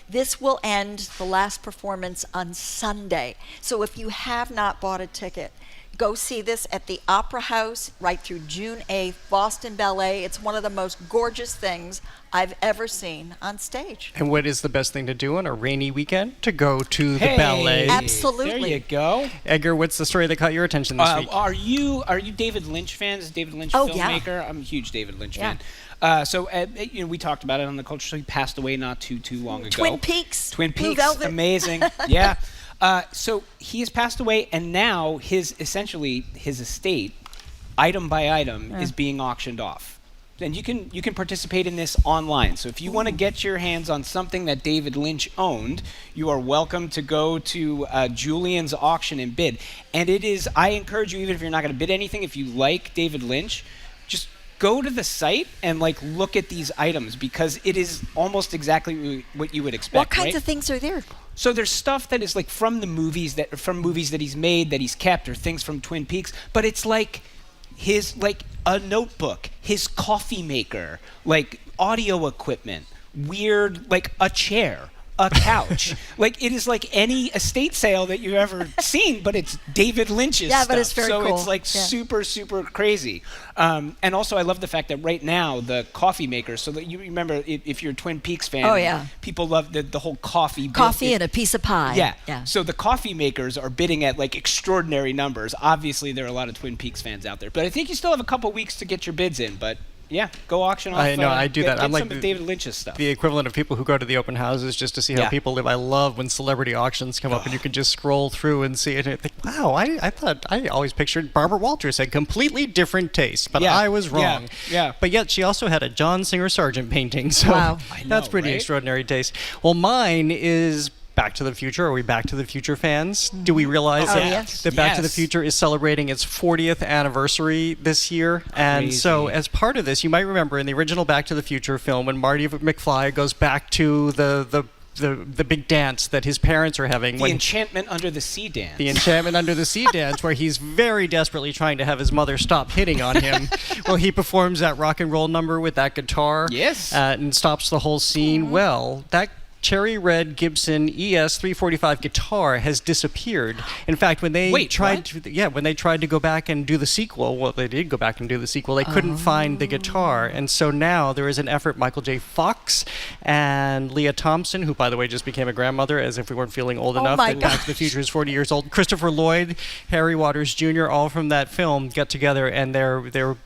This will end the last performance on Sunday. So if you have not bought a ticket, go see this at the Opera House right through June 8th, Boston Ballet. It's one of the most gorgeous things I've ever seen on stage. And what is the best thing to do on a rainy weekend? To go to the ballet. Absolutely. There you go. Edgar, what's the story that caught your attention this week? Are you David Lynch fans? Is David Lynch filmmaker? Yeah. I'm a huge David Lynch fan. So we talked about it on the Culture Show. He passed away not too long ago. Twin Peaks, Blue Velvet. Amazing. Yeah. So he has passed away, and now his estate, item by item, is being auctioned off. And you can participate in this online. So if you want to get your hands on something that David Lynch owned, you are welcome to go to Julian's auction and bid. And it is, I encourage you, even if you're not going to bid anything, if you like David Lynch, just go to the site and look at these items, because it is almost exactly what you would expect. What kinds of things are there? So there's stuff that is from the movies that he's made, that he's kept, or things from Twin Peaks, but it's his a notebook, his coffee maker, audio equipment, weird a chair, a couch. It is any estate sale that you've ever seen, but it's David Lynch's stuff. But it's very cool. So it's super, super crazy. And also I love the fact that right now the coffee maker, so that you remember if you're a Twin Peaks fan, people love the whole coffee and a piece of pie. Yeah. So the coffee makers are bidding at extraordinary numbers. Obviously there are a lot of Twin Peaks fans out there, but I think you still have a couple weeks to get your bids in, but yeah, go auction off. I know, I do that. I'm some of David Lynch's stuff. The equivalent of people who go to the open houses just to see how people live. I love when celebrity auctions come up and you can just scroll through and see it and think, wow, I always pictured Barbara Walters had completely different tastes, but I was wrong. Yeah. But yet she also had a John Singer Sargent painting, so that's pretty extraordinary taste. Well, mine is Back to the Future. Are we Back to the Future fans? Do we realize that Back to the Future is celebrating its 40th anniversary this year? And so as part of this, you might remember in the original Back to the Future film when Marty McFly goes back to the big dance that his parents are having. The Enchantment Under the Sea dance. The Enchantment Under the Sea dance, where he's very desperately trying to have his mother stop hitting on him. Well, he performs that rock and roll number with that guitar. Yes. And stops the whole scene. Well, that cherry red Gibson ES 345 guitar has disappeared. In fact, when they tried to go back and do the sequel, well, they did go back and do the sequel, they couldn't find the guitar. And so now there is an effort. Michael J. Fox and Leah Thompson, who by the way just became a grandmother, as if we weren't feeling old enough that Back to the Future is 40 years old. Christopher Lloyd, Harry Waters Jr., all from that film get together, and they're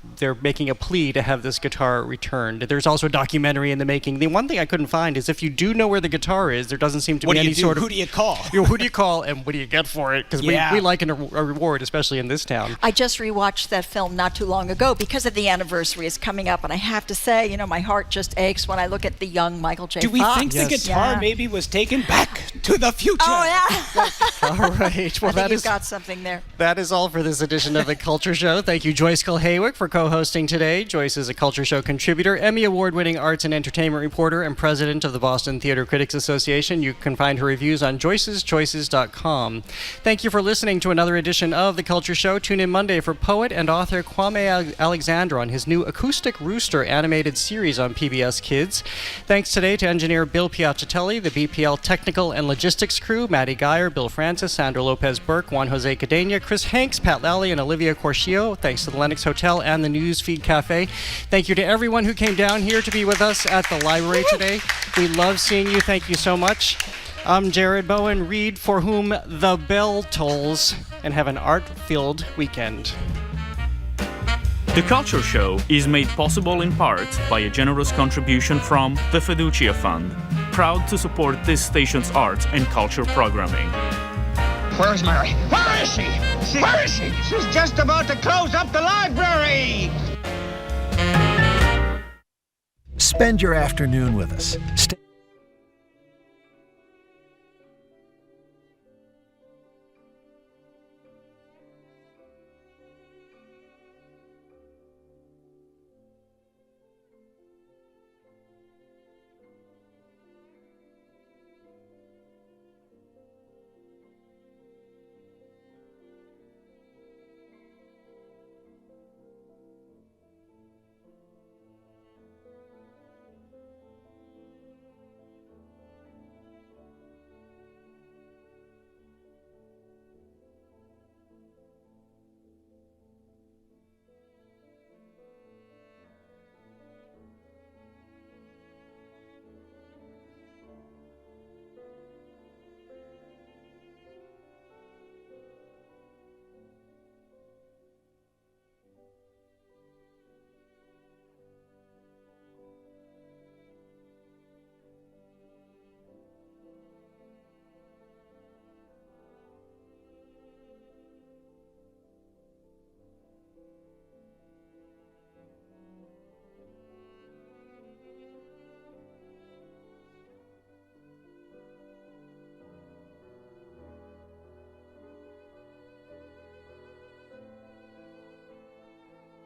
making a plea to have this guitar returned. There's also a documentary in the making. The one thing I couldn't find is if you do know where the guitar is, there doesn't seem to be any sort of... Who do you call? Who do you call and what do you get for it? Because we like a reward, especially in this town. I just rewatched that film not too long ago because of the anniversary is coming up, and I have to say, my heart just aches when I look at the young Michael J. Fox. Do we think the guitar maybe was taken back to the future? Oh, yeah. All right. Well, I think you've got something there. That is all for this edition of The Culture Show. Thank you, Joyce Kilhaywick, for co-hosting today. Joyce is a Culture Show contributor, Emmy Award-winning arts and entertainment reporter, and president of the Boston Theater Critics Association. You can find her reviews on joyceschoices.com. Thank you for listening to another edition of The Culture Show. Tune in Monday for poet and author Kwame Alexander on his new Acoustic Rooster animated series on PBS Kids. Thanks today to engineer Bill Piacatelli, the BPL technical and logistics crew, Maddie Geyer, Bill Francis, Sandra Lopez-Burke, Juan Jose Cadena, Chris Hanks, Pat Lally, and Olivia Corcio. Thanks to the Lennox Hotel and the Newsfeed Cafe. Thank you to everyone who came down here to be with us at the library today. We love seeing you. Thank you so much. I'm Jared Bowen. Read For Whom the Bell Tolls, and have an art-filled weekend. The Culture Show is made possible in part by a generous contribution from the Fiducia Fund, proud to support this station's arts and culture programming. Where's Mary? Where is she? Where is she? She's just about to close up the library! Spend your afternoon with us.